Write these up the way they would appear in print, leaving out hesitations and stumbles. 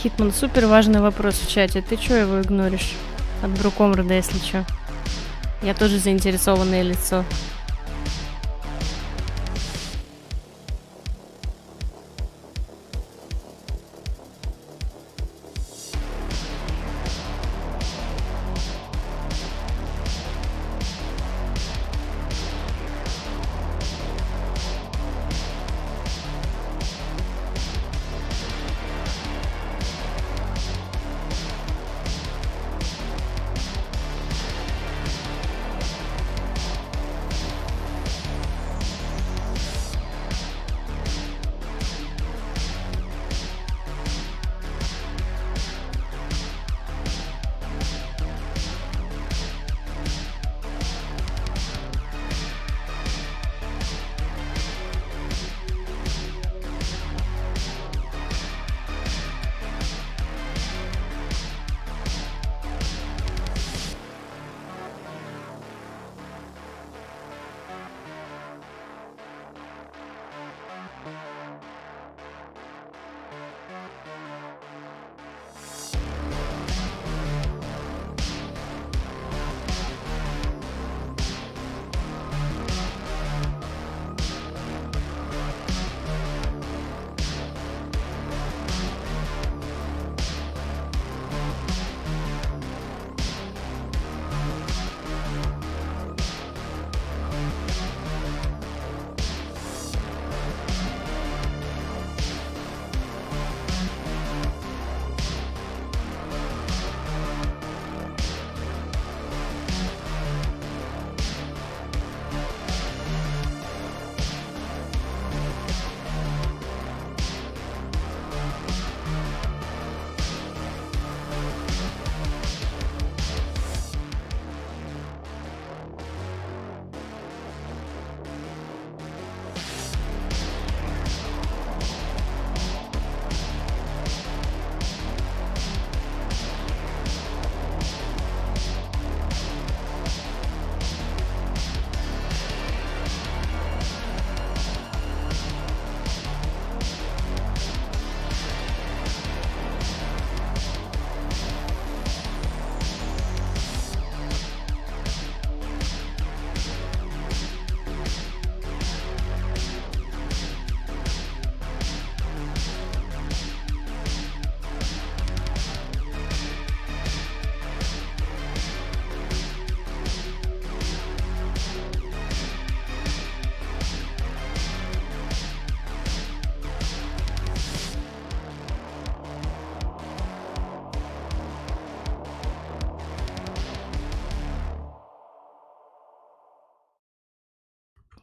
Хитман, супер важный вопрос в чате. Ты чё его игноришь? От Брукомрода, если чё. Я тоже заинтересованное лицо.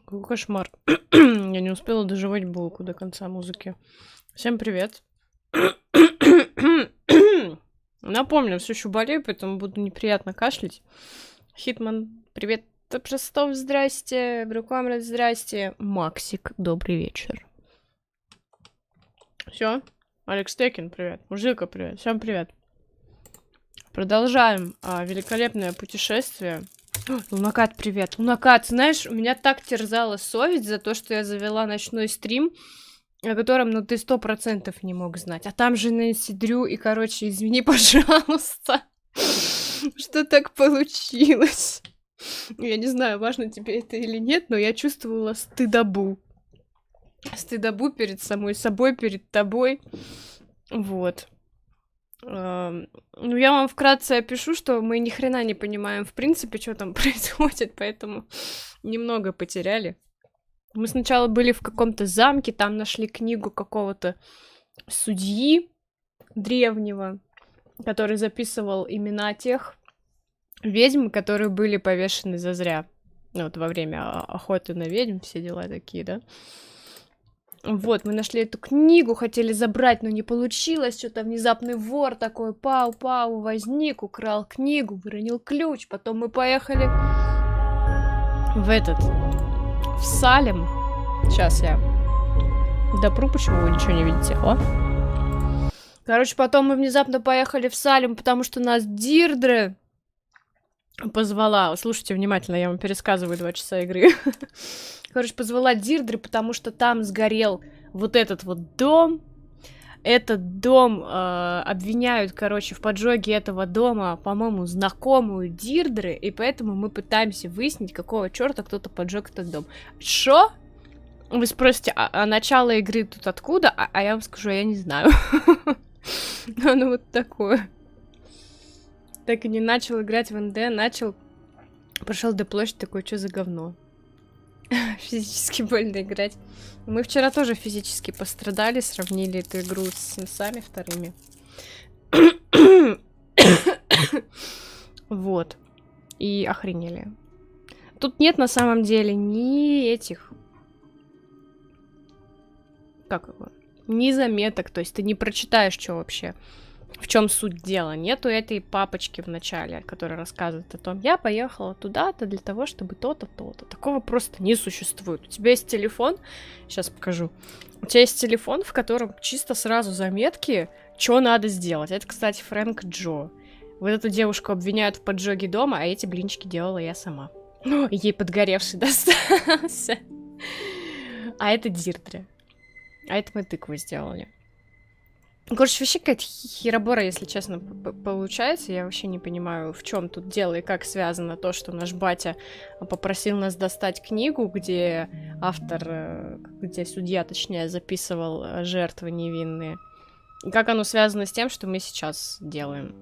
Какой кошмар. Я не успела доживать булку до конца музыки. Всем привет. Напомню, все еще болею, поэтому буду неприятно кашлять. Хитман, привет. Простов, здрасте. Брукомрад, здрасте. Максик, добрый вечер. Все. Алекс Текин, привет. Мужика, привет. Всем привет. Продолжаем великолепное путешествие. Лунакат, привет. Лунакат, знаешь, меня так терзала совесть за то, что я завела ночной стрим, о котором, ну, ты 100% не мог знать. А там же Нэнси Дрю, и, короче, извини, пожалуйста, что так получилось. Я не знаю, важно тебе это или нет, но я чувствовала стыдобу. Стыдобу перед самой собой, перед тобой. Вот. Ну, я вам вкратце опишу, что мы ни хрена не понимаем, в принципе, что там происходит, поэтому немного потеряли. Мы сначала были в каком-то замке, там нашли книгу какого-то судьи древнего, который записывал имена тех ведьм, которые были повешены зазря. Вот во время охоты на ведьм, все дела такие, да? Вот, мы нашли эту книгу, хотели забрать, но не получилось. Что-то внезапный вор такой, пау-пау, возник, украл книгу, выронил ключ. Потом мы поехали в Салем. Сейчас я допру, почему вы ничего не видите. О. Короче, потом мы внезапно поехали в Салем, потому что нас Дирдре позвала. Слушайте внимательно, я вам пересказываю 2 часа игры. Короче, позвала Дирдре, потому что там сгорел вот этот вот дом. этот дом обвиняют, короче, в поджоге этого дома, по-моему, знакомую Дирдры, и поэтому мы пытаемся выяснить, какого черта кто-то поджег этот дом. Шо? Вы спросите, а начало игры тут откуда? А я вам скажу, я не знаю. Ну вот такое. Так и не начал играть в НД, прошел до площади, такой, что за говно? Физически больно играть. Мы вчера тоже физически пострадали, сравнили эту игру с Симсами вторыми. Вот. И охренели. Тут нет на самом деле ни этих... Как его? Ни заметок, то есть ты не прочитаешь, что вообще... В чем суть дела? Нету этой папочки в начале, которая рассказывает о том, я поехала туда-то для того, чтобы то-то, то-то. Такого просто не существует. У тебя есть телефон, сейчас покажу. У тебя есть телефон, в котором чисто сразу заметки, что надо сделать. Это, кстати, Фрэнк Джо. Вот эту девушку обвиняют в поджоге дома, а эти блинчики делала я сама. Ей подгоревший достался. А это Дирдре. А это мы тыкву сделали. Короче, вообще какая-то херобора, если честно, получается. Я вообще не понимаю, в чем тут дело и как связано то, что наш батя попросил нас достать книгу, где автор, где судья, точнее, записывал жертвы невинные. И как оно связано с тем, что мы сейчас делаем.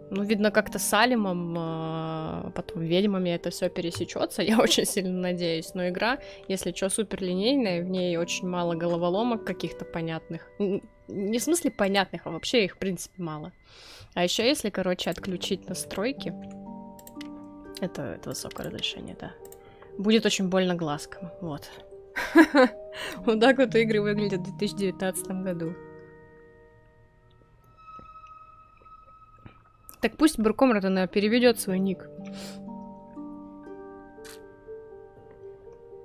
Ну, видно, как-то с Салемом, потом ведьмами это все пересечется, я очень сильно надеюсь. Но игра, если что, супер линейная, в ней очень мало головоломок каких-то понятных. Не в смысле понятных, а вообще их, в принципе, мало. А еще если, короче, отключить настройки, это высокое разрешение, да, будет очень больно глазкам, вот. Вот так вот игры выглядят в 2019 году. Так пусть Буркомрад, она переведет свой ник.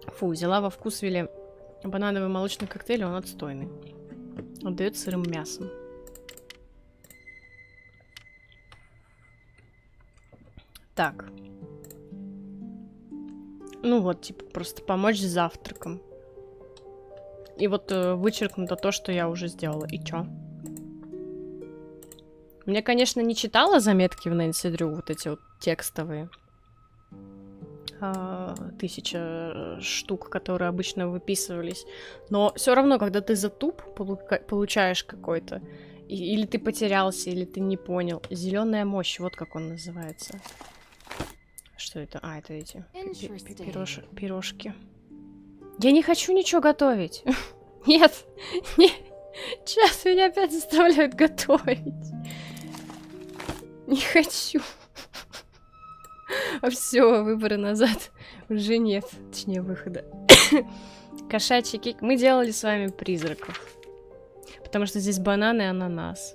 Фу, взяла во вкусвилле банановый молочный коктейль, он отстойный. Отдает сырым мясом. Так. Ну вот, типа, просто помочь с завтраком. И вот вычеркнуто то, что я уже сделала. И чё? Мне, конечно, не читала заметки в Нэнси Дрю, вот эти вот текстовые. 1000 штук, которые обычно выписывались. Но все равно, когда ты затуп получаешь какой-то, или ты потерялся, или ты не понял. Зеленая мощь, вот как он называется. Что это? А, это эти пирожки. Я не хочу ничего готовить. Нет. Сейчас меня опять заставляют готовить. Не хочу. А все, выборы назад уже нет. Точнее, выхода. Кошачий кейк. Мы делали с вами призраков. Потому что здесь банан и ананас.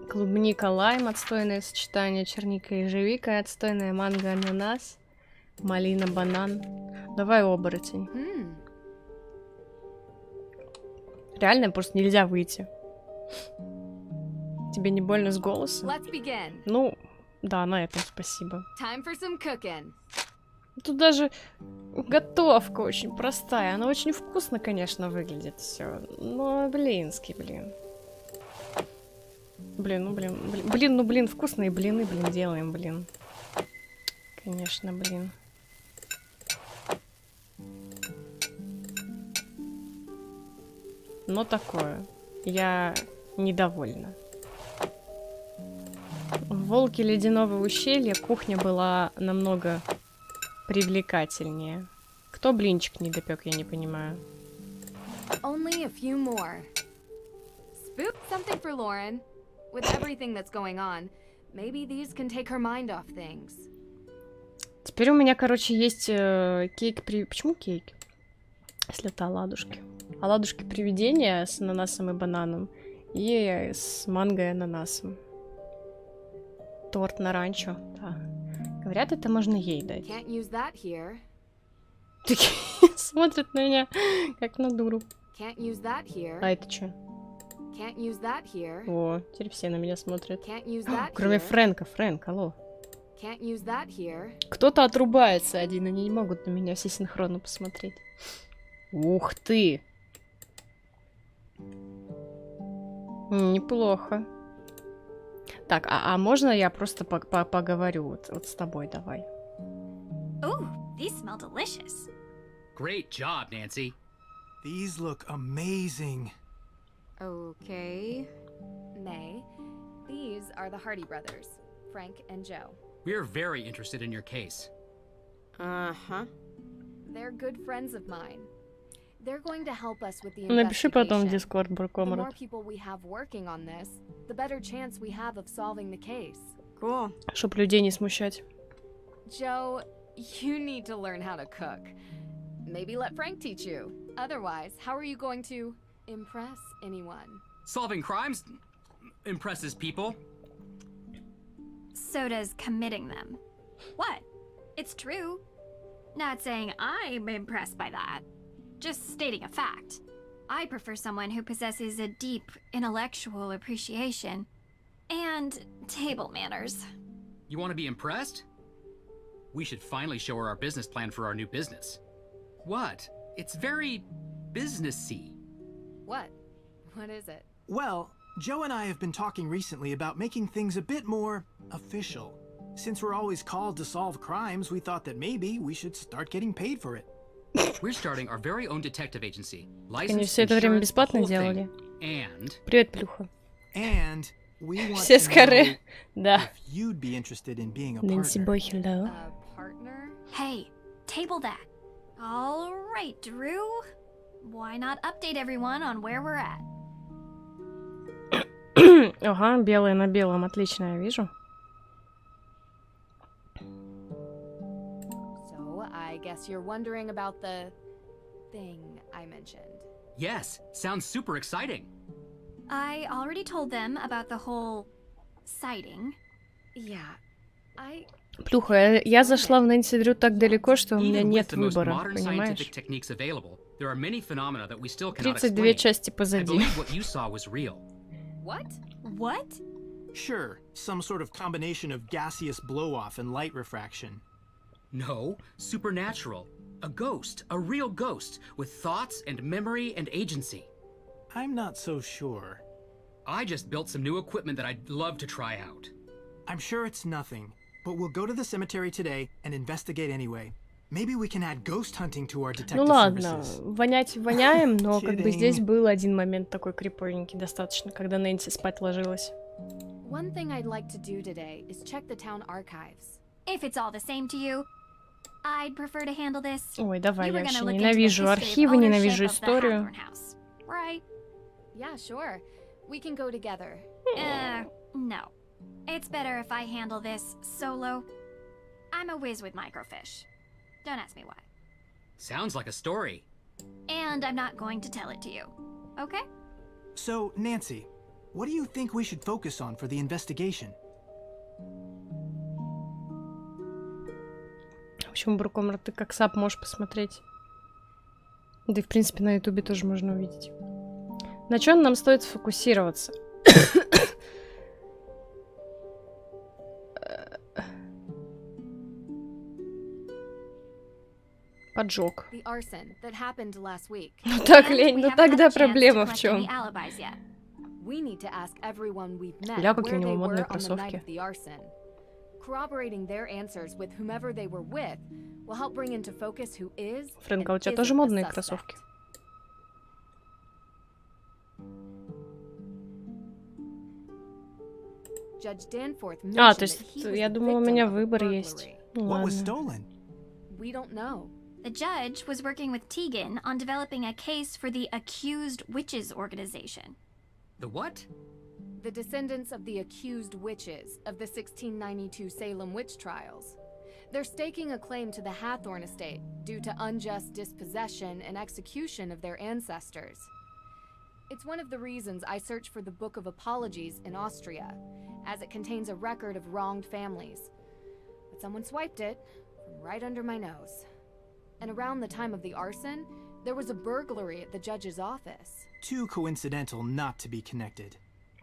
Клубника, лайм, отстойное сочетание. Черника и ежевика, отстойная манго, ананас. Малина, банан. Давай, оборотень. Реально просто нельзя выйти. Тебе не больно с голосом? Ну, да, на этом спасибо. Тут даже готовка очень простая. Она очень вкусно, конечно, выглядит все. Но, блинский, блин. Блин, вкусные блины, делаем, блин. Конечно, блин. Но такое. Я недовольна. В «Волке ледяного ущелья» кухня была намного привлекательнее. Кто блинчик не допек, я не понимаю. Only a few more. Spook something for Lauren. With everything that's going on, maybe these can take her mind off things. Теперь у меня, короче, есть кейк при... Почему кейк? Если это оладушки. Оладушки привидения с ананасом и бананом. И с манго и ананасом. Торт на ранчо. Да. Говорят, это можно ей дать. Такие смотрят на меня, как на дуру. А это что? О, теперь все на меня смотрят. Кроме Фрэнка. Фрэнк, алло. Кто-то отрубается один, они не могут на меня все синхронно посмотреть. Ух ты! Неплохо. Так, а можно я просто поговорю вот с тобой, давай? Ooh, these smell delicious. Great job, Nancy. These look amazing. Okay. May, these are the Hardy brothers, Frank and Joe. We're very interested in your case. Uh-huh. They're good friends of mine. They're going to help us with the Напиши потом в investigation. Discord, The more Бракомрот. people we have working on this, the better chance we have of solving the case. Cool. Чтоб людей не смущать. Joe, you need to learn how to cook. Maybe let Frank teach you. Otherwise, how are you going to impress anyone? Solving crimes impresses people. So does committing them. What? It's true. Not saying I'm impressed by that. Just stating a fact. I prefer someone who possesses a deep intellectual appreciation and table manners. You want to be impressed? We should finally show her our business plan for our new business. What? It's very businessy. What? What is it? Well, Joe and I have been talking recently about making things a bit more official. Since we're always called to solve crimes, we thought that maybe we should start getting paid for it. We're starting our very own detective agency. Они License, все это время insurance, бесплатно whole делали. thing. And Привет, Плюха. And we want Все to с know коры. Да. if you'd be interested in being a Нэнси partner. бой, hello. A partner? Hey, table that. All right, Drew. Why not update everyone on where we're at? Ага, белое на белом, отлично, я вижу. So, I guess you're wondering about the thing I mentioned. yes, sounds super exciting. I already told them about the whole sighting. Yeah, Плюха, я зашла в Нэнси Дрю так далеко, что у меня Even with нет the most выбора, modern понимаешь? scientific techniques available, there are many phenomena that we still cannot 32 explain. части I позади. believe what you saw was real. what? What? Sure, some sort of combination of gaseous blow-off and light refraction. No, supernatural. A ghost, a real ghost, with thoughts and memory and agency. I'm not so sure. I just built some new equipment that I'd love to try out. I'm sure it's nothing, but we'll go to the cemetery today and investigate anyway. Maybe we can add ghost hunting to our Ну detective ладно, services. вонять воняем, но как бы Kidding. здесь был один момент такой криповенький достаточно, когда Нэнси спать ложилась. One thing I'd like to do today is check the town archives. If it's all the same to you, I'd prefer to handle this. Ой, давай, You were я gonna вообще look into the ненавижу history of архивы, ownership ненавижу of the историю. Hathorn House, right? Yeah, sure. We can go together. No. It's better if I handle this solo. I'm a whiz with microfiche. Don't ask me why. Sounds like a story. And I'm not going to tell it to you. Okay? So, Nancy, what do you think we should focus on for the investigation? В общем, Брукомер, ты как сап можешь посмотреть. Да и, в принципе, на Ютубе тоже можно увидеть. На чем нам стоит сфокусироваться? Поджог. The arson that happened last week. Ну так, And лень, we ну haven't тогда had a chance to проблема в collect чем? any alibis yet. We need to ask everyone we've met Ля, какие where у него they were модные on the night кроссовки. of the arson. Corroborating their answers with whomever they were with will help bring into focus who is Фрэнк, а у and тебя тоже isn't the модные suspect. кроссовки? Judge Danforth А, mentioned то есть that he was я the думала, у victim меня of a выбор есть. burglary. Ну What was ладно. stolen? We don't know. The judge was working with Tegan on developing a case for the Accused Witches organization. The what? The descendants of the accused witches of the 1692 Salem witch trials. They're staking a claim to the Hathorn estate due to unjust dispossession and execution of their ancestors. It's one of the reasons I search for the Book of Apologies in Austria, as it contains a record of wronged families. But someone swiped it from right under my nose. And around the time of the arson, there was a burglary at the judge's office. Too coincidental not to be connected.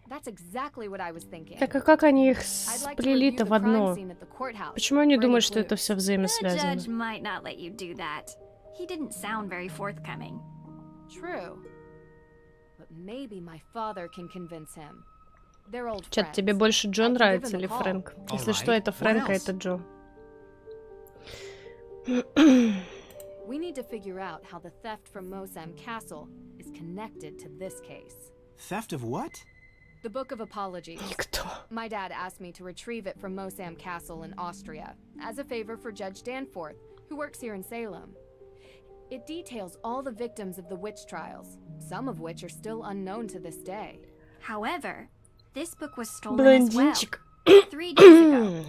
That's exactly what I was thinking. Так а как они их I'd like to review сплели-то the в одно? crime scene at the courthouse Почему они for any думают, что это clues. все The взаимосвязано? judge might not let you do that. He didn't sound very forthcoming. True. but maybe my father can convince him. They're old Чат, тебе friends. больше Джо I can give нравится him a или call. Фрэнк? Если Alright, что, это what Фрэнк, а else? это Джо. We need to figure out how the theft from Mosam Castle is connected to this case. Theft of what? The Book of Apologies. Никто. My dad asked me to retrieve it from Mosam Castle in Austria as a favor for Judge Danforth, who works here in Salem. It details all the victims of the witch trials, some of which are still unknown to this day. However, this book was stolen as well Блондинчик. 3 days ago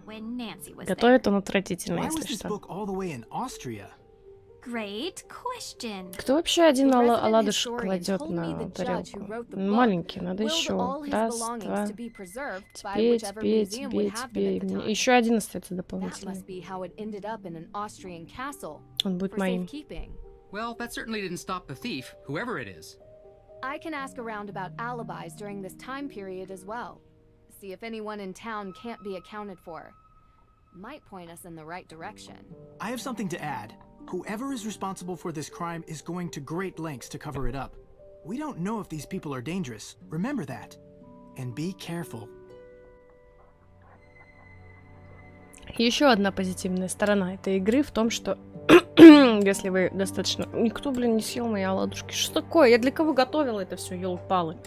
when Nancy was there. Готовит он отвратительно, Why was если this что. book all the way in Austria? Great question. Кто вообще один The resident оладушек historian кладет told me на the judge who тарелку? wrote the book Маленький, надо willed еще. all his Раз, belongings два. to be preserved by Теперь, whichever теперь, museum would теперь, have them теперь. at the time. Еще один остается That дополнительный. must be how it ended up in an Austrian castle Он будет for моим. safekeeping. Well, that certainly didn't stop the thief, whoever it is. I can ask around about alibis during this time period as well. See if anyone in town can't be accounted for. Might point us in the right direction. I have something to add. Whoever is responsible for this crime is going to great lengths to cover it up. We don't know if these people are dangerous. Remember that. And be careful. Еще одна позитивная сторона этой игры в том, что если вы достаточно... Никто, блин, не съел мои оладушки. Что такое? Я для кого готовила это все, ёлки-палы?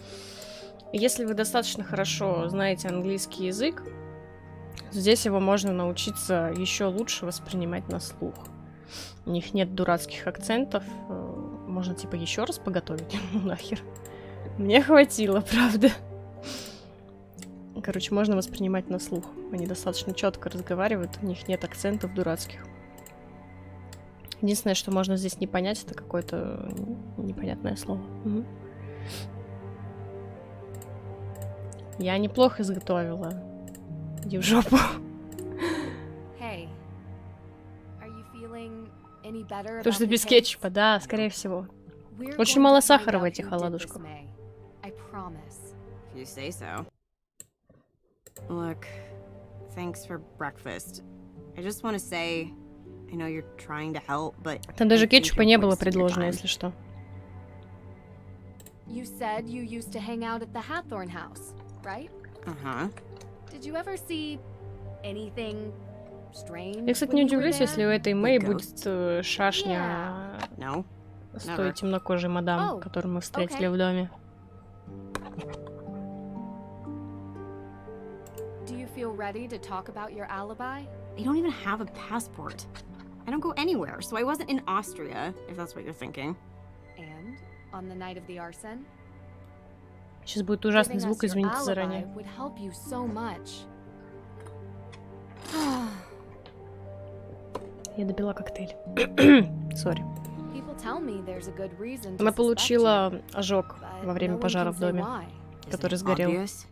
Если вы достаточно хорошо знаете английский язык, здесь его можно научиться еще лучше воспринимать на слух. У них нет дурацких акцентов. Можно, типа, еще раз поготовить. Нахер. Мне хватило, правда. Короче, можно воспринимать на слух. Они достаточно четко разговаривают, у них нет акцентов дурацких. Единственное, что можно здесь не понять, это какое-то непонятное слово. Угу. Я неплохо изготовила. Иди в жопу. Hey, are you feeling any better Потому about что the без case? кетчупа, да, скорее всего. We're Очень going мало to find сахара в out этих who did this, оладушках. May. I promise. If you say so. Look, thanks for breakfast. I just want to say, I know you're trying to help, but Там даже I think кетчупа you're не было wasting your предложено, time. если что. You said you used to hang out at the Hathorn house, right? Uh-huh. Did you ever see anything strange? Я, кстати, when не you were удивлюсь, если у there? этой Мэй Like будет шашня No? с той Never. темнокожей мадам, Oh, которую мы встретили okay. в доме. Do you feel ready to talk about your alibi? I don't even have a passport. I don't go anywhere, so I wasn't in Austria, if that's what you're thinking. And on the night of the arson, Сейчас будет ужасный giving звук, us your извините alibi заранее. would help you so much. Я допила коктейль. Сори. People tell me there's a good reason to Она suspect получила you, ожог but во no время one пожара can в say доме, why. Is который it сгорел. obvious?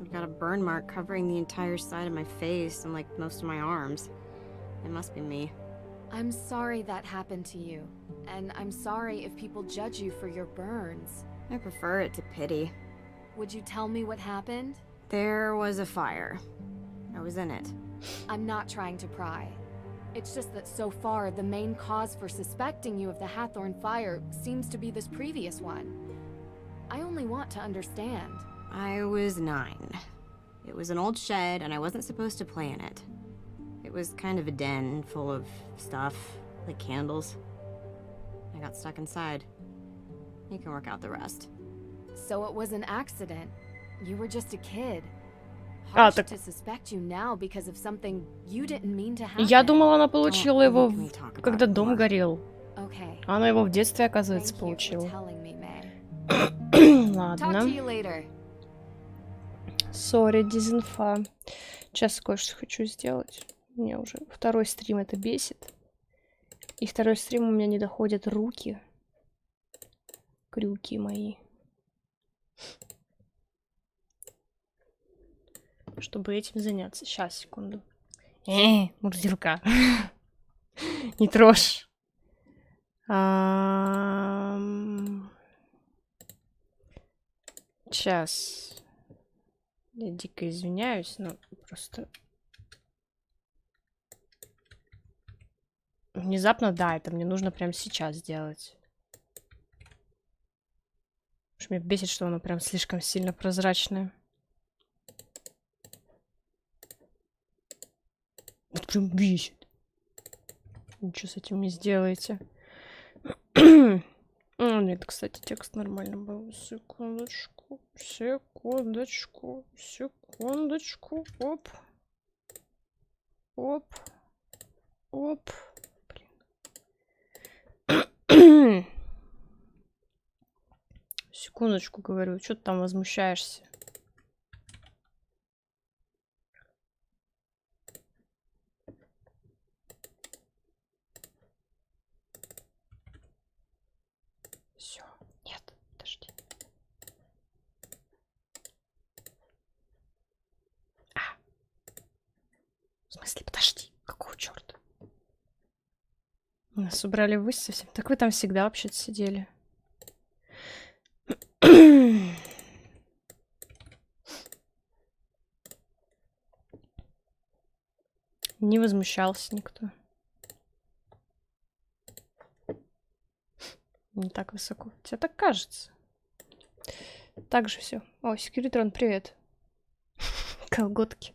I've got a burn mark covering the entire side of my face and like most of my arms. It must be me. I'm sorry that happened to you, and I'm sorry if people judge you for your burns. I prefer it to pity. Would you tell me what happened? There was a fire. I was in it. I'm not trying to pry. It's just that so far, the main cause for suspecting you of the Hathorn fire seems to be this previous one. I only want to understand. I was 9. It was an old shed, and I wasn't supposed to play in it. It was kind of a den full of stuff, like candles. I got stuck inside. You can work out the rest. So it was an accident. You were just a kid. А, Harsh так- to suspect you now because of something you didn't mean to happen. Я думала, она получила Don't его, make me talk about когда it дом more. горел. Okay. А она его в детстве, Thank оказывается, you for получила. telling me, May. Talk to Ладно. you later. Сори, дезинфа. Сейчас кое-что хочу сделать. У меня уже второй стрим это бесит. И второй стрим у меня не доходят руки. Крюки мои. Чтобы этим заняться. Сейчас, секунду. Мурзилка. Не трожь. Сейчас. Я дико извиняюсь, но просто... Внезапно, да, это мне нужно прямо сейчас сделать. Уж меня бесит, что оно прям слишком сильно прозрачное. Это прям бесит. Ничего с этим не сделаете. Нет, кстати, текст нормально был. Секундочку, секундочку, секундочку. Оп. Оп. Оп. Блин. Секундочку, говорю. Что ты там возмущаешься? Все. Нет, подожди. В смысле, подожди. Какого черта? Нас убрали ввысь совсем. Так вы там всегда вообще-то сидели. Не возмущался никто. Не так высоко. Тебе так кажется. Так же все. О, Секьюритрон, привет. Колготки.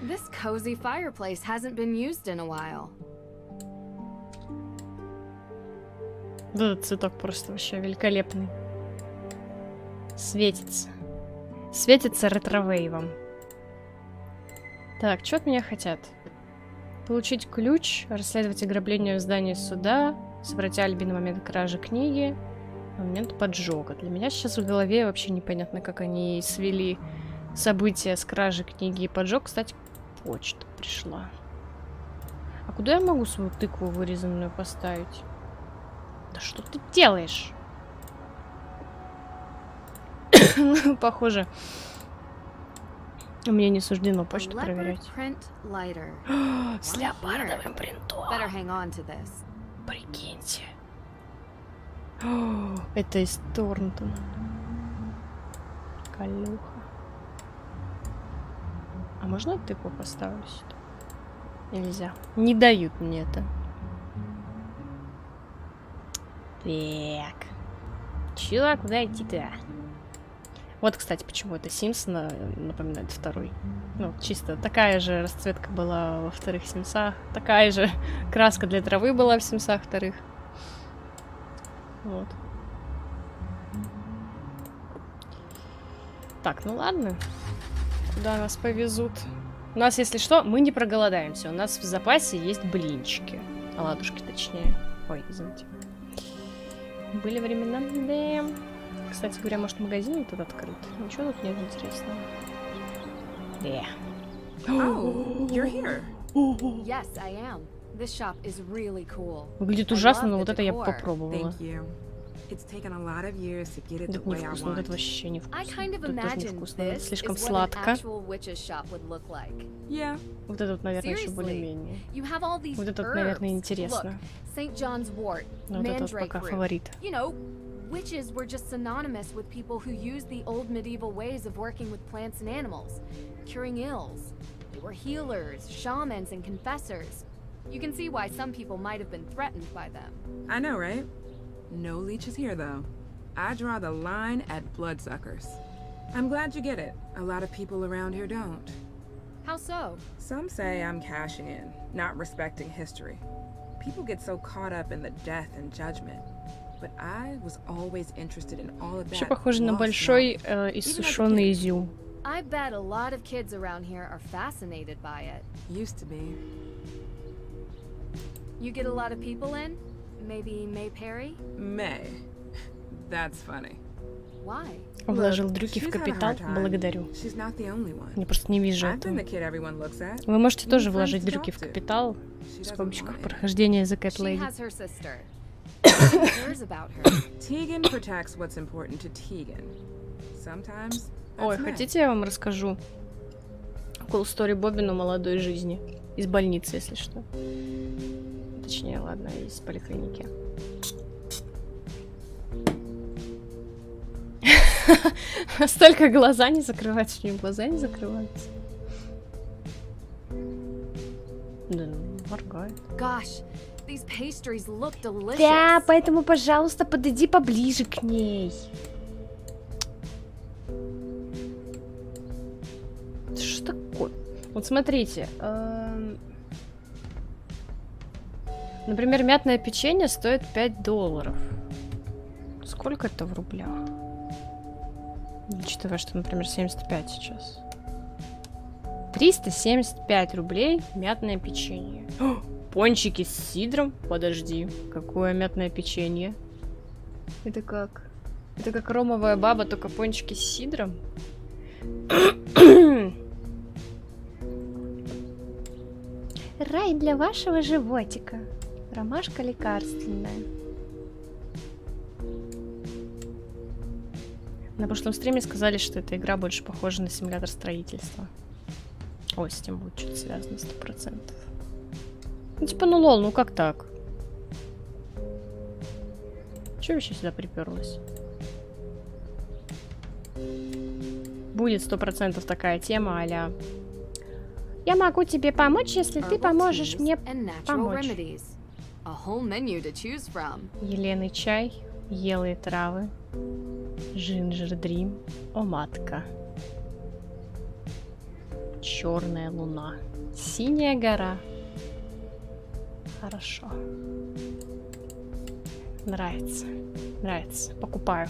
This cozy fireplace hasn't been used in a while. Да, этот цветок просто вообще великолепный. Светится. Светится ретро-вейвом. Так, что от меня хотят? Получить ключ, расследовать ограбление в здании суда, собрать алиби на момент кражи книги, на момент поджога. Для меня сейчас в голове вообще непонятно, как они свели события с кражей книги и поджог. Кстати, почта пришла. А куда я могу свою тыкву вырезанную поставить? Да что ты делаешь? Похоже, мне не суждено почту проверять. С леопардовым принтом. Прикиньте. Это из Торнтона. Колюха. А можно я тыкву поставлю сюда? Нельзя. Не дают мне это. Так. Чувак, куда идти-то? Вот, кстати, почему это Симпсона напоминает второй. Ну, чисто такая же расцветка была во вторых Симсах. Такая же краска для травы была в Симсах вторых. Вот. Так, ну ладно. Куда нас повезут? У нас, если что, мы не проголодаемся. У нас в запасе есть блинчики. Оладушки, точнее. Ой, извините. Были времена, да. Кстати говоря, может, магазин тут открыт? Ничего тут нет интересного. Да. Oh, you're here. Yes, I am. This shop is really cool. Выглядит ужасно, но вот это я попробовала. Thank you. It's taken a lot of years to get it the Это way I невкусно, вот это want. вообще невкусно. I kind of Тут тоже imagined невкусно, это this слишком is what an сладко. actual witch's shop would look like. Yeah. Вот это вот, наверное, еще Seriously, более-менее. you have all these Вот это вот, herbs. наверное, интересно. Look, St. John's wort, Но вот это вот mandrake пока root. фаворит. You know, witches were just synonymous with people who used the old medieval ways of working with plants and animals, curing ills. They were healers, shamans, and confessors. You can see why some people might have been threatened by them. I know, right? No leeches here, though. I draw the line at bloodsuckers. I'm glad you get it. A lot of people around here don't. How so? Some say I'm cashing in, not respecting history. People get so caught up in the death and judgment. But I was always interested in all of that. Вообще похоже на большой иссушенный изюм. I bet a lot of kids around here are fascinated by it. Used to be. You get a lot of people in? Maybe May Perry? May. That's funny. Why? Вложил дрюки в капитал. Благодарю. She's not the only one. Я просто не вижу I've been этого. the kid everyone looks at. Вы можете тоже Friends вложить to дрюки talk в to. капитал. She В doesn't скобочках mind. прохождение The Cat She Lady. has her sister. Who cares about her? Tegan protects what's important to Tegan. Sometimes. Ой, that's May. хотите, я вам расскажу cool story Бобину молодой жизни? Из больницы, если что. Точнее, ладно, из поликлиники. Столько глаза не закрываются, что глаза не закрываются. Да, ну, моргает. Gosh, these pastries look delicious. Да, поэтому, пожалуйста, подойди поближе к ней. Вот смотрите. Например, мятное печенье стоит $5. Сколько это в рублях? Учитывая, что, например, 75 сейчас. 375 рублей мятное печенье. О, пончики с сидром? Подожди, какое мятное печенье? Это как? Это как ромовая баба, только пончики с сидром? Рай для вашего животика. Ромашка лекарственная. На прошлом стриме сказали, что эта игра больше похожа на симулятор строительства. Ой, с этим будет что-то связано 100%. Ну типа, ну лол, ну как так? Чё вообще сюда приперлась? Будет 100% такая тема а-ля: я могу тебе помочь, если ты поможешь мне помочь. Еленый чай, елые травы, Ginger Dream, оматка, черная луна, синяя гора. Хорошо. Нравится. Нравится. Покупаю.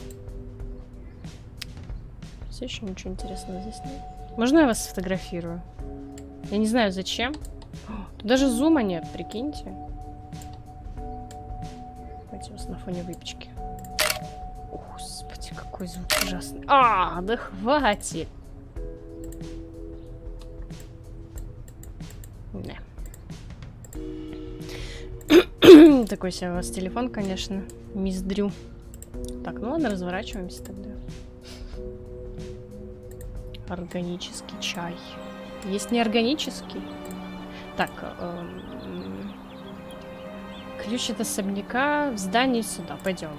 Все еще ничего интересного здесь нет. Можно я вас сфотографирую? Я не знаю зачем. Тут даже зума нет, прикиньте. Давайте вас на фоне выпечки. Господи, какой звук ужасный. А, да хватит. Не. Такой себе у вас телефон, конечно. Мисс Дрю. Так, ну ладно, разворачиваемся тогда. Органический чай. Есть неорганический? Так, ключ от особняка в здании сюда. Пойдем.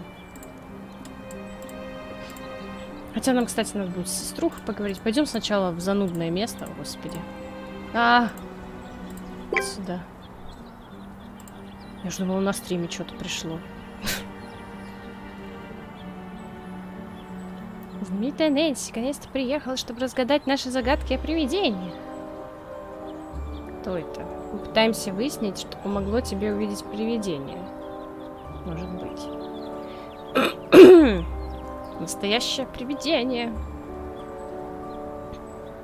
Хотя нам, кстати, надо будет с сеструхой поговорить. Пойдем сначала в занудное место. О, господи. Сюда. Я же думала, на стриме что-то пришло. Знаменитая Нэнси наконец-то приехала, чтобы разгадать наши загадки о привидениях. Кто это? Мы пытаемся выяснить, что помогло тебе увидеть привидение. Может быть. Настоящее привидение.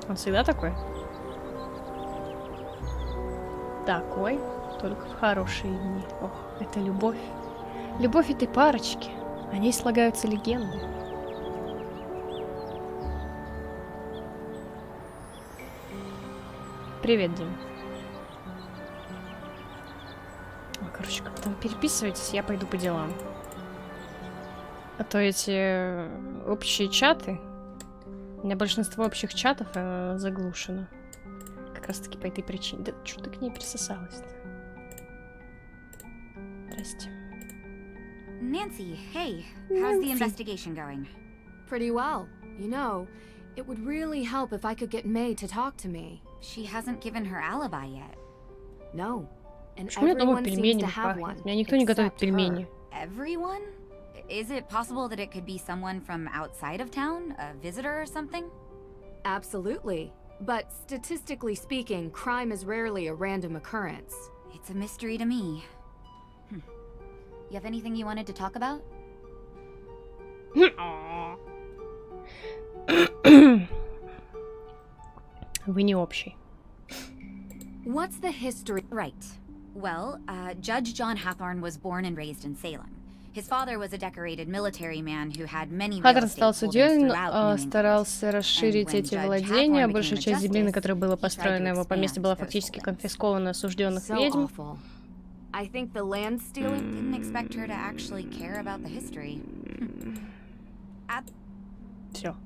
Он всегда такой? Такой, только в хорошие дни. Ох, это любовь. Любовь этой парочки. О ней слагаются легенды. Привет, Дим. Короче, как там переписывайтесь, я пойду по делам. А то эти общие чаты, у меня большинство общих чатов заглушено. Как раз таки по этой причине. Да что ты к ней присосалась-то? Здрасте. Nancy, hey, how's the investigation going? Pretty well. You know, it would really help if I could get May to talk to me. She hasn't given her alibi yet. No. And Почему я дома everyone seems пельменями to have пахнет? one. У меня никто не готовит except пельмени. her. Everyone? Is it possible that it could be someone from outside of town? A visitor or something? Absolutely. But statistically speaking, crime is rarely a random occurrence. It's a mystery to me. You have anything you wanted to talk about? Вы не общий. What's the history? Right. Well, Judge John Hathorne was born and raised in Salem. His father was a decorated military man who had many real Хаторн estate стал судьей, holdings throughout New England. старался расширить And when эти Judge владения. Hathorne Большая became a часть земли, на justice, которой было he tried to построено его поместье, была expand фактически those конфискована осужденных So ведьм. awful. I think the land stealing. Didn't expect her to actually care about the history. Все.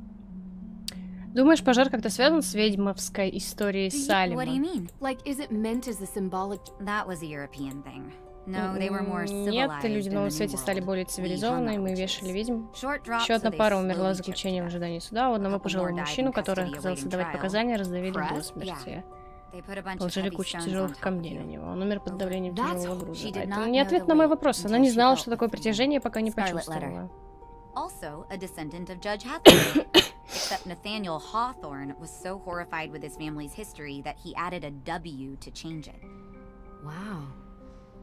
Думаешь, пожар как-то связан с ведьмовской историей What do you Салема? mean? Like, is it meant as a symbolic? That was a European thing. No, they were more Нет, civilized люди в in the Новом New Свете стали World. более We цивилизованные, hung мы out вешали witches. ведьм. Short drops, Еще одна so they пара умерла slowly заключением в chipped in. ожидании суда, у одного A couple пожилого more died мужчину, in который custody отказался awaiting давать trial. показания, раздавили до Press? смерти. They put a bunch of Положили heavy кучу stones on тяжелых top of камней на you. него. Он умер под давлением That's тяжелого all. груза. She А did это not не know ответ the на мой weight вопрос. Она until не she знала, felt что the такое feeling. притяжение, пока не Scarlet почувствовала. Also a descendant of Judge Hathorne. Except Nathaniel Hawthorne was so horrified with his family's history that he added a W to change it. Wow.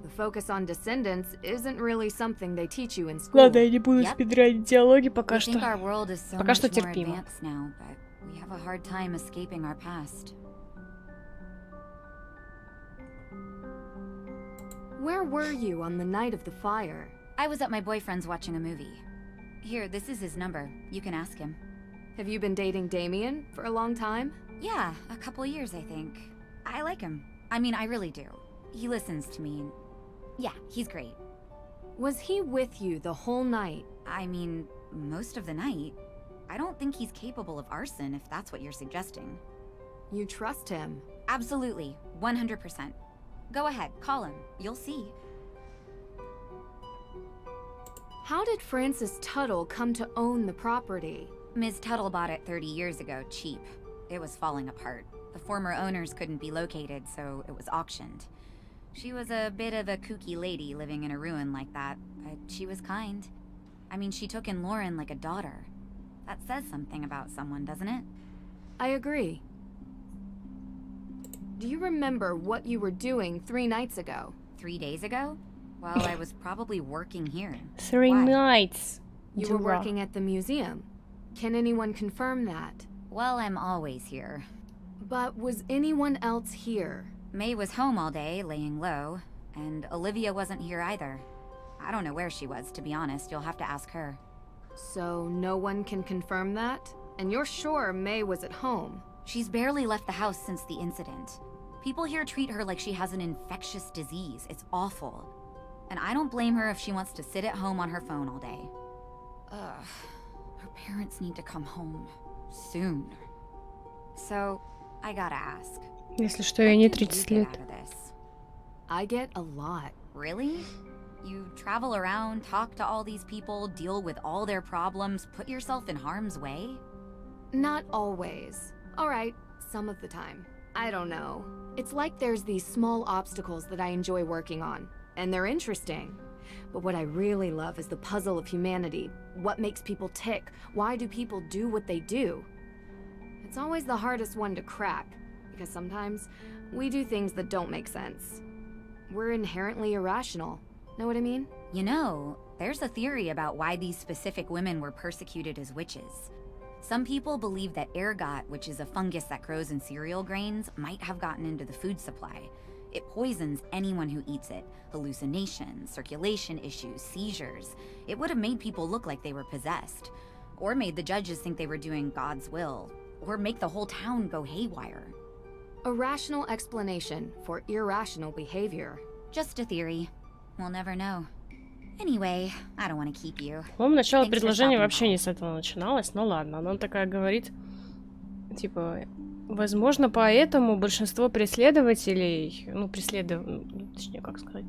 The focus on descendants isn't really something they teach you in school. Ладно, я не буду Yep. спидранить диалоги пока We think что. our world is so Пока much что more терпимо. advanced now, but we have a hard time escaping our past. Where were you on the night of the fire? I was at my boyfriend's watching a movie. Here, this is his number. You can ask him. Have you been dating Damien for a long time? Yeah, a couple years, I think. I like him. I mean, I really do. He listens to me. Yeah, he's great. Was he with you the whole night? I mean, most of the night. I don't think he's capable of arson, if that's what you're suggesting. You trust him? Absolutely, 100%. Go ahead, call him. You'll see. How did Francis Tuttle come to own the property? Ms. Tuttle bought it 30 years ago, cheap. It was falling apart. The former owners couldn't be located, so it was auctioned. She was a bit of a kooky lady living in a ruin like that, but she was kind. I mean, she took in Lauren like a daughter. That says something about someone, doesn't it? I agree. Do you remember what you were doing 3 nights ago? 3 days ago? Well, I was probably working here. 3 Why? nights. You were working at the museum. Can anyone confirm that? Well, I'm always here. But was anyone else here? May was home all day, laying low, and Olivia wasn't here either. I don't know where she was, to be honest. You'll have to ask her. So no one can confirm that? And you're sure May was at home? She's barely left the house since the incident. People here treat her like she has an infectious disease. It's awful. And I don't blame her if she wants to sit at home on her phone all day. Ugh. Her parents need to come home. Soon. So, I gotta ask. Если что, я не What do you 30 get лет. out of this? I get a lot. Really? You travel around, talk to all these people, deal with all their problems, put yourself in harm's way? Not always. Alright, some of the time. I don't know. It's like there's these small obstacles that I enjoy working on, and they're interesting. But what I really love is the puzzle of humanity. What makes people tick? Why do people do what they do? It's always the hardest one to crack, because sometimes we do things that don't make sense. We're inherently irrational. Know what I mean? You know, there's a theory about why these specific women were persecuted as witches. Some people believe that ergot, which is a fungus that grows in cereal grains, might have gotten into the food supply. It poisons anyone who eats it. Hallucinations, circulation issues, seizures. It would have made people look like they were possessed. Or made the judges think they were doing God's will. Or make the whole town go haywire. A rational explanation for irrational behavior. Just a theory. We'll never know. Anyway, I don't want to keep you. По-моему, начало Thanks for предложения stopping вообще by. не с этого начиналось, но ладно. Она такая говорит, типа, возможно, поэтому большинство преследователей, ну, точнее, как сказать,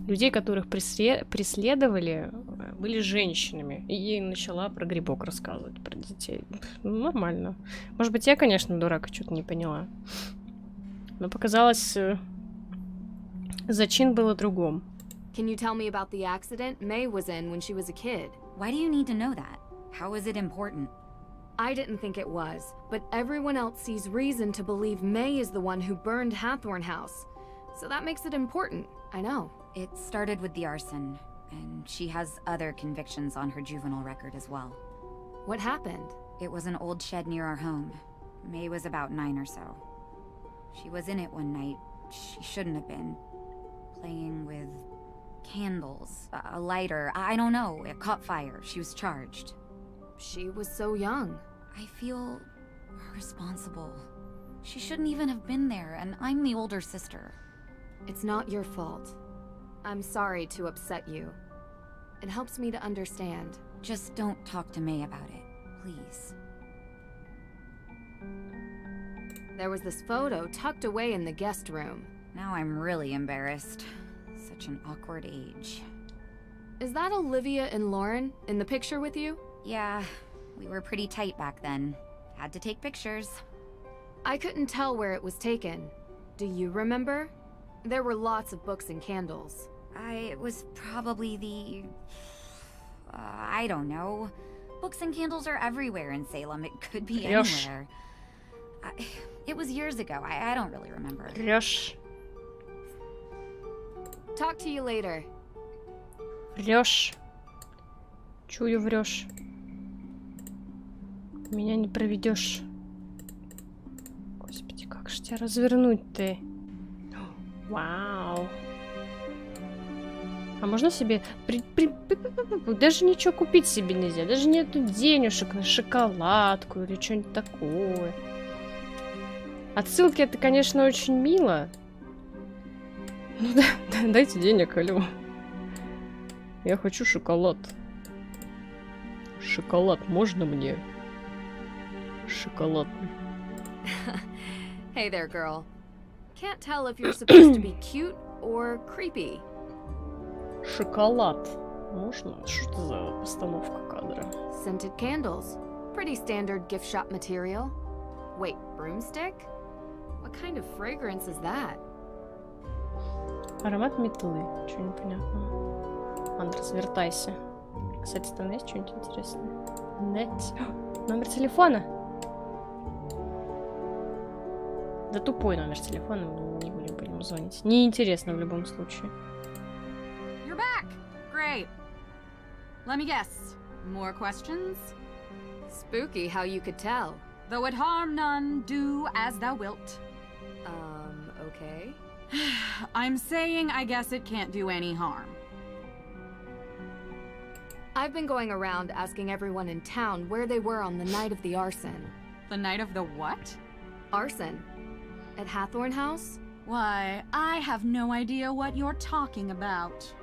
людей, которых преследовали, были женщинами. И ей начала про грибок рассказывать, про детей. Ну, нормально. Может быть, я, конечно, дурак, что-то не поняла. Но показалось, зачин был о другом. Can you tell me about the accident May was in when she was a kid? Why do you need to know that? How is it important? I didn't think it was, but everyone else sees reason to believe May is the one who burned Hathorne House. So that makes it important, I know. It started with the arson, and she has other convictions on her juvenile record as well. What happened? It was an old shed near our home. May was about 9 or so. She was in it one night. She shouldn't have been. Playing with candles, a lighter, I don't know. It caught fire. She was charged. She was so young. I feel responsible. She shouldn't even have been there, and I'm the older sister. It's not your fault. I'm sorry to upset you. It helps me to understand. Just don't talk to May about it, please. There was this photo tucked away in the guest room. Now I'm really embarrassed. Such an awkward age. Is that Olivia and Lauren in the picture with you? Yeah, we were pretty tight back then. Had to take pictures. I couldn't tell where it was taken. Do you remember? There were lots of books and candles. It was probably the... I don't know. Books and candles are everywhere in Salem. It could be Врёшь. anywhere. It was years ago. I don't really remember. Врешь. Talk to you later. Врешь. Чую, врешь. Меня не проведешь. Господи, как же тебя развернуть-то? Вау. А можно себе... Даже ничего купить себе нельзя. Даже нету денежек на шоколадку или что-нибудь такое. Отсылки это, конечно, очень мило. Ну да, дайте денег, алло. Я хочу шоколад. Шоколад можно мне? Шоколад. Hey there, girl. Can't tell if you're supposed to be cute or creepy. Шоколад. Можно? Что это за постановка кадра? Scented candles. Pretty standard gift shop material. Wait, broomstick? What kind of fragrance is that? Аромат метлы. Чего непонятно. Ладно, развертайся. Кстати, там есть что-нибудь интересное? Нэнси. Номер телефона. Да тупой номер телефона. Мы не будем по нему звонить. Неинтересно в любом случае. You're back! Great. Let me guess. More questions? Spooky how you could tell. Though it harm none, do as thou wilt. Okay. I'm saying I guess it can't do any harm. I've been going around asking everyone in town where they were on the night of the arson. The night of the what? Arson? At Hathorn House? Why, I have no idea what you're talking about.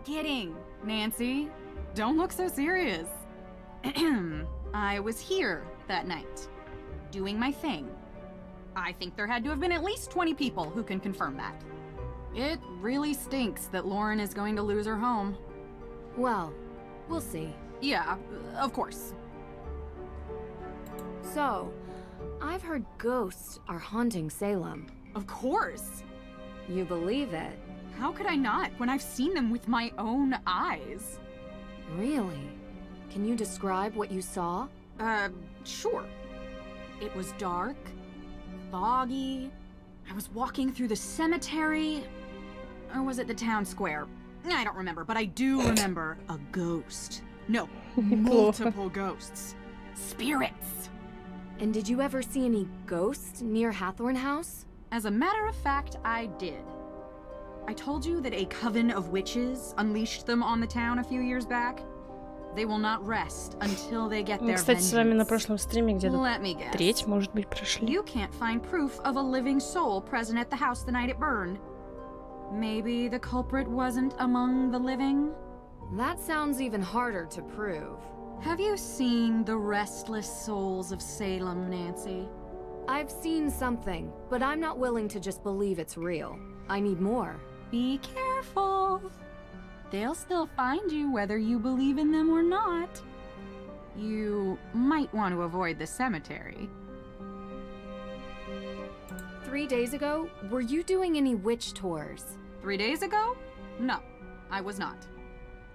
Kidding, Nancy. Don't look so serious. I was here that night, doing my thing. I think there had to have been at least 20 people who can confirm that. It really stinks that Lauren is going to lose her home. Well, we'll see. Yeah, of course. So, I've heard ghosts are haunting Salem. Of course. You believe it? How could I not when I've seen them with my own eyes? Really? Can you describe what you saw? Sure. It was dark, foggy. I was walking through the cemetery. Or was it the town square? I don't remember, but I do remember a ghost. No, multiple ghosts. Spirits. And did you ever see any ghosts near Hathorn House? As a matter of fact, I did. I told you that a coven of witches unleashed them on the town a few years back. They will not rest until they get their Кстати, с вами на vengeance. прошлом стриме где-то Let me guess. треть, может быть, прошли. You can't find proof of a living soul present at the house the night it burned. Maybe the culprit wasn't among the living? That sounds even harder to prove. Have you seen the restless souls of Salem, Nancy? I've seen something, but I'm not willing to just believe it's real. I need more. Be careful. They'll still find you whether you believe in them or not. You might want to avoid the cemetery. 3 days ago, were you doing any witch tours? 3 days ago? No, I was not.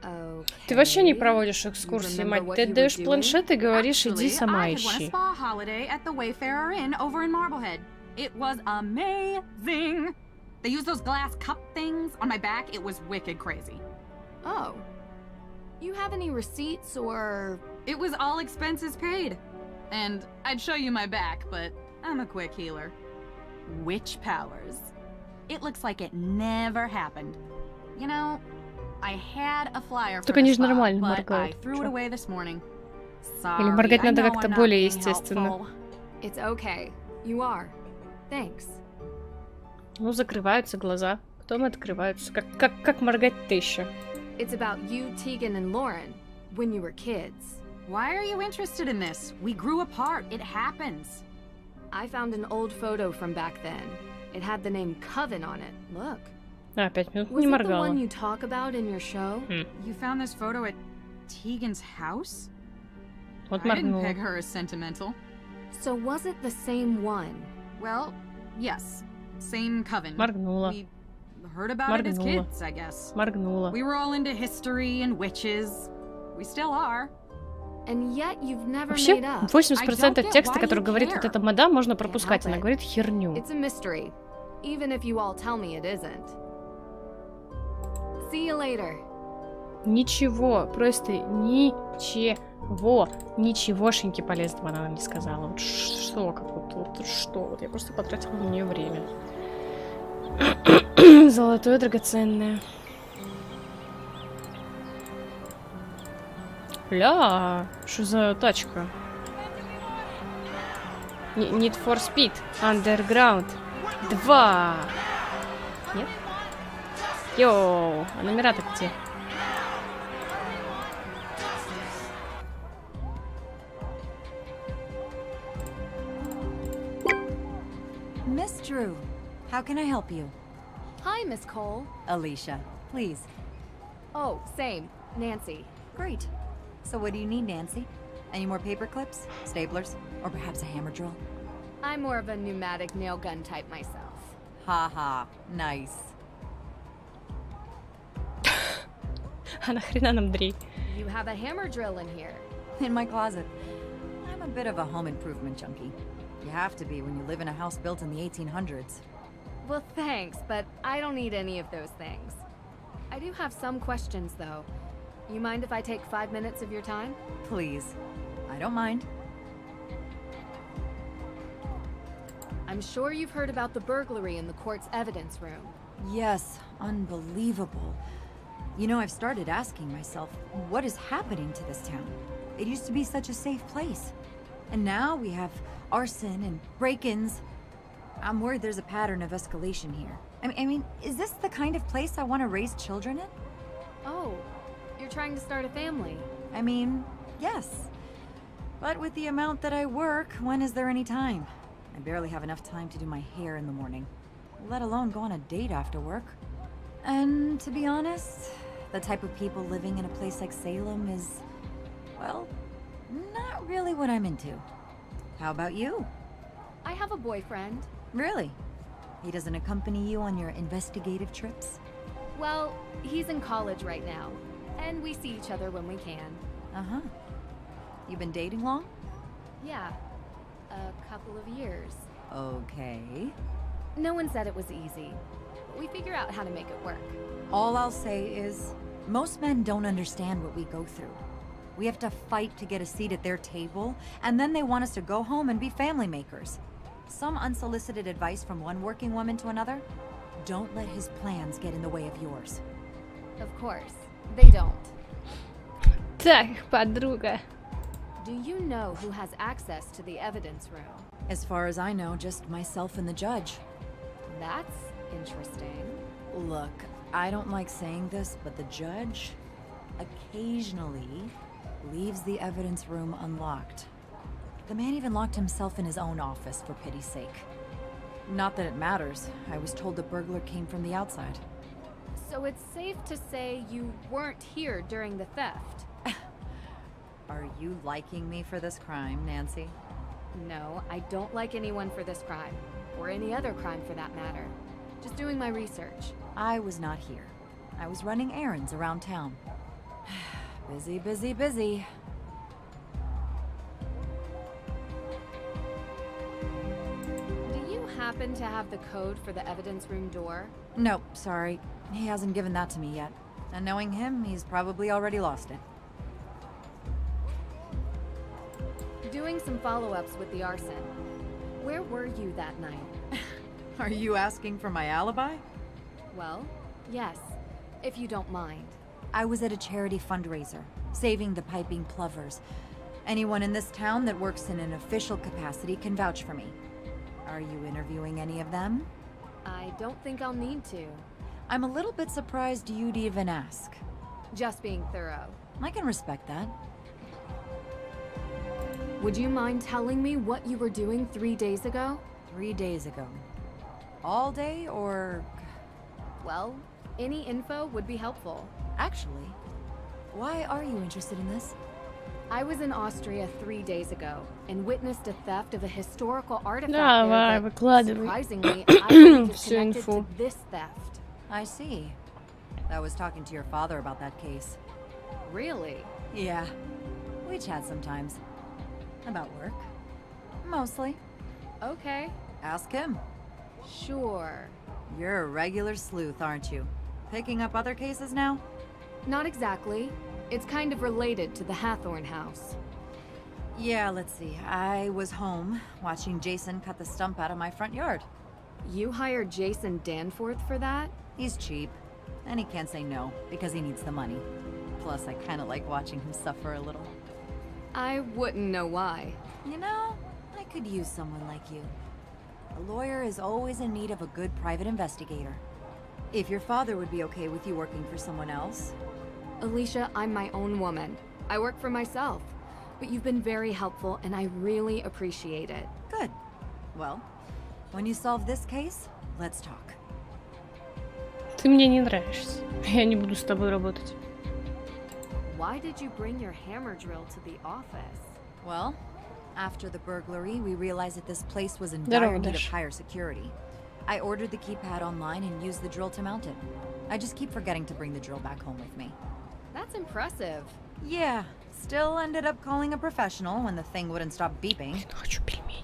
Okay. Ты вообще не проводишь экскурсии, Remember мать. what Ты you were даешь doing? планшет и говоришь, иди Actually, сама I had won a ищи. spa holiday at the Wayfarer Inn over in Marblehead. It was amazing. They used those glass cup things on my back. It was wicked crazy. Oh. You have any receipts or... It was all expenses paid. And I'd show you my back, but I'm a quick healer. Witch powers. It looks like it never happened. You know, I had a flyer for Только the они же spa, нормально but I моргают. threw it Чё? away this morning. Или Sorry, моргать I надо know как-то I'm not более being естественно. helpful. It's okay. You are. Thanks. Ну, закрываются глаза, потом открываются. Как моргать-то еще? It's about you, Tegan, and Lauren, when you were kids. Why are you interested in this? We grew apart. It happens. I found an old photo from back then. It had the name Coven on it. Look. А, 5 минут Was не it the моргала. one you talk about in your show? You found this photo at Tegan's house? Вот I didn't моргнула. peg her as sentimental. So was it the same one? Well, yes. Same coven. Моргнула. We heard about it as Моргнула. kids, I guess. Моргнула. We were all into history and witches. We still are. And yet you've never Вообще, made up. 80% текста, который говорит вот эта мадам, можно пропускать. Она говорит херню. It's a mystery, even if you all tell me it isn't. See you later. Ничего, просто ничего, ничегошеньки полезного она нам не сказала. Вот что, как вот что, вот я просто потратила на нее время. Золотое драгоценное. Ля, что за тачка? Need for Speed, Underground 2. Нет? Йоу, а номера-то где? Miss Drew, how can I help you? Hi, Miss Cole. Alicia, please. Oh, same. Nancy. Great. So what do you need, Nancy? Any more paper clips, staplers, or perhaps a hammer drill? I'm more of a pneumatic nail gun type myself. Ha ha, nice. А нахрена нам дрей? You have a hammer drill in here. In my closet. I'm a bit of a home improvement junkie. You have to be when you live in a house built in the 1800s. Well, thanks, but I don't need any of those things. I do have some questions, though. You mind if I take 5 minutes of your time? Please. I don't mind. I'm sure you've heard about the burglary in the court's evidence room. Yes, unbelievable. You know, I've started asking myself, what is happening to this town? It used to be such a safe place. And now we have arson and break-ins. I'm worried there's a pattern of escalation here. I mean, is this the kind of place I want to raise children in? Oh, you're trying to start a family. I mean, yes. But with the amount that I work, when is there any time? I barely have enough time to do my hair in the morning, let alone go on a date after work. And to be honest, the type of people living in a place like Salem is, well, not really what I'm into. How about you? I have a boyfriend. Really? He doesn't accompany you on your investigative trips? Well, he's in college right now, and we see each other when we can. Uh-huh. You been dating long? Yeah, a couple of years. Okay. No one said it was easy, but we figure out how to make it work. All I'll say is, most men don't understand what we go through. We have to fight to get a seat at their table, and then they want us to go home and be family makers. Some unsolicited advice from one working woman to another? Don't let his plans get in the way of yours. Of course, they don't. Так, подруга. Do you know who has access to the evidence room? As far as I know, just myself and the judge. That's interesting. Look, I don't like saying this, but the judge occasionally leaves the evidence room unlocked. The man even locked himself in his own office, for pity's sake. Not that it matters. I was told the burglar came from the outside. So it's safe to say you weren't here during the theft? Are you liking me for this crime, Nancy? No, I don't like anyone for this crime. Or any other crime for that matter. Just doing my research. I was not here. I was running errands around town. Busy, busy, busy. Do you happen to have the code for the evidence room door? Nope, sorry. He hasn't given that to me yet. And knowing him, he's probably already lost it. Doing some follow-ups with the arson. Where were you that night? Are you asking for my alibi? Well, yes, if you don't mind. I was at a charity fundraiser, saving the piping plovers. Anyone in this town that works in an official capacity can vouch for me. Are you interviewing any of them? I don't think I'll need to. I'm a little bit surprised you'd even ask. Just being thorough. I can respect that. Would you mind telling me what you were doing 3 days ago? 3 days ago. All day, or... Well, any info would be helpful. Actually, why are you interested in this? I was in Austria 3 days ago and witnessed a theft of a historical artifact Давай, there that, выкладывай. surprisingly, I believe is Всю connected инфу. to this theft. I see. I was talking to your father about that case. Really? Yeah. We chat sometimes. About work. Mostly. Okay. Ask him. Sure. You're a regular sleuth, aren't you? Picking up other cases now? Not exactly. It's kind of related to the Hathorn house. Yeah, let's see. I was home, watching Jason cut the stump out of my front yard. You hired Jason Danforth for that? He's cheap, and he can't say no, because he needs the money. Plus, I kinda like watching him suffer a little. I wouldn't know why. You know, I could use someone like you. A lawyer is always in need of a good private investigator. If your father would be okay with you working for someone else. Alicia, I'm my own woman. I work for myself. But you've been very helpful, and I really appreciate it. Good. Well, when you solve this case, let's talk. Ты мне не нравишься. Я не буду с тобой работать. Why did you bring your hammer drill to the office? Well, after the burglary, we realized that this place was in Здорово, dire need of Даш. higher security. I ordered the keypad online and used the drill to mount it. I just keep forgetting to bring the drill back home with me. That's impressive. Yeah, still ended up calling a professional when the thing wouldn't stop beeping. Блин, хочу пельмени.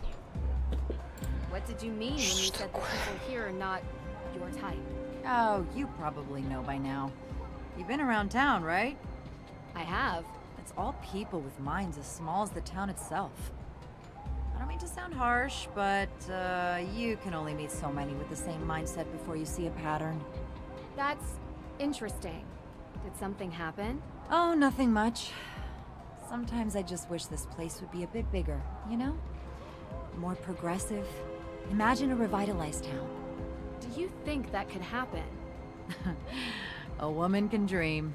What did you mean when you said the people here are not your type? Oh, you probably know by now. You've been around town, right? I have. It's all people with minds as small as the town itself. I don't mean to sound harsh, but you can only meet so many with the same mindset before you see a pattern. That's interesting. Did something happen? Oh, nothing much. Sometimes I just wish this place would be a bit bigger, you know? More progressive. Imagine a revitalized town. Do you think that could happen? A woman can dream.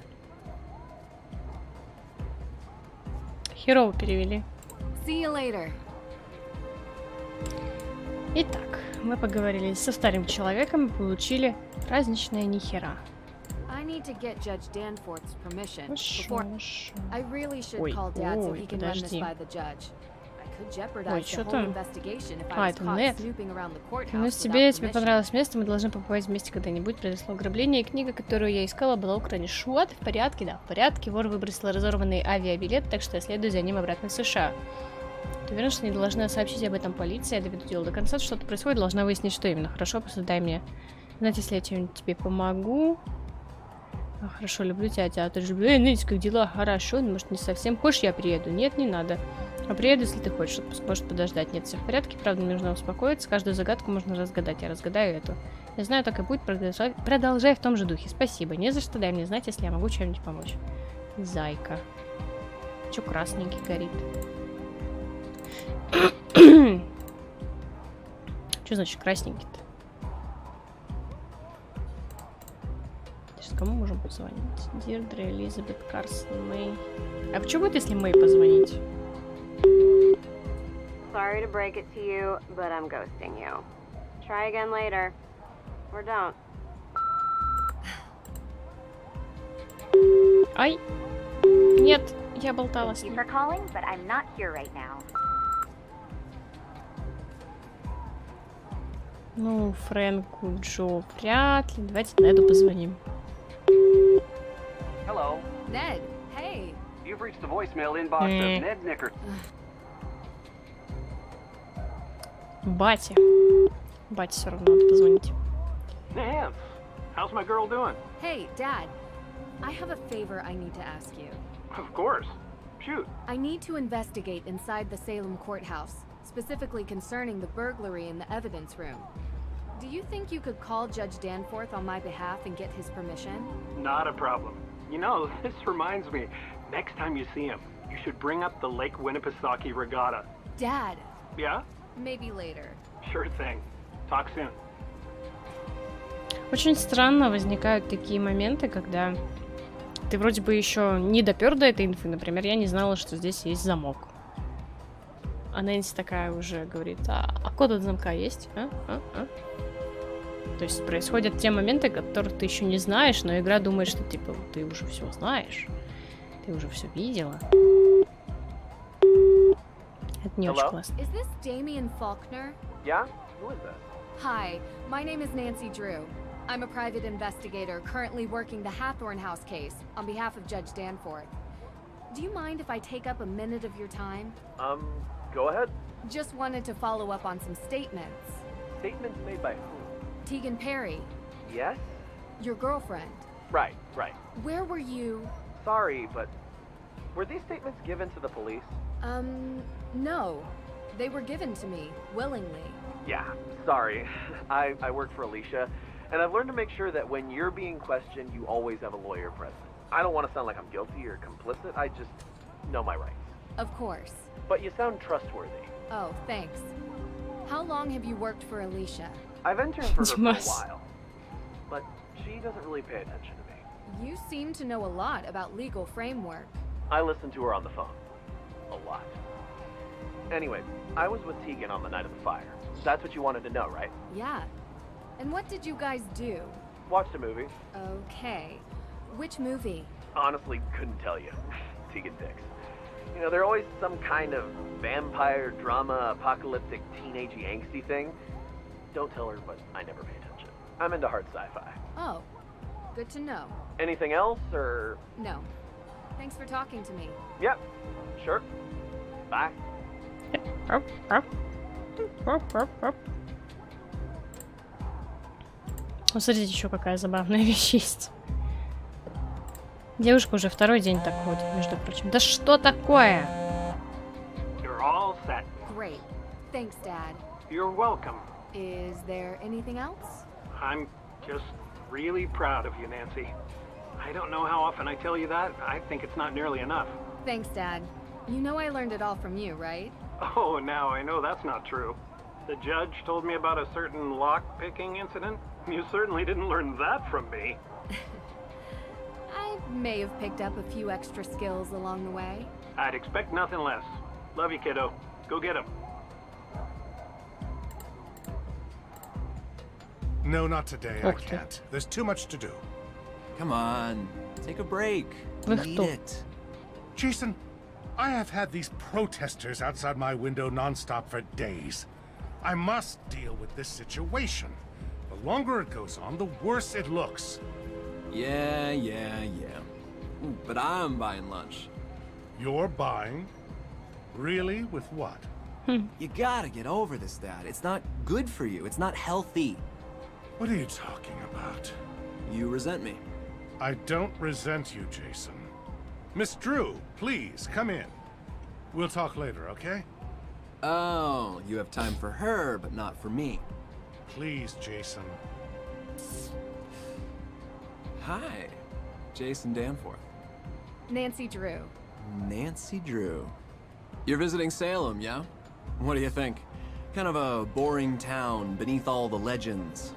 Херово перевели. See you later. Итак, мы поговорили со старым человеком и получили праздничное нихера. I need to get Judge Danforth's permission Хорошо, before хорошо. I really should Ой, call Dad so ой, he can run this подожди. by the judge. I could Ой, jeopardize the что whole там? investigation if А, I was это caught Нед. snooping around the courthouse Ну, without тебе permission. понравилось место, мы должны побывать вместе когда-нибудь. Произошло ограбление, и книга, которую я искала, была украдена. Шо, ты в порядке? Да, в порядке. Вор выбросил разорванный авиабилет, так что я следую за ним обратно в США. Ты уверен, что не должна сообщить об этом полиции? Я доведу дело до конца, что-то происходит, должна выяснить, что именно. Хорошо, просто дай мне знать, если я чем-нибудь тебе помогу. А, хорошо, люблю тебя, ты же люблю. Нэнси, как дела? Хорошо, ну, может, не совсем. Хочешь, я приеду? Нет, не надо. А приеду, если ты хочешь. Отпуск может подождать. Нет, все в порядке, правда, мне нужно успокоиться. Каждую загадку можно разгадать. Я разгадаю эту. Я знаю, так и будет. Продолжай в том же духе. Спасибо. Не за что. Дай мне знать, если я могу чем-нибудь помочь. Зайка. Чё красненький горит? Что значит красненький-то? Сейчас кому можем позвонить? Дирдре, Элизабет, Карсон, Мэй. А что будет, если Мэй позвонить? Sorry to break it to you, but I'm ghosting you. Try again later. Or don't. Ай! Нет, я болтала с Thank you ним. for calling, but I'm not here right now. Ну, Фрэнку, Джо, вряд ли. Давайте Неду позвоним. Hello. Ned, hey. You've reached the voicemail inbox of Ned Nicker. Бате. Бате все равно надо позвонить. Nan, how's my girl doing? Hey, Dad. I have a favor I need to ask you. Of course. Shoot. I need to investigate inside the Salem courthouse, specifically concerning the burglary in the evidence room. Do you think you could call Judge Danforth on my behalf and get his permission? Not a problem. You know, this reminds me. Next time you see him, you should bring up the Lake Winnipesaukee Regatta. Dad, Yeah? maybe later. Sure thing. Talk soon. Очень странно возникают такие моменты, когда ты вроде бы еще не допер до этой инфы. Например, я не знала, что здесь есть замок. А Нэнси такая уже говорит, а код от замка есть? То есть происходят те моменты, которых ты еще не знаешь, но игра думает, что типа ты уже все знаешь. Ты уже все видела. Это не очень классно. Is this Damien Faulkner? Yeah? Who is that? Hi, my name is Nancy Drew. I'm a private investigator currently working the Hathorn House case on behalf of Judge Danforth. Do you mind if I take up a minute of your time? Go ahead. Just wanted to follow up on some statements. Statements made by whom? Tegan Perry, Yes? your girlfriend. Right. Where were you? Sorry, but were these statements given to the police? No. They were given to me, willingly. Yeah, sorry. I work for Alicia, and I've learned to make sure that when you're being questioned, you always have a lawyer present. I don't want to sound like I'm guilty or complicit, I just know my rights. Of course. But you sound trustworthy. Oh, thanks. How long have you worked for Alicia? I've interned for her for a while, but she doesn't really pay attention to me. You seem to know a lot about legal framework. I listen to her on the phone. A lot. Anyway, I was with Tegan on the night of the fire. That's what you wanted to know, right? Yeah. And what did you guys do? Watched a movie. Okay. Which movie? Honestly, couldn't tell you. Tegan picks. You know, they're always some kind of vampire, drama, apocalyptic, teenagey, angsty thing. Don't tell her, but I never pay attention. I'm into hard sci-fi. Oh. Good to know. Anything else, or...? No. Thanks for talking to me. Yep. Sure. Bye. Вот смотрите, еще какая забавная вещь есть. Девушка уже второй день так ходит, между прочим. Да что такое? You're all set. Great. Thanks, Dad. You're welcome. Is there anything else? I'm just really proud of you, Nancy. I don't know how often I tell you that. I think it's not nearly enough. Thanks, Dad. You know I learned it all from you, right? Oh, now I know that's not true. The judge told me about a certain lock-picking incident. You certainly didn't learn that from me. I may have picked up a few extra skills along the way. I'd expect nothing less. Love you, kiddo. Go get him. No, not today. I can't. There's too much to do. Come on. Take a break. Need it. Jason, I have had these protesters outside my window nonstop for days. I must deal with this situation. The longer it goes on, the worse it looks. Yeah. Ooh, but I'm buying lunch. You're buying? Really? With what? You gotta get over this, Dad. It's not good for you. It's not healthy. What are you talking about? You resent me. I don't resent you, Jason. Miss Drew, please, come in. We'll talk later, okay? Oh, you have time for her, but not for me. Please, Jason. Hi, Jason Danforth. Nancy Drew. Nancy Drew. You're visiting Salem, yeah? What do you think? Kind of a boring town beneath all the legends.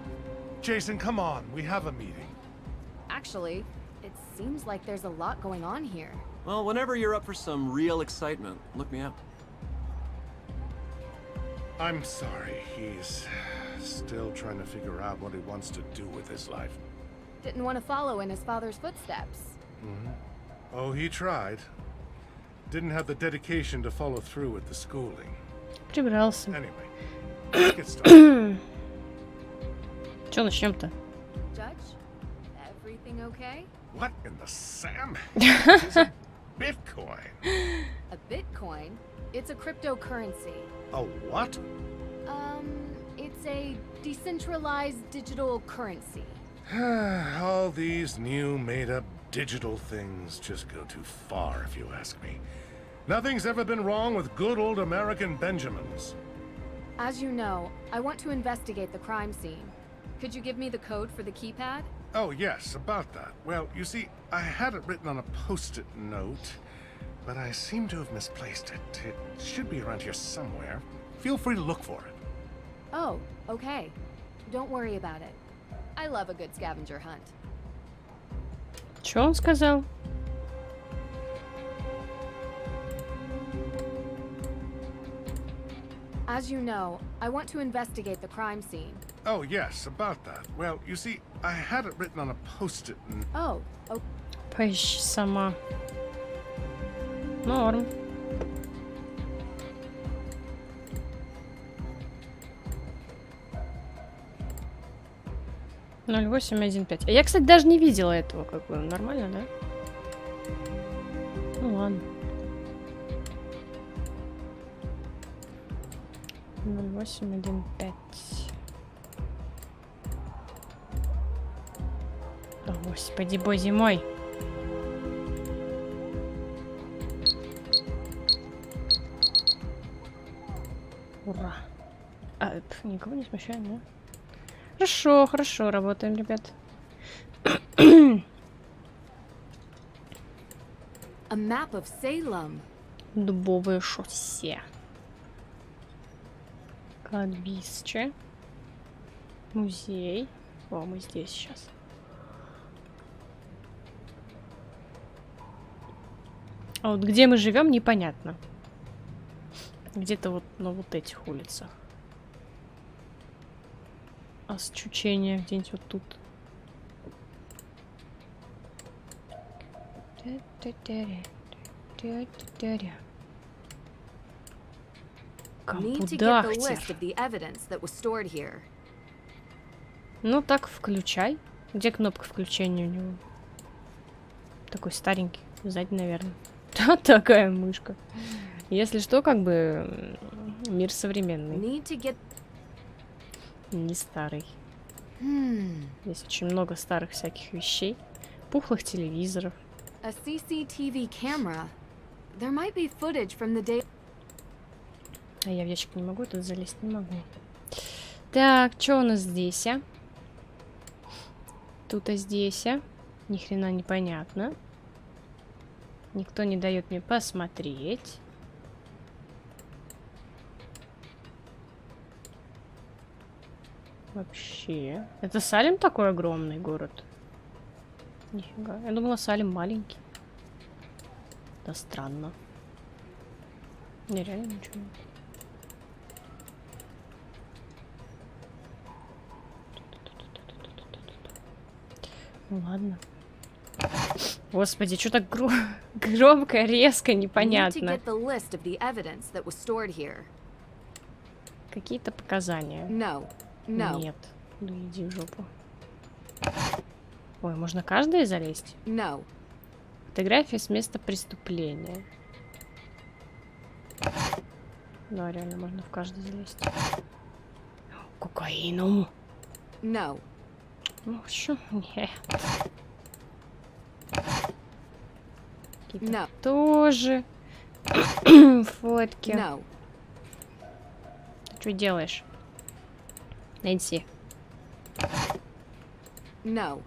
Jason, come on. We have a meeting. Actually, it seems like there's a lot going on here. Well, whenever you're up for some real excitement, look me up. I'm sorry. He's still trying to figure out what he wants to do with his life. Didn't want to follow in his father's footsteps. Oh, he tried. Didn't have the dedication to follow through with the schooling. Прибрался. Anyway, let's get started. Чё начнем-то? Judge, everything okay? What in the Sam? Is a Bitcoin? A Bitcoin? It's a cryptocurrency. A what? It's a decentralized digital currency. All these new made-up digital things just go too far, if you ask me. Nothing's ever been wrong with good old American Benjamins. As you know, I want to investigate the crime scene. Could you give me the code for the keypad? Oh, yes, about that. Well, you see, I had it written on a post-it note, but I seem to have misplaced it. It should be around here somewhere. Feel free to look for it. Oh, okay. Don't worry about it. I love a good scavenger hunt. Чё он сказал? As you know, I want to investigate the crime scene. Oh, yes, about that. Well, you see, I had it written on a post-it note. Oh, Поищи сама. Норм. 0815. А я, кстати, даже не видела этого, как бы. Нормально, да? Ну ладно. 0815. О, господи, боже мой. Ура. Никого не смущаем, да? Хорошо, хорошо, работаем, ребят. A map of Salem. Дубовое шоссе. Кладбище. Музей. О, мы здесь сейчас. А вот где мы живем, непонятно. Где-то вот на вот этих улицах. А счучение где-нибудь вот тут. Компудахтер. Ну так, включай. Где кнопка включения у него? Такой старенький. Сзади, наверное. Да, такая мышка. Если что, как бы мир современный. Не старый. Здесь очень много старых всяких вещей. Пухлых телевизоров. A CCTV camera. There might be footage from the day. А я в ящик не могу, тут залезть не могу. Так, что у нас здесь, а? Тут и здесь, а? Ни хрена непонятно. Никто не дает мне посмотреть. Вообще. Это Салем такой огромный город? Нифига. Я думала, Салем маленький. Да странно. Не, реально ничего нет. Ну ладно. Господи, что так громко, резко, непонятно. Какие-то показания. Нет. Ну иди в жопу. Ой, можно каждое залезть? Фотография с места преступления. Да, реально, можно в каждый залезть. Кокаину. Ну, что? Нет. Какие-то тоже фотки. Ты что делаешь? Нэнси. А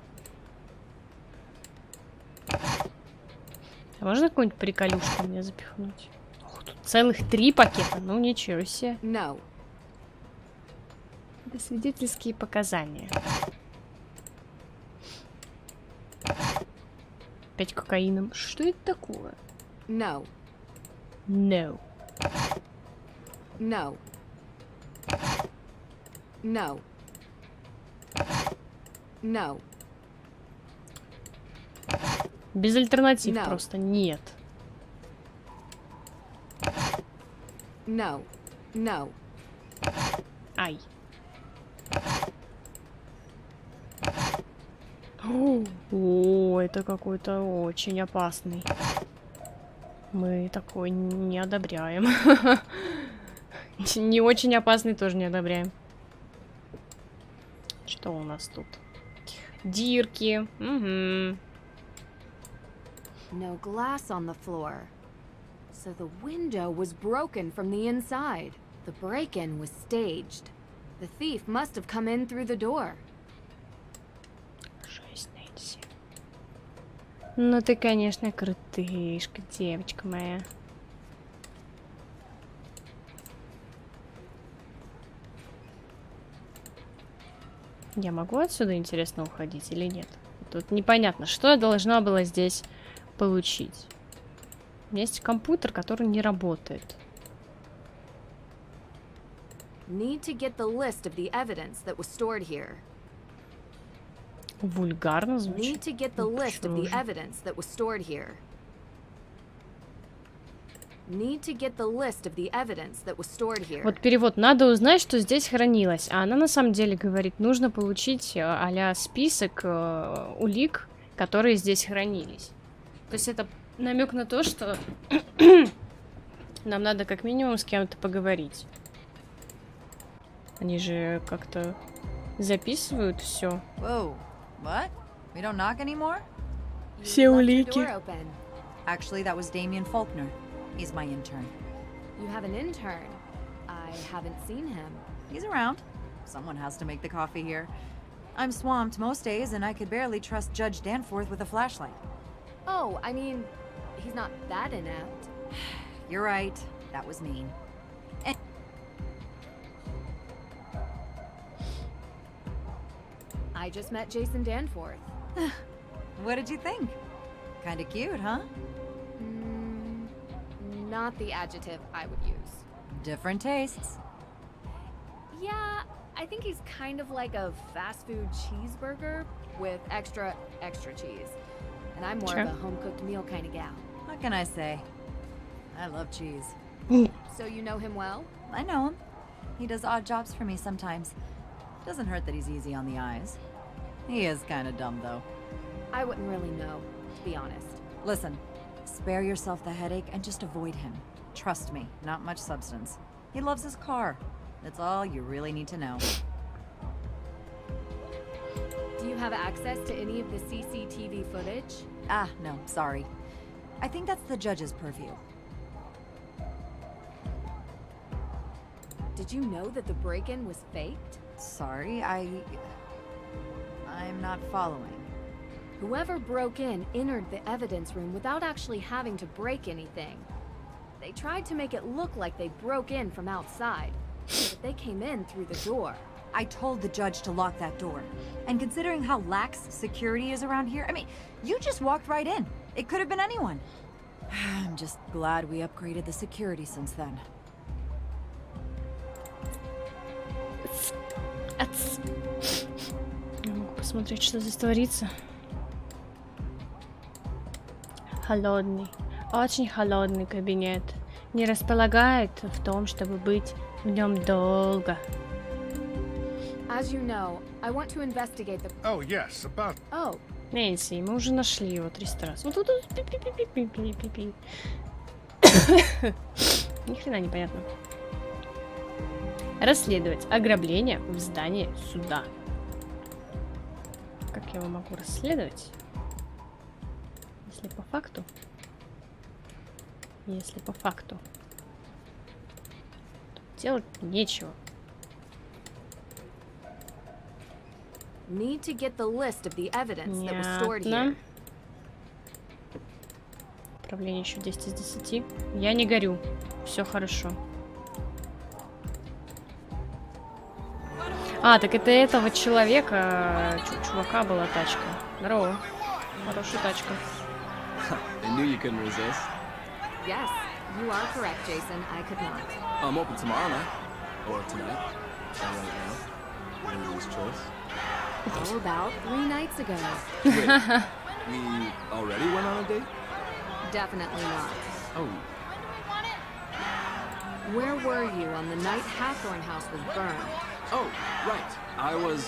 можно какую-нибудь приколюшку мне запихнуть? Ох, тут целых 3 пакета. Ну, ничего себе. Это свидетельские показания. 5 кокаином. Что это такое? No. No. No. No. No. Без альтернатив No. просто нет. No. No. Ай. О, это какой-то очень опасный. Мы такой не одобряем. Не очень опасный тоже не одобряем. Что у нас тут? Дирки. Угу. No glass on the floor. So the window was broken from the inside. The break-in was staged. The thief must have come in through the door. Жесть, Нэнси. Ну ты, конечно, крутышка, девочка моя. Я могу отсюда, интересно, уходить или нет? Тут непонятно, что я должна была здесь получить. У меня есть компьютер, который не работает. Need to get the list of the evidence that was stored here. Вульгарно звучит. Need to get the list of the evidence that was stored here. Need to get the list of the evidence that was stored here. Вот перевод. Надо узнать, что здесь хранилось. А она на самом деле говорит, нужно получить а-ля список улик, которые здесь хранились. То есть это намек на то, что нам надо как минимум с кем-то поговорить. Они же как-то записывают все. What? We don't knock anymore? Все улики. Actually, that was Damien Faulkner. He's my intern. You have an intern? I haven't seen him. He's around. Someone has to make the coffee here. I'm swamped most days, and I could barely trust Judge Danforth with a flashlight. Oh, I mean, he's not that inept. You're right. That was mean. And I just met Jason Danforth. what did you think? Kinda cute, huh? Not the adjective I would use. Different tastes. Yeah, I think he's kind of like a fast food cheeseburger with extra cheese. And I'm more of a home-cooked meal kind of gal. What can I say? I love cheese. So you know him well? I know him. He does odd jobs for me sometimes. Doesn't hurt that he's easy on the eyes. He is kind of dumb, though. I wouldn't really know, to be honest. Listen, spare yourself the headache and just avoid him. Trust me, not much substance. He loves his car. That's all you really need to know. Do you have access to any of the CCTV footage? Ah, no, sorry. I think that's the judge's purview. Did you know that the break-in was faked? Sorry, I'm not following. Whoever broke in entered the evidence room without actually having to break anything. They tried to make it look like they broke in from outside, but they came in through the door. I told the judge to lock that door. And considering how lax security is around here, I mean, you just walked right in. It could have been anyone. I'm just glad we upgraded the security since then. Посмотреть, что здесь творится. Холодный, очень холодный кабинет. Не располагает в том, чтобы быть в нем долго. As you know, I want to investigate the... Oh, yes, about... Oh. Нэнси, мы уже нашли его 300 раз. Вот тут... Ни хрена непонятно. Расследовать ограбление в здании суда. Как я его могу расследовать? Если по факту. Если по факту. Делать нечего. Need to get the list of the evidence that was stored here. Управление еще 10 из 10. Я не горю. Все хорошо. А, так это этого человека, чувака была тачка. Здорово. Хорошая тачка. I knew you couldn't resist. Yes, you are correct, Jason. I could not. I'm open tomorrow night. Or tonight. Or right now. Andrew's choice. How about 3 nights ago? Wait, we already went on a date? Definitely not. Oh. Where were you on the night Hathorn House was burned? Oh, right. I was.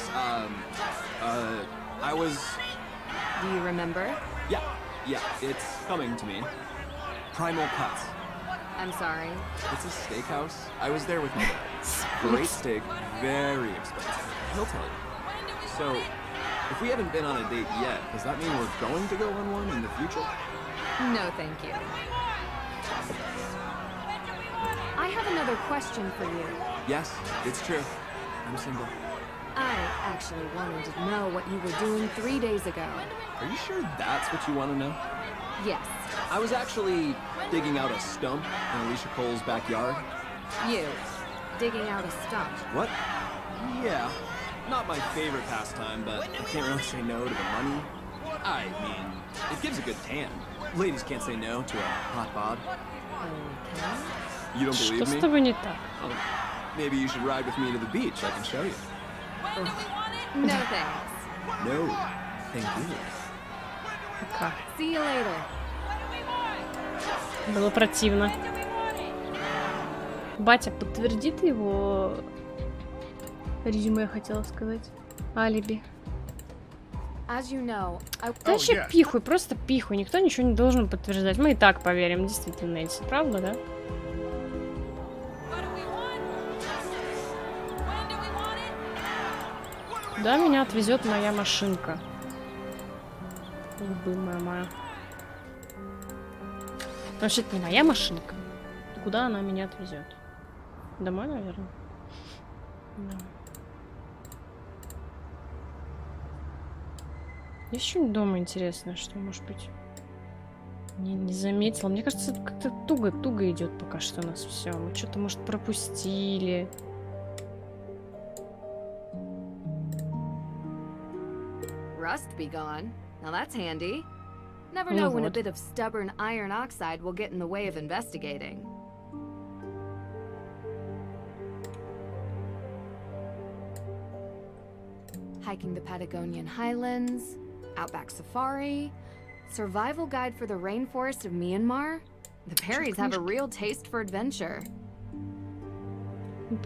Do you remember? Yeah, it's coming to me. Primal Cuts. I'm sorry. It's a steakhouse. I was there with my dad. Great steak, very expensive. He'll tell you. So, if we haven't been on a date yet, does that mean we're going to go on one in the future? No, thank you. I have another question for you. Yes, it's true. I'm single. I actually wanted to know what you were doing 3 days ago. Are you sure that's what you want to know? Yes. I was actually digging out a stump in Alicia Cole's backyard. You? Digging out a stump? What? Yeah. Not my favorite pastime, but I can't really say no to the money. I mean, it gives a good tan. Ladies can't say no to a hot bod. Okay. You don't believe me? Что с тобой не так? Oh, maybe you should ride with me to the beach. I can show you. No thanks. No, thank you. Пока. See you later. Было противно. Батя подтвердит его резюме, хотела сказать. Алиби. As you know, I... Да вообще пихуй, просто пихуй. Никто ничего не должен подтверждать. Мы и так поверим, действительно, Нэнси. Правда, да? Куда меня отвезет моя машинка? Любимая моя. Вообще, это не моя машинка. Куда она меня отвезет? Домой, наверное. Да. Есть что-нибудь дома интересное, что, может быть, не заметила. Мне кажется, как-то туго идет пока что у нас все. Мы что-то, может, пропустили. Rust be gone. Now that's handy. Never know when a bit of stubborn iron oxide will get in the way of investigating. Hiking the Patagonian highlands, Outback Safari, Survival Guide for the Rainforest of Myanmar. The Perrys have a real taste for adventure. The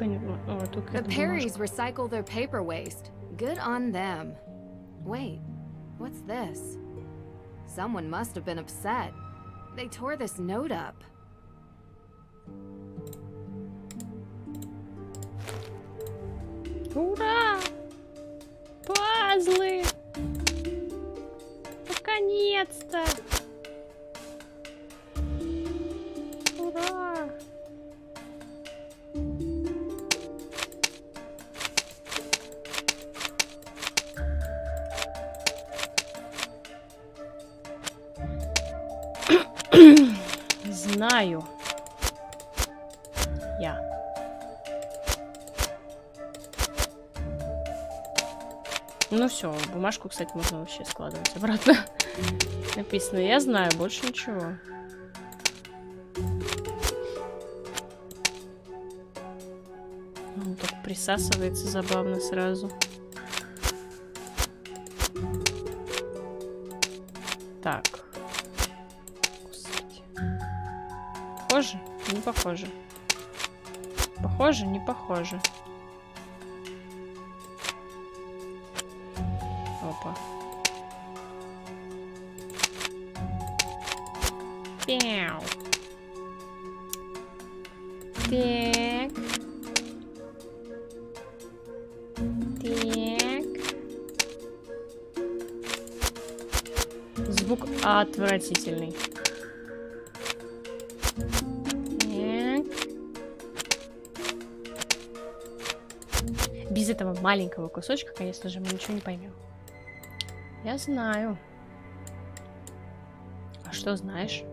Perrys recycle their paper waste. Good on them. Wait, what's this? Someone must have been upset. They tore this note up. Ура! Пазлы! Наконец-то! Ура! Знаю. Я. Ну все, бумажку, кстати, можно вообще складывать обратно. Написано, я знаю, больше ничего. Он так присасывается забавно сразу. Так. Господи. Похоже? Не похоже. Похоже? Не похоже. Опа. Пяу. Так. Так. Звук отвратительный. Так. Без этого маленького кусочка, конечно же, мы ничего не поймем. Я знаю. А что знаешь?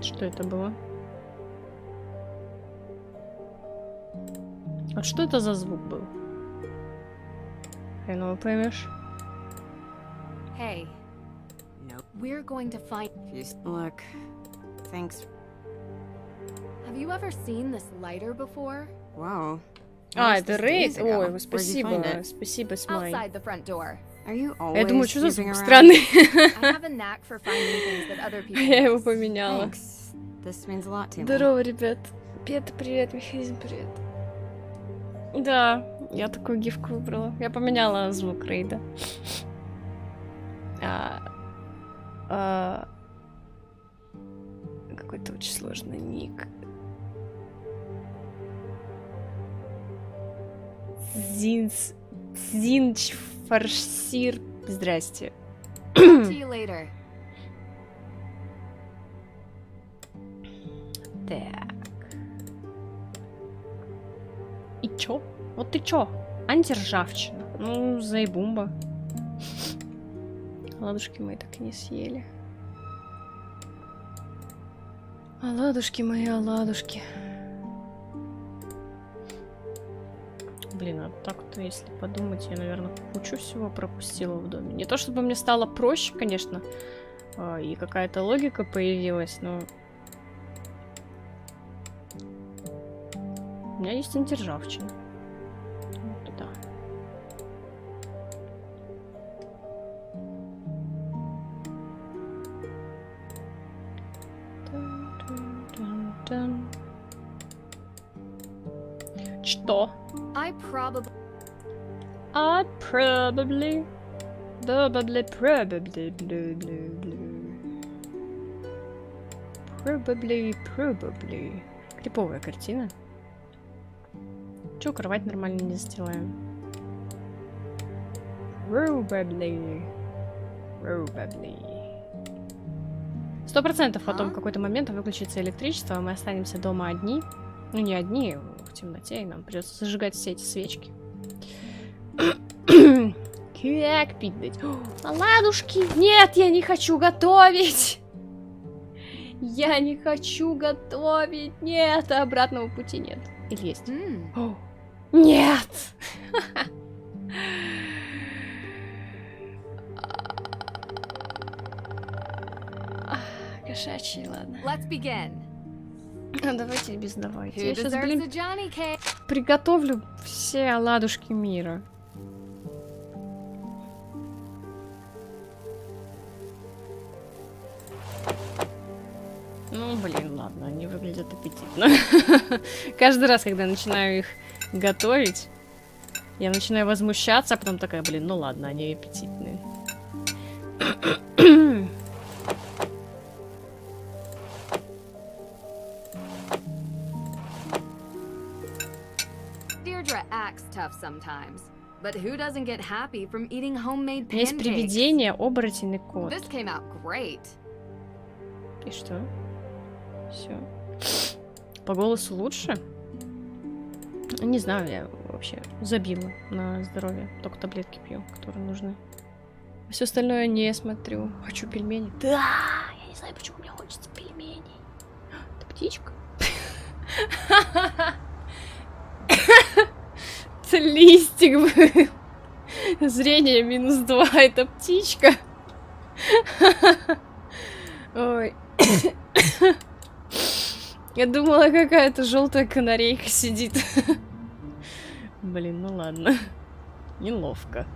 Что это было? А что это за звук был? Хреново поймешь. Hey. No. We're going to find... Look, thanks. Have you ever seen this lighter before? Wow. А, это рейд? Ой, Where'd you спасибо. find it? Спасибо, Смай. Outside the front door. Are you Я думаю, always что за snooping звук around? странный. I have a knack for finding things that other people Я его miss. поменяла. Thanks. This means a lot to me. Здорово, ребят. Пета, привет, Михаил, привет. Да, я такую гифку выбрала. Я поменяла звук рейда. Какой-то очень сложный ник. Зинч фарсир. Здрасте. Talk to you later. Так. И чё? Вот ты чё? Антиржавчина. Ну, заебумба. Ладушки мои так и не съели. Оладушки мои, оладушки. Блин, а так-то, если подумать, я, наверное, кучу всего пропустила в доме. Не то чтобы мне стало проще, конечно, и какая-то логика появилась, но... У меня есть антиржавчина. Вот туда. Что? I probably Криповая картина. Чё, кровать нормально не застилаем? Probably. 100% потом в какой-то момент выключится электричество, а мы останемся дома одни. Ну, не одни, в темноте, и нам придется зажигать все эти свечки. Как пить дать? Оладушки! Нет, я не хочу готовить! Я не хочу готовить! Нет, обратного пути нет. Или есть? Нет! Кошачий, ладно. Let's begin. Давайте без давайте. Who Я сейчас, deserves блин, a Johnny cake? приготовлю все оладушки мира. Ну, блин, ладно, они выглядят аппетитно. Каждый раз, когда я начинаю их готовить, я начинаю возмущаться, а потом такая, блин, ну ладно, они аппетитные. Deirdre acts tough sometimes, but who doesn't get happy from eating homemade Есть pancakes? привидение, оборотень и кот. This came out great. И что? Все. По голосу лучше? Не знаю, я вообще забила на здоровье. Только таблетки пью, которые нужны. Все остальное не смотрю. Хочу пельмени. Да! Я не знаю, почему мне хочется пельменей. Это птичка? Это листик был. Зрение -2. Это птичка. Ой. Я думала, какая-то желтая канарейка сидит. Блин, ну ладно. Неловко.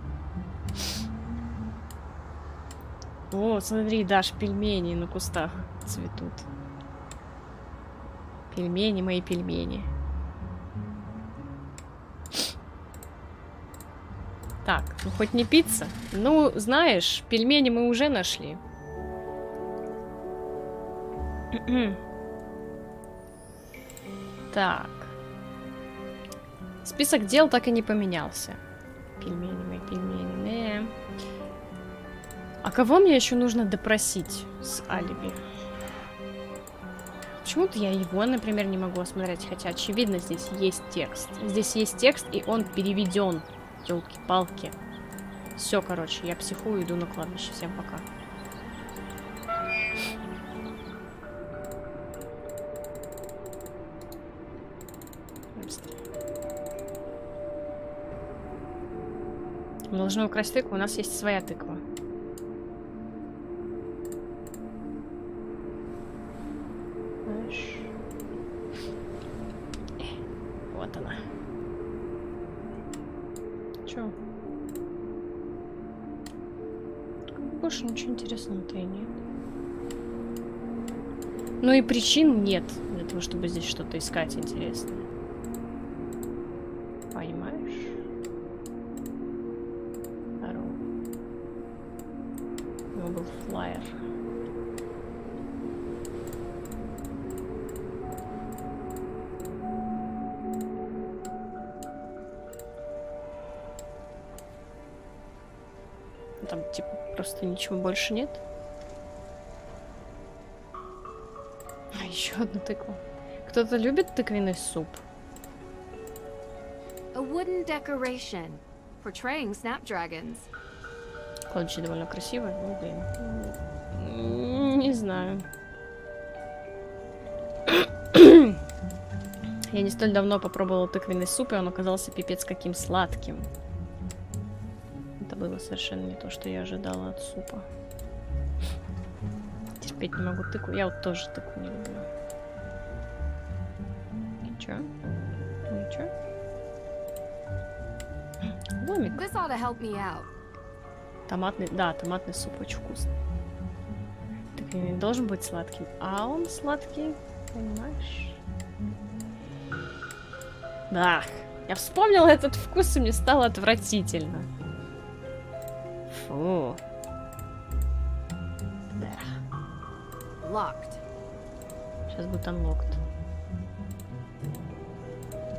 О, смотри, Даш, пельмени на кустах цветут. Пельмени, мои пельмени. Так, ну хоть не пицца. Ну, знаешь, пельмени мы уже нашли. Так. Список дел так и не поменялся. Пельмени, мои пельмени. А кого мне еще нужно допросить с алиби? Почему-то я его, например, не могу осмотреть, хотя, очевидно, здесь есть текст. Здесь есть текст, и он переведен. Ёлки-палки. Все, короче, я психую, иду на кладбище. Всем пока. Мы должны украсть тыкву, у нас есть своя тыква. Знаешь? Вот она. Чё? Больше ничего интересного-то и нет. Ну и причин нет для того, чтобы здесь что-то искать интересное. Понимаешь? Здорово. У него был флаер. Там, типа, просто ничего больше нет. А, еще одна тыква. Кто-то любит тыквенный суп? A wooden decoration portraying snapdragons. Кладбище довольно красивое, ну, блин. Не знаю. Я не столь давно попробовала тыквенный суп, и он оказался пипец каким сладким. Это было совершенно не то, что я ожидала от супа. Терпеть не могу тыкву. Я вот тоже тыкву не люблю. Ничего? Ничего? Ломик. This ought to help me out. Томатный, да, томатный суп очень вкусный. Тыквенный должен быть сладким. А он сладкий? Понимаешь? Ах, я вспомнила этот вкус, и мне стало отвратительно. Фу. Да. Locked. Сейчас будет unlocked.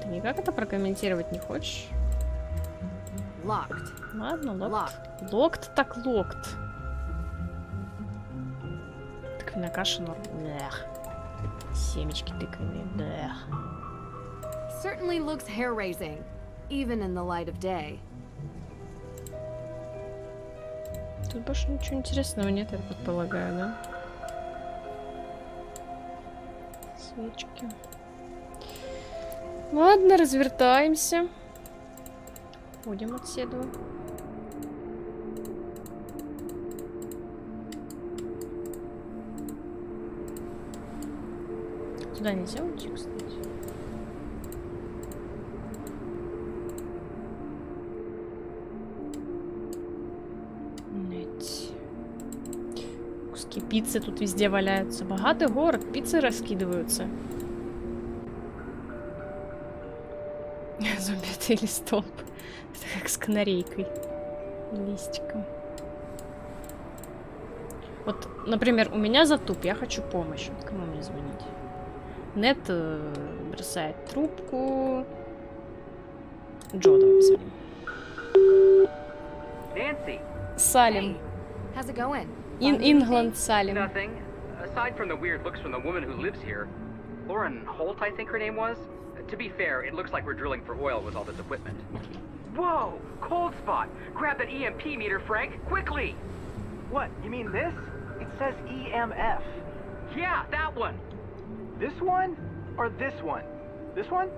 Ты никак это прокомментировать не хочешь? Locked. Ладно, locked. Locked так locked. Тыквенная каша, но... Эх. Семечки тыквенные, да. Certainly looks hair-raising, even in the light of day. Тут больше ничего интересного нет, я предполагаю, да? Свечки. Ладно, развертаемся. Уходим отседу. Туда нельзя уйти, кстати. Куски пиццы тут везде валяются. Богатый город, пиццы раскидываются. Зубятый листок. Это как с канарейкой. Листиком. Вот, например, у меня затуп, я хочу помощь. Кому мне звонить? Нет бросает трубку. Джо, давай позвоним. Нэнси. Салем. How's it going? England Салем. Nothing. Aside from the weird looks from the woman who lives here. Lauren Holt, I think her name was. To be fair, it looks like we're drilling for oil with all this equipment. Whoa! Cold spot! Grab that EMP meter, Frank! Quickly! What? You mean this? It says EMF. Yeah, that one! This one? Or this one? This one?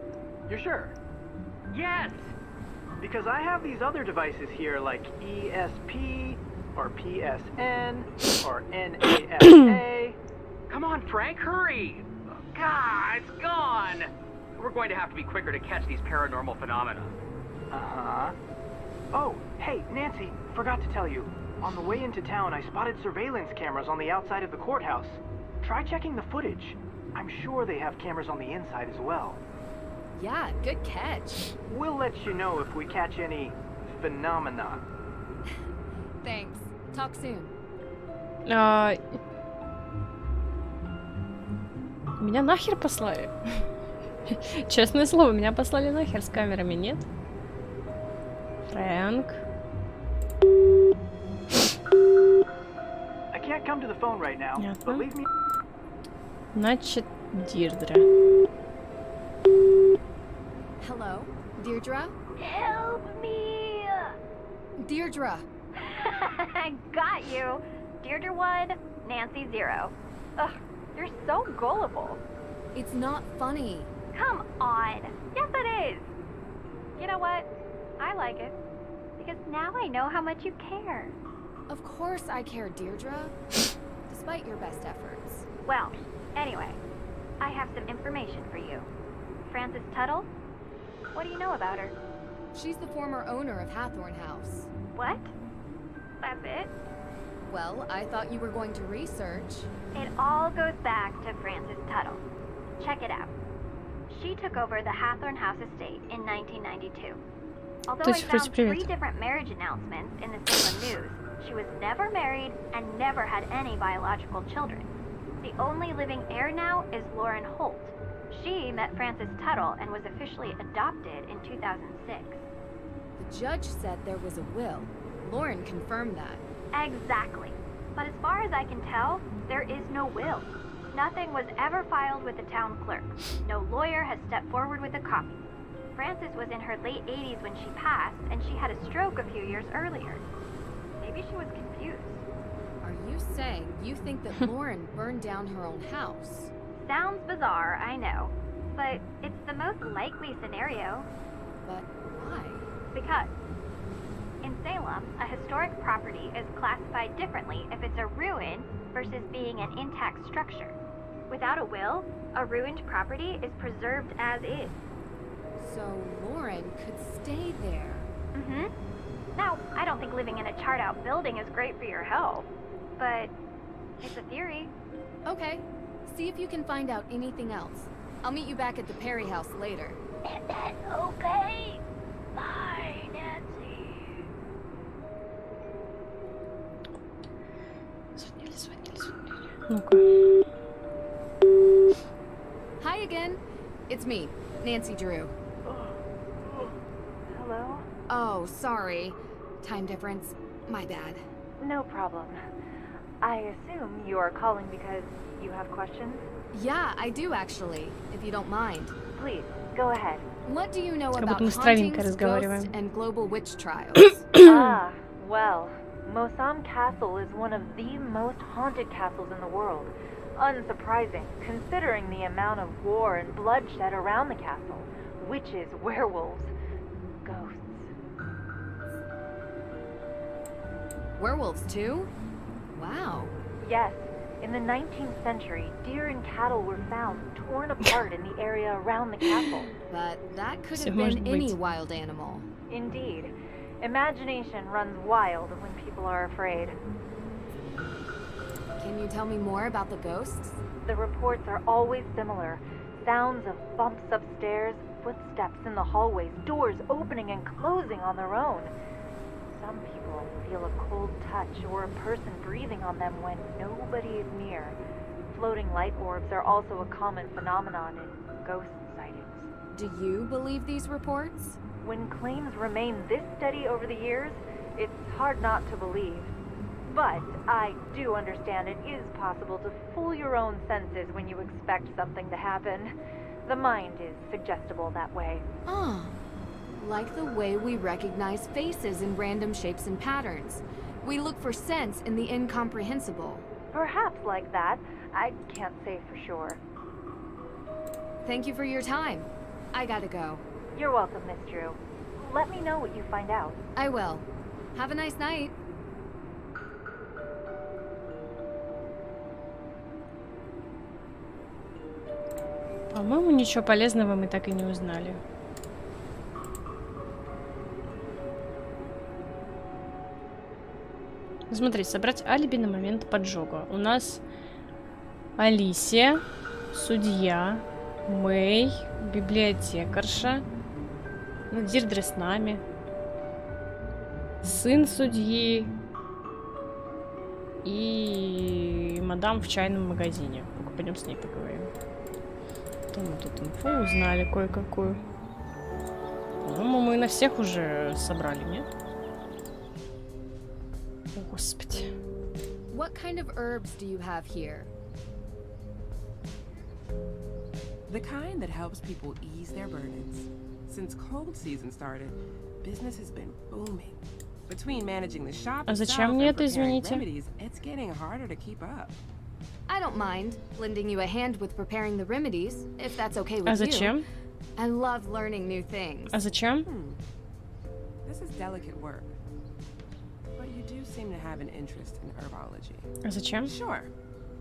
You're sure? Yes! Because I have these other devices here like ESP, or PSN, or NASA. Come on, Frank, hurry! God, it's gone! We're going to have to be quicker to catch these paranormal phenomena. Uh-huh. Oh, hey, Nancy, forgot to tell you. On the way into town, I spotted surveillance cameras on the outside of the courthouse. Try checking the footage. I'm sure they have cameras on the inside as well. Yeah, good catch. We'll let you know if we catch any phenomena. Thanks. Talk soon. Меня нахер послали. Честное слово, меня послали нахер с камерами, нет? Фрэнк. I can't come to the phone right now, but leave me. Значит, Дирдра. Hello, Deirdre? Help me! Deirdre! I got you. Deirdre 1, Nancy 0. Ugh, you're so gullible. It's not funny. Come on. Yes, it is. You know what? I like it. Because now I know how much you care. Of course I care, Deirdre. Despite your best efforts. Well, anyway, I have some information for you. Frances Tuttle? What do you know about her? She's the former owner of Hathorn House. What? That's it? Well, I thought you were going to research. It all goes back to Frances Tuttle. Check it out. She took over the Hathorn House estate in 1992. Although I found 3 different marriage announcements in the Salem News, she was never married and never had any biological children. The only living heir now is Lauren Holt. She met Frances Tuttle and was officially adopted in 2006. The judge said there was a will. Lauren confirmed that. Exactly. But as far as I can tell, there is no will. Nothing was ever filed with the town clerk. No lawyer has stepped forward with a copy. Frances was in her late 80s when she passed, and she had a stroke a few years earlier. Maybe she was confused. Are you saying you think that Lauren burned down her own house? Sounds bizarre, I know. But it's the most likely scenario. But why? Because in Salem, a historic property is classified differently if it's a ruin versus being an intact structure. Without a will, a ruined property is preserved as is. So Lauren could stay there. Mm-hmm. Now, I don't think living in a charred-out building is great for your health, but it's a theory. Okay, See if you can find out anything else. I'll meet you back at the Perry house later. Okay. Bye, Nancy. Ну-ка. Hi again. It's me, Nancy Drew. Hello? Oh, sorry. Time difference. My bad. No problem. I assume you are calling because you have questions? Yeah, I do actually, if you don't mind. Please, go ahead. What do you know Как about будто мы странненько hauntings, разговариваем. ghosts, and global witch trials? Well, Mosam Castle is one of the most haunted castles in the world. Unsurprising, considering the amount of war and bloodshed around the castle. Witches, werewolves, ghosts. Werewolves too? Wow. Yes, in the 19th century, deer and cattle were found torn apart in the area around the castle. But that could Всё have может been any быть. wild animal. Indeed. Imagination runs wild when people are afraid. Can you tell me more about the ghosts? The reports are always similar. Sounds of bumps upstairs, footsteps in the hallways, doors opening and closing on their own. Some people feel a cold touch or a person breathing on them when nobody is near. Floating light orbs are also a common phenomenon in ghost sightings. Do you believe these reports? When claims remain this steady over the years, it's hard not to believe. But I do understand it is possible to fool your own senses when you expect something to happen. The mind is suggestible that way. Ah, like the way we recognize faces in random shapes and patterns. We look for sense in the incomprehensible. Perhaps like that. I can't say for sure. Thank you for your time. I gotta go. You're welcome, Miss Drew. Let me know what you find out. I will. Have a nice night. По-моему, ничего полезного мы так и не узнали. Смотри, собрать алиби на момент поджога. У нас Алисия, судья, Мэй, библиотекарша, ну, Дирдре с нами, сын судьи и мадам в чайном магазине. Ну-ка, пойдем с ней поговорим. Там мы тут инфу узнали кое-какую. По-моему, мы на всех уже собрали, нет? О, Господи. What kind of herbs do you have here? The kind that helps people ease their burdens. Since cold season started, business has been booming. Between managing the shop А зачем мне это, извините? remedies, it's getting harder to keep up. I don't mind lending you a hand with preparing the remedies, if that's okay with А you. зачем? I love learning new things. А зачем? This is delicate work. But you do seem to have an interest in herbology. А зачем? Sure.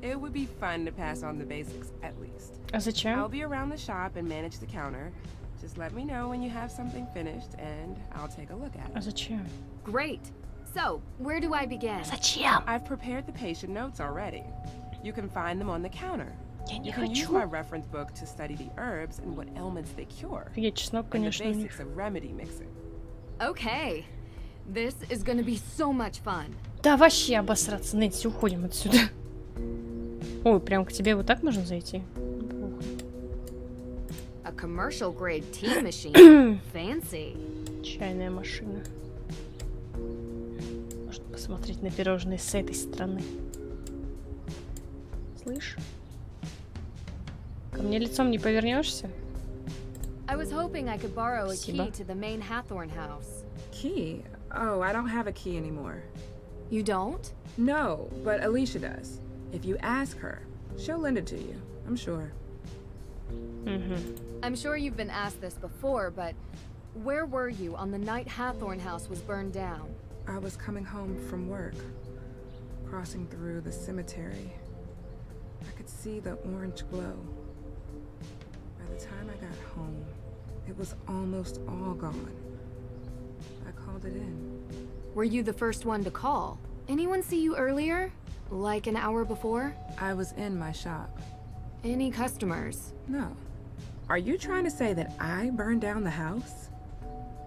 It would be fun to pass on the basics, at least. А зачем? I'll be around the shop and manage the counter. Just let me know when you have something finished, and I'll take a look at it. А зачем? Great. So, where do I begin? Зачем? I've prepared the patient notes already. You can find them on the counter. Я не You can use хочу. my reference book to study the herbs and what ailments they cure. Я чеснок, And the конечно, у них. basics of remedy mixing. Okay. This is gonna be so much fun. Да вообще обосраться. Нэнси, уходим отсюда. Ой, прям к тебе вот так можно зайти? A commercial grade tea machine. Fancy. Чайная машина. Можно посмотреть на пирожные с этой стороны. Слышь? Ко мне лицом не повернешься? I was hoping I could borrow a Спасибо. key to the main Hathorn house. Key? Oh, I don't have a key anymore. You don't? No, but Alicia does. If you ask her, she'll lend it to you, I'm sure. I'm sure you've been asked this before, but where were you on the night Hathorn house was burned down? I was coming home from work, crossing through the cemetery. I could see the orange glow. By the time I got home, it was almost all gone. I called it in. Were you the first one to call? Anyone see you earlier? Like an hour before? I was in my shop. Any customers? No. Are you trying to say that I burned down the house?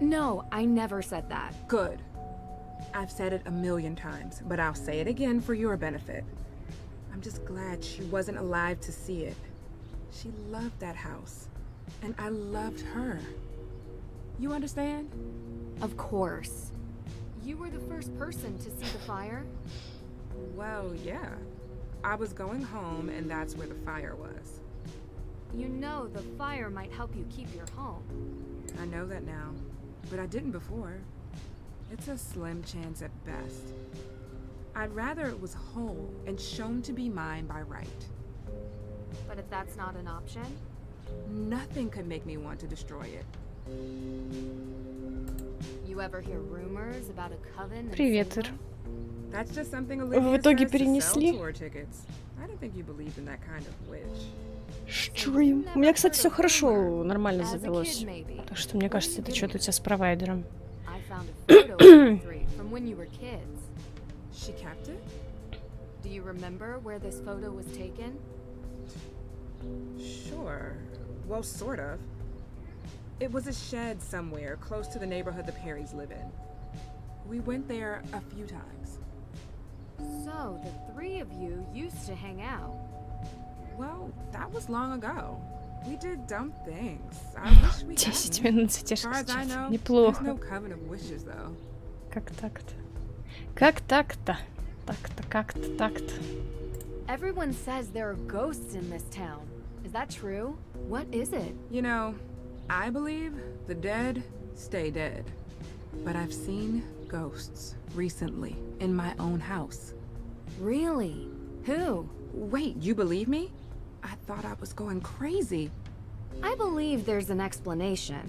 No, I never said that. Good. I've said it a million times, but I'll say it again for your benefit. I'm just glad she wasn't alive to see it. She loved that house, and I loved her. You understand? Of course. You were the first person to see the fire? Well, yeah. I was going home, and that's where the fire was. You know the fire might help you keep your home. I know that now, but I didn't before. It's a slim chance at best. I'd rather it was whole and shown to be mine by right. But if that's not an option? Nothing could make me want to destroy it. You ever hear rumors about a coven? Привет, Ир. That's just something В итоге перенесли. I don't think you believed in that kind of witch. Стрим. У меня, кстати, все хорошо, нормально завелось. Так что мне кажется, это что-то у тебя с провайдером. From when you were kids. She kept it? Do you remember where this photo was taken? Sure. Well, sort of. It was a shed somewhere close to the neighborhood the Perrys live in. We went there a few times. So, the three of you used to hang out. Well, that was long ago. We did dumb things. I wish we 10 hadn't. минут As far as I know, неплохо. there's no coven of wishes, though. Как так-то? Как так-то? Так-то, как-то, так-то. Everyone says there are ghosts in this town. Is that true? What is it? You know, I believe the dead stay dead. But I've seen ghosts recently in my own house. Really? Who? Wait, you believe me? I thought I was going crazy. I believe there's an explanation.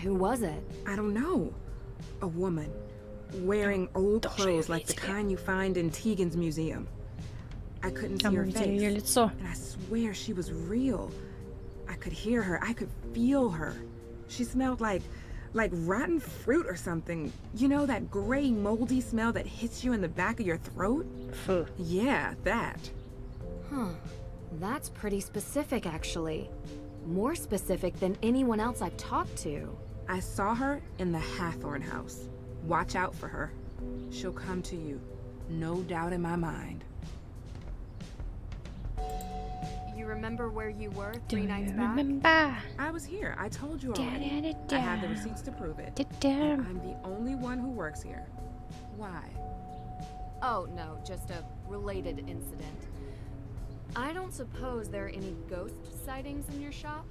Who was it? I don't know. A woman. Wearing old clothes like the kind you find in Tegan's museum. I couldn't see her face. And I swear she was real. I could hear her. I could feel her. She smelled like rotten fruit or something. You know that gray, moldy smell that hits you in the back of your throat? Yeah, that. Huh. That's pretty specific, actually. More specific than anyone else I've talked to. I saw her in the Hathorn house. Watch out for her. She'll come to you. No doubt in my mind. You remember where you were 3 nights back? I was here. I told you already. I have the receipts to prove it. I'm the only one who works here. Why? Oh, no, just a related incident. I don't suppose there are any ghost sightings in your shop?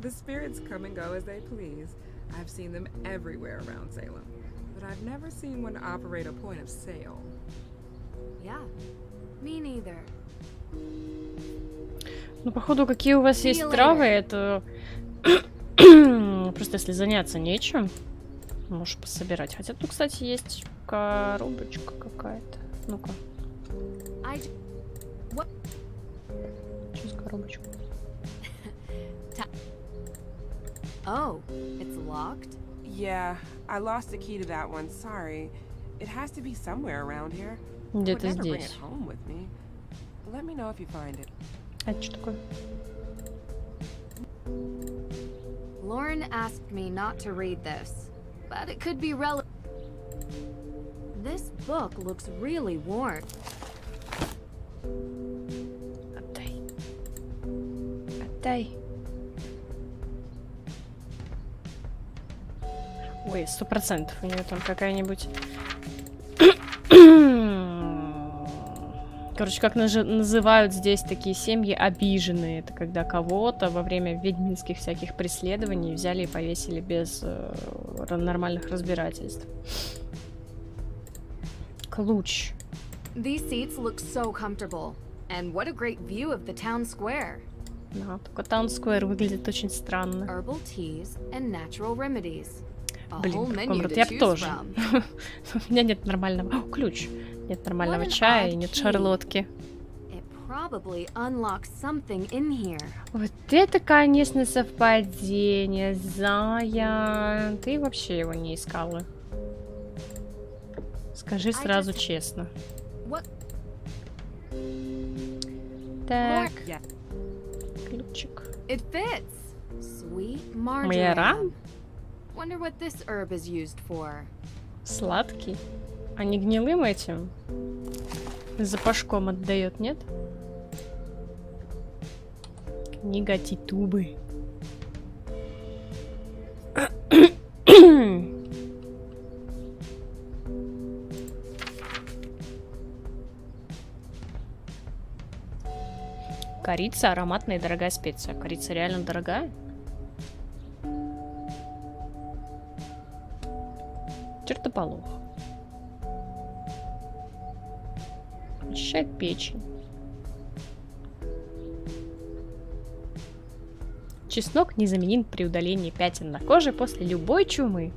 The spirits come and go as they please. I've seen them everywhere around Salem, but I've never seen one operate a point of sale. Yeah, me neither. Ну, походу, какие у вас есть травы, это... Просто если заняться нечем, можешь пособирать. Хотя тут, кстати, есть коробочка какая-то. Ну-ка. Что за коробочка? Oh, it's locked? Yeah, I lost the key to that one. Sorry. It has to be somewhere around here. Где-то I would never bring it здесь. home with me. Let me know if you find it. А это что такое? Lauren asked me not to read this, but it could be relevant. This book looks really worn. Отдай. Отдай. Ой, 100% у нее там какая-нибудь... Короче, как называют здесь такие семьи обиженные. Это когда кого-то во время ведьминских всяких преследований взяли и повесили без нормальных разбирательств. Ключ. These seats look so comfortable. And what a great view of the town square. Да, только таун-сквер выглядит очень странно. Herbal teas and natural remedies. Блин, комрад, я бы тоже. У меня нет нормального... О, ключ. Нет нормального чая и нет шарлотки. Вот это, конечно, совпадение, Зая. Ты вообще его не искала. Скажи сразу честно. Так. Ключик. It fits. Sweet marjoram. Майоран? Wonder what this herb is used for. Сладкий. А не гнилым этим? Запашком отдает, нет? Книга Титубы. Корица — ароматная и дорогая специя. Корица реально дорогая? Чертополох. Очищает печень. Чеснок незаменим при удалении пятен на коже после любой чумы.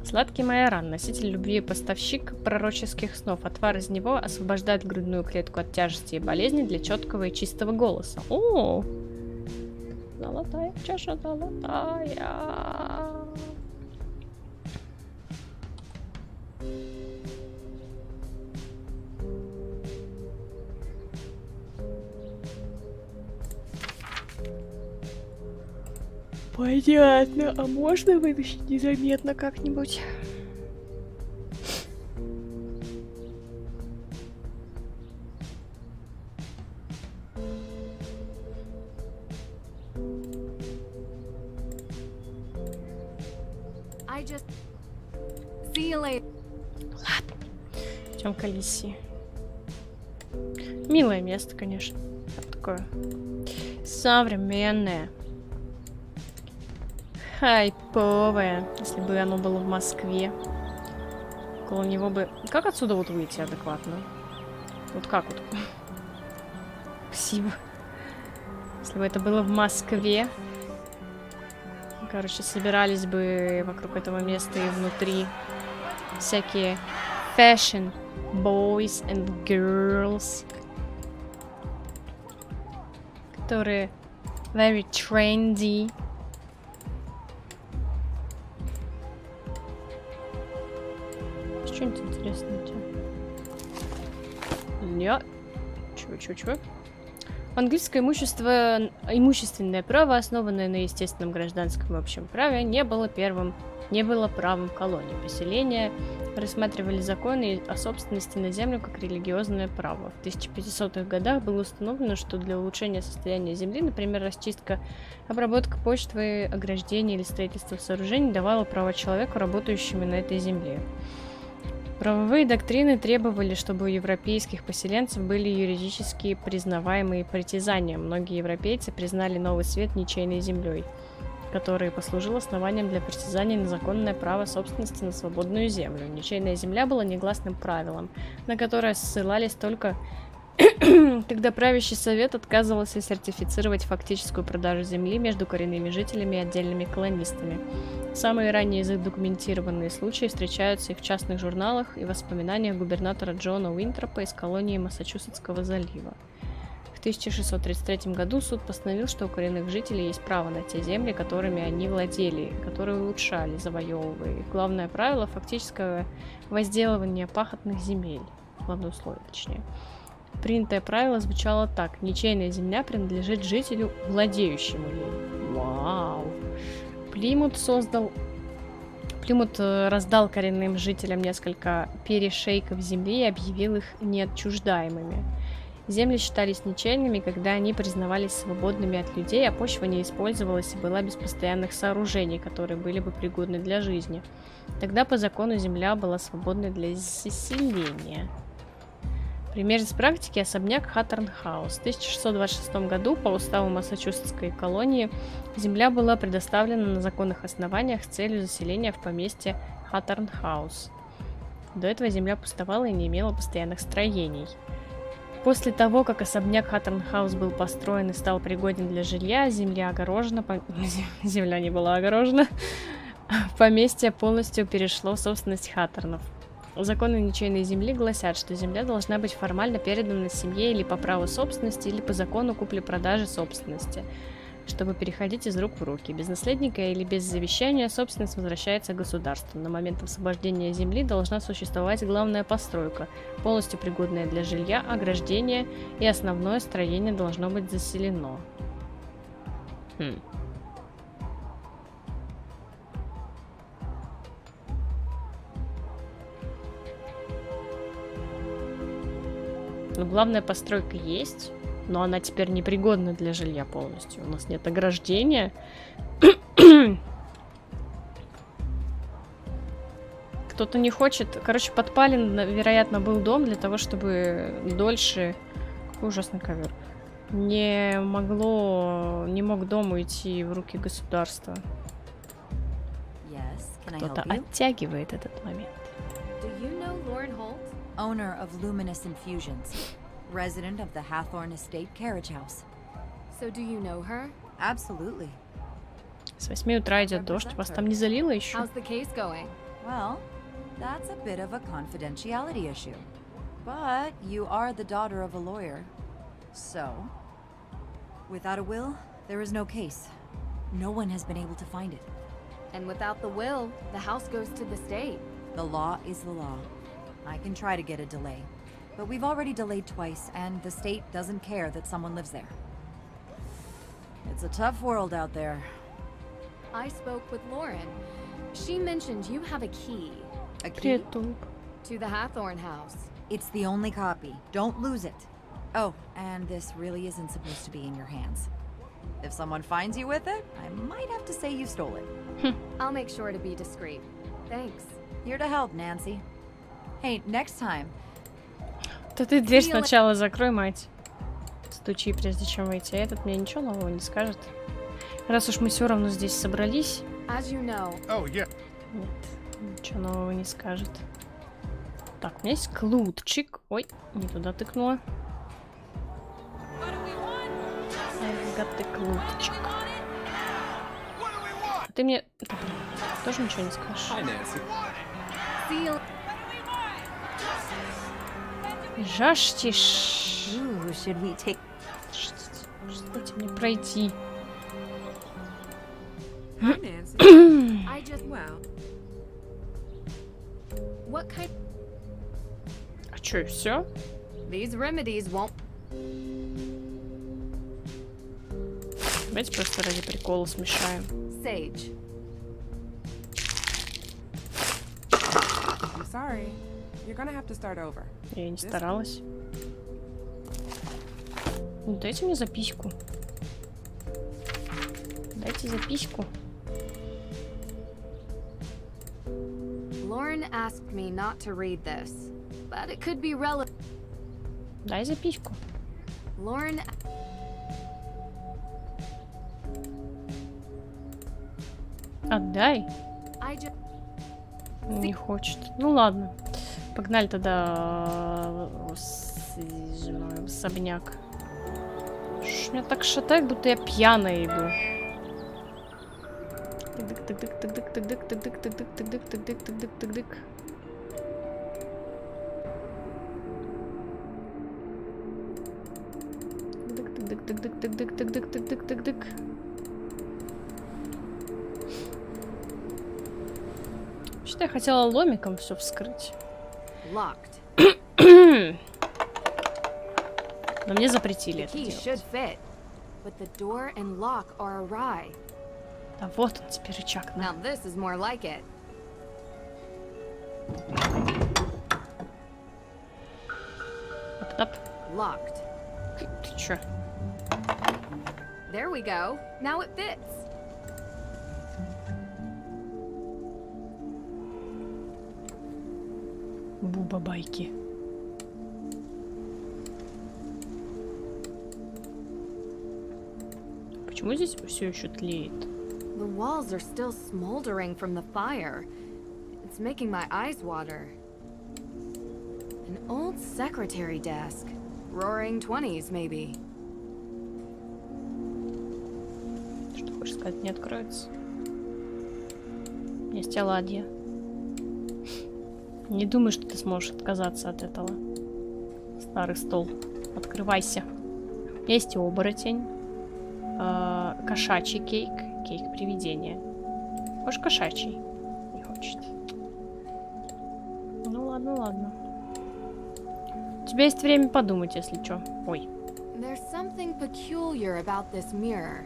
Сладкий майоран, носитель любви и поставщик пророческих снов. Отвар из него освобождает грудную клетку от тяжести и болезни для четкого и чистого голоса. О, золотая чаша, золотая. Понятно. А можно вытащить незаметно как-нибудь? Ладно. Идем к Алисии. Милое место, конечно. Такое современное. Хайповое. Если бы оно было в Москве. Около него бы... Как отсюда вот выйти адекватно? Вот как вот? Спасибо. Если бы это было в Москве. Короче, собирались бы вокруг этого места и внутри всякие fashion boys and girls, которые very trendy. Что-нибудь интересное у тебя? Нет. Чего? Английское имущественное право, основанное на естественном гражданском и общем праве, не было правом колонии. Поселения рассматривали законы о собственности на землю как религиозное право. В 1500-х годах было установлено, что для улучшения состояния земли, например, расчистка, обработка почвы, ограждение или строительство сооружений, давало право человеку, работающему на этой земле. Правовые доктрины требовали, чтобы у европейских поселенцев были юридически признаваемые притязания. Многие европейцы признали Новый Свет ничейной землей, которая послужила основанием для притязаний на законное право собственности на свободную землю. Ничейная земля была негласным правилом, на которое ссылались только когда правящий совет отказывался сертифицировать фактическую продажу земли между коренными жителями и отдельными колонистами. Самые ранние задокументированные случаи встречаются и в частных журналах и воспоминаниях губернатора Джона Уинтропа из колонии Массачусетского залива. В 1633 году суд постановил, что у коренных жителей есть право на те земли, которыми они владели, которые улучшали, завоевывая. Главное правило – фактическое возделывание пахотных земель. Главное условие, точнее. Принятое правило звучало так: ничейная земля принадлежит жителю, владеющему ей. Вау! Плимут раздал коренным жителям несколько перешейков земли и объявил их неотчуждаемыми. Земли считались ничейными, когда они признавались свободными от людей, а почва не использовалась и была без постоянных сооружений, которые были бы пригодны для жизни. Тогда по закону земля была свободной для заселения. Пример из практики – особняк Хаттерн-хаус. В 1626 году по уставу Массачусетской колонии земля была предоставлена на законных основаниях с целью заселения в поместье Хаттерн-хаус. До этого земля пустовала и не имела постоянных строений. После того, как особняк Хаттерн-хаус был построен и стал пригоден для жилья, земля не была огорожена, поместье полностью перешло в собственность Хаттернов. Законы ничейной земли гласят, что земля должна быть формально передана семье или по праву собственности, или по закону купли-продажи собственности. чтобы переходить из рук в руки. Без наследника или без завещания собственность возвращается государству. На момент освобождения земли должна существовать главная постройка, полностью пригодная для жилья, ограждение, и основное строение должно быть заселено. Ну, главная постройка есть, но она теперь непригодна для жилья полностью. У нас нет ограждения. Кто-то не хочет... Короче, подпален, вероятно, был дом для того, чтобы дольше... Какой ужасный ковер. Не мог дом уйти в руки государства. Кто-то оттягивает этот момент. Owner of Luminous Infusions, resident of the Hathorn Estate carriage house. So do you know her? Absolutely. С 8 утра идет дождь. Вас там не залило еще? How's the case going? Well, that's a bit of a confidentiality issue. But you are the daughter of a lawyer. So, without a will, there is no case. No one has been able to find it. And without the will, the house goes to the state. The law is the law. I can try to get a delay, but we've already delayed twice, and the state doesn't care that someone lives there. It's a tough world out there. I spoke with Lauren. She mentioned you have a key. A key? To the Hathorn house. It's the only copy. Don't lose it. Oh, and this really isn't supposed to be in your hands. If someone finds you with it, I might have to say you stole it. I'll make sure to be discreet. Thanks. Here to help, Nancy. Hey, next time. Да ты дверь сначала закрой, мать. Стучи, прежде чем выйти. А этот мне ничего нового не скажет. Раз уж мы все равно здесь собрались. Нет, ничего нового не скажет. Так, у меня есть клубчик. Ой, не туда тыкнула. Клубчик. А ты мне... тоже ничего не скажешь? Жаждешь. Дайте мне пройти. А чё, и все? Давайте просто ради прикола смешаем. Sorry. You're gonna have to start over. Я не старалась. Ну, дайте мне записку. Дайте записку. Lauren asked me not to read this, but it could be relevant. Дай записку. Lauren. Отдай. Не хочет. Ну ладно. Погнали тогда в особняк. Что меня так шатает, будто я пьяная иду. Тык-дык-тык-дык-тык-дык-тык-дык-тык-дык-тык-дык-тык-дык-тык-дык. Тык-дык-тык-дык-тык-дык-тык-дык-тык-дык-тык-дык. Что я хотела ломиком все вскрыть. Но мне запретили это делать. Да вот он теперь рычаг. Ты чё? There we go. Now it fits. Буба-байки. Почему здесь все еще тлеет? The walls are still smoldering from the fire. It's making my eyes water. An old secretary desk. Roaring 20s, maybe. Что хочешь сказать, не откроется? Есть оладья. Не думаю, что ты сможешь отказаться от этого. Старый стол. Открывайся. Есть оборотень. Кошачий кейк. Кейк привидения. Может, кошачий. Не хочет. Ну ладно, ладно. У тебя есть время подумать, если что. Ой. There's something peculiar about this mirror.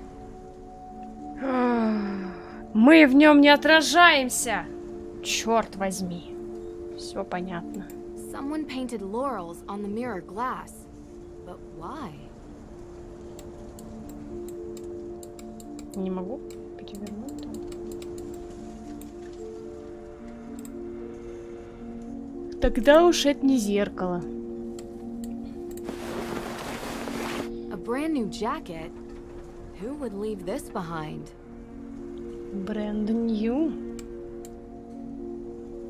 Мы в нем не отражаемся. Черт возьми. Все понятно. Someone painted laurels on the mirror glass. But why? Не могу перевернуть. Тогда уж это не зеркало. A brand new jacket? Who would leave this behind? Brand new.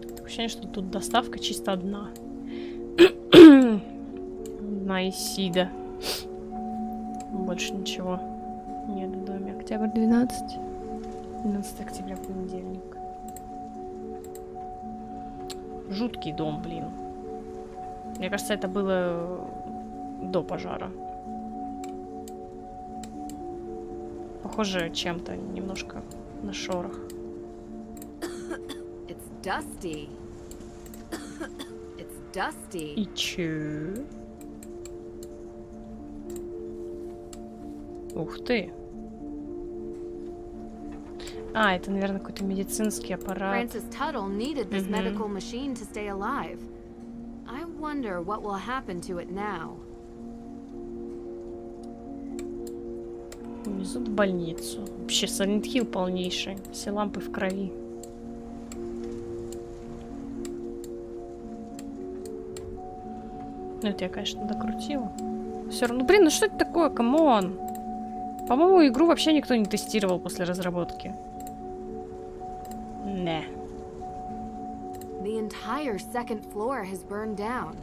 Такое ощущение, что тут доставка чисто одна. Одна из Сида. Больше ничего нет в доме. Октябрь 12. 12 октября, понедельник. Жуткий дом, блин. Мне кажется, это было до пожара. Похоже чем-то немножко на шорох. It's dusty. It's dusty. И чё? Ух ты. А, это, наверное, какой-то медицинский аппарат. Francis Tuttle needed this medical machine to stay alive. I wonder what will happen to it now. Везут в больницу. Вообще, Silent Hill полнейший. Все лампы в крови. Ну, это я, конечно, докрутила. Все равно, блин, ну что это такое? Камон! По-моему, игру вообще никто не тестировал после разработки. Не. The entire second floor has burned down.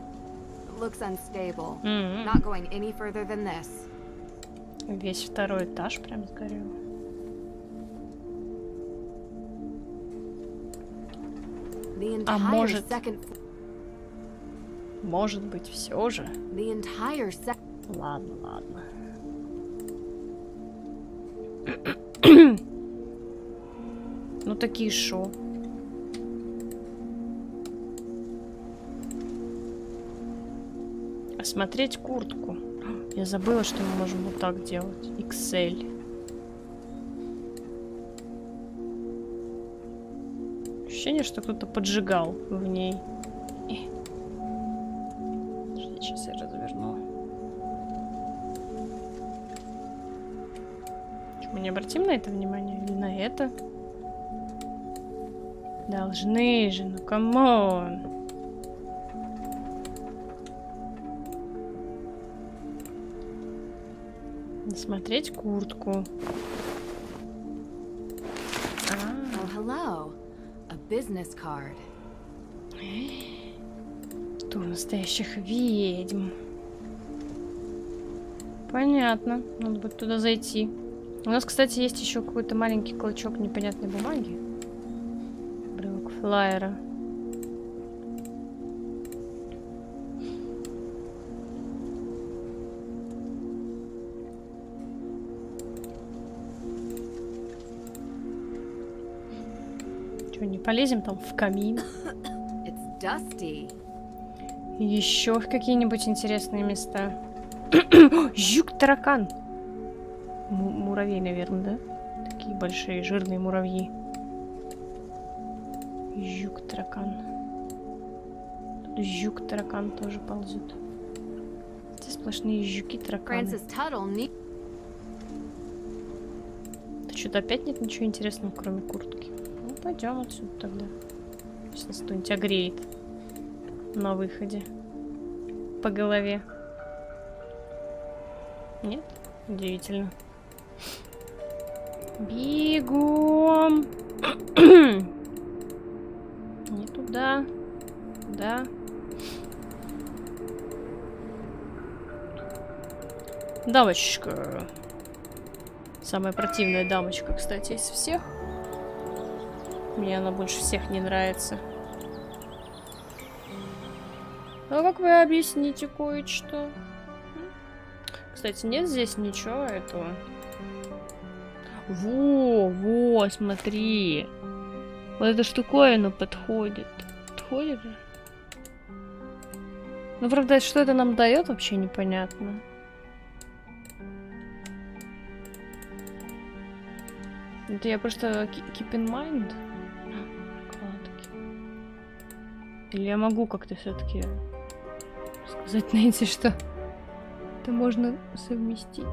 It looks unstable. Not going any further than this. Весь второй этаж прям сгорел. А может быть, все же. Ладно, ладно. Ну такие шо. Осмотреть куртку. Я забыла, что мы можем вот так делать. XL. Ощущение, что кто-то поджигал в ней. Сейчас я разверну. Что, мы не обратим на это внимание? Или на это? Должны же, ну камон. Смотреть куртку. Oh, hello. A business card. Тур настоящих ведьм. Понятно. Надо будет туда зайти. У нас, кстати, есть еще какой-то маленький клочок непонятной бумаги. Брелок флаера. Что, не полезем там в камин? Еще в какие-нибудь интересные места. Жук-таракан. Муравей, наверное, да? Такие большие, жирные муравьи. Жук-таракан. Тут жук-таракан тоже ползет. Здесь сплошные жуки-тараканы. Да что-то опять нет ничего интересного, кроме куртки. Ну, пойдем отсюда тогда. Сейчас нас кто-нибудь огреет на выходе. По голове. Нет? Удивительно. Бегом! Не туда. Да. Дамочка. Самая противная дамочка, кстати, из всех. Мне она больше всех не нравится. А как вы объясните кое-что? Кстати, нет здесь ничего этого. Во, смотри. Вот эта штуковина подходит. Подходит же? Ну, правда, что это нам дает, вообще непонятно. Это я просто keep in mind. Или я могу как-то все-таки сказать Нэнси, что это можно совместить?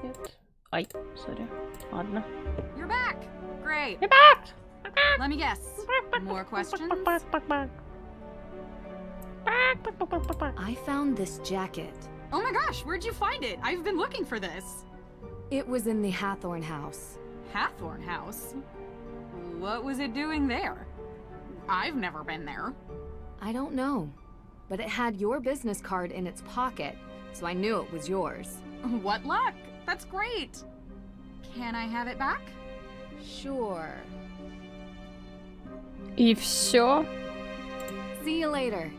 Нет. Ай, сори. Ладно. You're back. Great. You're back. Let me guess. More questions? I found this jacket. Oh my gosh, where'd you find it? I've been looking for this. It was in the Hathorn house. Hathorn house? What was it doing there? I've never been there. I don't know, but it had your business card in its pocket, so I knew it was yours. What luck! That's great! Can I have it back? Sure. И все. See you later.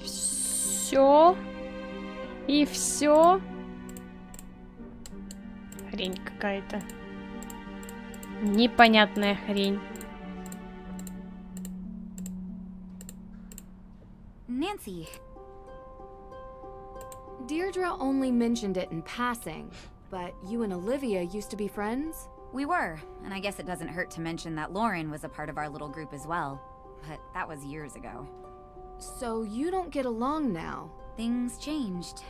Все. И все. Хрень какая-то. Непонятная хрень. Nancy. Deirdre only mentioned it in passing, but you and Olivia used to be friends? We were, and I guess it doesn't hurt to mention that Lauren was a part of our little group as well. But that was years ago. So you don't get along now? Things changed.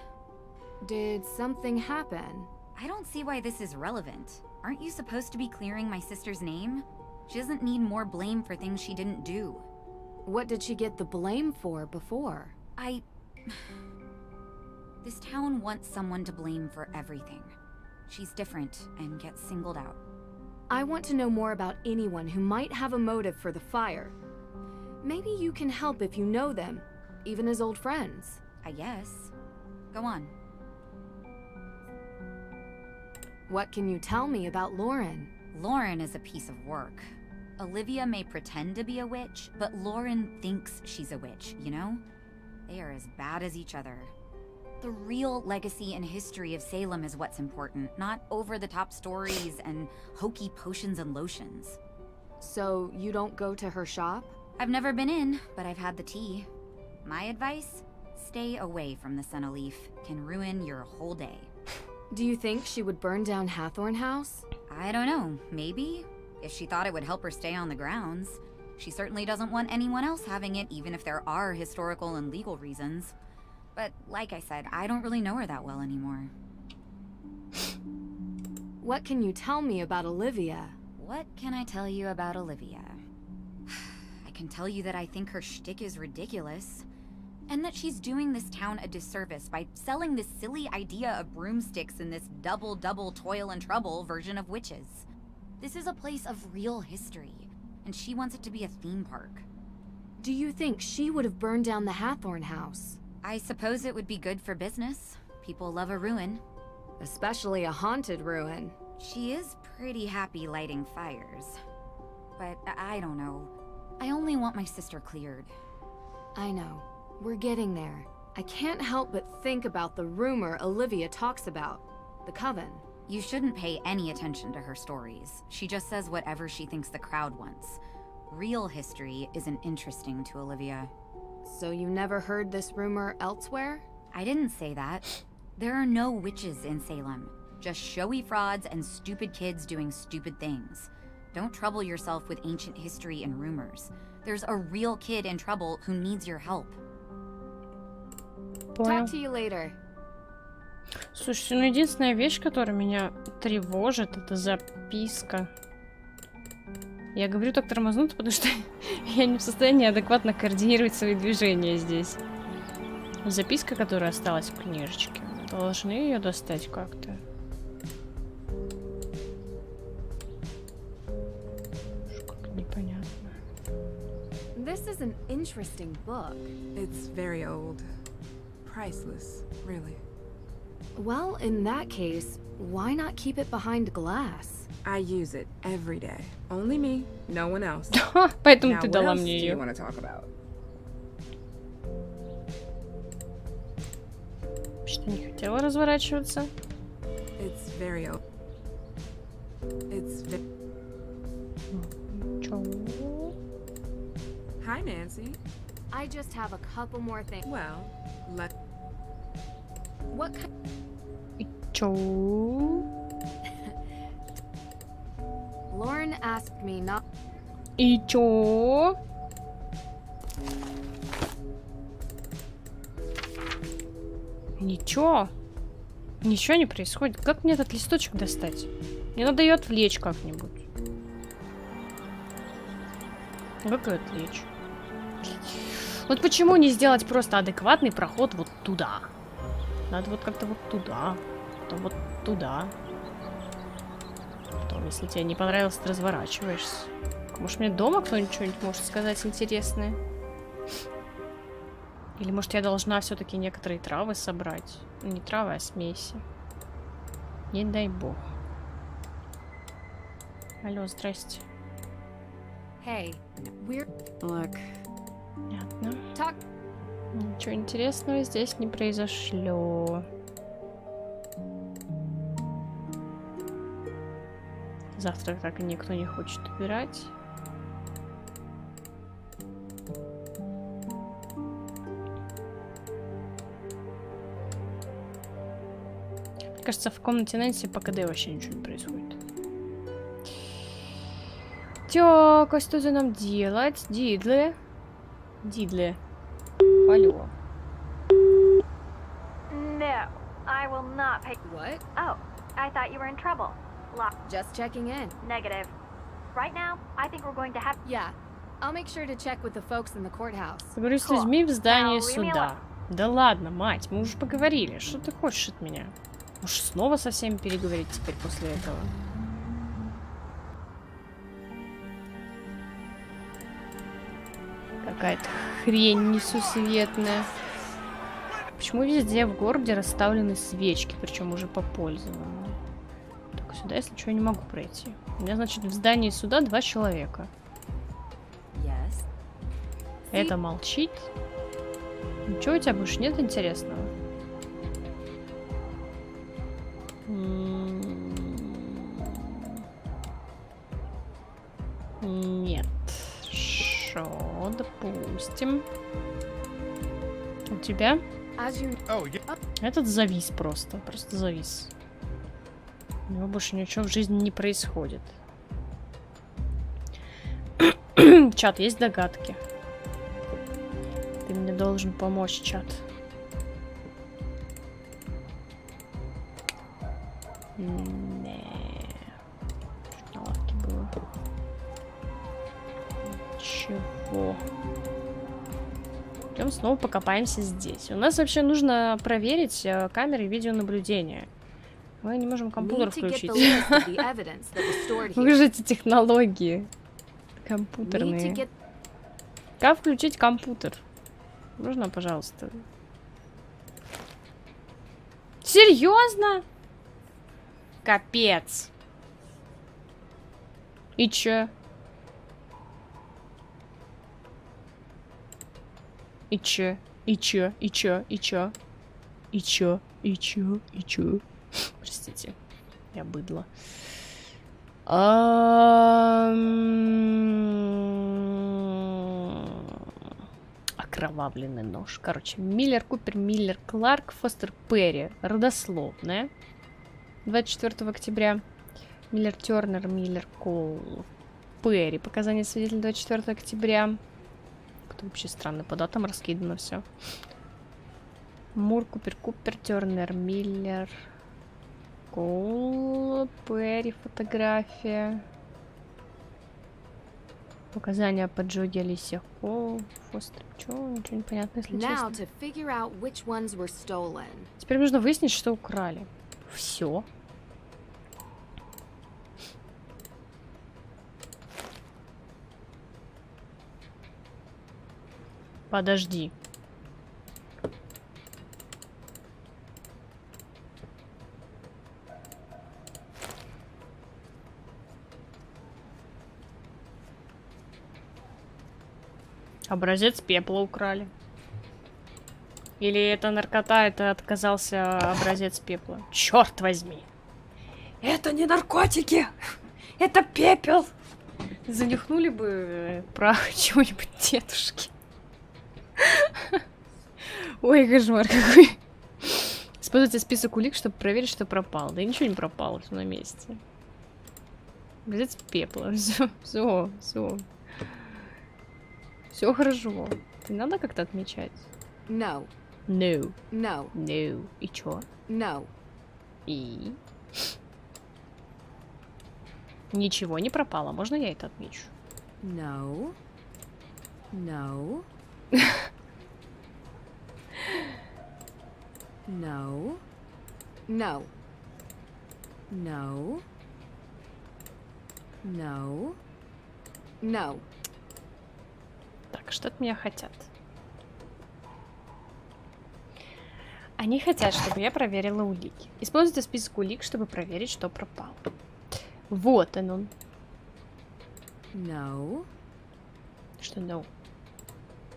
Did something happen? I don't see why this is relevant. Aren't you supposed to be clearing my sister's name? She doesn't need more blame for things she didn't do. What did she get the blame for before? This town wants someone to blame for everything. She's different and gets singled out. I want to know more about anyone who might have a motive for the fire. Maybe you can help if you know them, even as old friends. I guess. Go on. What can you tell me about Lauren? Lauren is a piece of work. Olivia may pretend to be a witch, but Lauren thinks she's a witch, you know? They are as bad as each other. The real legacy and history of Salem is what's important, not over-the-top stories and hokey potions and lotions. So you don't go to her shop? I've never been in, but I've had the tea. My advice? Stay away from the Senna Leaf. Can ruin your whole day. Do you think she would burn down Hathorn House? I don't know. Maybe. If she thought it would help her stay on the grounds. She certainly doesn't want anyone else having it, even if there are historical and legal reasons. But like I said, I don't really know her that well anymore. What can you tell me about Olivia? What can I tell you about Olivia? I can tell you that I think her shtick is ridiculous. And that she's doing this town a disservice by selling this silly idea of broomsticks in this double toil and trouble version of witches. This is a place of real history, and she wants it to be a theme park. Do you think she would have burned down the Hathorn House? I suppose it would be good for business. People love a ruin. Especially a haunted ruin. She is pretty happy lighting fires. But I don't know. I only want my sister cleared. I know. We're getting there. I can't help but think about the rumor Olivia talks about. The coven. You shouldn't pay any attention to her stories. She just says whatever she thinks the crowd wants. Real history isn't interesting to Olivia. So you never heard this rumor elsewhere? I didn't say that. There are no witches in Salem. Just showy frauds and stupid kids doing stupid things. Don't trouble yourself with ancient history and rumors. There's a real kid in trouble who needs your help. Talk to you later. Слушайте, ну единственная вещь, которая меня тревожит, это записка. Я говорю так тормознуто, потому что я не в состоянии адекватно координировать свои движения здесь. Записка, которая осталась в книжечке. Должны ее достать как-то. Как непонятно. This is an interesting book. It's very old. Priceless, really. Well, in that case, why not keep it behind glass? I use it every day. Only me, no one else. Поэтому Now, ты what дала else мне do you ее. want to talk about? Что не хотела разворачиваться. It's very old. Чё? Hi, Nancy. I just have a couple more things. Well, What kind? Чё? Lauren asked me not. И чё? Ничего. Ничего не происходит. Как мне этот листочек достать? Мне надо ее отвлечь как-нибудь. Как ее отвлечь? Вот почему не сделать просто адекватный проход вот туда? Надо вот как-то вот туда. Потом вот туда. Потом, если тебе не понравилось, ты разворачиваешься. Может, мне дома кто-нибудь что-нибудь может сказать интересное? Или, может, я должна все-таки некоторые травы собрать? Ну, не травы, а смеси. Не дай бог. Алло, здрасте. Hey, we're. Look. Понятно. Talk. Ничего интересного здесь не произошло. Завтрак так и никто не хочет убирать. Мне кажется, в комнате Нэнси по КД вообще ничего не происходит. Так, а что за нам делать? Дидле. Дидле. Алло. No, I will not pay. What? Oh, I thought you were in trouble. Just checking in. Negative. Right now, I think we're going to have. Yeah, I'll make sure to check with the folks in the courthouse. Поговорю с людьми в здании суда. Да ладно, мать, мы уже поговорили. Что ты хочешь от меня? Может, снова со всеми переговорить теперь после этого? Какая-то хрень несусветная. Почему везде в городе расставлены свечки, причем уже попользованные? Так, сюда, если что, я не могу пройти. У меня, значит, в здании суда 2 человека. Yes. Это молчит. Ничего у тебя больше нет интересного? Нет. Шо, допустим. У тебя? Этот завис просто. Просто завис. У него больше ничего в жизни не происходит. Чат, есть догадки? Ты мне должен помочь, чат. Не. Что на лавке было? Чего? Идем снова покопаемся здесь. У нас вообще нужно проверить камеры видеонаблюдения. Мы не можем компьютер включить. Вы же эти технологии компьютерные. Как включить компьютер? Можно, пожалуйста? Серьезно? Капец. И чё? И чё? И чё? И чё? И чё? И чё? И чё? И чё? Простите, я быдло. Окровавленный нож. Короче, Миллер, Купер, Миллер, Кларк, Фостер, Перри. Родословная. 24 октября. Миллер, Тернер, Миллер, Коул, Перри. Показания свидетелей 24 октября. Это вообще странно, по датам раскидано все. Мур, Купер, Купер, Тернер, Миллер, Коул, Перри, фотография. Показания по Джоди, Алисия, Коул, Фостер. Чё? Ничего не понятно, если честно. Теперь нужно выяснить, что украли. Все. Подожди. Образец пепла украли. Или это наркота, это отказался образец пепла. Черт возьми. Это не наркотики! Это пепел! Занюхнули бы прах чего-нибудь дедушки. Ой, кошмар какой. Используйте список улик, чтобы проверить, что пропало. Да ничего не пропало, все на месте. Без пепла. Все. Все хорошо. Не надо как-то отмечать. No. No. No. No. И чё? No. И? Ничего не пропало. Можно я это отмечу? No. No. No. No. No. No. No. Так, что от меня хотят? Они хотят, чтобы я проверила улики. Используйте список улик, чтобы проверить, что пропало. Вот он. No. Что no?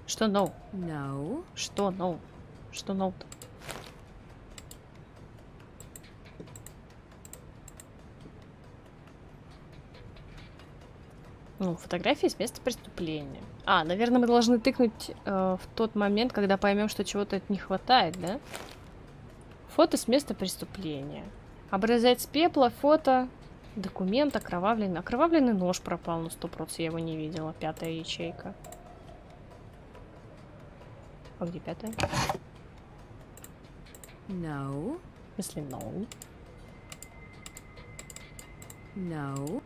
Что no? No. Что no? Что no-то? Ну, фотографии с места преступления. А, наверное, мы должны тыкнуть в тот момент, когда поймем, что чего-то не хватает, да? Фото с места преступления. Образец пепла, фото, документ, окровавленный. Окровавленный нож пропал на 100%, я его не видела. 5-я ячейка. А где 5-я? No. Если no. No.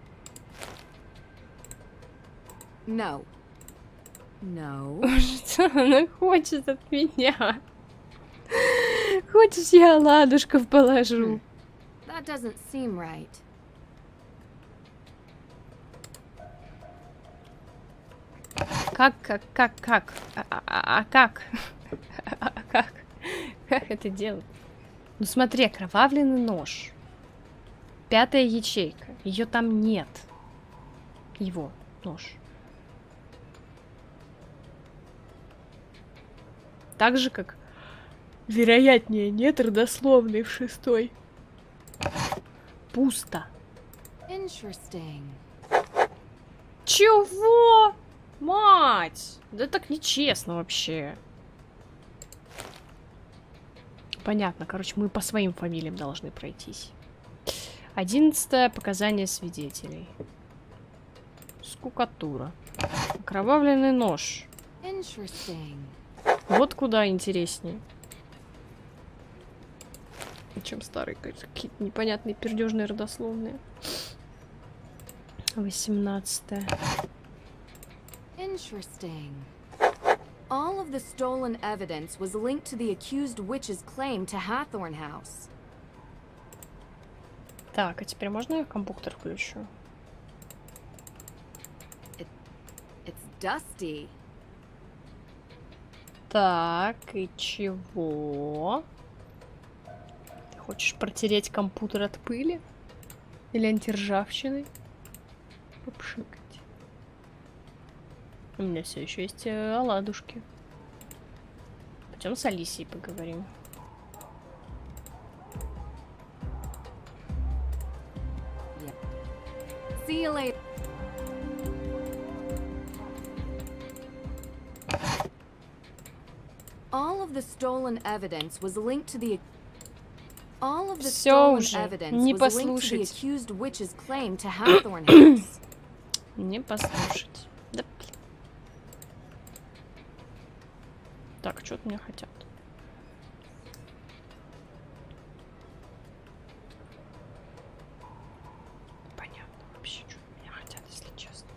No. No. Что она хочет от меня? Хочешь, я оладушков положу? That doesn't seem right. Как? Как? Как? Как это делать? Ну смотри, окровавленный нож. 5-я ячейка. Ее там нет. Его нож. Так же, как вероятнее нет родословной в 6-й. Пусто. Interesting. Чего? Мать! Да так нечестно вообще. Понятно, короче, мы по своим фамилиям должны пройтись. 11-е показания свидетелей. Скукатура. Окровавленный нож. Interesting. Вот куда интереснее. Чем старые какие-то непонятные пердежные родословные. 18-е. Interesting. All of the stolen evidence was linked to the accused witch's claim to Hathorn House. Так, а теперь можно я компьютер включу? It's dusty. Так, и чего? Ты хочешь протереть компьютер от пыли? Или антиржавчины? Попшикать. У меня все еще есть оладушки. Пойдем с Алисией поговорим. See you later. All of the stolen evidence was linked to the accused witch's claim to Hathorn House. Не послушать. Да. Так, что от меня хотят? Понятно вообще, что от меня хотят, если честно.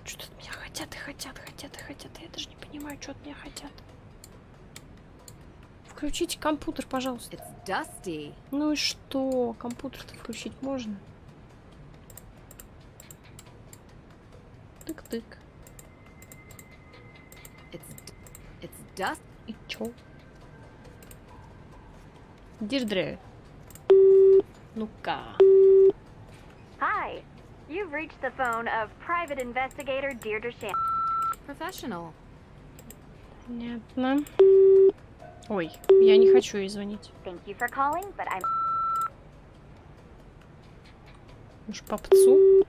Что от меня хотят и хотят. Я даже не понимаю, что от меня хотят. Включите компьютер, пожалуйста. It's dusty. Ну и что? Компьютер-то включить можно? Тык-тык. It's dust. И чё? Дирдре. Ну-ка. Hi. You've reached the phone of private investigator Deirdre Shan. Professional. Понятно. Ой, я не хочу ей звонить. Thank you for calling, but I'm... Уж попцу.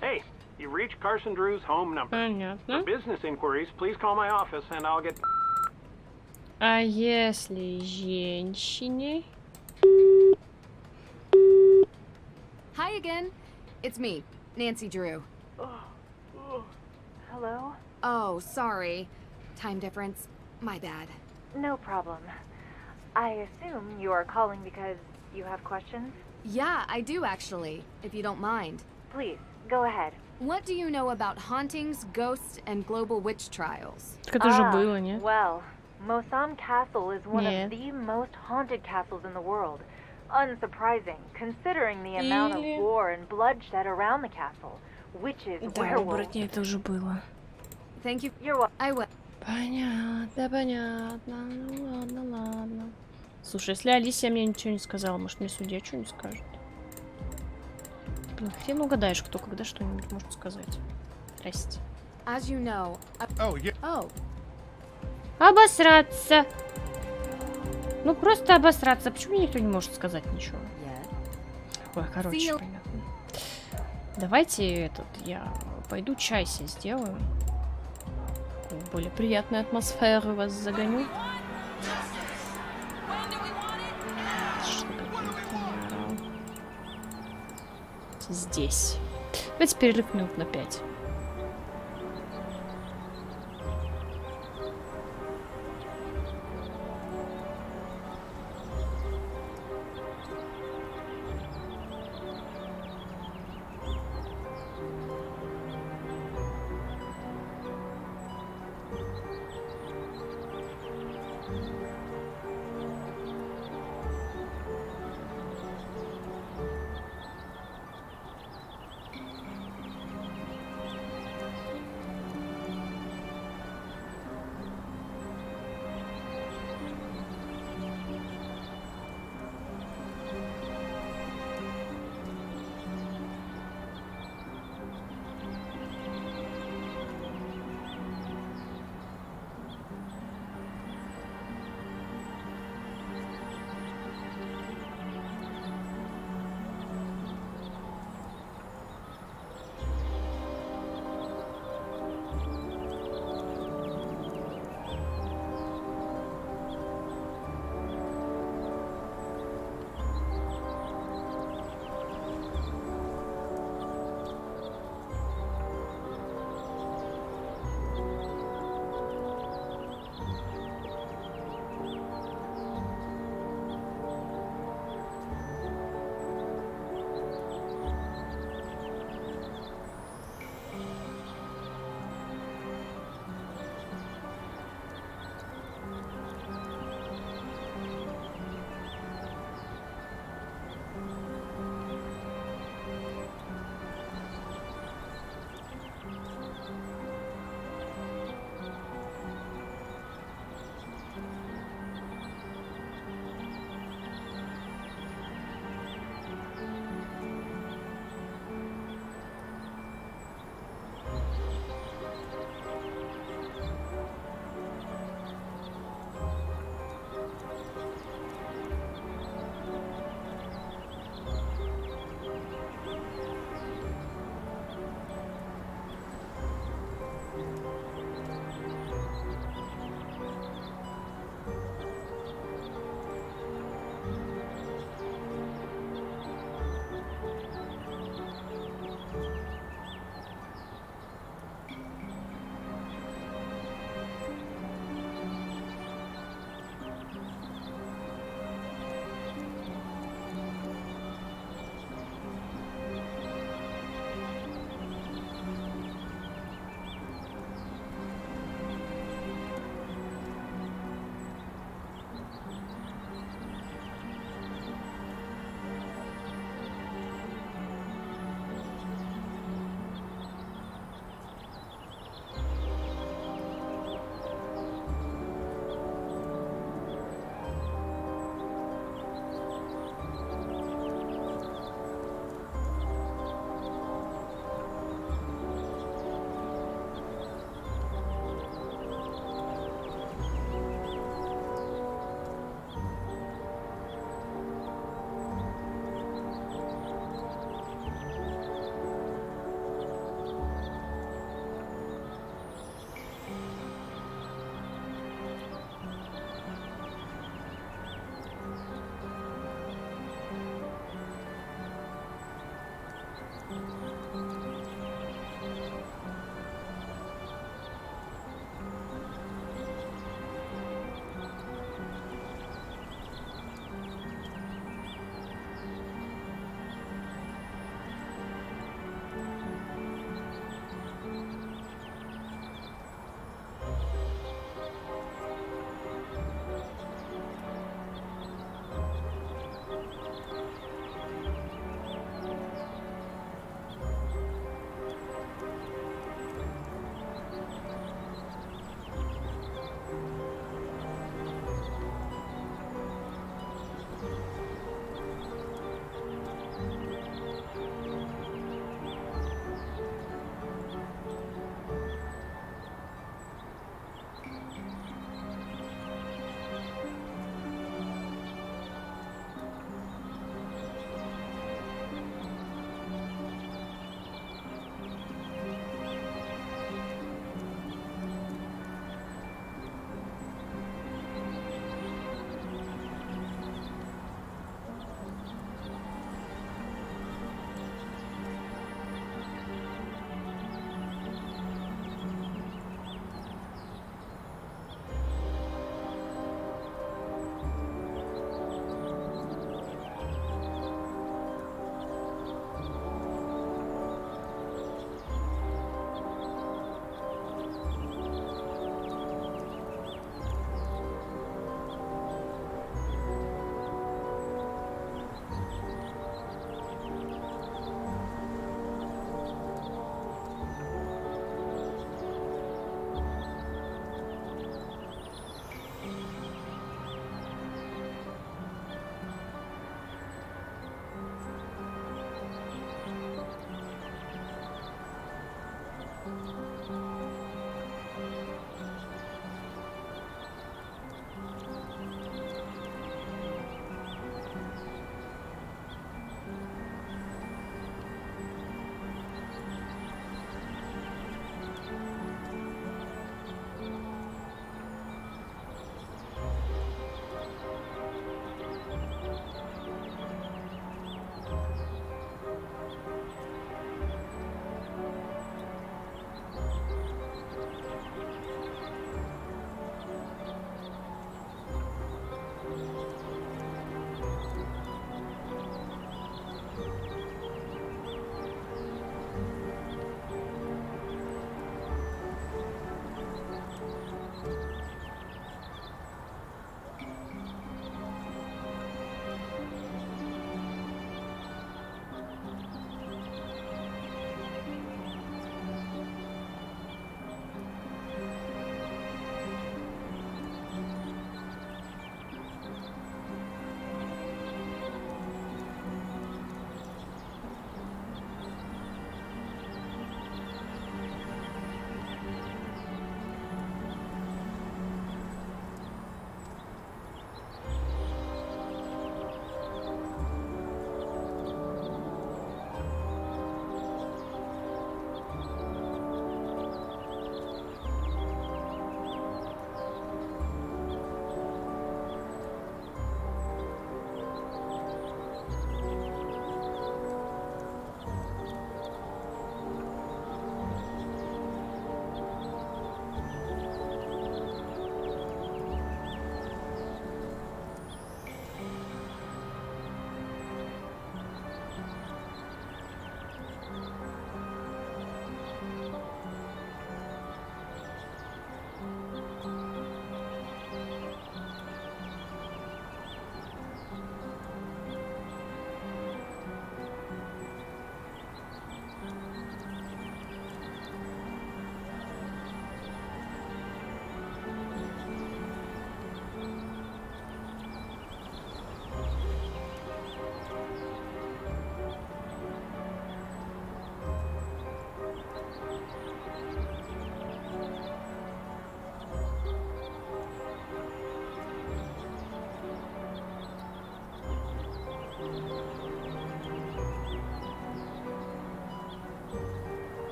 Hey, you reached Carson Drew's home number. Понятно. For business inquiries, please call my office and I'll get... А если женщине? Hi again. It's me, Nancy Drew. Hello? Oh, sorry. Time difference. My bad. No problem. I assume you are calling because you have questions? Yeah, I do actually, if you don't mind. Please, go ahead. What do you know about hauntings, ghosts, and global witch trials? Так это уже было, нет? Well, Mosam Castle is one Нет. of the most haunted castles in the world. Unsurprising, considering the amount of war and bloodshed around the castle. Witches, Да, werewolves... оборотней это уже было. Thank you. You're welcome. I will. Понятно, понятно. Ну ладно, ладно. Слушай, если Алисия мне ничего не сказала, может мне судья что-нибудь скажет? Блин, хрен угадаешь, кто когда что-нибудь может сказать. Здрасте. As you know. Oh, yeah. Oh. Обосраться. Ну просто обосраться. Почему никто не может сказать ничего? Ой, короче, понятно. Давайте я пойду чай себе сделаю. В более приятную атмосферу вас загоню. Чтобы никто не орал. Здесь. Давайте перерыв минут на 5.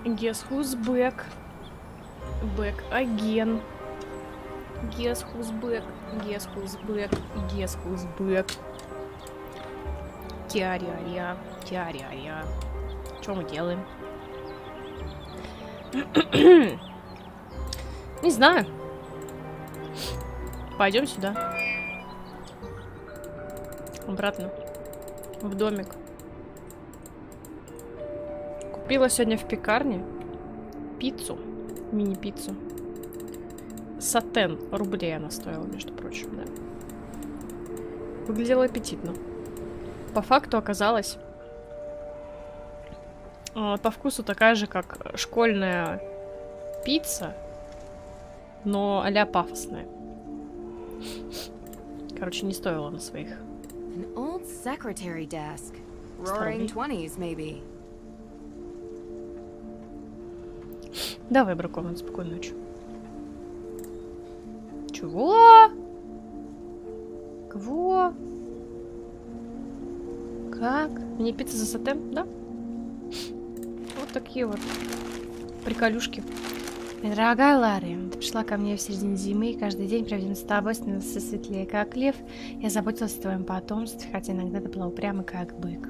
Guess who's back? Back again. Guess who's back? Guess who's back? Guess who's back? Тя-ря-ря, тя-ря-ря. Что мы делаем? Не знаю. Пойдем сюда. Обратно. В домик. Купила сегодня в пекарне пиццу. Мини-пиццу. Сатен рублей она стоила, между прочим, да. Выглядела аппетитно. По факту оказалось... по вкусу такая же, как школьная пицца, но а-ля пафосная. Короче, не стоило на своих. An old secretary desk. Roaring 20s, maybe. Давай, бракованный, спокойной ночи. Чего? Кого? Как? Мне пицца за сатен, да? Вот такие вот приколюшки. Дорогая Ларри, ты пришла ко мне в середине зимы, и каждый день, проведен с тобой, становился светлее, как лев. Я заботилась о твоем потомстве, хотя иногда ты была упряма, как бык.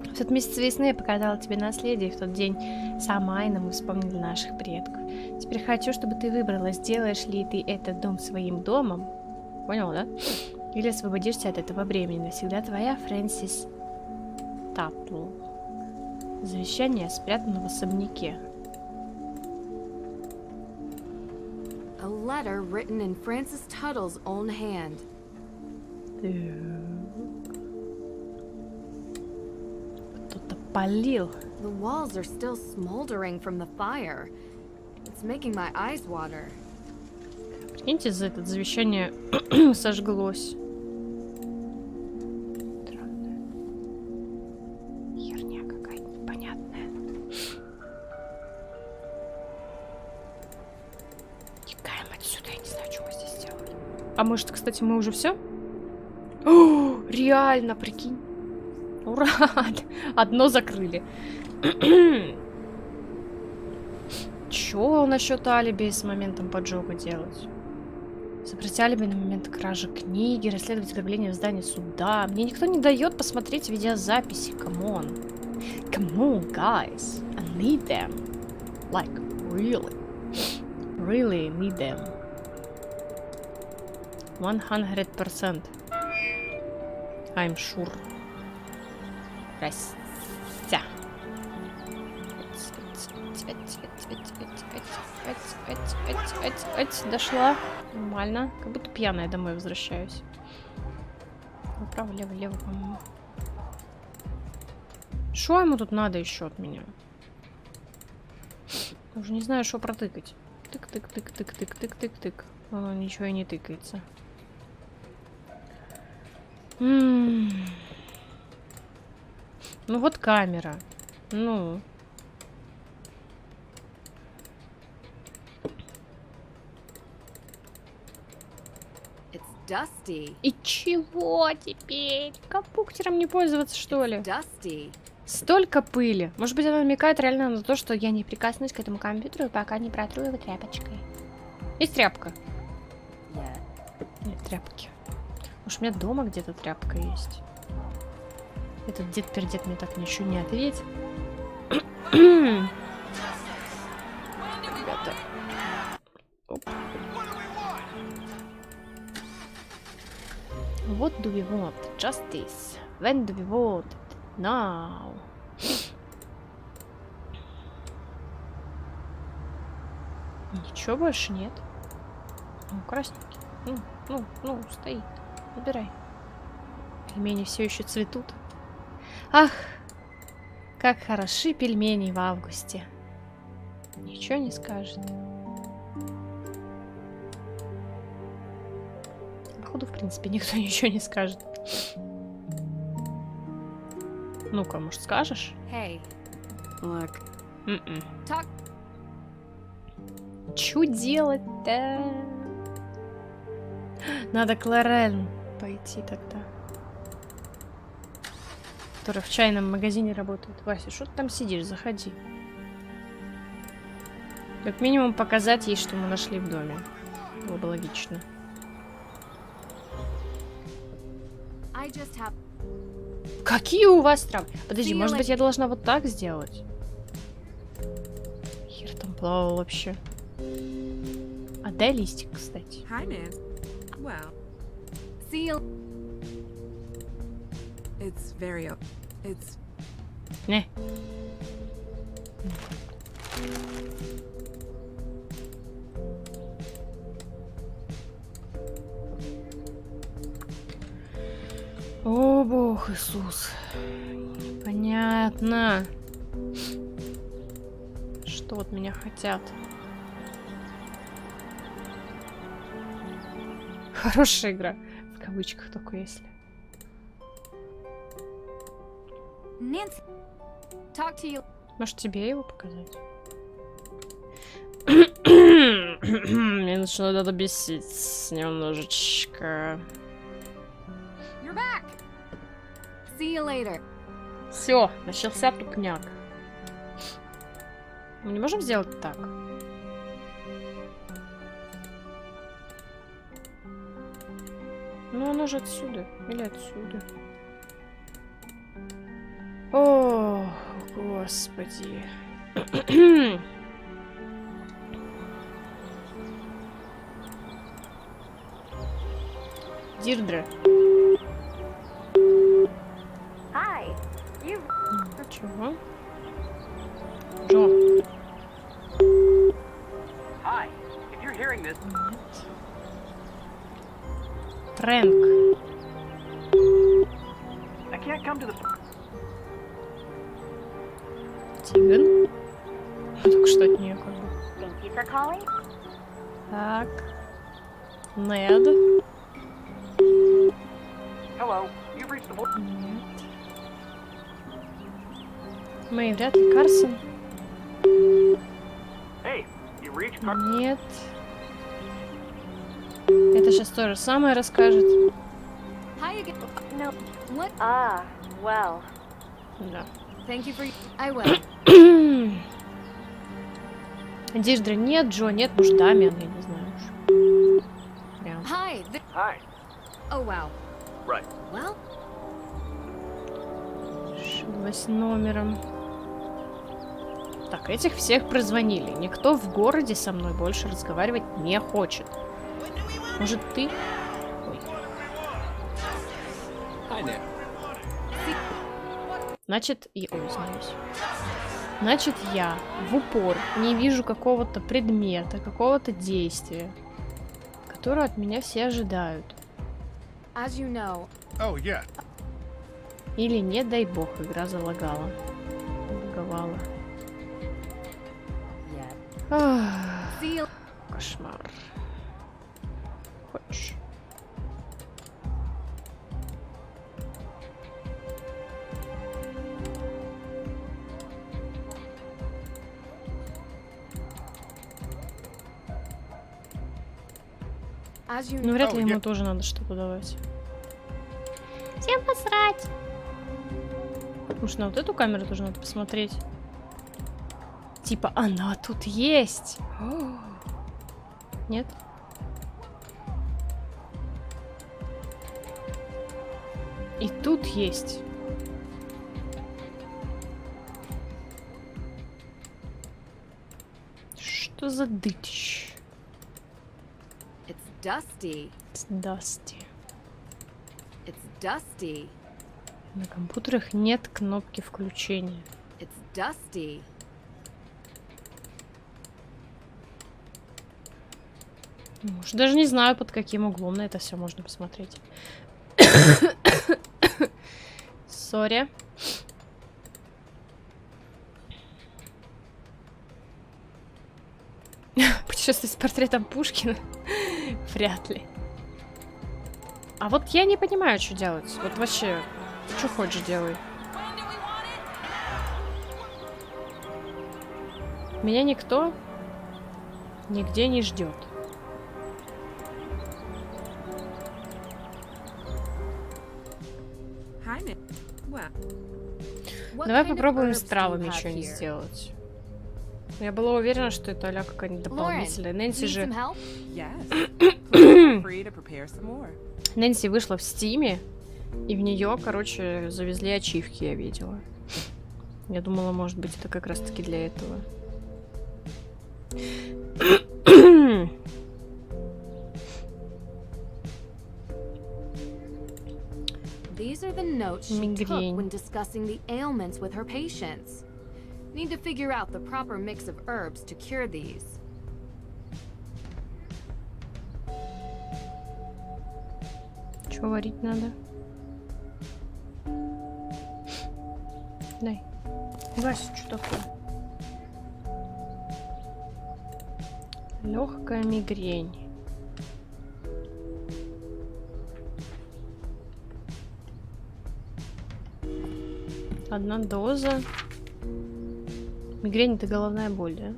В тот месяц весны я показала тебе наследие, и в тот день сама мы вспомнили наших предков. Теперь хочу, чтобы ты выбрала, сделаешь ли ты этот дом своим домом, понял, да? Или освободишься от этого бремени. Навсегда твоя Фрэнсис Таттл. Завещание, спрятано в особняке. A letter written in Francis Tuttle's own hand. Кто-то полил. The walls are still smoldering from the fire. It's making my eyes water. Прикиньте, за это завещание сожглось. Странная. Херня какая-то непонятная. Текаем отсюда, я не знаю, что мы здесь делаем. А может, кстати, мы уже все? О, реально, прикинь. Ура! Одно закрыли. Чё насчет алиби с моментом поджога делать? Собрать алиби на момент кражи книги, расследовать ограбление в здании суда. Мне никто не дает посмотреть видеозаписи. Come on. Come on, guys. I need them. Like, really. Really need them. 100%. I'm sure. Растя. Дошла. Нормально. Как будто пьяная домой возвращаюсь. Право, лево, лево, по-моему. Что ему тут надо еще от меня? Уже не знаю, что протыкать. Тык-тык-тык-тык-тык-тык-тык-тык. Ничего и не тыкается. Ну вот камера. Ну. Dusty. И чего теперь? Компьютером не пользоваться, что ли? Dusty. Столько пыли. Может быть, она намекает реально на то, что я не прикоснусь к этому компьютеру, пока не протру его тряпочкой. Есть тряпка? Нет тряпки. Может, у меня дома где-то тряпка есть? Этот дед-пердед мне так ничего не ответит. Ребята. Оп. What do we want? Justice. When do we want it? Now. Ничего больше нет. Ну, красненький. Ну, стоит. Забирай. Пельмени все еще цветут. Ах, как хороши пельмени в августе. Ничего не скажет. Походу, в принципе, никто ничего не скажет. Ну-ка, может, скажешь? Hey. Look. Talk. Чё делать-то? Надо к Лорен пойти тогда. Которая в чайном магазине работает. Вася, что ты там сидишь? Заходи. Как минимум показать ей, что мы нашли в доме. Было бы логично. Какие у вас травмы? Подожди, может быть, я должна вот так сделать? Хер там плавал вообще. Отдай листик, кстати. Hi, Nance. Well, it's very. It's. Не. О, Бог Иисус. Понятно. Что от меня хотят? Хорошая игра. В кавычках только если. Нэнси, talk to you. Может, тебе его показать? Мне начинает это бесить немножечко. You're back. See you later. Все, начался тупняк. Мы не можем сделать так? Ну, оно же отсюда. Или отсюда. О, господи. Дирдре. Hi. You. Чего? Джо. Hi. If you're hearing this. Фрэнк. I can't come to the. Тиган. Только что от нее как бы. Thank you for calling. Так. Нед. Hello. You've reached the voice. Нет. Мэй, вряд ли Карсон. Hey, you reached. Нет. Это сейчас то же самое расскажет. Hi again. No. What? Ah, well. Да. Thank you for. I will. Дирдре нет, Джо нет, может Дамиан, я не знаю уж. Прям. Hi. Hi. Oh wow. Right. Well. Ошиблась номером. Так, этих всех прозвонили. Никто в городе со мной больше разговаривать не хочет. Может, ты? Ой. Значит, ой, извиняюсь. Значит, я в упор не вижу какого-то предмета, какого-то действия, которое от меня все ожидают. As you know. Oh, yeah. Или, не дай бог, игра залагала. Залагала. See. Кошмар. Хочешь? Ну, вряд ли ему тоже надо что-то давать. Всем посрать! Может, на вот эту камеру тоже надо посмотреть? Типа, она тут есть! Нет? И тут есть. Что за дичь? It's dusty. It's dusty. It's dusty. На компьютерах нет кнопки включения. It's dusty. Может, даже не знаю, под каким углом на это все можно посмотреть. Сори. Путешествовать с портретом Пушкина? Вряд ли. А вот я не понимаю, что делать. Вот вообще, что хочешь делай. Меня никто нигде не ждет. Давай попробуем с травами что-нибудь сделать. Я была уверена, что это а-ля какая-нибудь дополнительная. Нэнси же... Нэнси вышла в стиме, и в нее, короче, завезли ачивки, я видела. Я думала, может быть, это как раз-таки для этого. These are the notes she took when discussing the ailments with her patients. Need to figure out the proper mix of herbs to cure these. Что варить надо? Дай. Вася, что такое? Легкая мигрень. Одна доза. Мигрень — это головная боль, да?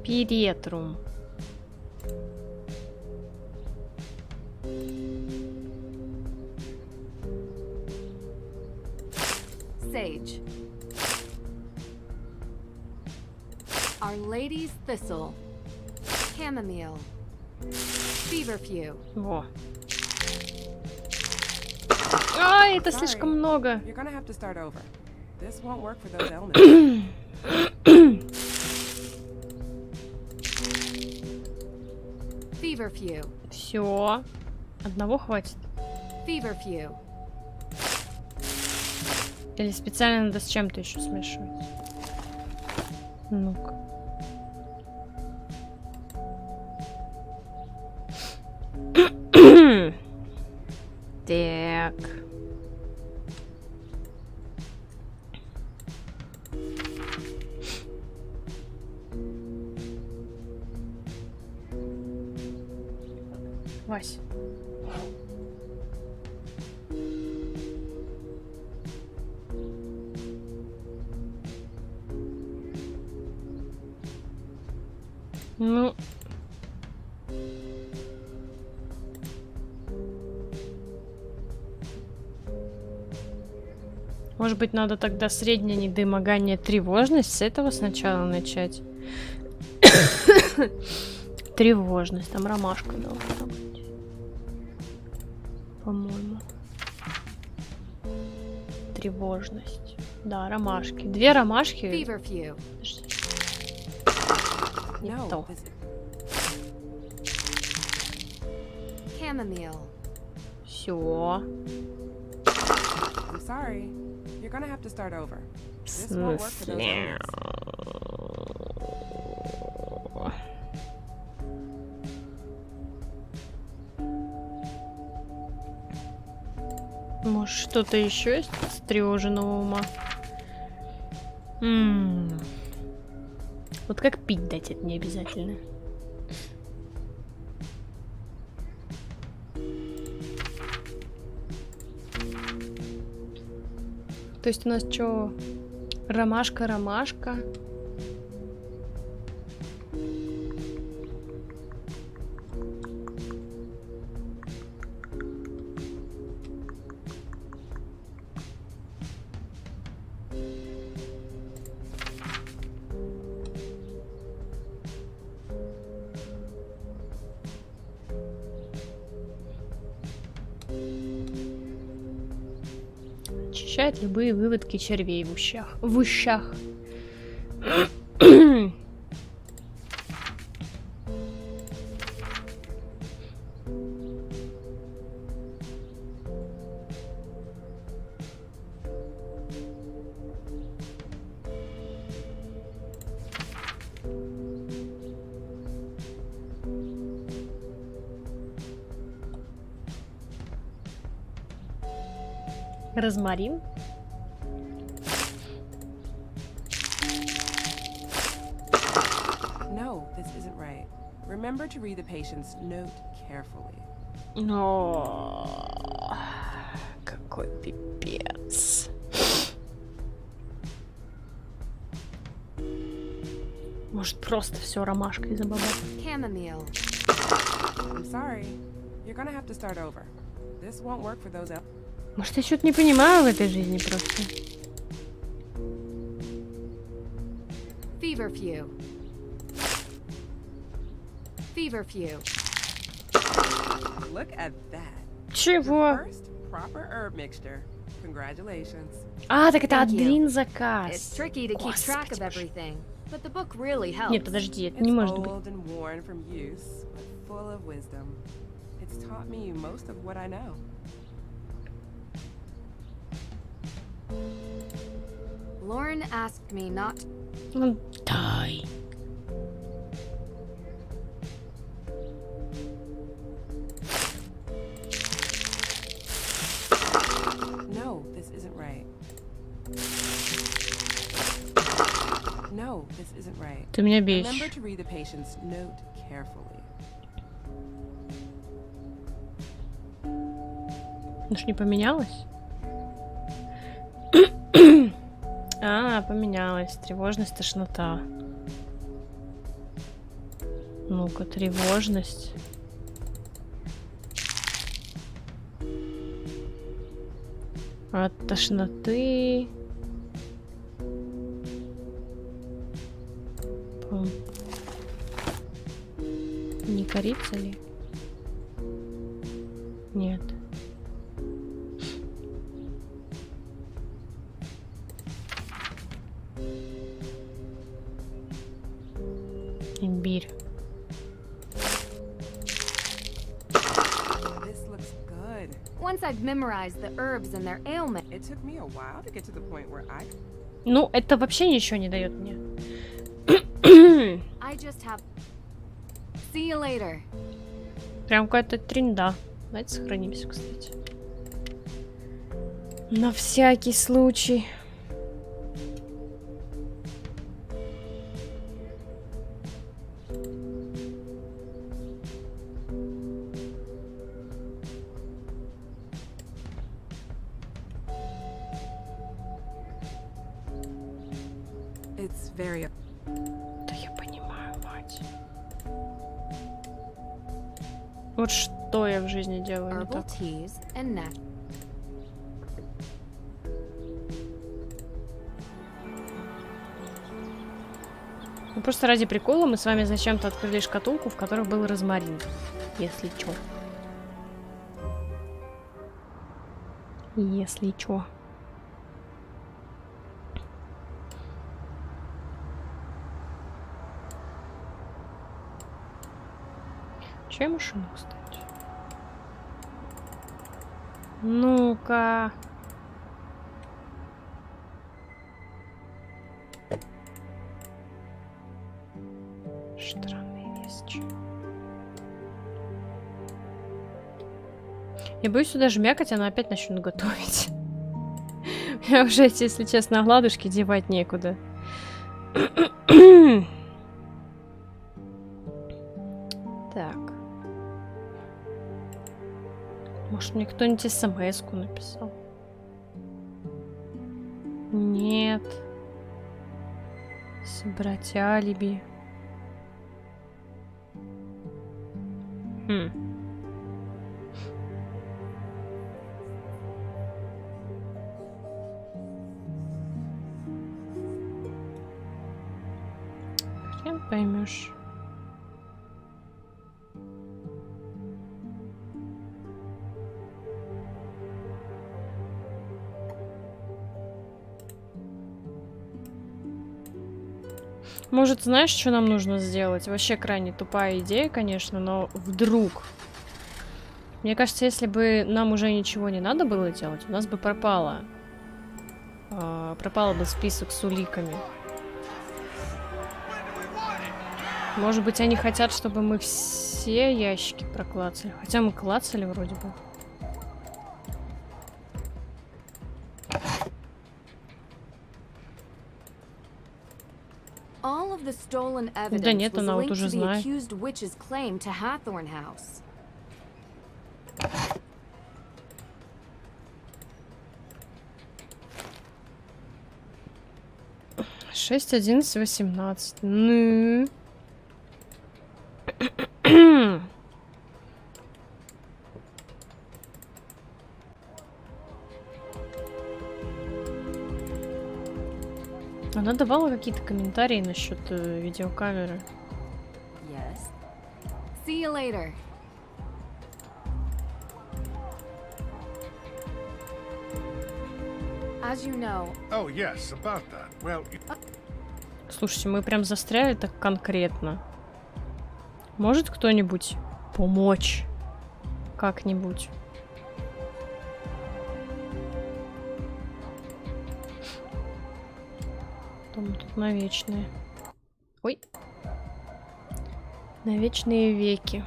Пиретрум. Sage. Our Lady's Thistle. Chamomile. Feverfew. Во. А, это слишком много. Feverfew. Все. Одного хватит. Feverfew. Или специально надо с чем-то еще смешивать? Ну-ка. Так. Вась. Ну. Может быть, надо тогда среднее недомогание, тревожность с этого сначала начать. Тревожность, там ромашка должна быть. По-моему. Тревожность. Да, ромашки. 2 ромашки. Не то. Все. В смысле? Может, что-то еще есть с тревожного ума? Вот как пить дать, это не обязательно. То есть у нас что? Ромашка, ромашка. Очищает любые выводки червей в ущах. В ущах. Розмарин. No, this isn't right. Remember to read the patient's note carefully. Но какой пипец. Может, просто все ромашкой забабать. Chamomile. I'm sorry. You're gonna have to start over. This won't work for those. Может, я что-то не понимаю в этой жизни просто. Feverfew. Feverfew. Look at that. Чего? First proper herb mixture. Congratulations. А, так это Thank you. один заказ. It's tricky to keep track of everything, but the book really helps. Нет, подожди, это не может быть. Old and worn from use, but full of wisdom. It's taught me most of what I know. Lauren asked me not. Ну, дай. No, this isn't right. No, this isn't right. Ты меня бесишь. Remember to read the patient's note carefully. Ну ж не поменялось? А, поменялось. Тревожность, тошнота. Ну-ка, тревожность. От тошноты. Не корица ли? Нет. Имбирь. This looks good. Once I've memorized the herbs and their ailment. It took me a while to get to the point where I. Ну, это вообще ничего не дает мне. I just have. See you later. Прям какая-то тринда. Давайте сохранимся, кстати. На всякий случай. It's very. Да я понимаю, мать. Вот что я в жизни делаю не Herbal так. teas and nat. Ну просто ради прикола мы с вами зачем-то открыли шкатулку, в которой был розмарин. Если чё. Если чё. Чья машина, кстати? Ну-ка. Странные вещи. Я боюсь сюда жмякать, она опять начнет готовить. Я уже, если честно, оладушки девать некуда. Так. Может, мне кто-нибудь смс-ку написал? Нет. Собрать алиби. Хрен поймешь. Может, знаешь, что нам нужно сделать? Вообще крайне тупая идея, конечно, но вдруг. Мне кажется, если бы нам уже ничего не надо было делать, у нас бы пропало. Пропал бы список с уликами. Может быть, они хотят, чтобы мы все ящики проклацали. Хотя мы клацали вроде бы. All of the stolen evidence Да нет, was она вот linked уже to the знает. accused witch's claim to Hathorn House. 6, 11, 18. Ну. Она давала какие-то комментарии насчет видеокамеры. Yes. See you later. As you know. Oh, yes, about that. Well, Слушайте, мы прям застряли так конкретно. Может кто-нибудь помочь? Как-нибудь? Дом тут на вечные. Ой. На вечные веки.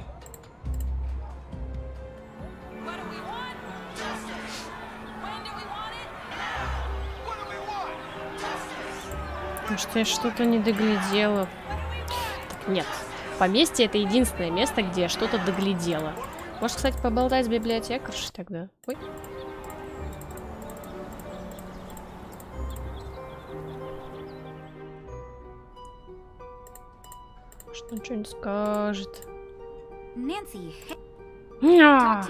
Может, я что-то не доглядела. Так, нет. Поместье — это единственное место, где я что-то доглядела. Может, кстати, поболтать с библиотекаршей тогда? Ой. Может, он что-нибудь скажет. Нэнси. Я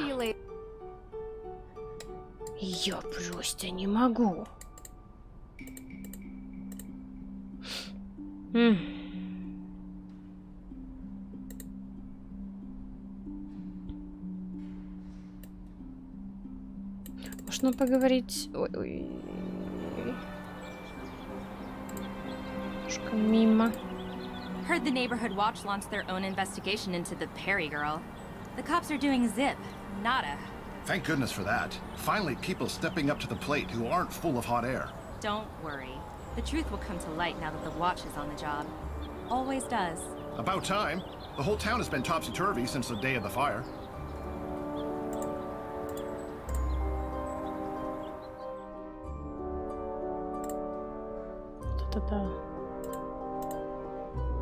просто не могу. Можно поговорить. Ой-ой. Немножко мимо. Heard the neighborhood watch launched their own investigation into the Perry girl. The cops are doing zip, nada. Thank goodness for that. Finally, people stepping up to the plate who aren't full of hot air. Don't worry. The truth will come to light now that the watch is on the job. Always does. About time. The whole town has been topsy-turvy since the day of the fire.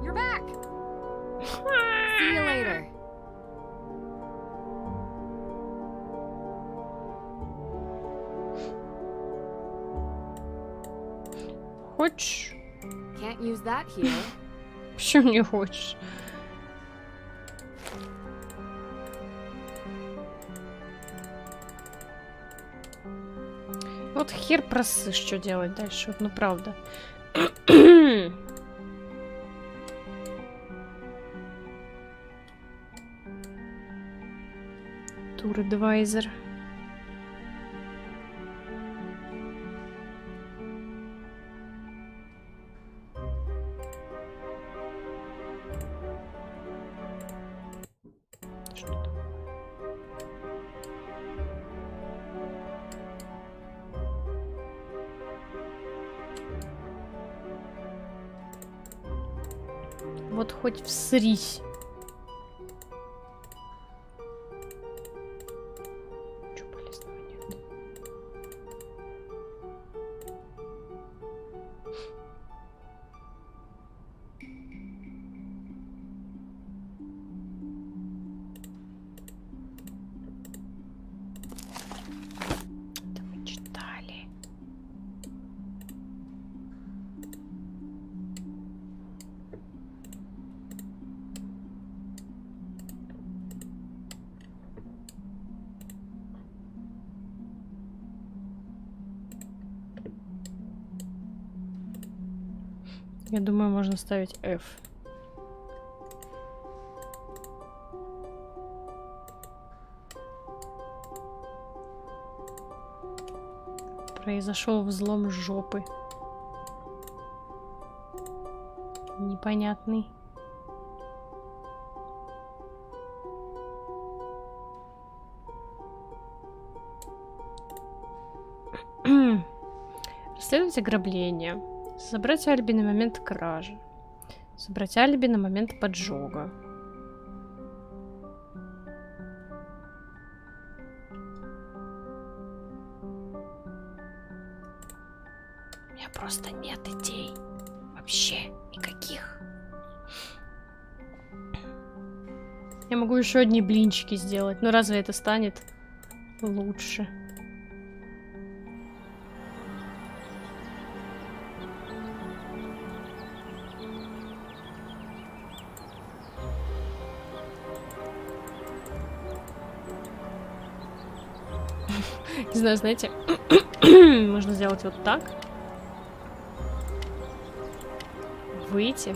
You're back. See you later. Хочешь? Can't use that here. Почему не хочешь? Вот хер просышь, что делать дальше, вот, ну правда. Тур-адвайзер. Вот хоть всрись. Чё полезного нет? Это мы читали. Я думаю, можно ставить F. Произошел взлом жопы. Непонятный. Расследовать ограбление. Собрать алиби на момент кражи. Собрать алиби на момент поджога. У меня просто нет идей. Вообще никаких. Я могу еще одни блинчики сделать. Но разве это станет лучше? Не знаю, знаете, можно сделать вот так. Выйти.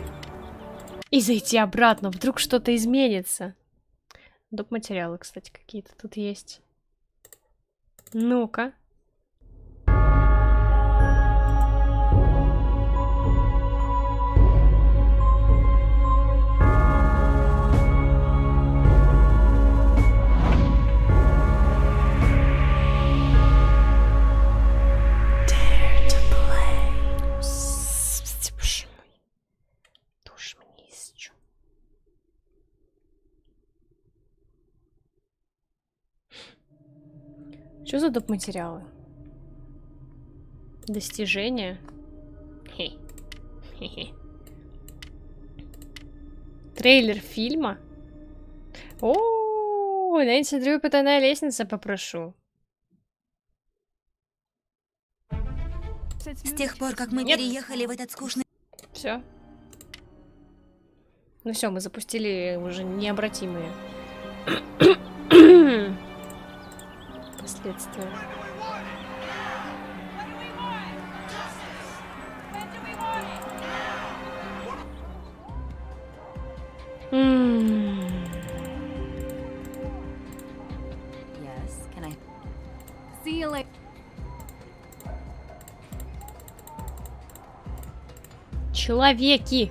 И зайти обратно. Вдруг что-то изменится. Доп. Материалы, кстати, какие-то тут есть. Ну-ка. Что за доп. Материалы? Достижения? Хе-хе. Трейлер фильма? О, Нэнси Дрю, потайная лестница, попрошу. С тех пор, как мы переехали в этот скучный... Все. Ну все, мы запустили уже необратимые последствия. Yes, can I... See you later. Человеки!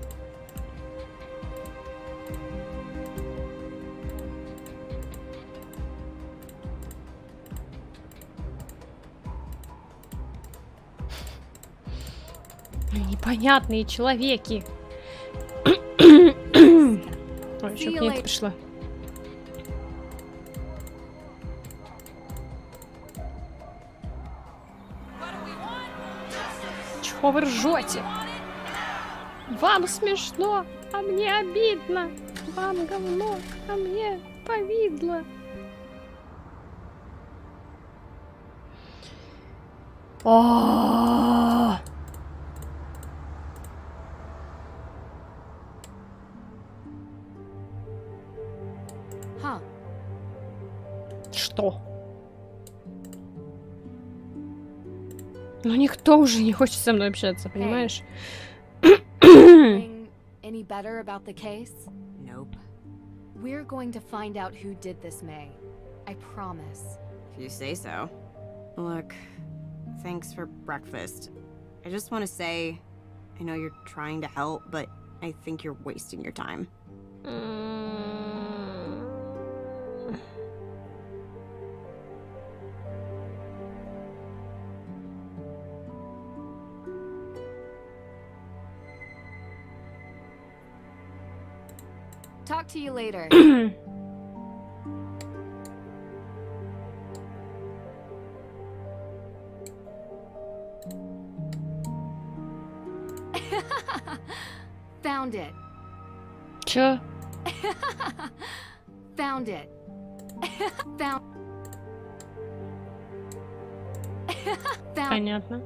Непонятные человеки. Ой, еще книга пришла. Чего вы ржете? Вам смешно, а мне обидно. Вам говно, а мне повидло. О! Что? Ну никто уже не хочет со мной общаться, понимаешь? Any better about the case? Nope. We're going to find out who did this, May. I promise. If you say so. Look, thanks for breakfast. I just want to say, I know you're trying to help, but I think you're wasting your time. Talk to you later. Found it. Чё? Found it. Found. Понятно.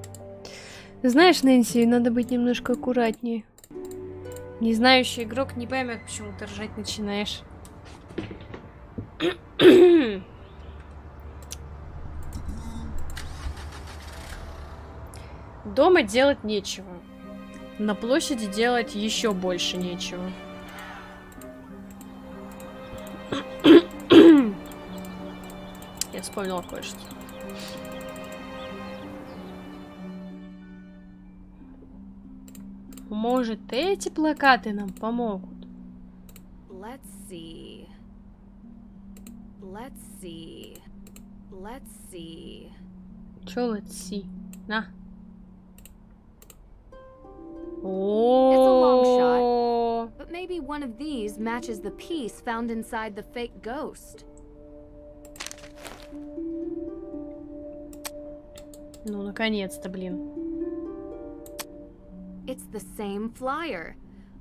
Знаешь, Нэнси, надо быть немножко аккуратнее. Не знающий игрок не поймет, почему ты ржать начинаешь. Дома делать нечего. На площади делать еще больше нечего. Я вспомнила кое-что. Может, эти плакаты нам помогут? Let's see. Let's see. Let's see. Чё let's see? На. It's a long shot, but maybe one of these matches the piece found inside the fake ghost. Ну, наконец-то, блин. It's the same flyer.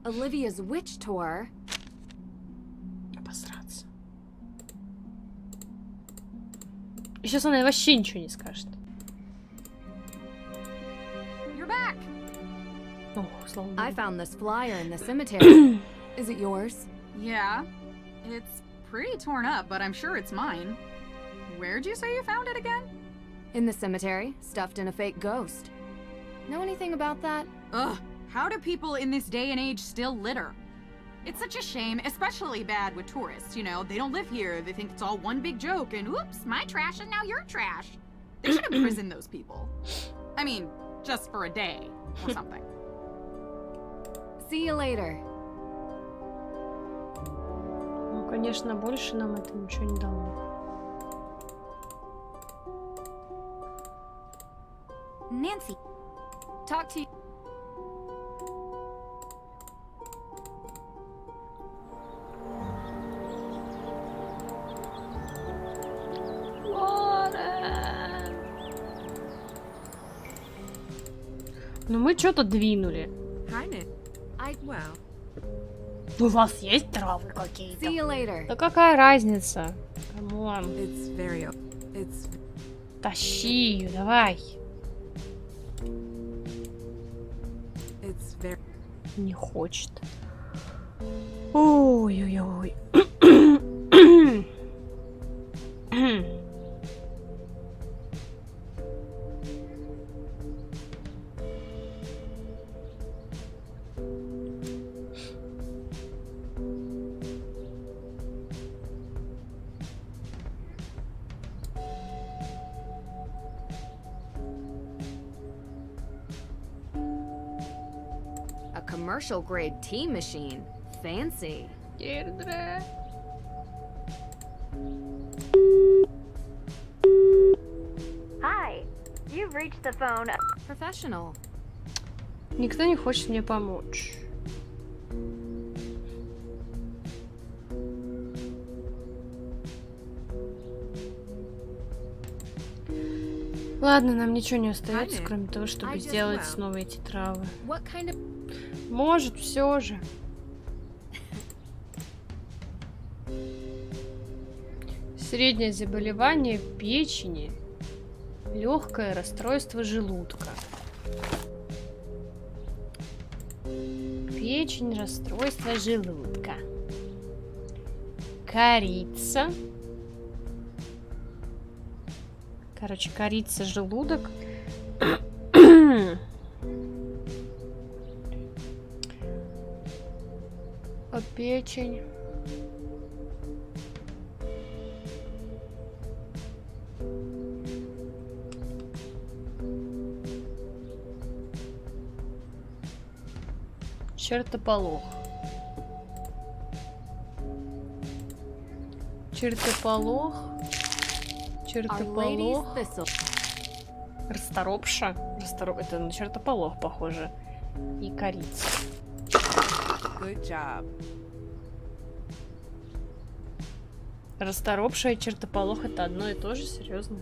Olivia's witch tour. Обосраться. И сейчас она вообще ничего не скажет. You're back. Ох, слава богу. I found this flyer in the cemetery. Is it yours? Yeah. It's pretty torn up, but I'm sure it's mine. Where'd you say you found it again? In the cemetery, stuffed in a fake ghost. Know anything about that? Ugh, how do people in this day and age still litter? It's such a shame, especially bad with tourists, you know? They don't live here, they think it's all one big joke, and oops, my trash and now you're trash. They should imprison those people. I mean, just for a day, or something. See you later. Ну, конечно, больше нам это ничего не дало. Nancy. Talk to you. Ну мы что-то двинули. У вас есть травы какие-то? See you later. Да какая разница? Камон. Тащи ее, давай. Не хочет. Ой-ой-ой. A commercial grade tea machine. Fancy. Hi, you've reached the phone. Professional. Никто не хочет мне помочь. Ладно, нам ничего не остается, кроме того, чтобы сделать снова эти травы. Может, все же. Среднее заболевание печени, легкое расстройство желудка. Печень, расстройство желудка. Корица. Короче, корица, желудок. Печень. Чертополох. Чертополох. Чертополох. Расторопша. Это на чертополох похоже. И корица. Good job. Расторопша и чертополох — это одно и то же, серьезно.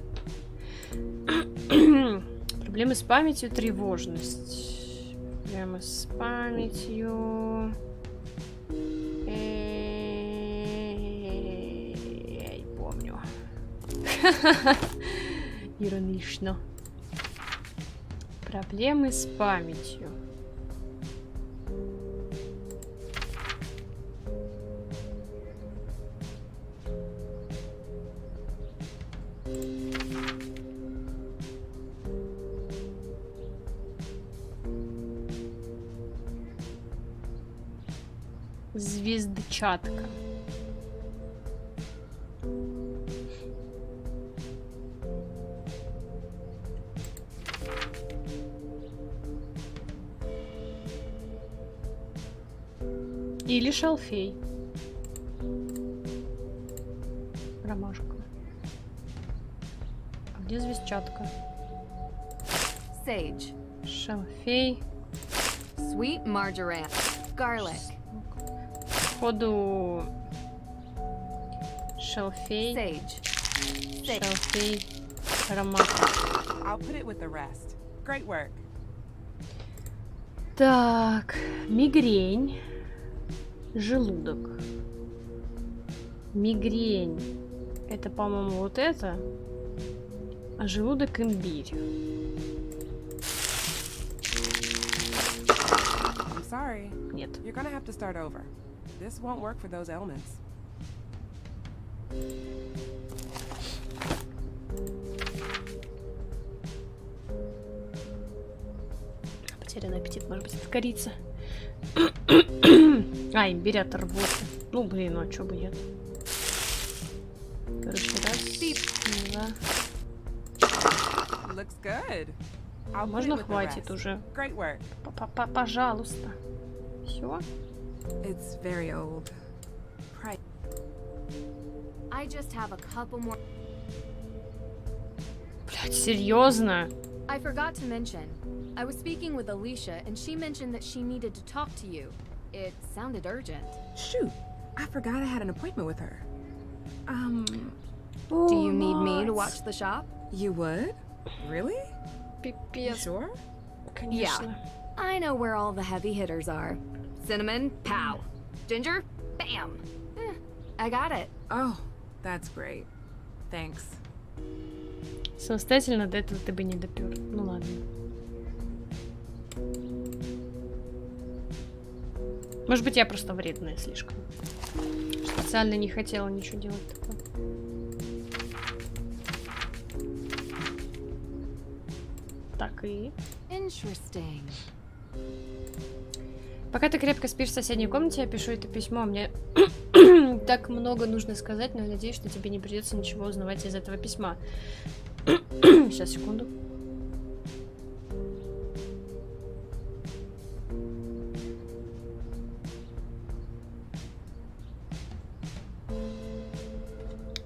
Проблемы с памятью, тревожность. Проблемы с памятью. Я не помню. Иронично. Проблемы с памятью. Звездочатка. Или шалфей. Ромашка. А где звездчатка? Sage. Шалфей. Sweet marjoram. Garlic. Походу шалфей. Sage. Шалфей. Ромашка. I'll put it with the rest. Great work. Так, мигрень. Желудок. Мигрень. Это, по-моему, вот это. А желудок — имбирь. I'm sorry. Нет. You're gonna have to start over. This won't work for those ailments. потерянный аппетит, может быть, это корица. А, имбирь от рвоты. Ну, блин, ну а чё бы нет? Короче, раз, два. Можно хватит уже? Пожалуйста. Все? It's very old. I just have a couple more. Блядь, серьезно? I forgot to mention. I was speaking with Alicia, and she mentioned that she needed to talk to you. It sounded urgent. Shoot, I forgot I had an appointment with her. Do you need me to watch the shop? You would? Really? Пипец. You sure? Yeah. I know where all the heavy hitters are. Cinnamon, pow. Ginger, bam. I got it. Oh, that's great. Thanks. Самостоятельно до этого ты бы не допёр. Ну ладно. Может быть, я просто вредная слишком. Специально не хотела ничего делать такого. Так и... Interesting. Пока ты крепко спишь в соседней комнате, я пишу это письмо. Мне так много нужно сказать, но я надеюсь, что тебе не придется ничего узнавать из этого письма. Сейчас, секунду.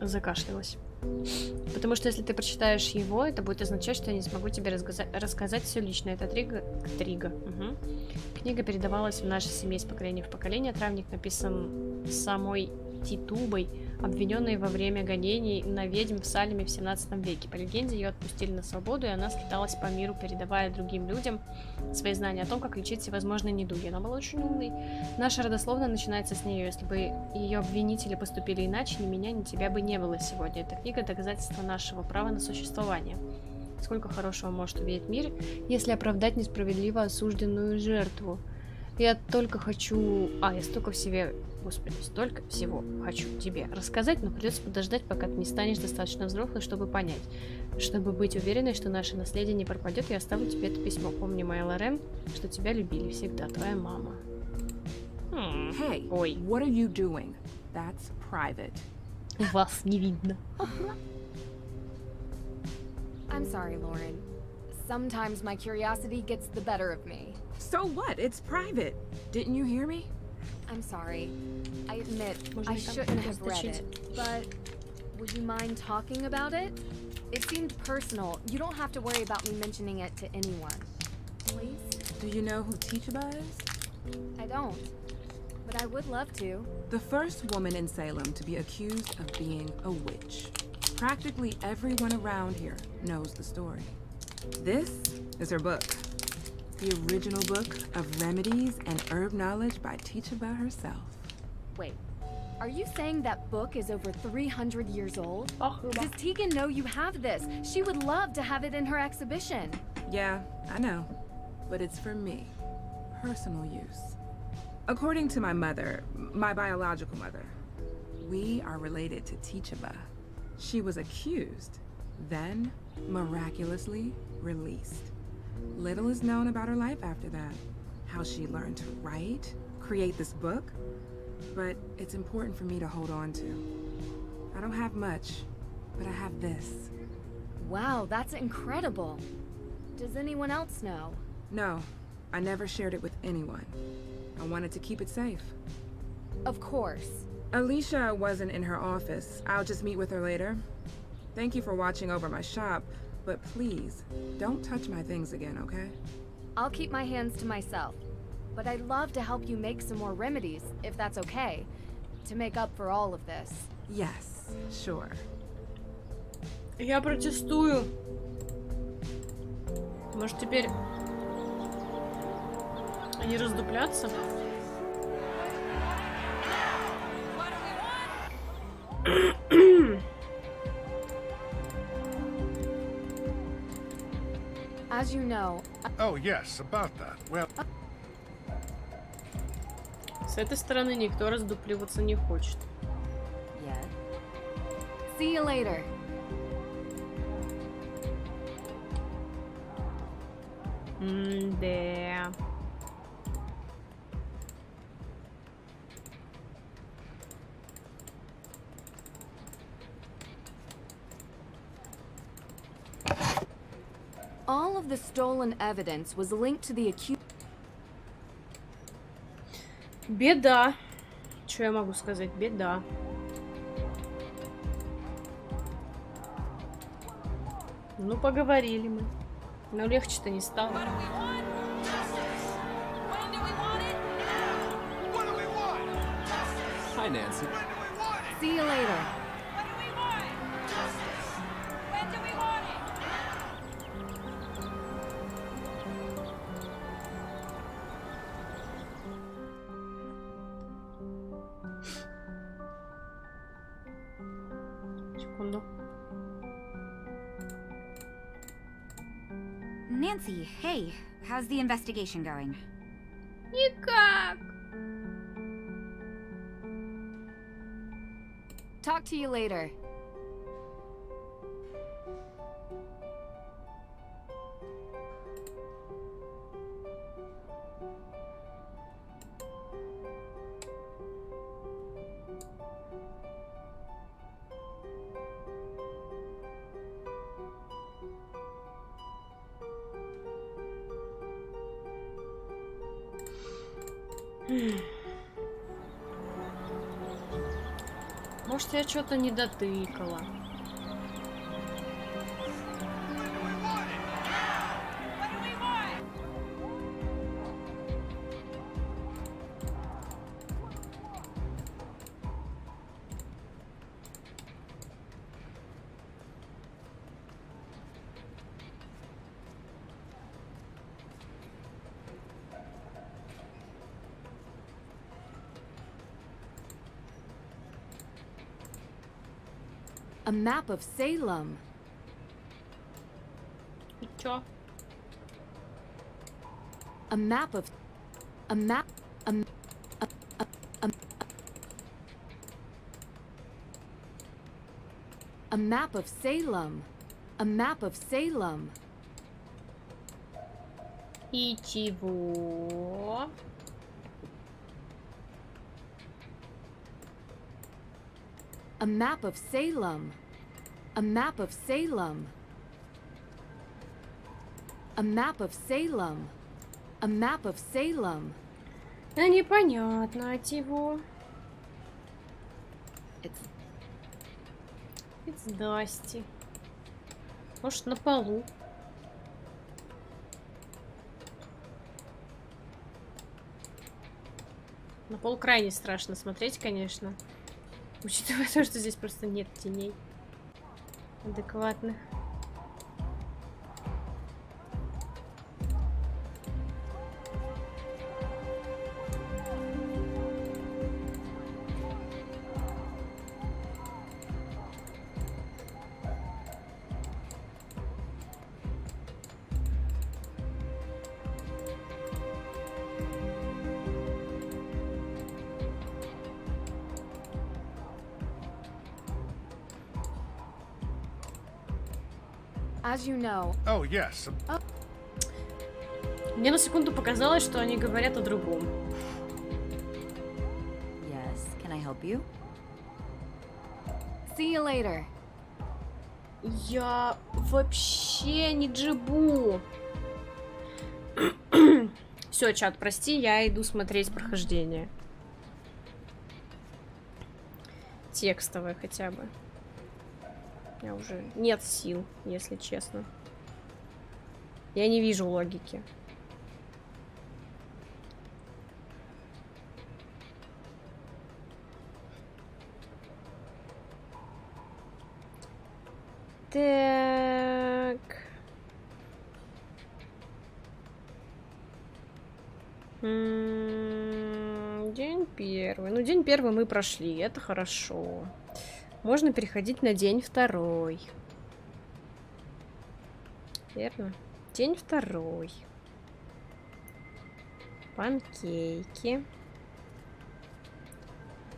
Закашлялась. Потому что если ты прочитаешь его, это будет означать, что я не смогу тебе рассказать все лично. Это Трига. Угу. Книга передавалась в нашей семье из поколения в поколение. Травник написан самой Титубой, обвиненной во время гонений на ведьм в Салеме в 17 веке. По легенде, ее отпустили на свободу, и она скиталась по миру, передавая другим людям свои знания о том, как лечить всевозможные недуги. Она была очень умной. Наша родословная начинается с нее. Если бы ее обвинители поступили иначе, ни меня, ни тебя бы не было сегодня. Эта книга — доказательство нашего права на существование. Сколько хорошего может увидеть мир, если оправдать несправедливо осужденную жертву. Я только хочу... я столько всего... Господи, столько всего хочу тебе рассказать, но придется подождать, пока ты не станешь достаточно взрослой, чтобы понять. Чтобы быть уверенной, что наше наследие не пропадет, я оставлю тебе это письмо. Помни, моя Лорен, что тебя любили всегда, твоя мама. Hey, ой. What are you doing? That's private. Вас не видно. I'm sorry, Lauren. Sometimes my curiosity gets the better of me. So what? It's private. Didn't you hear me? I'm sorry. I admit, I shouldn't have read it, but would you mind talking about it? It seemed personal. You don't have to worry about me mentioning it to anyone. Please? Do you know who T.2 is? I don't, but I would love to. The first woman in Salem to be accused of being a witch. Practically everyone around here knows the story. This is her book. The original book of remedies and herb knowledge by T.2 herself. Wait, are you saying that book is over 300 years old? Does Tegan know you have this? She would love to have it in her exhibition. Yeah, I know. But it's for me. Personal use. According to my mother, my biological mother, we are related to T.2. She was accused, then miraculously released. Little is known about her life after that. How she learned to write, create this book. But it's important for me to hold on to. I don't have much, but I have this. Wow, that's incredible. Does anyone else know? No, I never shared it with anyone. I wanted to keep it safe. Of course. Alicia wasn't in her office. I'll just meet with her later. Thank you for watching over my shop. But please, don't touch my things again, okay? I'll keep my hands to myself. But I'd love to help you make some more remedies, if that's okay, to make up for all of this. Yes, sure. Я протестую. Может, теперь не раздупляться? As you know... Oh, yes, about that. Well... С этой стороны никто раздупливаться не хочет. Yeah. See you later. Да. All of the stolen evidence was linked to the accused. Беда. Что я могу сказать? Беда. Ну, поговорили мы. Но легче-то не стало. Hi, Nancy. See you later. Секунду. Nancy, hey, how's the investigation going? Никак. Talk to you later. Может, я что-то не дотыкала. A map of Salem. И чё? A map of... A map... A map of Salem. A map of Salem. И чего? A map of Salem. A map of Salem. A map of Salem. A map of Salem. Да непонятно от чего. It's dusty. Может, на полу. На пол крайне страшно смотреть, конечно. Учитывая то, что здесь просто нет теней адекватных. As you know. Oh, yes. Мне на секунду показалось, что они говорят о другом. Yes, can I help you? See you later. Я вообще не джибу. Все, чат, прости, я иду смотреть прохождение. Текстовое хотя бы. У меня уже нет сил, если честно. Я не вижу логики. Так. День первый. Ну, день первый мы прошли, это хорошо. Можно переходить на день второй. Верно? День второй. Панкейки.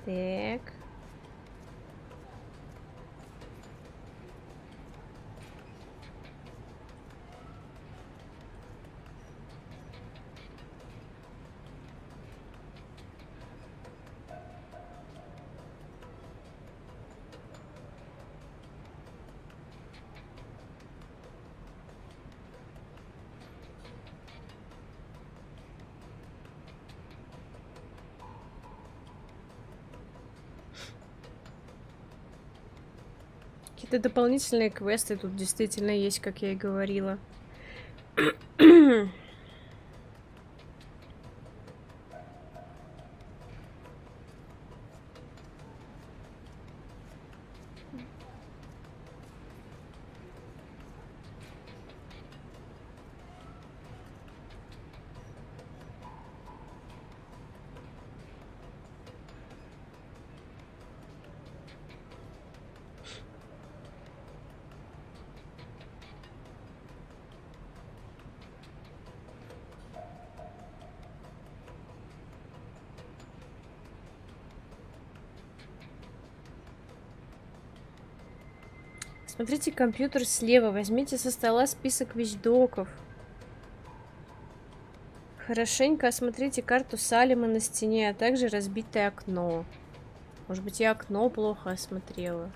Так. Какие-то дополнительные квесты тут действительно есть, как я и говорила. Смотрите компьютер слева. Возьмите со стола список вещдоков. Хорошенько осмотрите карту Салеме на стене, а также разбитое окно. Может быть, я окно плохо осмотрела.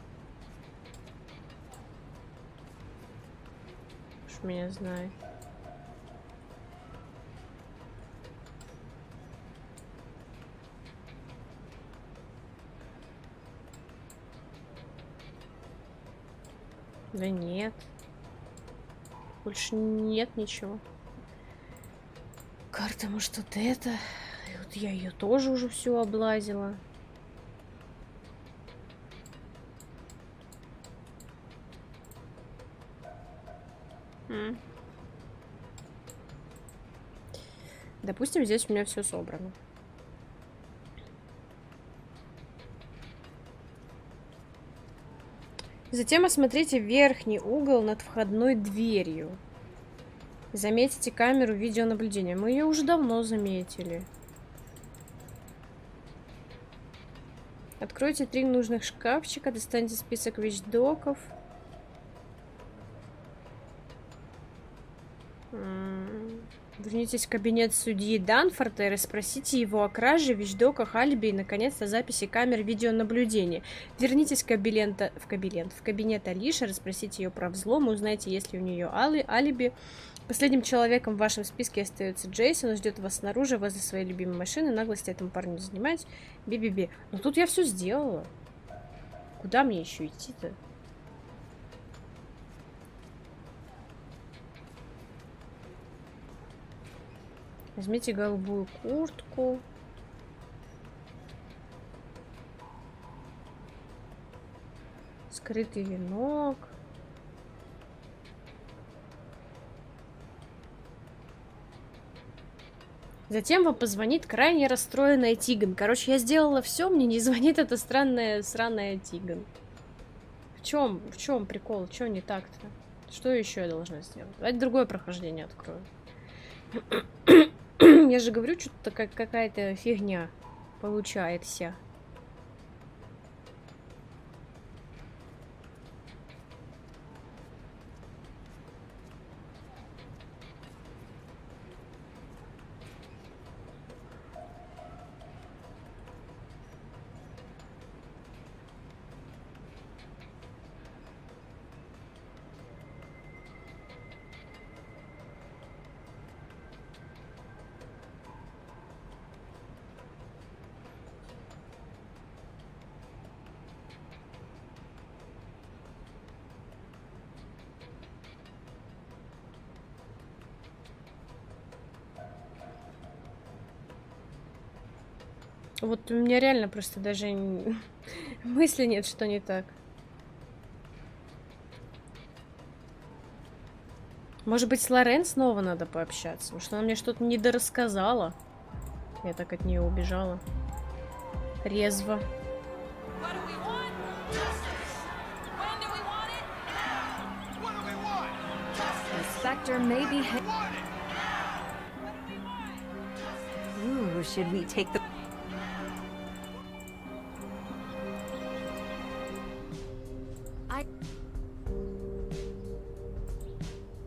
Уж меня знает. Да нет. Больше нет ничего. Карта, может, вот это? И вот я ее тоже уже всю облазила. Допустим, здесь у меня все собрано. Затем осмотрите верхний угол над входной дверью. Заметите камеру видеонаблюдения. Мы ее уже давно заметили. Откройте 3 нужных шкафчика, достаньте список вещдоков. Вернитесь в кабинет судьи Данфорта и расспросите его о краже, вещдоках, алиби и, наконец-то, записи камер видеонаблюдения. Вернитесь в кабинет Алиши, расспросите ее про взлом и узнайте, есть ли у нее алиби. Последним человеком в вашем списке остается Джейсон. Он ждет вас снаружи возле своей любимой машины. Наглости этому парню не занимать. Би-би-би. Но тут я все сделала. Куда мне еще идти-то? Возьмите голубую куртку. Скрытый венок. Затем вам позвонит крайне расстроенная Тиган. Короче, я сделала все, мне не звонит эта сраная Тиган. В чем прикол? Что не так-то? Что еще я должна сделать? Давайте другое прохождение открою. Я же говорю, что-то какая-то фигня получается. Вот у меня реально просто даже мысли нет, что не так. Может быть, с Лорен снова надо пообщаться? Потому что она мне что-то недорассказала. Я так от нее убежала. Резво. Ooh, should we take the...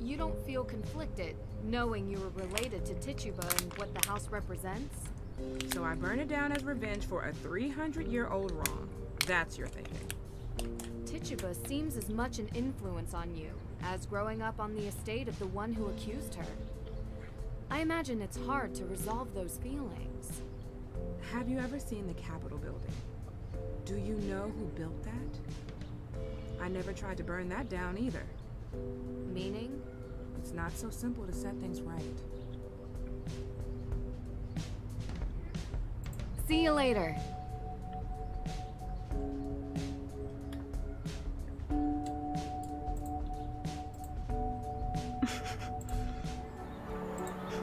You don't feel conflicted, knowing you were related to Tituba and what the house represents? So I burn it down as revenge for a 300-year-old wrong. That's your thinking. Tituba seems as much an influence on you as growing up on the estate of the one who accused her. I imagine it's hard to resolve those feelings. Have you ever seen the Capitol building? Do you know who built that? I never tried to burn that down either. Meaning? It's not so simple to set things right. See you later.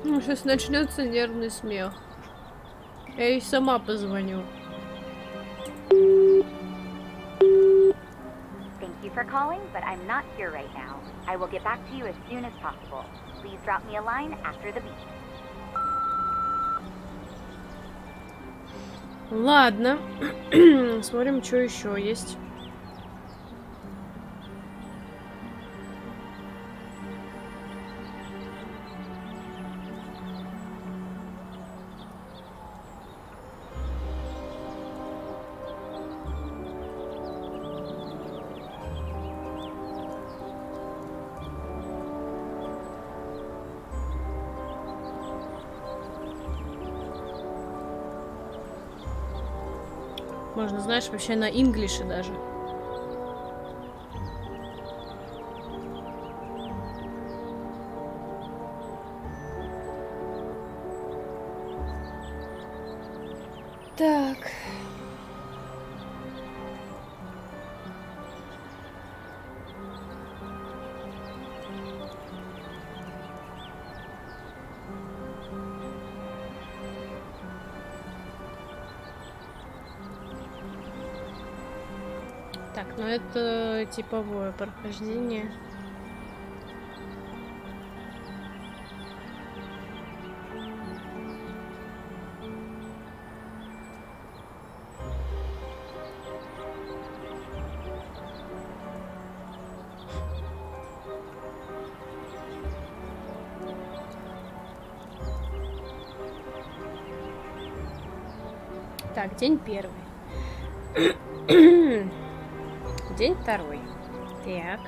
Ну, сейчас начнется нервный смех. Я ей сама позвоню. Thank you for calling, but I'm not here right now. I will get back to you as soon as possible. Please drop me a line after the beep. Ладно. Смотрим, что еще есть. Можно, знаешь, вообще на инглише даже. Так. Так, ну это типовое прохождение. Так, день первый. День второй. Так.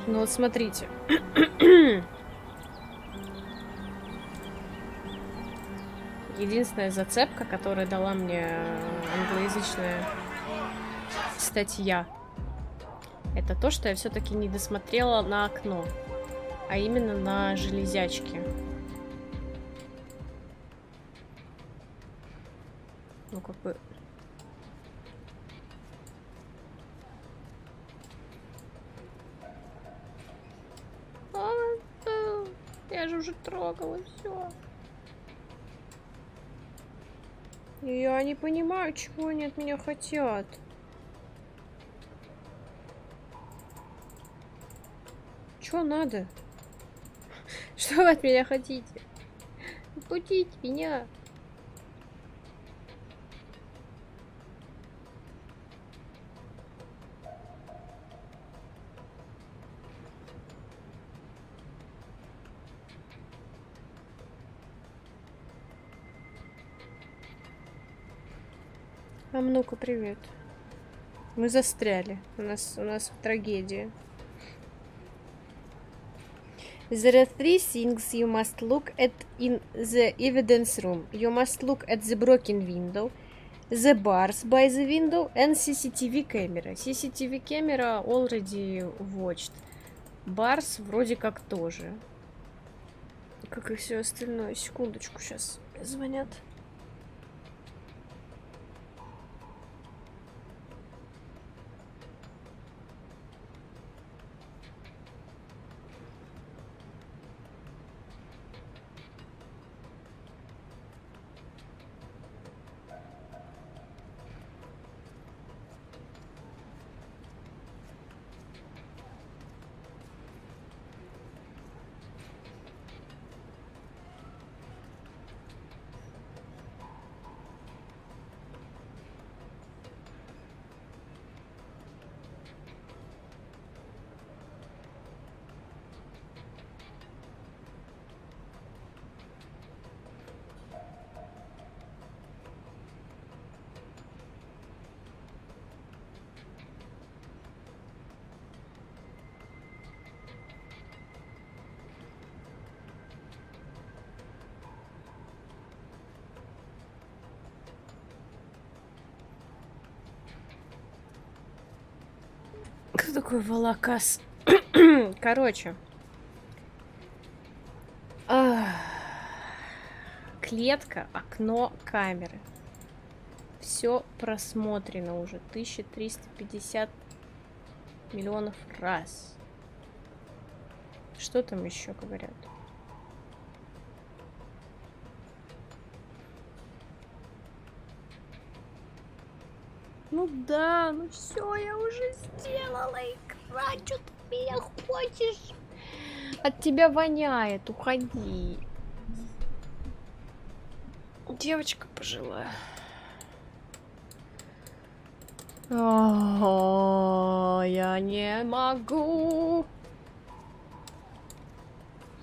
Ну вот смотрите. Единственная зацепка, которая дала мне англоязычная статья, это то, что я все-таки не досмотрела на окно, а именно на железячки. Ну как бы... Я же уже трогала все. Я не понимаю, чего они от меня хотят. Что надо? Что вы от меня хотите? Пустите меня. А ну-ка, привет. Мы застряли. У нас трагедия. There are three things you must look at in the evidence room. You must look at the broken window, the bars by the window, and CCTV camera. CCTV camera already watched. Bars вроде как тоже. Как и все остальное. Секундочку, сейчас звонят. Кто такой волокас? Короче. Клетка, окно, камеры. Все просмотрено уже 1350 миллионов раз. Что там еще говорят? Ну да, ну все, я уже сделала экран. Что ты меня хочешь? От тебя воняет, уходи. Девочка пожилая. О, я не могу.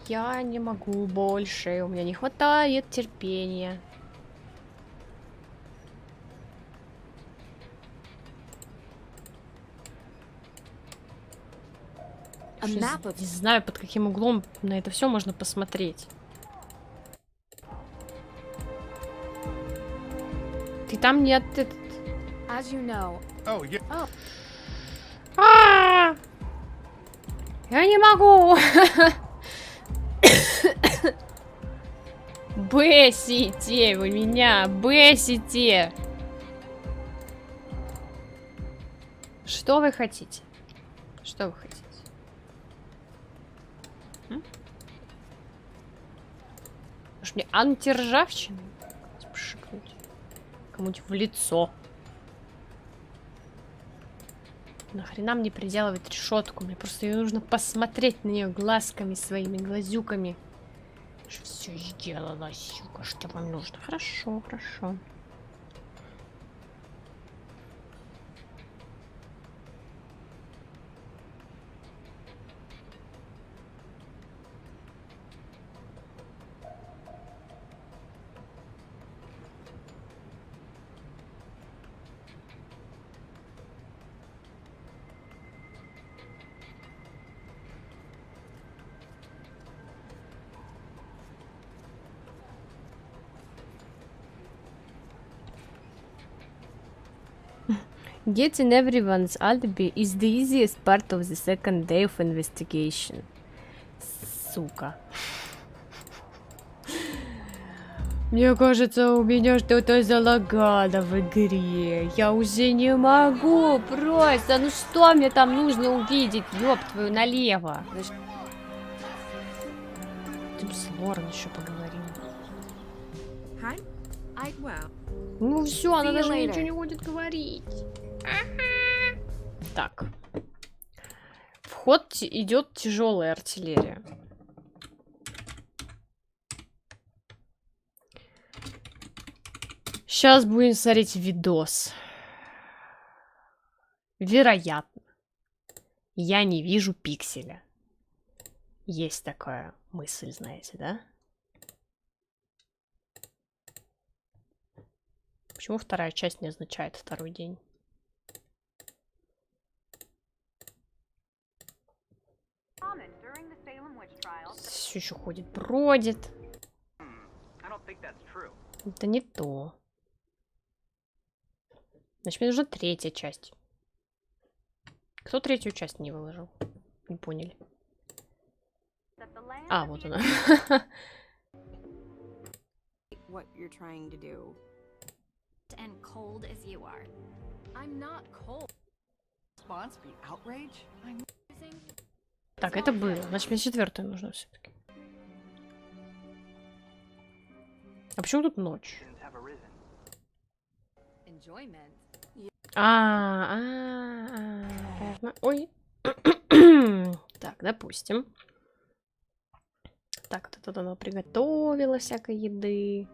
Я не могу больше. У меня не хватает терпения. Не знаю, под каким углом на это все можно посмотреть. Ты там нет. Я не могу. Бесите вы меня, бесите. Что вы хотите? Что вы хотите? Может мне антиржавчину пшикнуть? Кому-нибудь в лицо. Нахрена мне приделывать решетку? Мне просто ее нужно посмотреть на нее глазками своими, глазюками. Все сделала, сука, что вам нужно? Хорошо, хорошо. Getting everyone's alibi is the easiest part of the second day of investigation. Сука. Мне кажется, у меня что-то залагало в игре. Я уже не могу просто. Ну что мне там нужно увидеть? Ёб твою налево. Ты с Лорен еще поговорим. Ну все, она даже ничего не будет говорить. Так. В ход идет тяжелая артиллерия. Сейчас будем смотреть видос. Вероятно. Я не вижу пикселя. Есть такая мысль, знаете, да? Почему вторая часть не означает второй день? Все еще ходит, бродит. Это не то. Значит, мне нужна третья часть. Кто третью часть не выложил? Не поняли. А, вот она. What you're trying to do. And cold as you are. I'm not cold. Response be outrage? I'm Так, это было. Значит, мне четвертая нужна все-таки. А почему тут ночь? Ой. Так, допустим. Так, тут она приготовила всякой еды.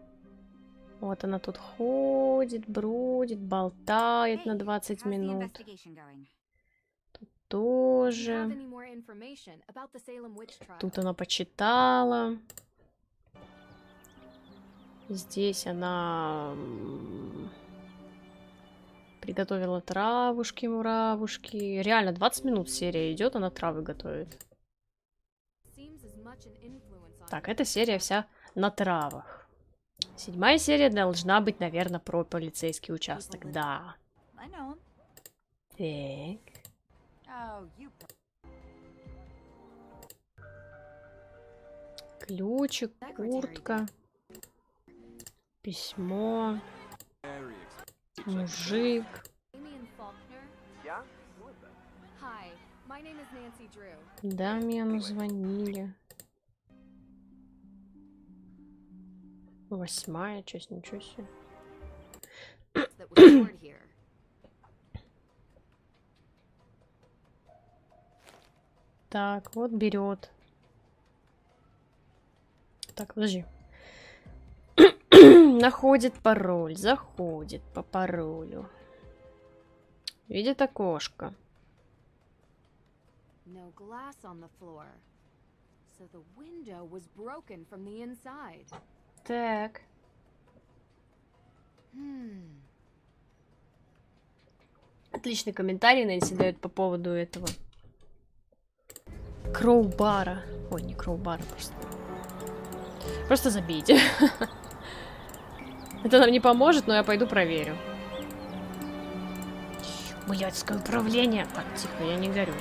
Вот она тут ходит, бродит, болтает на 20 минут. Тут тоже. Тут она почитала. Здесь она приготовила травушки-муравушки. Реально, 20 минут серия идет, она травы готовит. Так, эта серия вся на травах. 7-я серия должна быть, наверное, про полицейский участок. Да. Так. Ключик, куртка. Письмо. Мужик. Да, мне звонили. 8-я часть, ничего себе. Так, вот берет. Так, подожди. Находит пароль, заходит по паролю. Видит окошко. No glass on the floor. So the window was broken from the inside. Так. Отличный комментарий Нэнси дает по поводу этого. Кроубара. Ой, не кроубара, просто. Просто забейте. Это нам не поможет, но я пойду проверю. Блядское управление. Так, тихо, я не горю.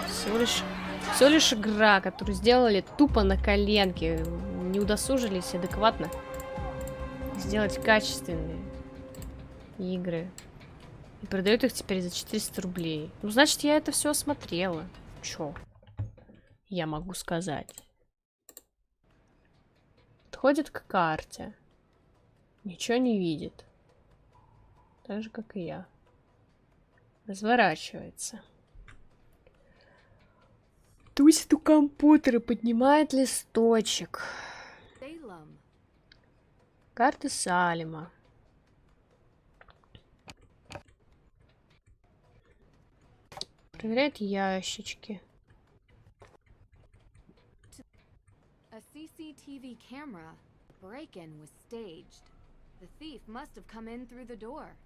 Всего лишь игра, которую сделали тупо на коленке. Не удосужились адекватно сделать качественные игры. И продают их теперь за 400 рублей. Ну, значит, я это все осмотрела. Чё? Я могу сказать. Подходит к карте. Ничего не видит. Так же, как и я. Разворачивается. Тусит у компьютера, поднимает листочек. Карта Салема. Проверяет ящички. A CCTV camera break-in was staged. The thief must have come in through the door.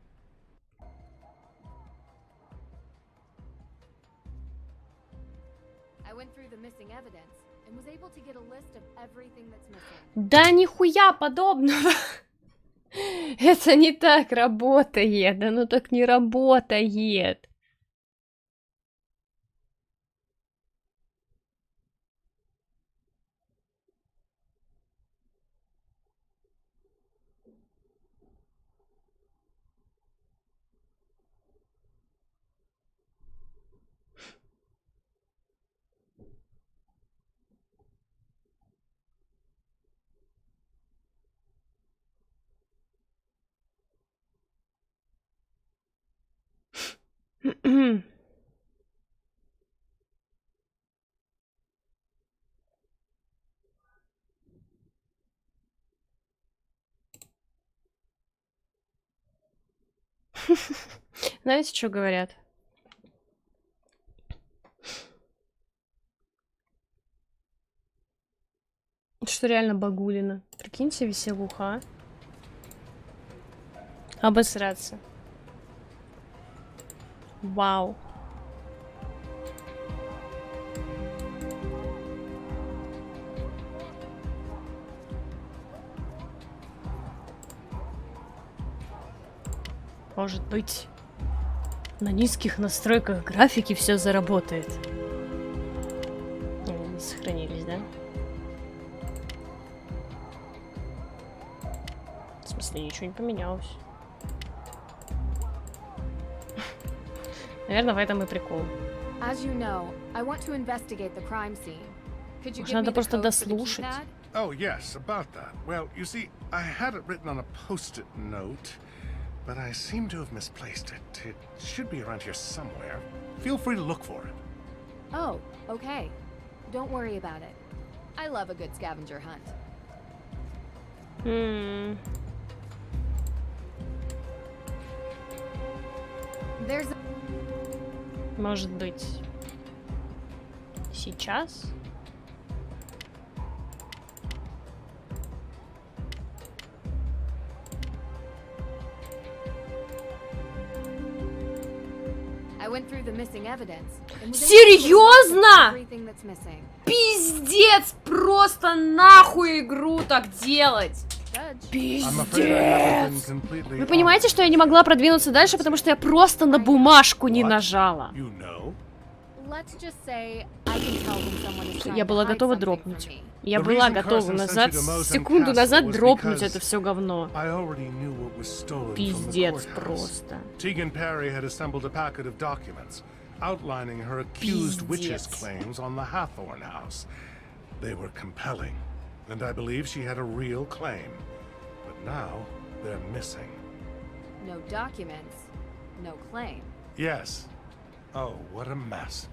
I went through the missing evidence and was able to get a list of everything that's missing. Да нихуя подобного. Это не так работает. Оно так не работает. Знаете, что говорят? Что реально багулина. Прикиньте, веселуха. Обосраться. Вау. Может быть, на низких настройках графики все заработает. Они не сохранились, да? В смысле, ничего не поменялось. Наверное, в этом и прикол. Может, надо просто дослушать. Oh, yes, about that. Well, you see, I had it written on a post-it note, but I seem to have misplaced it. It should be around here somewhere. Feel free to look for it. Oh, okay. Don't worry about it. I love a good scavenger hunt. There's a... Может быть, сейчас? Серьезно? Пиздец! Просто нахуй игру так делать! Пиздец! Вы понимаете, что я не могла продвинуться дальше, потому что я просто на бумажку не нажала. Я была готова дропнуть. Я была готова назад, секунду назад дропнуть это все говно. Пиздец просто. Outlining her accused witches' claims on the Hathorn house. They were compelling, and I believe she had a real claim. But now, they're missing. No documents, no claim. Yes. Oh, what a mess.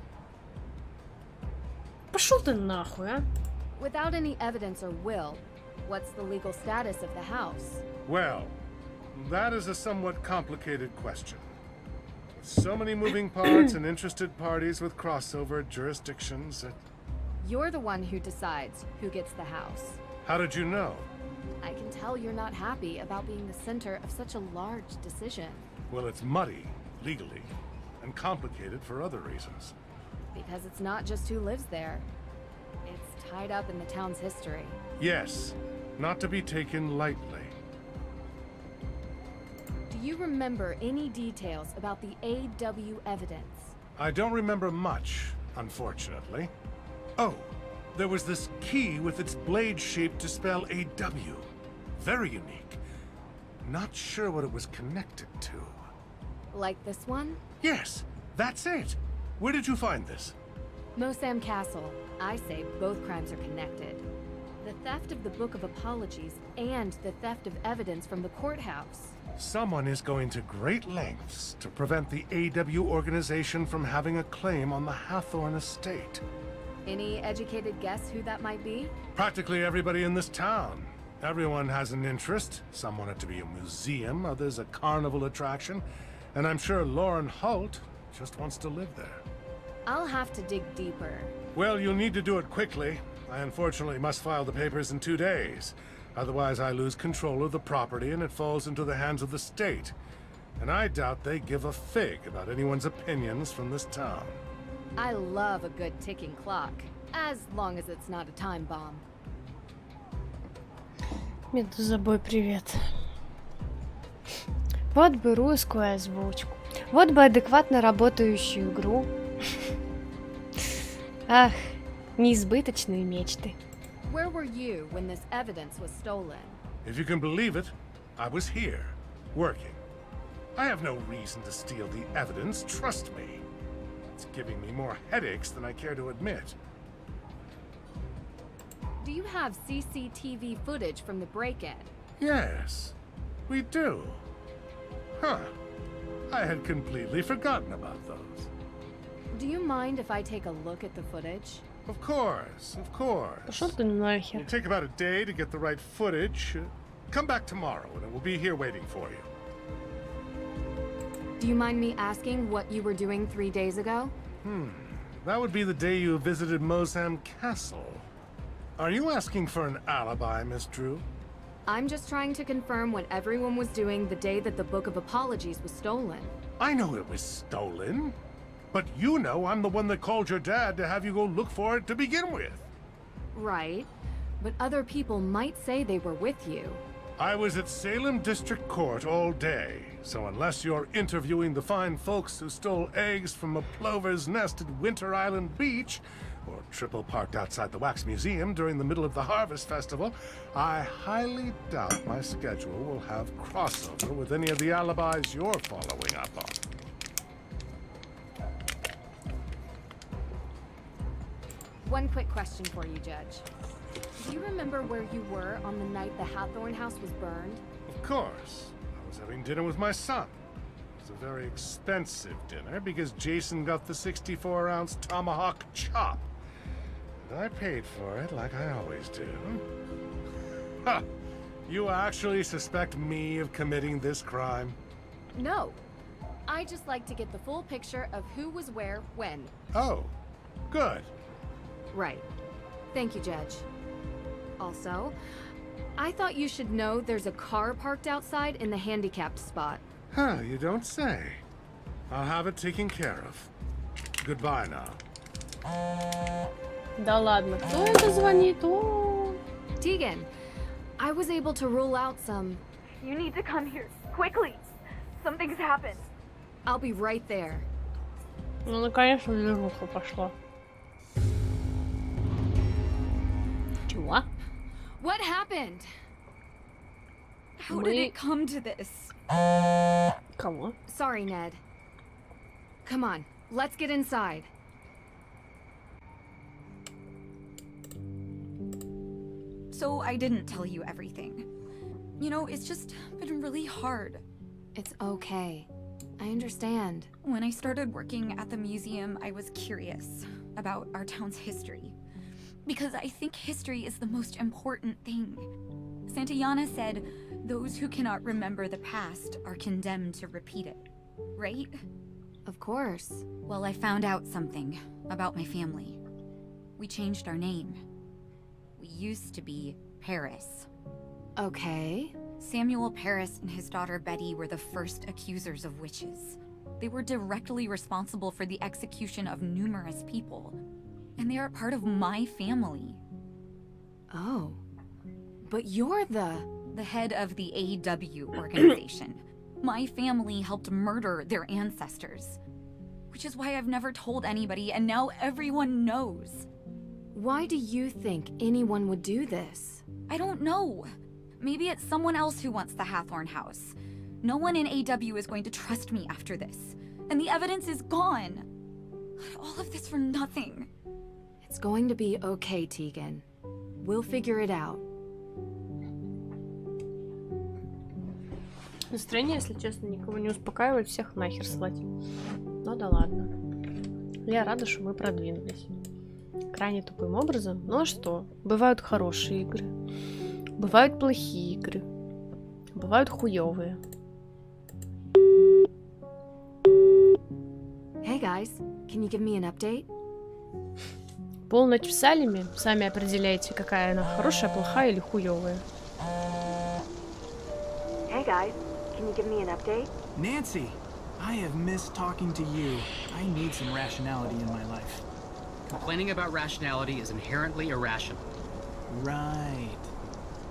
Пошел ты нахуй, а? Without any evidence or will, what's the legal status of the house? Well, that is a somewhat complicated question. So many moving parts and interested parties with crossover jurisdictions that... You're the one who decides who gets the house. How did you know? I can tell you're not happy about being the center of such a large decision. Well, it's muddy, legally, and complicated for other reasons. Because it's not just who lives there. It's tied up in the town's history. Yes, not to be taken lightly. Do you remember any details about the AW evidence? I don't remember much, unfortunately. Oh, there was this key with its blade shape to spell AW. Very unique. Not sure what it was connected to. Like this one? Yes, that's it. Where did you find this? Mosam Castle. I say both crimes are connected. The theft of the Book of Apologies and the theft of evidence from the courthouse. Someone is going to great lengths to prevent the AW organization from having a claim on the Hathorn estate. Any educated guess who that might be? Practically everybody in this town. Everyone has an interest. Some want it to be a museum, others a carnival attraction. And I'm sure Lauren Holt just wants to live there. I'll have to dig deeper. Well, you'll need to do it quickly. I unfortunately must file the papers in 2 days. Otherwise, I lose control of the property and it falls into the hands of the state. And I doubt they give a fig about anyone's opinions from this town. I love a good ticking clock, as long as it's not a time bomb. Медузабой, привет. Вот бы русскую озвучку. Вот бы адекватно работающую игру. Ах, неизбыточные мечты. Where were you when this evidence was stolen? If you can believe it, I was here, working. I have no reason to steal the evidence, trust me. It's giving me more headaches than I care to admit. Do you have CCTV footage from the break-in? Yes, we do. Huh. I had completely forgotten about those. Do you mind if I take a look at the footage? Of course, of course. Пошел ты нахер. It'll take about a day to get the right footage. Come back tomorrow and it will be here waiting for you. Do you mind me asking what you were doing 3 days ago? That would be the day you visited Mosam Castle. Are you asking for an alibi, Miss Drew? I'm just trying to confirm what everyone was doing the day that the Book of Apologies was stolen. I know it was stolen. But you know I'm the one that called your dad to have you go look for it to begin with. Right. But other people might say they were with you. I was at Salem District Court all day, so unless you're interviewing the fine folks who stole eggs from a plover's nest at Winter Island Beach, or triple parked outside the Wax Museum during the middle of the Harvest Festival, I highly doubt my schedule will have crossover with any of the alibis you're following up on. One quick question for you, Judge. Do you remember where you were on the night the Hathorn house was burned? Of course. I was having dinner with my son. It was a very expensive dinner because Jason got the 64-ounce tomahawk chop. And I paid for it like I always do. Ha! You actually suspect me of committing this crime? No. I just like to get the full picture of who was where, when. Oh, good. Right. Thank you, Judge. Also, I thought you should know there's a car parked outside in the handicapped spot. Huh, you don't say. I'll have it taken care of. Goodbye now. Да ладно, кто это звонит? О! Tegan, I was able to rule out some... You need to come here, quickly. Something's happened. I'll be right there. Ну, наконец-то движуха пошла. Чего? What happened? How did it come to this? Кого? Sorry, Ned. Come on, let's get inside. So I didn't tell you everything. You know, it's just been really hard. It's okay. I understand. When I started working at the museum, I was curious about our town's history. Because I think history is the most important thing. Santayana said, those who cannot remember the past are condemned to repeat it. Right? Of course. Well, I found out something about my family. We changed our name. We used to be Paris. Okay. Samuel Paris and his daughter Betty were the first accusers of witches. They were directly responsible for the execution of numerous people. And they are part of my family. Oh. But you're the head of the AW organization. My family helped murder their ancestors. Which is why I've never told anybody, and now everyone knows. Why do you think anyone would do this? I don't know. Maybe it's someone else who wants the Hathorn house. No one in AW is going to trust me after this. And the evidence is gone. All of this for nothing. It's going to be okay, Tegan. We'll figure it out. Настроение, если честно, никого не успокаивает, всех нахер слать. Ну да ладно. Я рада, что мы продвинулись. Крайне тупым образом. Ну а что? Бывают хорошие игры. Бывают плохие игры. Бывают хуёвые. Hey guys, can you give me an update? Полночь в Салеме. Сами определяете, какая она, хорошая, плохая или хуёвая. Hey guys, can you give me an update? Nancy, I have missed talking to you. I need some rationality in my life. Complaining about rationality is inherently irrational. Right.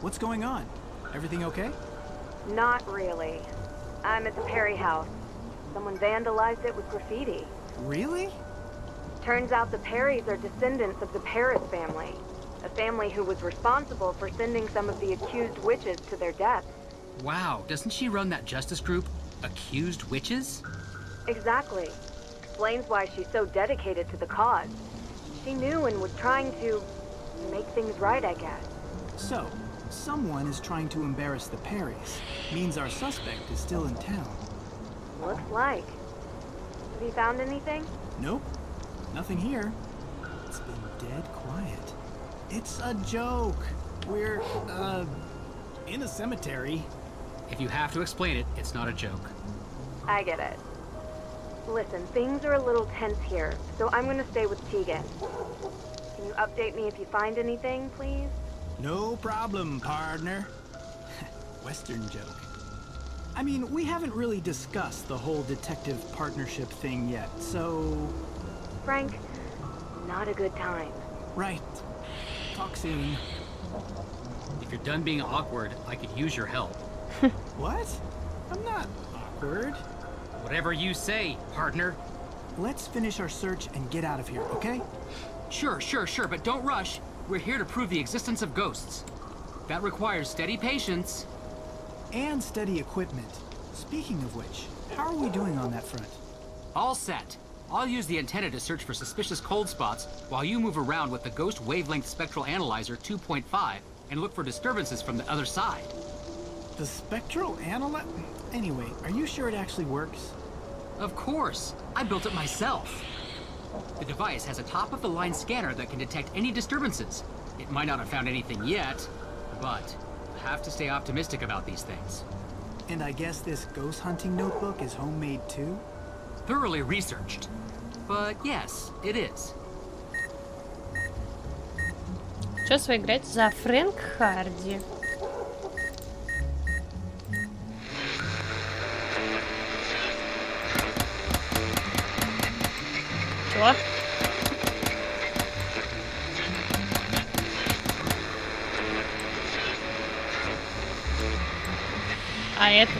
What's going on? Everything okay? Not really. I'm at the Perry house. Someone vandalized it with graffiti. Really? Turns out the Perrys are descendants of the Paris family. A family who was responsible for sending some of the accused witches to their deaths. Wow, doesn't she run that justice group, Accused Witches? Exactly. Explains why she's so dedicated to the cause. She knew and was trying to make things right, I guess. So, someone is trying to embarrass the Perrys. Means our suspect is still in town. Looks like. Have you found anything? Nope. Nothing here. It's been dead quiet. It's a joke. We're, in a cemetery. If you have to explain it, it's not a joke. I get it. Listen, things are a little tense here, so I'm gonna stay with Tegan. Can you update me if you find anything, please? No problem, partner. Western joke. I mean, we haven't really discussed the whole detective partnership thing yet, so... Frank, not a good time. Right. Talk soon. If you're done being awkward, I could use your help. What? I'm not awkward. Whatever you say, partner. Let's finish our search and get out of here, okay? Sure, but don't rush. We're here to prove the existence of ghosts. That requires steady patience. And steady equipment. Speaking of which, how are we doing on that front? All set. I'll use the antenna to search for suspicious cold spots while you move around with the Ghost Wavelength Spectral Analyzer 2.5 and look for disturbances from the other side. The spectral analyzer? Anyway, are you sure it actually works? Of course. I built it myself. The device has a top-of-the-line scanner that can detect any disturbances. It might not have found anything yet, but I have to stay optimistic about these things. And I guess this ghost hunting notebook is homemade too? Thoroughly researched. But yes, it is. Сейчас играть за Фрэнк Харди. Чё? А этот?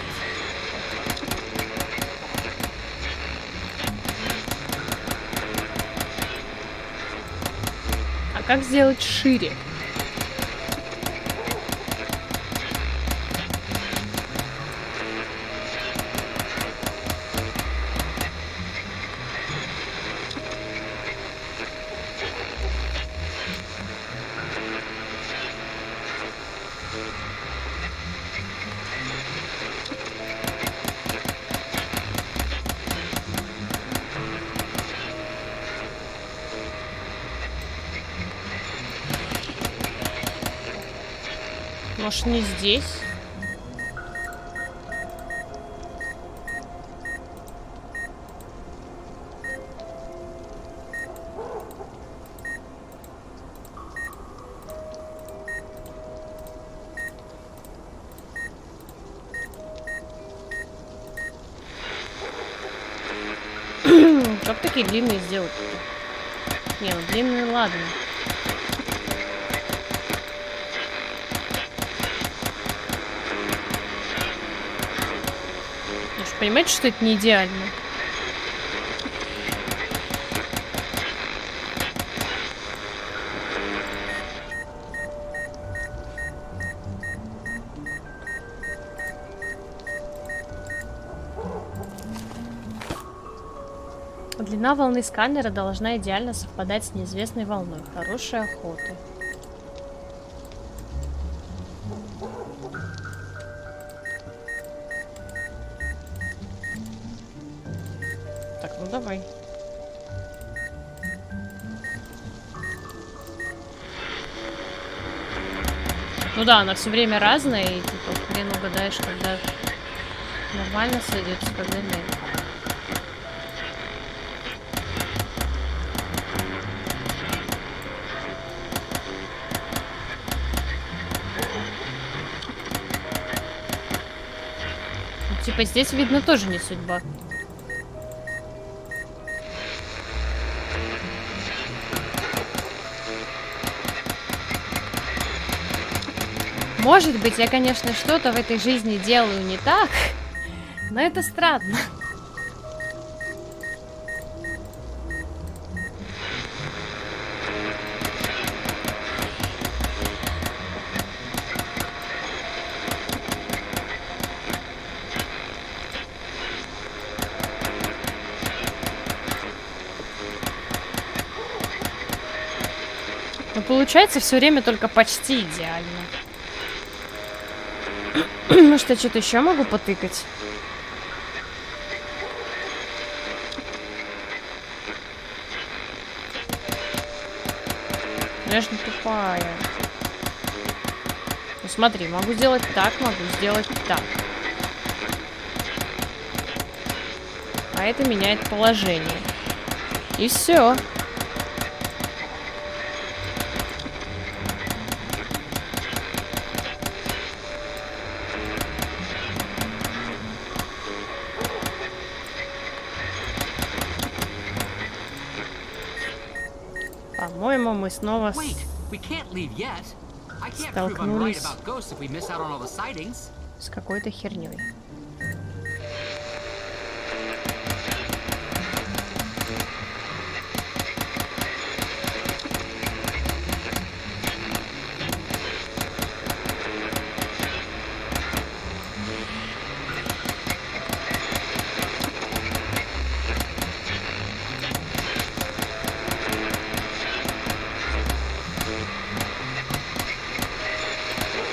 А как сделать шире? Может, не здесь? Как такие длинные сделать? Не, ну длинные, ладно. Понимаете, что это не идеально? Длина волны сканера должна идеально совпадать с неизвестной волной. Хорошая охота. Давай. Ну да, она все время разная, и типа хрен угадаешь, когда нормально сойдется, когда нет. Ну, типа здесь видно тоже не судьба. Может быть, я, конечно, что-то в этой жизни делаю не так, но это странно. Но получается все время только почти идеально. Может, я что-то еще могу потыкать? Я ж не тупая. Ну смотри, могу сделать так, могу сделать так. А это меняет положение. И все. По-моему, мы снова... Wait, we can't leave yet. столкнулись с какой-то херней.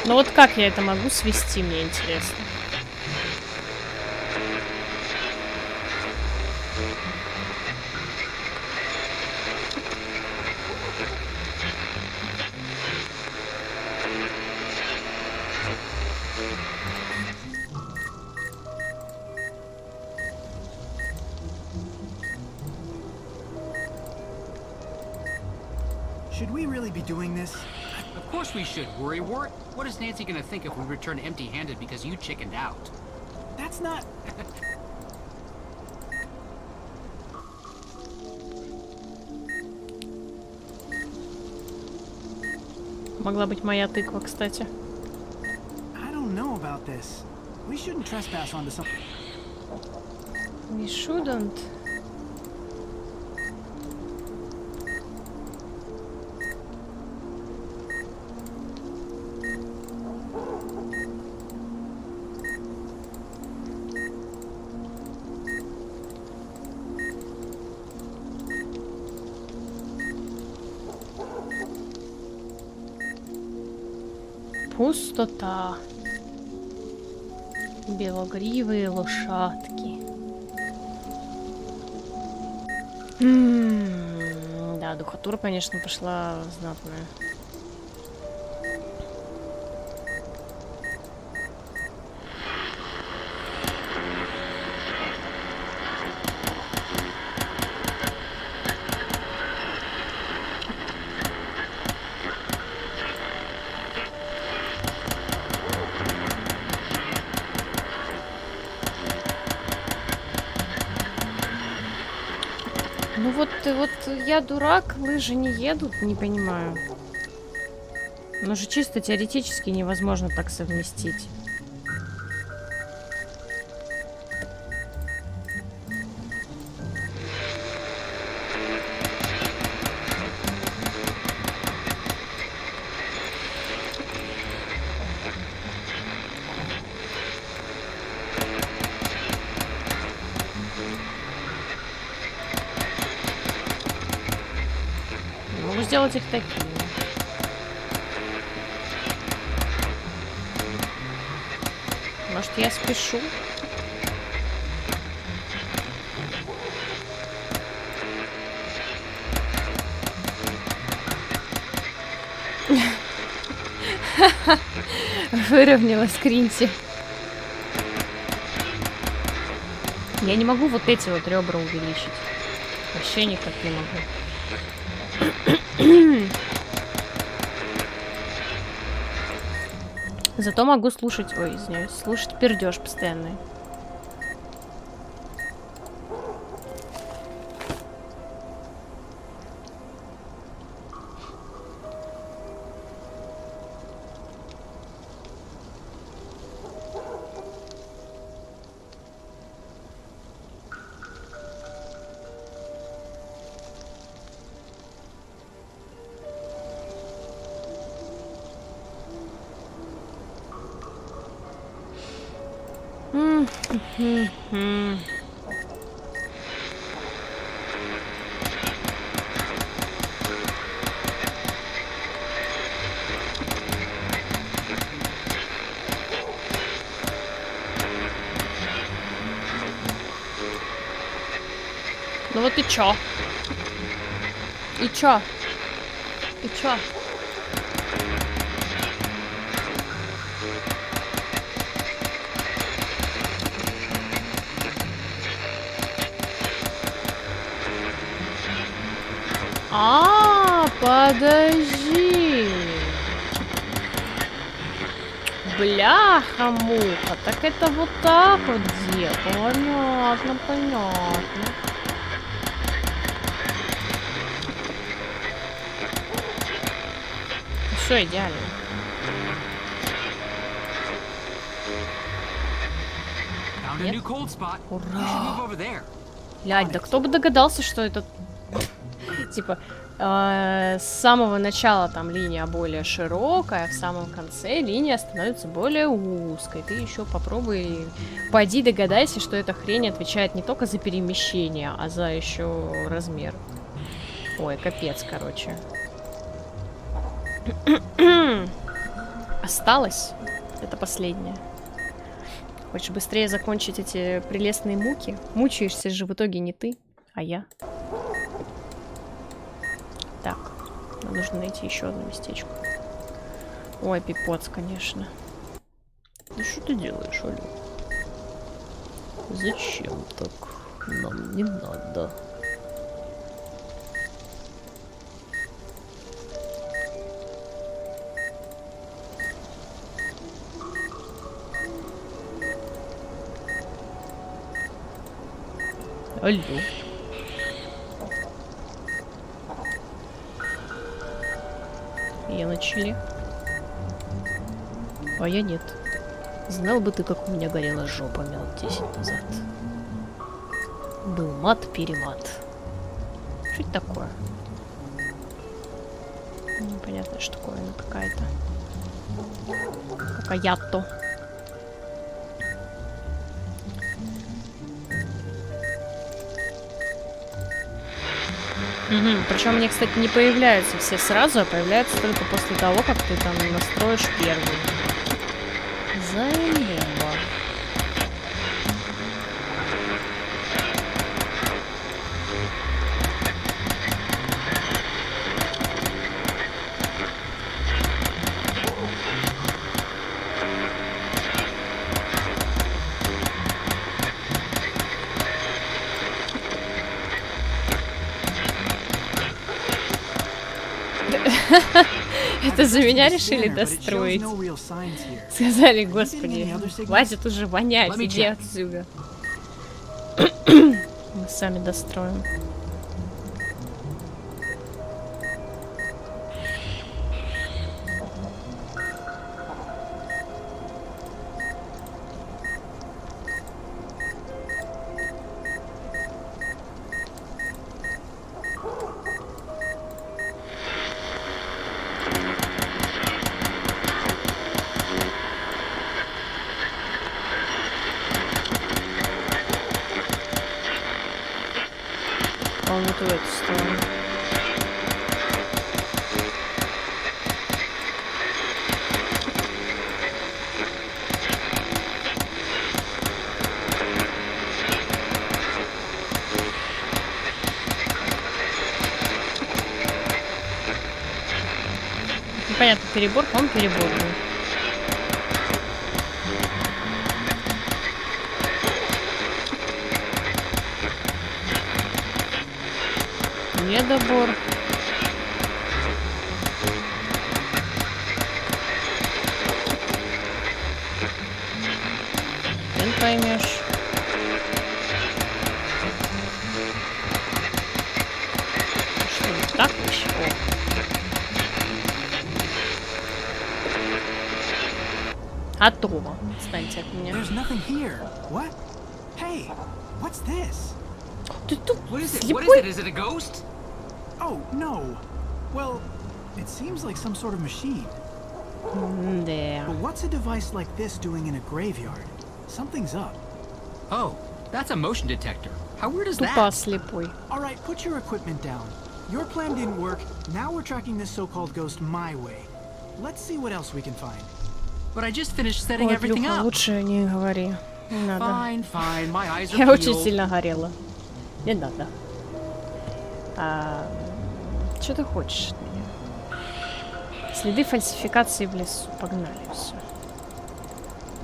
Но вот как я это могу свести, мне интересно. Should we really be doing this? Of course we should, worrywart. What is Nancy gonna think if we return empty-handed because you chickened out? That's not... Могла быть моя тыква, кстати. I don't know about this. We shouldn't trespass onto some... We shouldn't. Пустота. Белогривые лошадки. Да, духотура, конечно, пошла знатная. Ну вот я дурак, лыжи не едут, не понимаю. Но же чисто теоретически невозможно так совместить. Сделать их такими. Может, я спешу? Выровнялась Кринси. Я не могу вот эти вот ребра увеличить. Вообще никак не могу. Зато могу слушать, ой, извиняюсь, слушать пердеж постоянный. Ну вот и чё? И чё? И чё? Подожди. Бляха-муха. Так это вот так вот где? Понятно, понятно. Все идеально. Нет? Ура! Блядь, да кто бы догадался, что это... Типа, с самого начала там линия более широкая, а в самом конце линия становится более узкой. Ты еще попробуй, пойди догадайся, что эта хрень отвечает не только за перемещение, а за еще размер. Ой, капец, короче. Осталось. Это последнее. Хочешь быстрее закончить эти прелестные муки? Мучаешься же в итоге не ты, а я. Так, нам нужно найти еще одно местечко. Ой, пипоц, конечно. Да что ты делаешь, Оля? Зачем так? Нам не надо. Алло. Я начали. А я нет. Знал бы ты, как у меня горела жопа минут 10 назад. Был мат-перемат. Что это такое? Непонятно, что такое. Она какая-то. Какая-то. Угу. Причем они, кстати, не появляются все сразу, а появляются только после того, как ты там настроишь первый. Заебало. Это за меня решили достроить. Сказали, господи, хватит уже вонять, иди отсюда. Мы сами достроим. Вот в эту сторону. Непонятно, перебор, по-моему, перебор. Недобор. Ты поймешь. Что, вот так вообще? Готово. Отстаньте от меня. Ты тут слепой? Oh, no. Well, it seems like some sort of machine. Yeah. But what's a device like this doing in a graveyard? Something's up. Oh, that's a motion detector. How weird is that? Тупо слепой. All right, put your equipment down. Your plan didn't work. Now we're tracking this so-called ghost my way. Let's see what else we can find. But I just finished setting everything up. Лучше не говори. Не надо. Fine, fine. My eyes are Я очень peeled. сильно горела. Не надо. Что ты хочешь от меня? Следы фальсификации в лесу. Погнали все.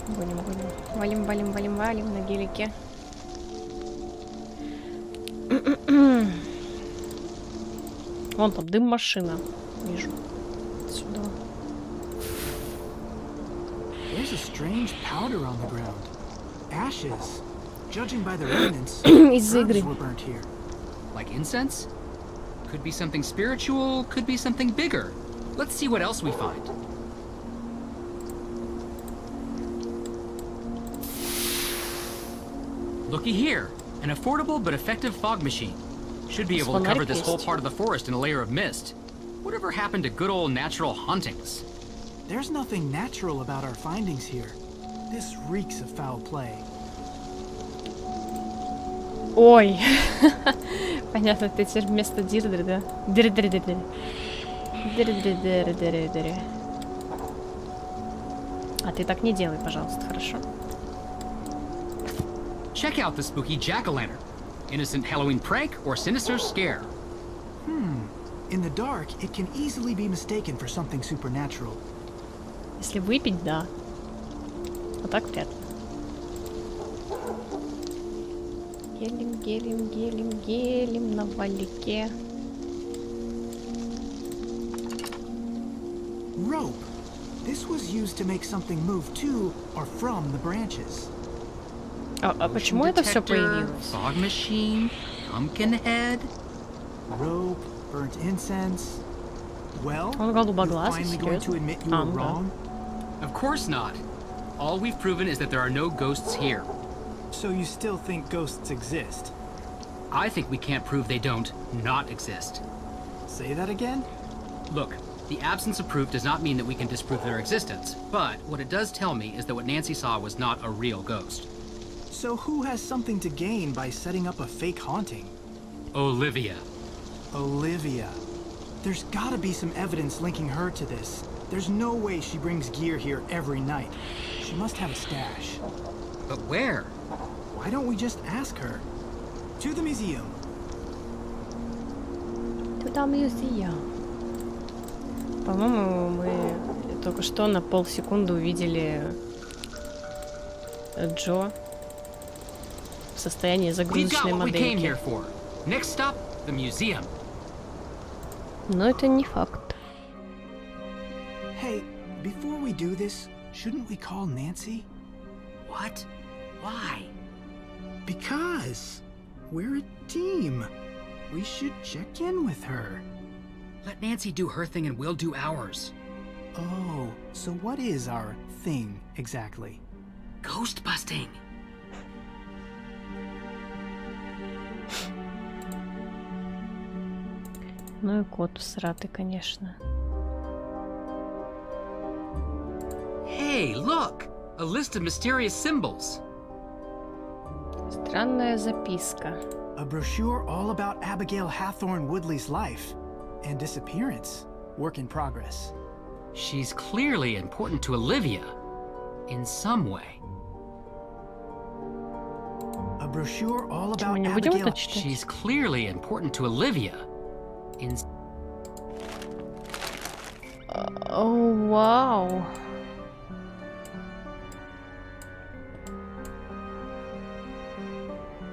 Гоним, гоним. Валим, валим, валим, валим на гелике. Вон там дым машина. Вижу. Сюда. There's a strange powder on the ground. Ashes. Judging by the remnants, herbs were burnt here. Like incense? Could be something spiritual, could be something bigger. Let's see what else we find. Looky here, an affordable but effective fog machine. Should be able to cover this whole part of the forest in a layer of mist. Whatever happened to good old natural hauntings? There's nothing natural about our findings here. This reeks of foul play. Ой. Понятно, ты теперь вместо Дирдри, да? Дирдри. А ты так не делай, пожалуйста, хорошо? Check out the spooky jack-o'-lantern. Innocent Halloween prank or sinister scare? In the dark, it can easily be mistaken for something supernatural. Если выпить, да. А так вряд ли. Гелим на валике. Rope. This was used to make something move to or from the branches. А почему это все появилось? Fog machine, pumpkin head, rope, burnt incense. Well, он голубоглазый, finally going to admit you were wrong? Of course not. All we've proven is that there are no ghosts here. So you still think ghosts exist? I think we can't prove they don't not exist. Say that again? Look, the absence of proof does not mean that we can disprove their existence, but what it does tell me is that what Nancy saw was not a real ghost. So who has something to gain by setting up a fake haunting? Olivia. Olivia. There's gotta be some evidence linking her to this. There's no way she brings gear here every night. She must have a stash. But where? Why don't we just ask her? To the museum. To the museum. По-моему, мы только что на полсекунды увидели Джо в состоянии загрузочной модельки. Next stop, the museum. Но это не факт. Hey, before we do this, shouldn't we call Nancy? What? Why? Because we're a team. We should check in with her. Let Nancy do her thing and we'll do ours. Oh, so what is our thing exactly? Ghost busting. Ну и кот всратый, конечно. Hey, look! A list of mysterious symbols. Странная записка. A brochure all about Abigail Hathorne Woodley's life and disappearance. Work in progress. She's clearly important to Olivia in some way. A brochure all about Abigail. She's clearly important to Olivia in. Oh, wow.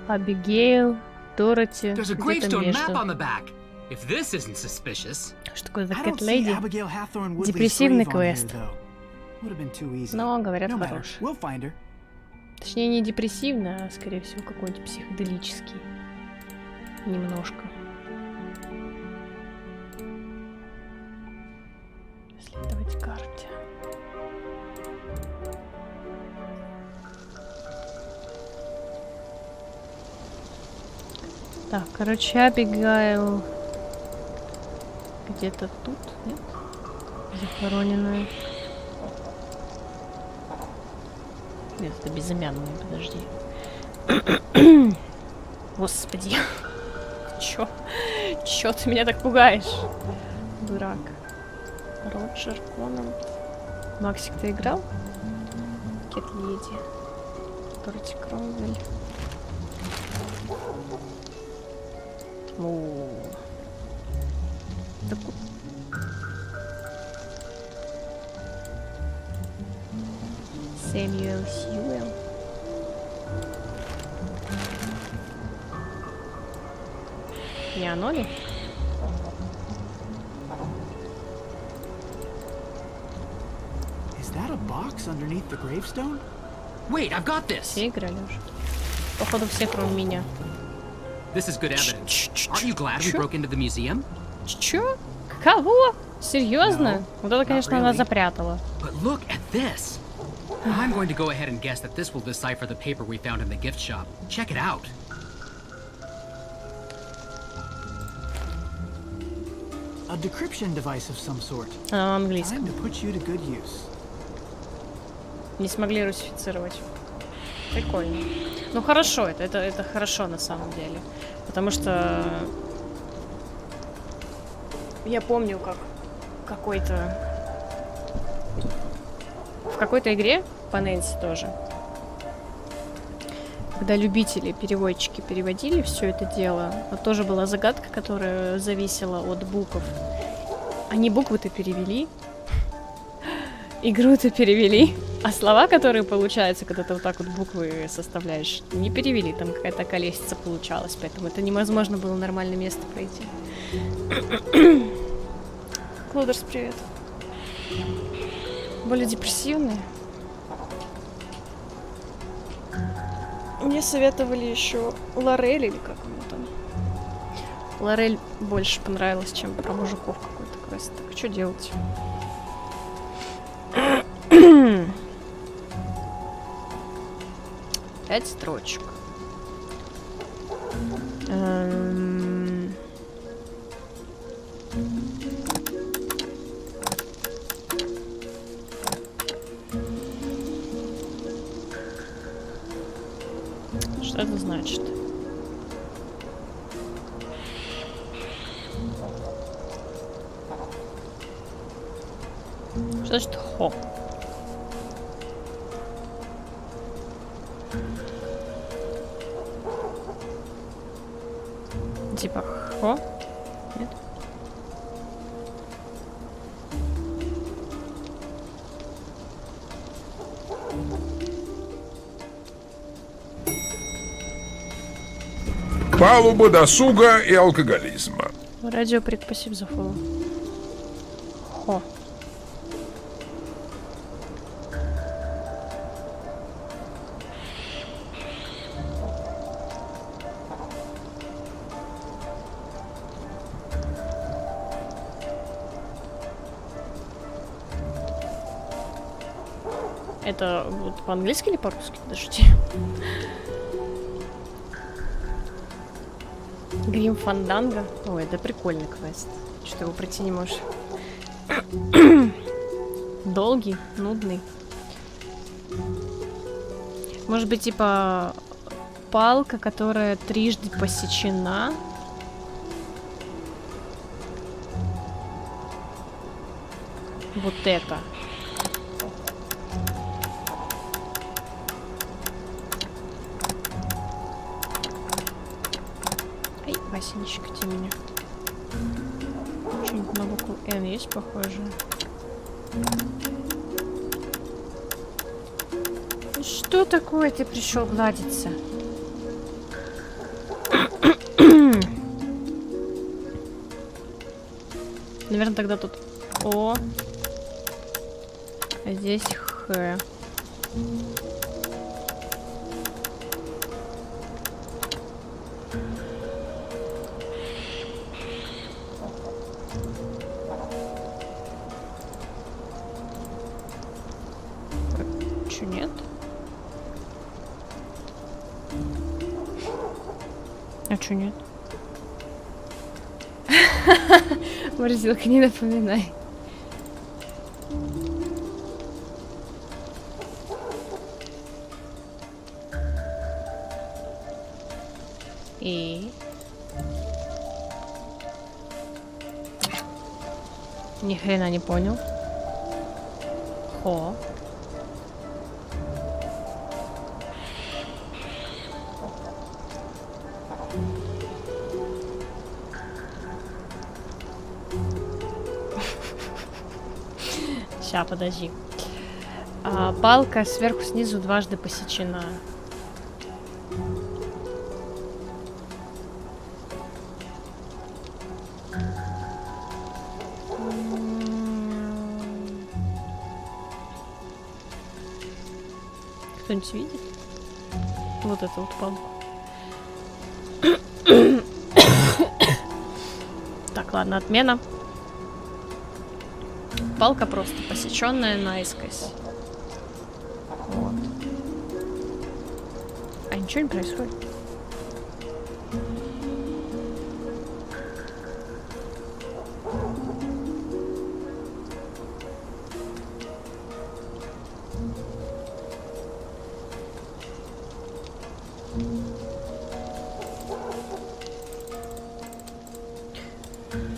Абигейл, Дороти. There's a gravestone map on the back. If this isn't suspicious. Что такое The Cat Lady? Депрессивный квест. Но, говорят, хороший. Точнее, не депрессивный, а, скорее всего, какой-нибудь психоделический. Немножко. Исследовать карте. Так, короче, Абигайл где-то тут, нет? Захороненная. Нет, это безымянная, подожди. Господи. Чё ты меня так пугаешь? Дурак. Роджер, Конан. Максик, ты играл? Кэт Леди. Дороти Кромвель. Сэмюэл Сьюэлл. Не оно ли? Is that a box underneath the gravestone? Wait, I've got this. Все играли уже. Походу все, кроме меня. This is good evidence. Aren't you glad we broke into the museum? Чё? Кого? Серьезно? Вот это, конечно, она запрятала. But look at this. I'm going to go ahead and guess that this will decipher the paper we found in the gift shop. Check it out. A decryption device of some sort. На Time английском. to put you to good use. Не смогли русифицировать. Прикольно. Ну хорошо, это хорошо на самом деле. Потому что я помню, как в какой-то игре по Нэнси тоже, когда любители, переводчики переводили все это дело, тоже была загадка, которая зависела от букв. Они буквы-то перевели, игру-то перевели, а слова, которые получаются, когда ты вот так вот буквы составляешь, не перевели, там какая-то колесица получалась, поэтому это невозможно было нормальное место пройти. Клодерс, привет. Более депрессивные. Мне советовали еще Лорель, или как она там. Лорель больше понравилась, чем про мужиков какой-то квест. Так что делать? 5 строчек. Что это значит? Что значит хо? Типа хо? Нет? Палуба досуга и алкоголизма. Радиоприк, спасибо за фоллоу. Хо. Это вот по-английски или по-русски? Подожди. Грим Фанданго. Ой, это прикольный квест. Что его пройти не можешь. Долгий, нудный. Может быть, типа палка, которая трижды посечена. Вот это. Эй, Васенечка, ты меня. Что-нибудь на букву Н есть похоже? Что такое ты пришел гладиться? Наверное, тогда тут О. А здесь Х. Чё, нет? А чё, нет? Морозилка, не напоминай. И... Ни хрена не понял. Хо. Ща, подожди. Палка сверху снизу дважды посечена. Кто-нибудь видит? Вот эту вот палку. Так, ладно, отмена. Палка просто посеченная наискось. Вот. А ничего не происходит.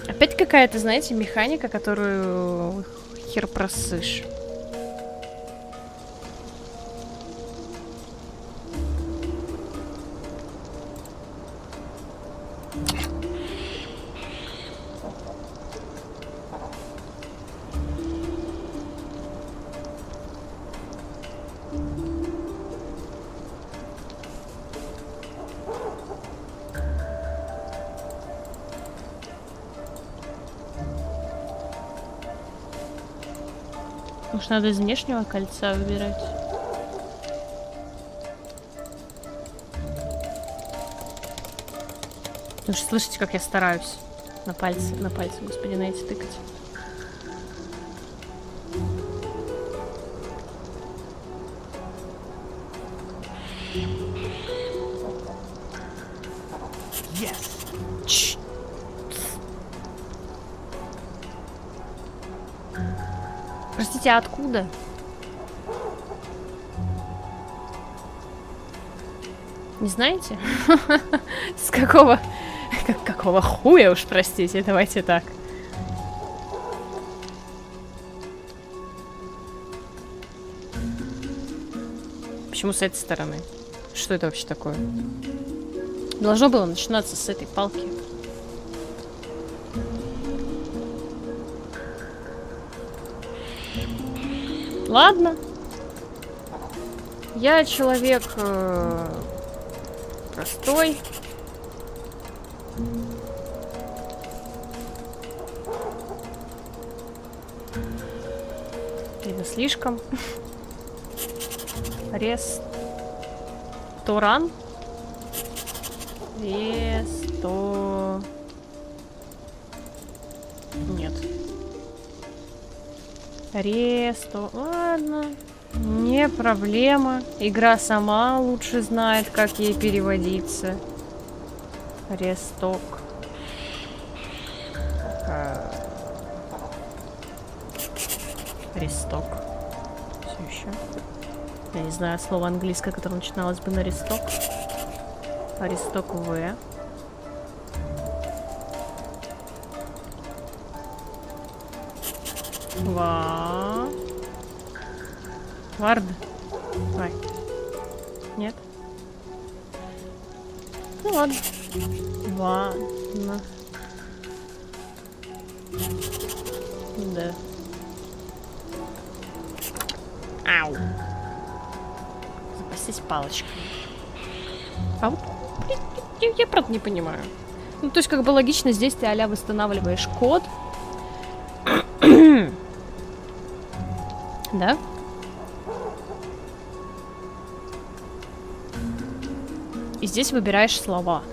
Опять какая-то, знаете, механика, которую хер просышь. Может, надо из внешнего кольца выбирать? Вы же слышите, как я стараюсь на пальце, господи, на эти тыкать. Yes. Простите, а откуда? Не знаете? С какого... Какого хуя уж, простите, давайте так. Почему с этой стороны? Что это вообще такое? Должно было начинаться с этой палки. Ладно. Я человек простой. Видно, слишком. Ресторан. Нет. Ладно. Не проблема. Игра сама лучше знает, как ей переводиться. Ресток. Ресток. Все еще. Я не знаю слово английское, которое начиналось бы на ресток. Ресток В. Вард. Давай. Нет? Ну ладно. Ладно. Да. Ау. Запастись палочкой. А вот, я правда не понимаю. Ну, то есть, как бы логично, здесь ты а-ля восстанавливаешь код. Да? И здесь выбираешь слова.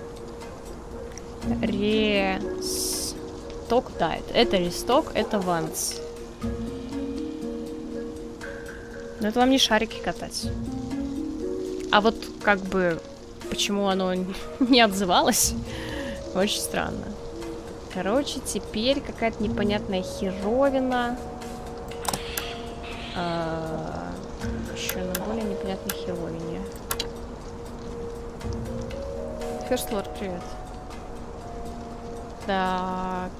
Ресток, да, это ресток, это ванс. Но это вам не шарики катать. А вот как бы почему оно не отзывалось, очень странно. Короче, теперь какая-то непонятная херовина. Еще на более непонятной херовине. First Lord, привет. Так.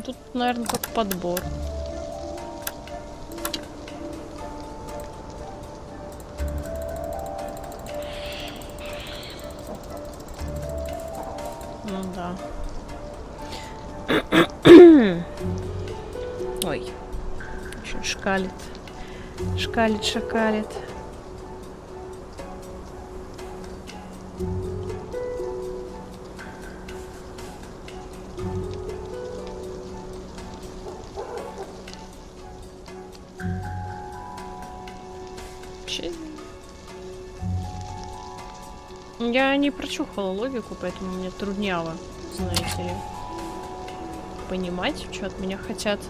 Тут, наверное, только подбор. Ну да. Ой. Очень шкалит. Шкалит, шакалит. Я не прочухала логику, поэтому мне трудняло, знаете ли, понимать, что от меня хотят.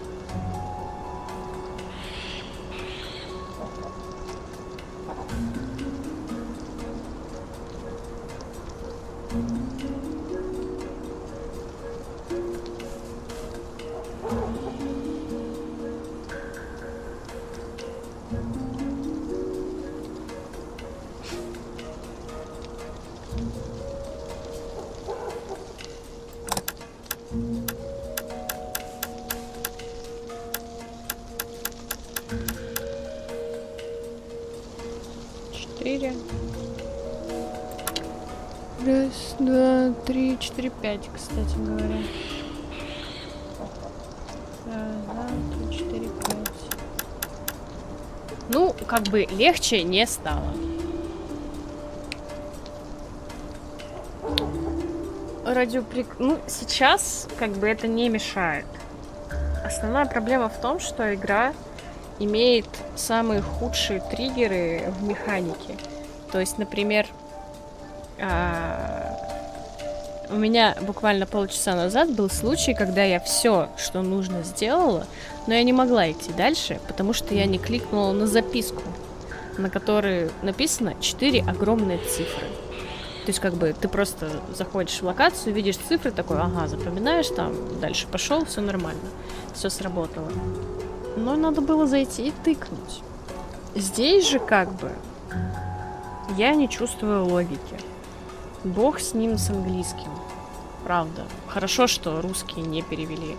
Раз, два, три, 4, 5, кстати говоря. Раз, два, три, 4, 5. Ну, как бы легче не стало. Ну, сейчас как бы это не мешает. Основная проблема в том, что игра имеет самые худшие триггеры в механике. То есть, например, у меня буквально полчаса назад был случай, когда я все, что нужно, сделала, но я не могла идти дальше, потому что я не кликнула на записку, на которой написано 4 огромные цифры. То есть, как бы, ты просто заходишь в локацию, видишь цифры, такой, ага, запоминаешь, там, дальше пошел, все нормально, все сработало. Но надо было зайти и тыкнуть. Здесь же, как бы, я не чувствую логики. Бог с ним, с английским. Правда. Хорошо, что русские не перевели.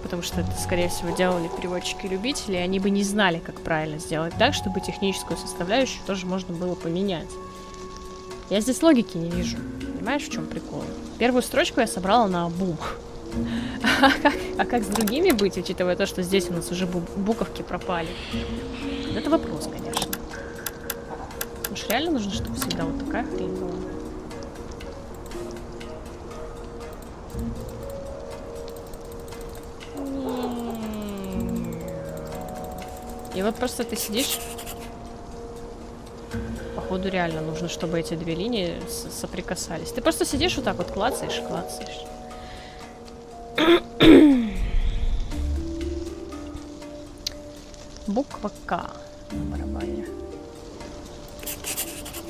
Потому что это, скорее всего, делали переводчики-любители, и они бы не знали, как правильно сделать так, чтобы техническую составляющую тоже можно было поменять. Я здесь логики не вижу. Понимаешь, в чем прикол? Первую строчку я собрала наобум. А как с другими быть, учитывая то, что здесь у нас уже буковки пропали? Это вопрос, конечно. Уж реально нужно, чтобы всегда вот такая хрень была. И вот просто ты сидишь. Походу реально нужно, чтобы эти две линии соприкасались. Ты просто сидишь вот так вот, клацаешь. Буква К на барабане.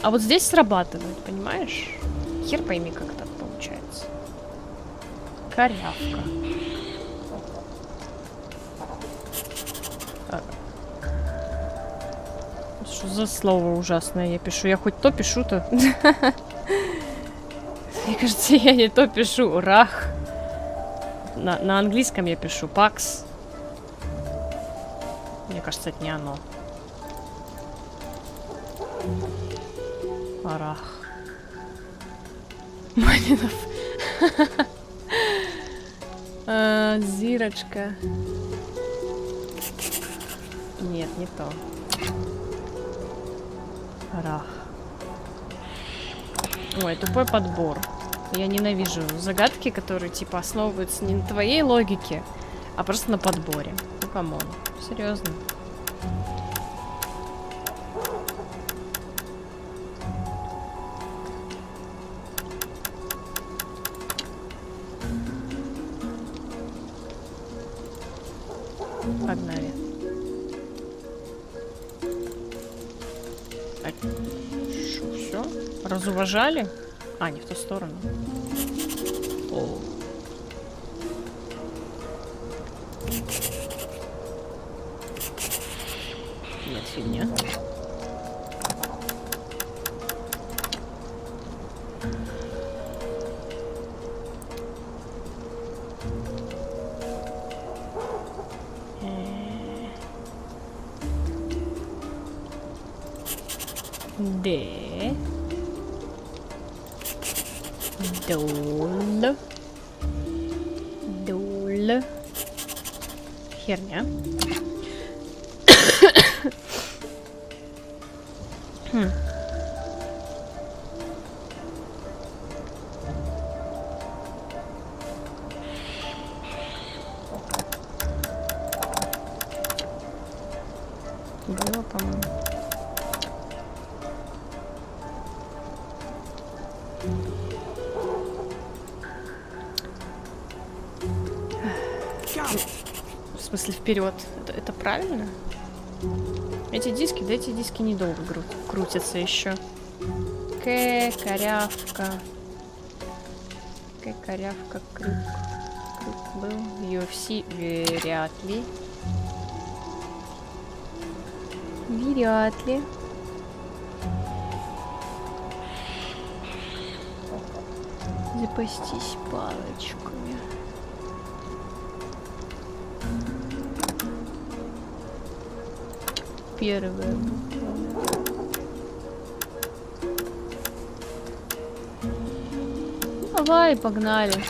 А вот здесь срабатывает, понимаешь? Хер пойми, как так получается. Корявка. Что за слово ужасное я пишу? Я хоть то пишу, то... Мне кажется, я не то пишу. Рах. На английском я пишу пакс. Мне кажется, это не оно. Арах. Манинов. Зирочка. Нет, не то. Арах. Ой, тупой подбор. Я ненавижу загадки, которые типа основываются не на твоей логике, а просто на подборе. Ну, камон. Серьезно. Погнали. Так, шо, все? Разуважали? А, не в ту сторону. О. Нет, фигня. Д. Дол. Дол. Херня. Было, по-моему. В смысле, вперед. Это правильно? Эти диски недолго крутятся еще. Корявка. Корявка, крюк был. UFC вряд ли. Вряд ли. Запастись палочками. Первая буква. Давай, погнали.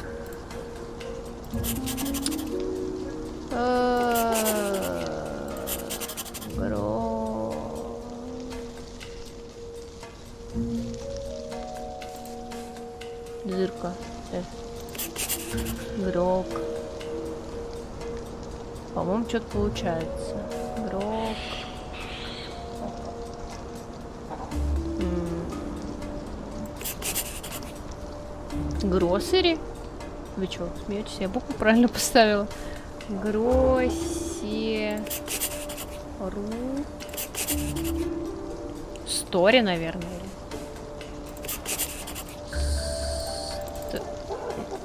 Дырка. Грок. По-моему, что-то получается. Грок. Гроссери? Вы чё, смеетесь? Я букву правильно поставила. Гроссеру. Стори, наверное.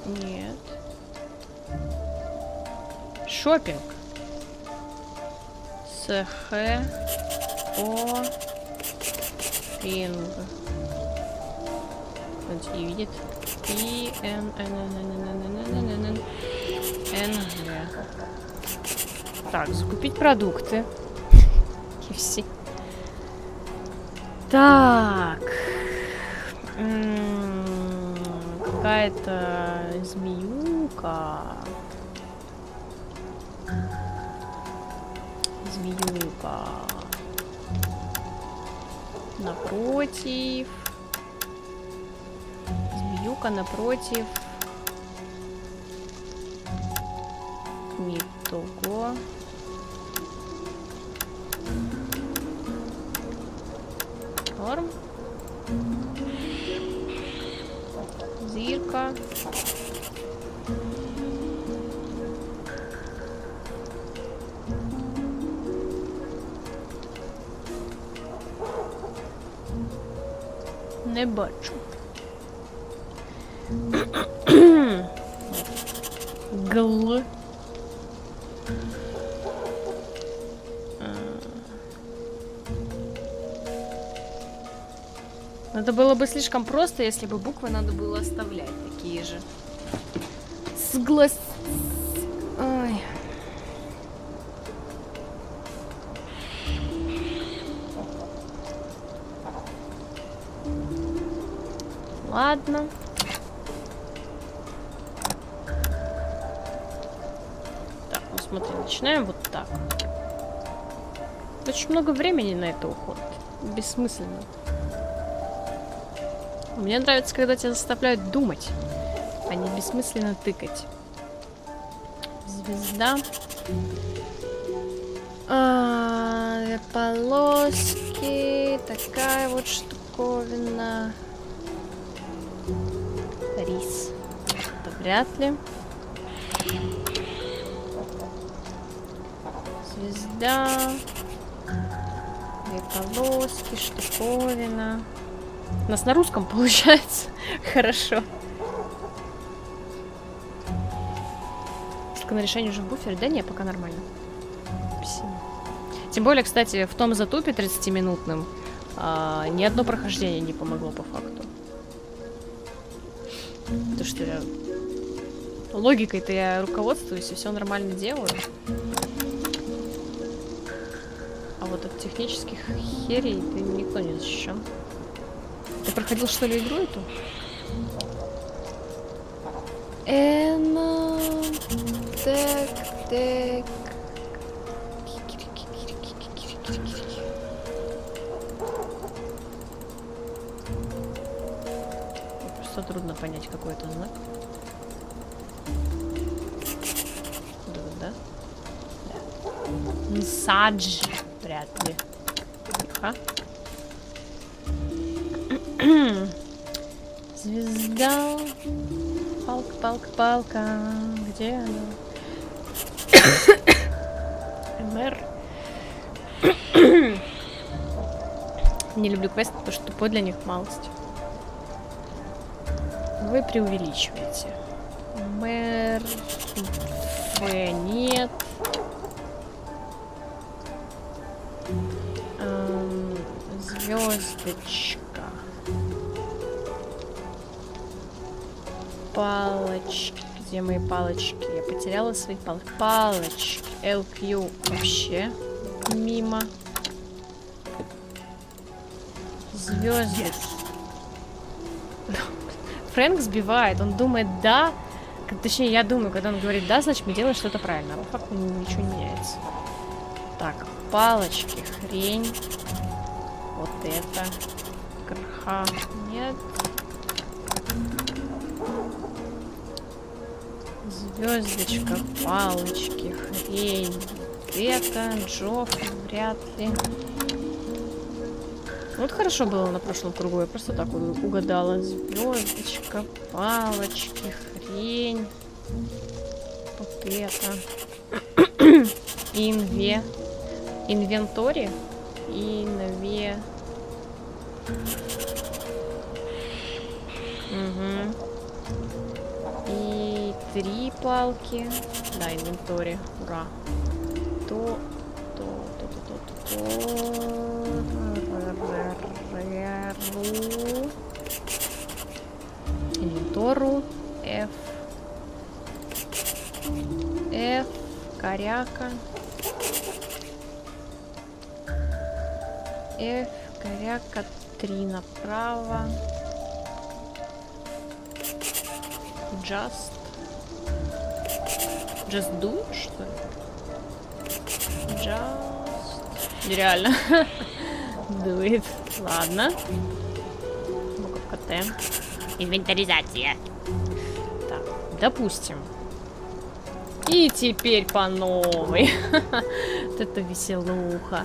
Нет. Шопинг. С-Х-О. Пинг. Кто-нибудь не видит? И-Н-Н-Н-Н-Н-Н-Н-Н-Н-Н-Н-Н. Так, закупить продукты. KFC. Так. Какая-то змеюка. Змеюка. Напротив. Змеюка напротив. Не того. Норм. Зирка. Не бачу. Гл. Это было бы слишком просто, если бы буквы надо было оставлять такие же. Сглас... Ой. Ладно. Так, ну смотри, начинаем вот так. Очень много времени на это уходит. Бессмысленно. Мне нравится, когда тебя заставляют думать, а не бессмысленно тыкать. Звезда. Полоски. Такая вот штуковина. Рис. Это вряд ли. Звезда. Две полоски, штуковина. У нас на русском получается. Хорошо. Только на решение уже в буфере. Да не, пока нормально. Спасибо. Тем более, кстати, в том затупе 30-минутном ни одно прохождение не помогло по факту. Потому что я... логикой-то я руководствуюсь и все нормально делаю. А вот от технических херей ты никто не защищен. Ты проходил, что ли, игру эту? Так. Просто трудно понять, какой это знак. Да? Да. Садж. Вряд ли. Тихо. Звезда. Палка. Где она? МР. Не люблю квесты, потому что тупой для них малость. Вы преувеличиваете. МР. Нет. Звездочка. Палочки. Где мои палочки? Я потеряла свои палочки. LQ вообще мимо. Звезды. Фрэнк сбивает. Он думает да. Точнее, я думаю, когда он говорит да, значит мы делаем что-то правильно. А по факту ничего не меняется. Так, палочки. Хрень. Вот это. Крха. Нет. Звездочка, палочки, хрень. Это, Джоф, вряд ли. Вот хорошо было на прошлом кругу, я просто так угадала. Звездочка, палочки, хрень. Вот это. Инвентори. Угу. И 3 палки. Да, инвентори. Ура. Инвентору. F. Коряка. F. Коряка. 3 направо. Just do, что ли? Just... Нереально. Do it. Ладно. Буковка Т. Инвентаризация. Так, допустим. И теперь по новой. Вот это веселуха.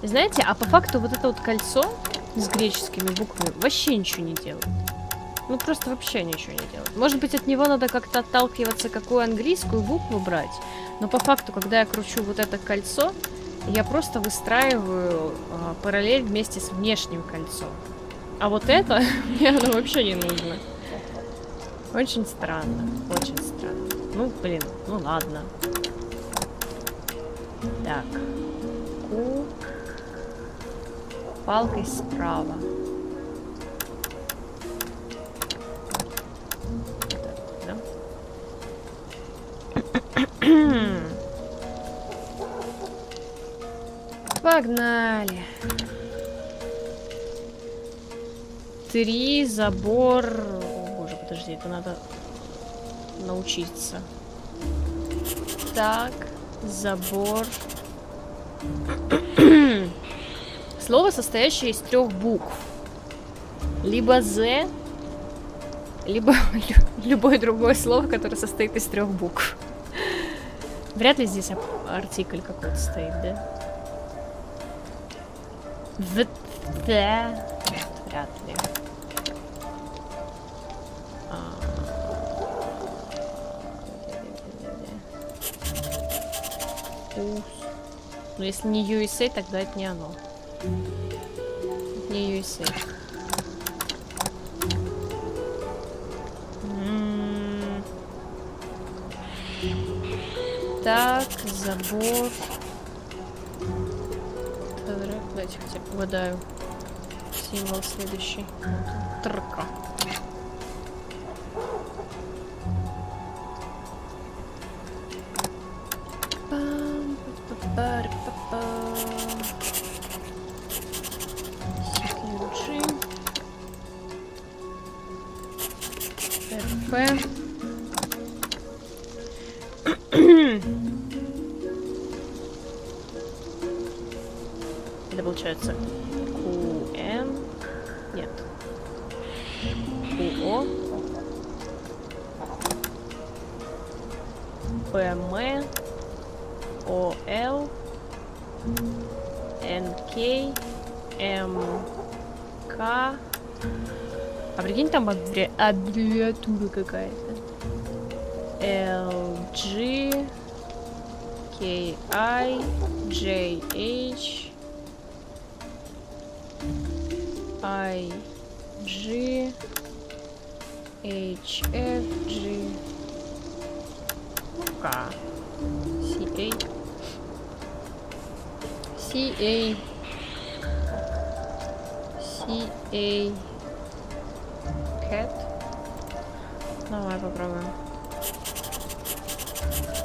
Знаете, а по факту вот это вот кольцо с греческими буквами вообще ничего не делает. Ну просто вообще ничего не делает. Может быть, от него надо как-то отталкиваться, какую английскую букву брать. Но по факту, когда я кручу вот это кольцо, я просто выстраиваю параллель вместе с внешним кольцом. А вот это мне оно вообще не нужно. Очень странно. Очень странно. Ну, блин, ну ладно. Так. Q. Палкой справа. Да? Погнали. 3, забор. О, боже, подожди, это надо научиться. Так, забор. Слово, состоящее из 3 букв. Либо «з», либо любое другое слово, которое состоит из 3 букв. Вряд ли здесь артикль какой-то стоит, да? Вряд ли. Но если не USA, тогда это не оно. Не USA. Так, забор. Давайте хотя бы угадаю. Символ следующий. Трка. Это получается QN. Нет. QO. PM. OL. NK. МК. А прикинь, там аббревиатура какая-то. LG KI JH IG HFG К CA CA CA Cat. Давай попробуем.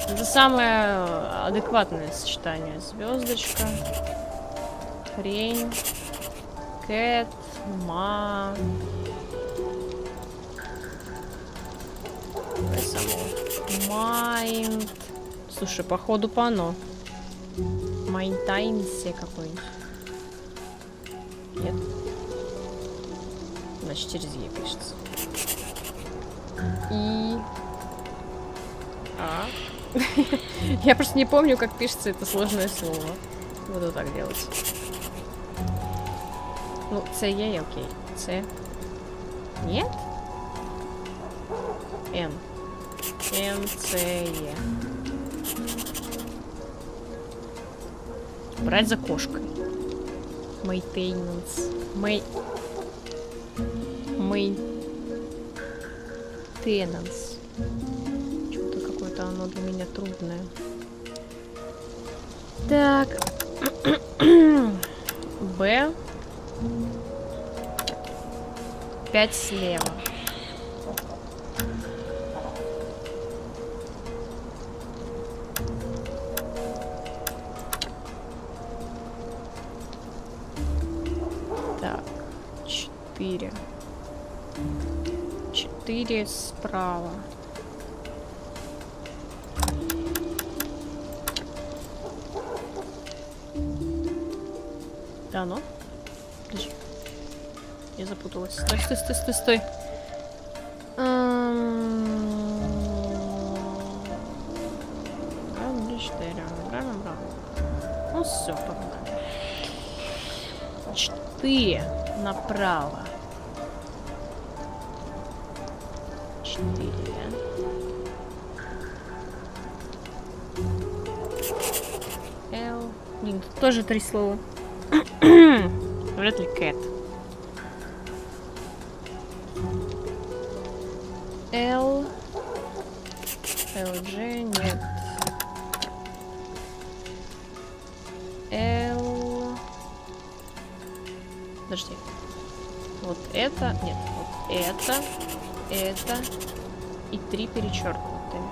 Это самое адекватное сочетание. Звездочка, хрень, Cat, ма. Майнд. Слушай, походу пано. Майнтайнсе какой-нибудь. Нет. Значит, через Е пишется. И... А. Я просто не помню, как пишется это сложное слово. Буду так делать. Ну, С, Е, окей. С. Нет? Н. Н, С, Е. Брать за кошкой. Maintenance. Maintenance. Что-то какое-то оно для меня трудное. Так. Б. 5 слева. Так. 4. 4 справа. Да, ну? Подожди. Я запуталась. Стой, стой, стой, стой, стой. Ну все, погнали. 4 направо. 4. L. Блин, тут тоже 3 слова. Вряд ли Кэт. L. LG нет. L. Подожди. Вот это. Нет, вот это и 3 перечеркнутые.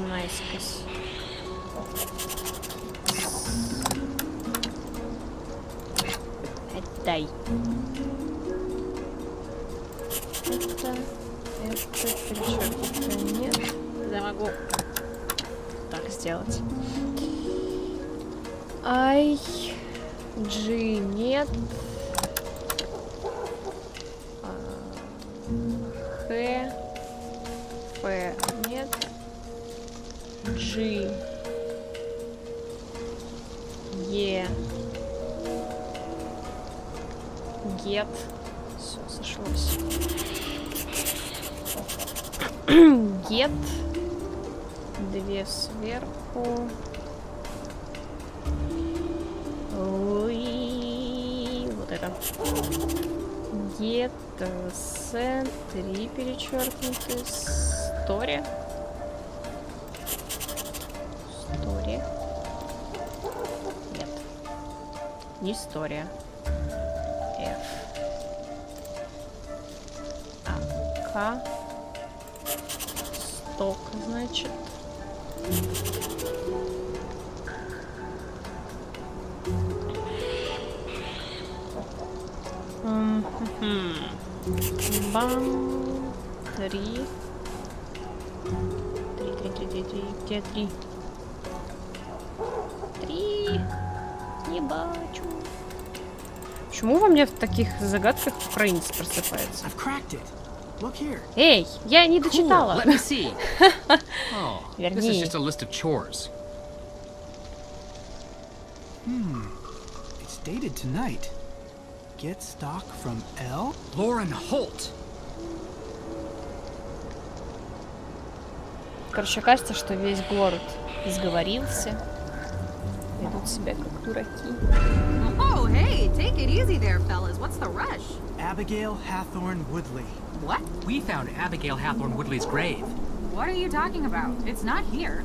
Наискось. Отдай. Это перечеркнутое нет. Я могу так сделать. I, G нет. Х, Ф нет. G, Е, Get. Все, сошлось. Get. 2 сверху. Ой, вот это. Get с 3 перечеркнутые. Story. Story. Нет. Не история. F. А. К. Сток, значит. Бам. 3. Где 3? 3. Не бачу. Почему во мне в таких загадках украинец просыпается? Эй, я не дочитала. Верни. It's dated tonight. Get stock from L? Lauren Holt. короче, кажется, что весь город сговорился. Ведут себя как дураки. Oh, hey, take it easy there, fellas. What's the rush? Abigail Hathorne Woodley. What? We found Abigail Hathorne Woodley's grave. What are you talking about? It's not here.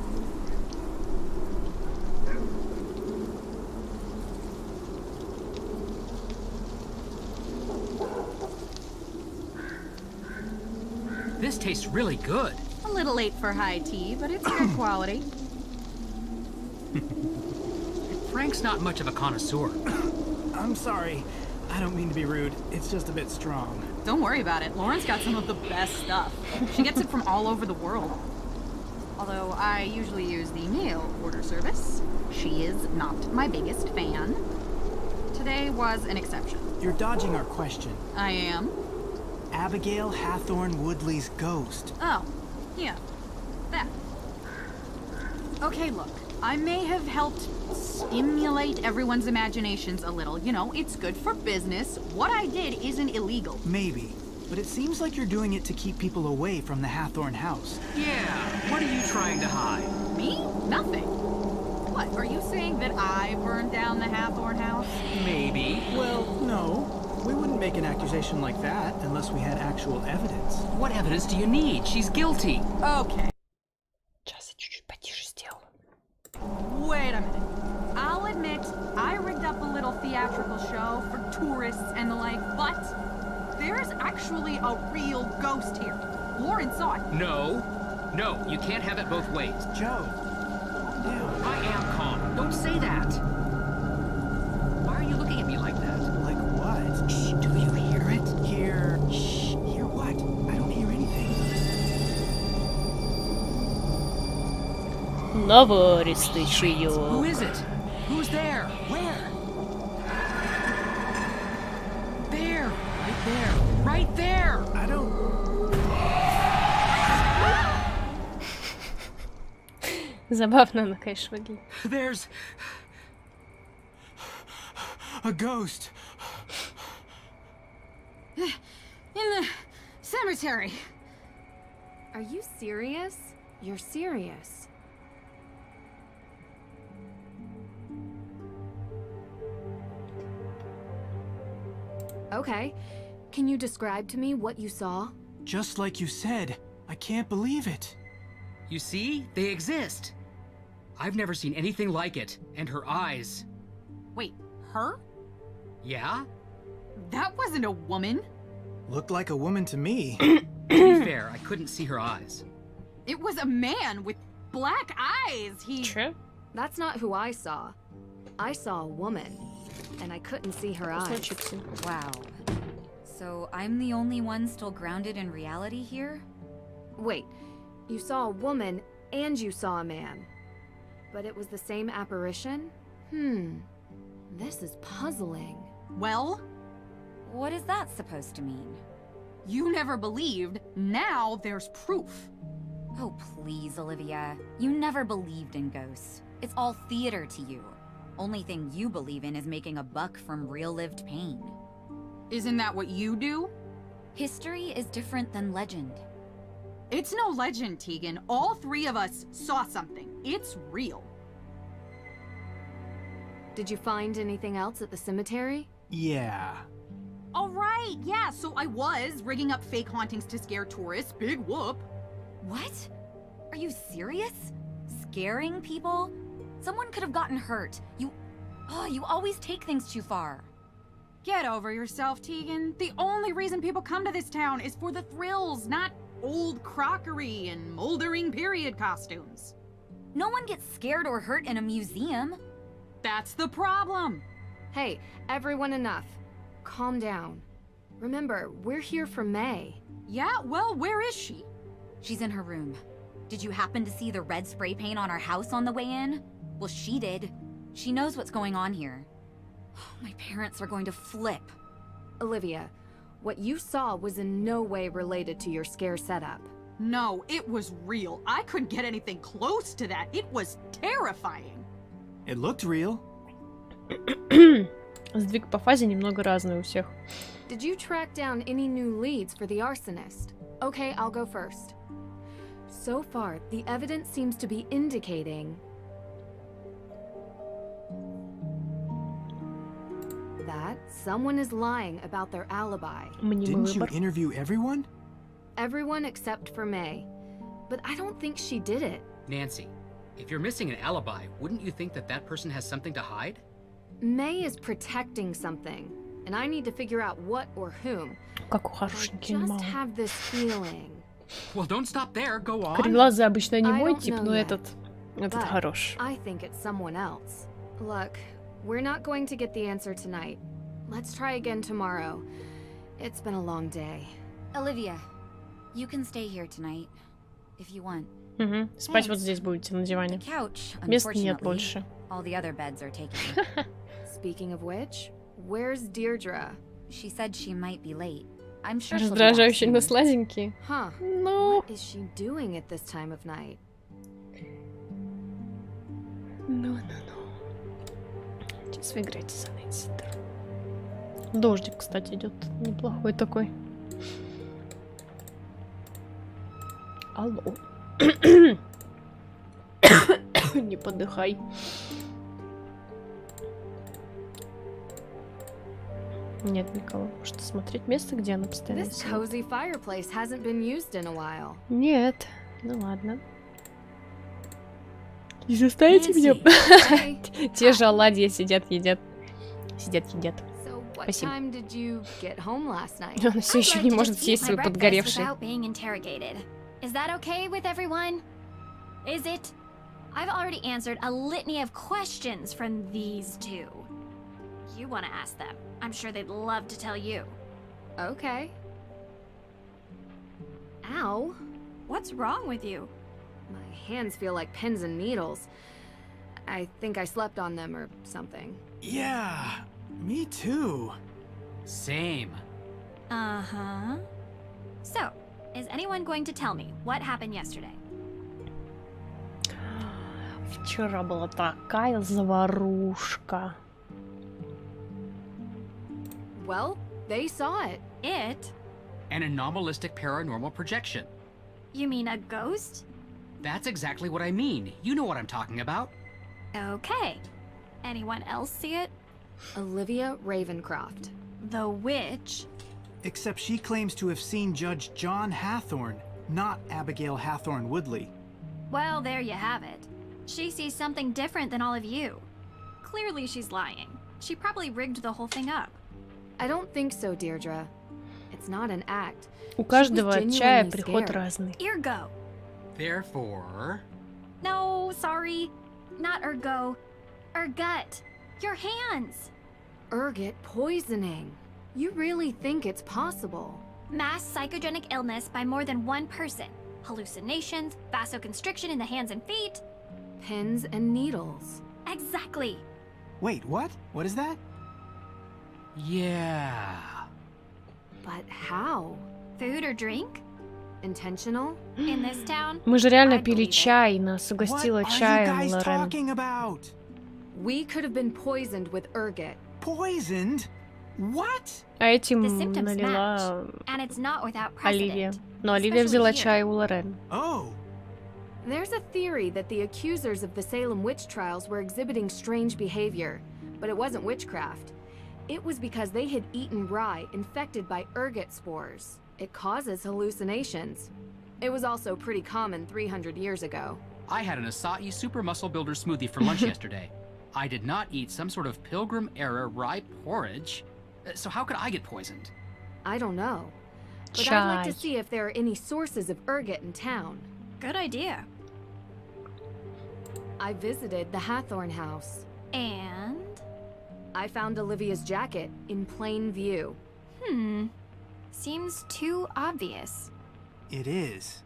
This tastes really good. A little late for high tea, but it's good quality. Frank's not much of a connoisseur. I'm sorry. I don't mean to be rude. It's just a bit strong. Don't worry about it. Lauren's got some of the best stuff. She gets it from all over the world. Although I usually use the meal order service. She is not my biggest fan. Today was an exception. You're dodging our question. I am? Abigail Hathorne Woodley's ghost. Oh, yeah. That. Okay, look. I may have helped stimulate everyone's imaginations a little. You know, it's good for business. What I did isn't illegal. Maybe. But it seems like you're doing it to keep people away from the Hathorne house. Yeah, what are you trying to hide? Me? Nothing. What, are you saying that I burned down the Hathorne house? Maybe. Well, no. We wouldn't make an accusation like that unless we had actual evidence. What evidence do you need? She's guilty. Okay. Сейчас я чуть-чуть потише сделаю. Wait a minute. I'll admit, I rigged up a little theatrical show for tourists and the like, but there's actually a real ghost here. Lauren saw it. No. No, you can't have it both ways. Joe. Yeah. I am calm. Don't say that. Why are you looking at me like that? Like what? Shh, do you hear it? Hear... Shh. Hear what? I don't hear anything. Наваристый Who is it? Who's there? Where? There! Right there! Right there! I don't... Забавно она, конечно, выглядит. There's... A ghost! In the cemetery. Are you serious? You're serious. Okay. Can you describe to me what you saw? Just like you said. I can't believe it. You see? They exist. I've never seen anything like it. And her eyes. Wait, her? Yeah? That wasn't a woman. Looked like a woman to me. To be fair, I couldn't see her eyes. It was a man with black eyes. True. That's not who I saw. I saw a woman, and I couldn't see her eyes. Wow. So I'm the only one still grounded in reality here? Wait, you saw a woman and you saw a man. But it was the same apparition? This is puzzling. Well? What is that supposed to mean? You never believed. Now there's proof. Oh, please, Olivia. You never believed in ghosts. It's all theater to you. Only thing you believe in is making a buck from real-lived pain. Isn't that what you do? History is different than legend. It's no legend, Tegan. All three of us saw something. It's real. Did you find anything else at the cemetery? Yeah. All right, yeah, so I was rigging up fake hauntings to scare tourists. Big whoop. What? Are you serious? Scaring people? Someone could have gotten hurt. You always take things too far. Get over yourself, Tegan. The only reason people come to this town is for the thrills, not old crockery and moldering period costumes. No one gets scared or hurt in a museum. That's the problem. Hey, everyone, enough. Calm down. Remember, we're here for May. Yeah, well, where is she? She's in her room. Did you happen to see the red spray paint on our house on the way in? Well, she did. She knows what's going on here. My parents are going to flip. Olivia, what you saw was in no way related to your scare setup. No, it was real. I couldn't get anything close to that. It was terrifying. It looked real. Сдвиг по фазе немного разный у всех. Did you track down any new leads for the arsonist? Okay, I'll go first. So far, the evidence seems to be indicating that someone is lying about their alibi. Didn't you interview everyone? Everyone except for May. But I don't think she did it. Nancy, if you're missing an alibi, wouldn't you think that that person has something to hide? May is protecting something, and I need to figure out what or whom. Как у хорошенький I just мало. have this feeling. Well, don't stop there. Go on. Кореглазый обычно не I мой don't тип, know но yet, этот but хорош. I think it's someone else. Look, we're not going to get the answer tonight. Let's try again tomorrow. It's been a long day. Olivia, you can stay here tonight if you want. Угу. Спать вот здесь будете на диване. Couch, Места нет unfortunately, больше. all the other beds are taken. Speaking of which, where's Deirdre? She said she might be late. I'm sure she'll be back Раздражающий, но soon. сладенький. Huh. Ну. What is she doing at this time of night? Ну. Сейчас вы играете за Нэнси. Дождик, кстати, идет неплохой такой. Алло. Не подыхай. Нет никого. Что смотреть место, где она постоянно This сидит? cozy fireplace hasn't been used in a while. Нет. Ну ладно. Не заставите меня. Те же оладьи сидят, едят. Сидят, едят. What Спасибо. time did you get home last night? Она все еще не может съесть свой подгоревший. Without being interrogated. Is that okay with everyone? Is it? I've already answered a litany of questions from these two. You want to ask them. I'm sure they'd love to tell you. Okay. Ow. What's wrong with you? My hands feel like pins and needles. I think I slept on them or something. Yeah, me too. Same. Uh-huh. So, is anyone going to tell me what happened yesterday? Вчера была такая заварушка. Well, they saw it. It? An anomalistic paranormal projection. You mean a ghost? That's exactly what I mean. You know what I'm talking about. Okay. Anyone else see it? Olivia Ravencroft. The witch? Except she claims to have seen Judge John Hathorne, not Abigail Hathorne Woodley. Well, there you have it. She sees something different than all of you. Clearly she's lying. She probably rigged the whole thing up. I don't think so, Deirdre. It's not an act. У каждого чая приход разный. Ergo. Therefore... No, sorry. Not ergo. Ergut. Your hands. Ergot poisoning. You really think it's possible? Mass psychogenic illness by more than one person. Hallucinations, vasoconstriction in the hands and feet. Pins and needles. Exactly. Wait, what? What is that? Yeah. But how? Food or drink? Intentional? In this town? Мы же реально пили чай, нас угостила чаем Лорен. Talking about? We could have been poisoned with ergot. Poisoned? What? А этим The symptoms налила match, and it's not without Оливия. precedent. Но Оливия especially взяла here. чай у Лорен. Oh. There's a theory that the accusers of the Salem witch trials were exhibiting strange behavior, but it wasn't witchcraft. It was because they had eaten rye infected by ergot spores. It causes hallucinations. It was also pretty common 300 years ago. I had an acai super muscle builder smoothie for lunch yesterday. I did not eat some sort of pilgrim-era rye porridge. So how could I get poisoned? I don't know. But I'd like to see if there are any sources of ergot in town. Good idea. I visited the Hathorne house. And? I found Olivia's jacket in plain view. Seems too obvious. It is.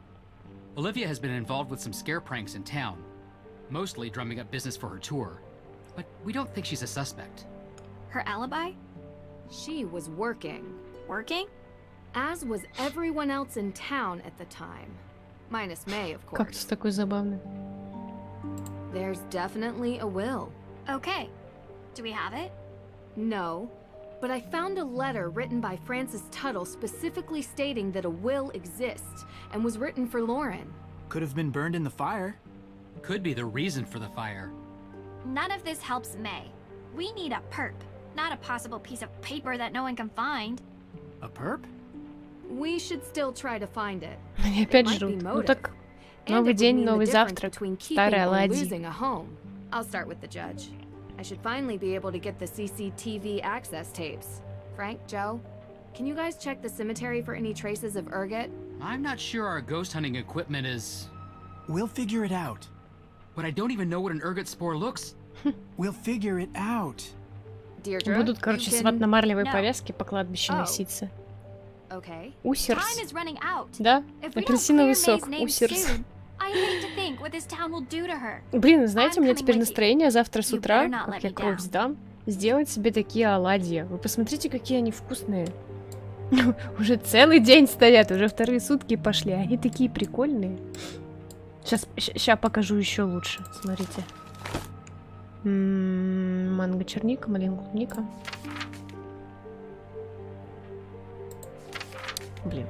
Olivia has been involved with some scare pranks in town, mostly drumming up business for her tour. But we don't think she's a suspect. Her alibi? She was working. Working? As was everyone else in town at the time. Minus May, of Как course. ты такой забавный. There's definitely a will. Okay. Do we have it? No, but I found a letter written by Francis Tuttle specifically stating that a will exists and was written for Lauren. Could have been burned in the fire. Could be the reason for the fire. None of this helps May. We need a perp, not a possible piece of paper that no one can find. A perp? We should still try to find it. Они опять жрут. Ну так, новый день, новый завтрак. Старый оладьи. I'll start with the judge. I should finally be able to get the CCTV access tapes. Frank, Joe, can you guys check the cemetery for any traces of ergot? I'm not sure our ghost hunting equipment is... We'll figure it out. But I don't even know what an ergot spore looks. We'll figure it out. Будут, короче, с ватно-марлевой повязки по кладбищу носиться. Усерс. Да, апельсиновый сок. Усерс. Блин, знаете, у меня теперь настроение завтра с утра, как я кровь сдам, сделать себе такие оладьи. Вы посмотрите, какие они вкусные. Уже целый день стоят, уже вторые сутки пошли, а они такие прикольные. Сейчас покажу еще лучше, смотрите. Манго, черника, малинка, клубника. Блин.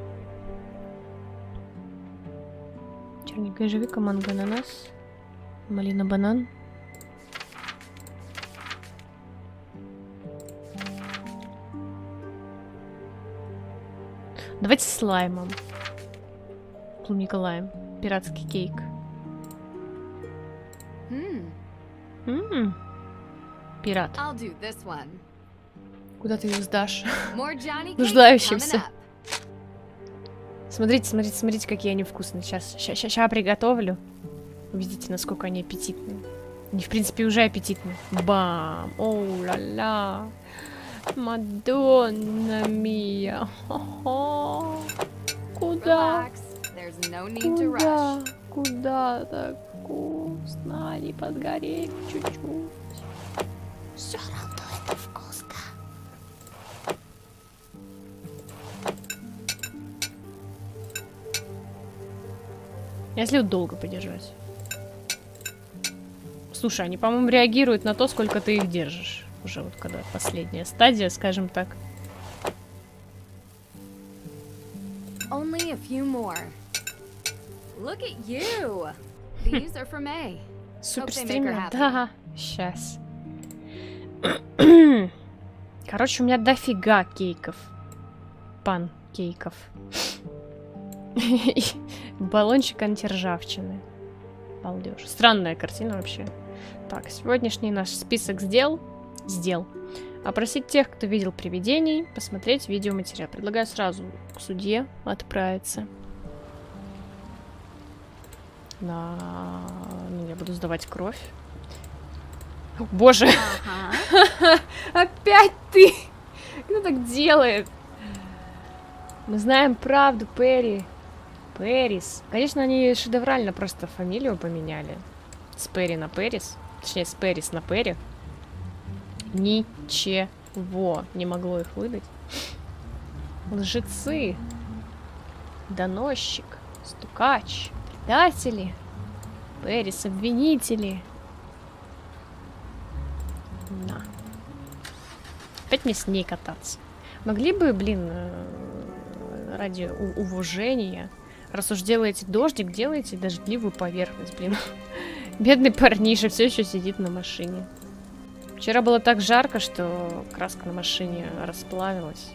Черника, ежевика, манго, ананас, малина, банан. Давайте с лаймом. Клубника, лайм. Пиратский кейк. Пират. Куда ты ее сдашь? Нуждающимся. Смотрите, смотрите, смотрите, какие они вкусные. Сейчас приготовлю. Увидите, насколько они аппетитные. Они, в принципе, уже аппетитные. Бам! Оу, ла-ла! Мадонна мия! Куда? Куда? Куда так вкусно? Они подгорели чуть-чуть. Все равно это вкусно. Если вот долго подержать. Слушай, они, по-моему, реагируют на то, сколько ты их держишь. Уже вот когда последняя стадия, скажем так. Only a few more. Look at you. These are for May. Супер стример. Да, сейчас. Короче, у меня дофига кейков. Панкейков. Баллончик антиржавчины. Балдеж. Странная картина вообще. Так, сегодняшний наш список сделал. Опросить тех, кто видел привидений, посмотреть видеоматериал. Предлагаю сразу к судье отправиться. Ну, я буду сдавать кровь. О, боже! Опять ты! Кто так делает? Мы знаем правду, Перри. Перрис. Конечно, они шедеврально просто фамилию поменяли. С Перри на Перрис. Точнее, с Перрис на Перри. Ничего не могло их выдать. Лжецы. Доносчик. Стукач. Предатели. Перрис, обвинители. На. Опять мне с ней кататься. Могли бы, блин, ради уважения, раз уж делаете дождик, делайте дождливую поверхность, блин. Бедный парниша все еще сидит на машине. Вчера было так жарко, что краска на машине расплавилась.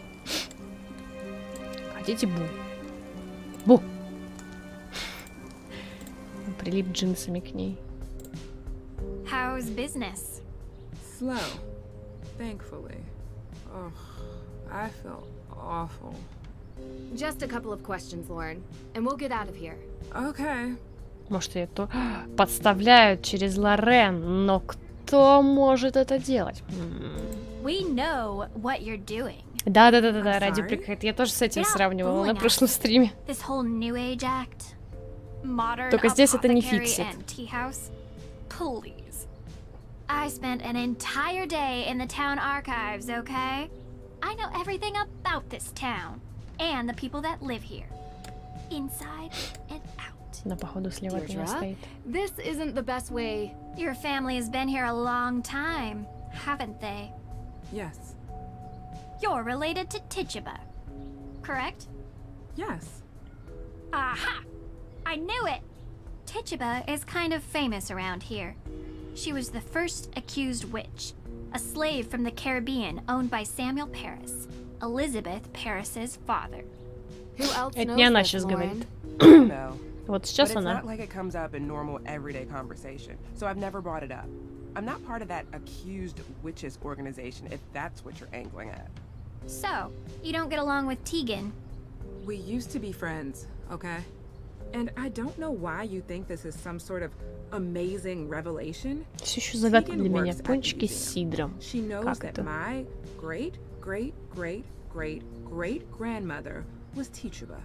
Хотите бу? Бу! Прилип джинсами к ней. How's business? Slow, thankfully. Ugh, I felt awful. Just a couple of questions, Lauren, and we'll get out of here. Okay. Может, ее то подставляют через Лорен, но кто может это делать? We know what you're doing. Да, радио прикрыт. Я тоже с этим сравнивала на прошлом стриме. This whole New Age act. Modern Только здесь это не фиксит. Please. I spent an entire day in the town archives, okay? I know everything about this town and the people that live here. Inside and out. На походу слева от меня стоит. This isn't the best way. Your family has been here a long time, haven't they? Yes. You're related to Tituba, correct? Yes. Aha! I knew it! Tituba is kind of famous around here. She was the first accused witch, a slave from the Caribbean owned by Samuel Paris, Elizabeth Paris's father. Who else Это knows не она this, сейчас говорит. Lauren? No. Вот сейчас But it's она. not like it comes up in normal everyday conversation, so I've never brought it up. I'm not part of that accused witches organization, if that's what you're angling at. So, you don't get along with Tegan? We used to be friends, okay? And I don't know why you think this is some sort of amazing revelation. Все еще загадка для Tegan меня. works at Пончики the с museum. сидром. She knows Как that это? my great-great-great-great-great-grandmother was Tituba.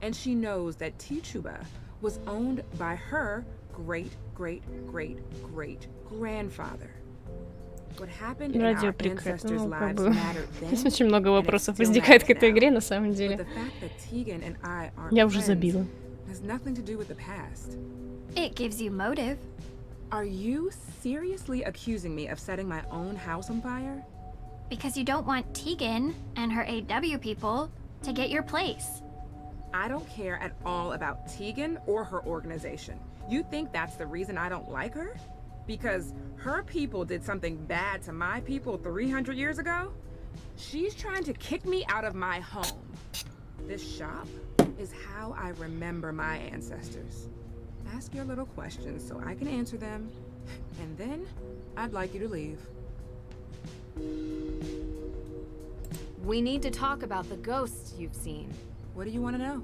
And she knows that Tituba was owned by her great-great-great-great-grandfather. What happened in Радио our прикрыто. ancestors' Ну, как lives бы... mattered then, Здесь очень много and it вопросов still возникает к matters этой now. игре, на самом But деле. the fact that Tegan and I aren't Я уже friends забила. has nothing to do with the past. It gives you motive. Are you seriously accusing me of setting my own house on fire? Because you don't want Tegan and her AW people to get your place. I don't care at all about Tegan or her organization. You think that's the reason I don't like her? Because her people did something bad to my people 300 years ago? She's trying to kick me out of my home. This shop is how I remember my ancestors. Ask your little questions so I can answer them, and then I'd like you to leave. We need to talk about the ghosts you've seen. What do you want to know?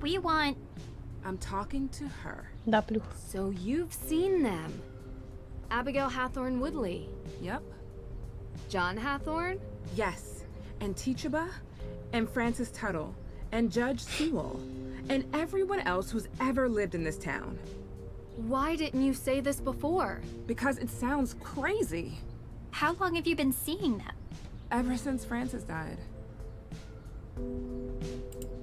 We want... I'm talking to her. Да, плюх. So you've seen them. Abigail Hathorne Woodley. Yep. John Hathorne? Yes. And Tituba, and Francis Tuttle, and Judge Sewell, and everyone else who's ever lived in this town. Why didn't you say this before? Because it sounds crazy. How long have you been seeing them? Ever since Francis died.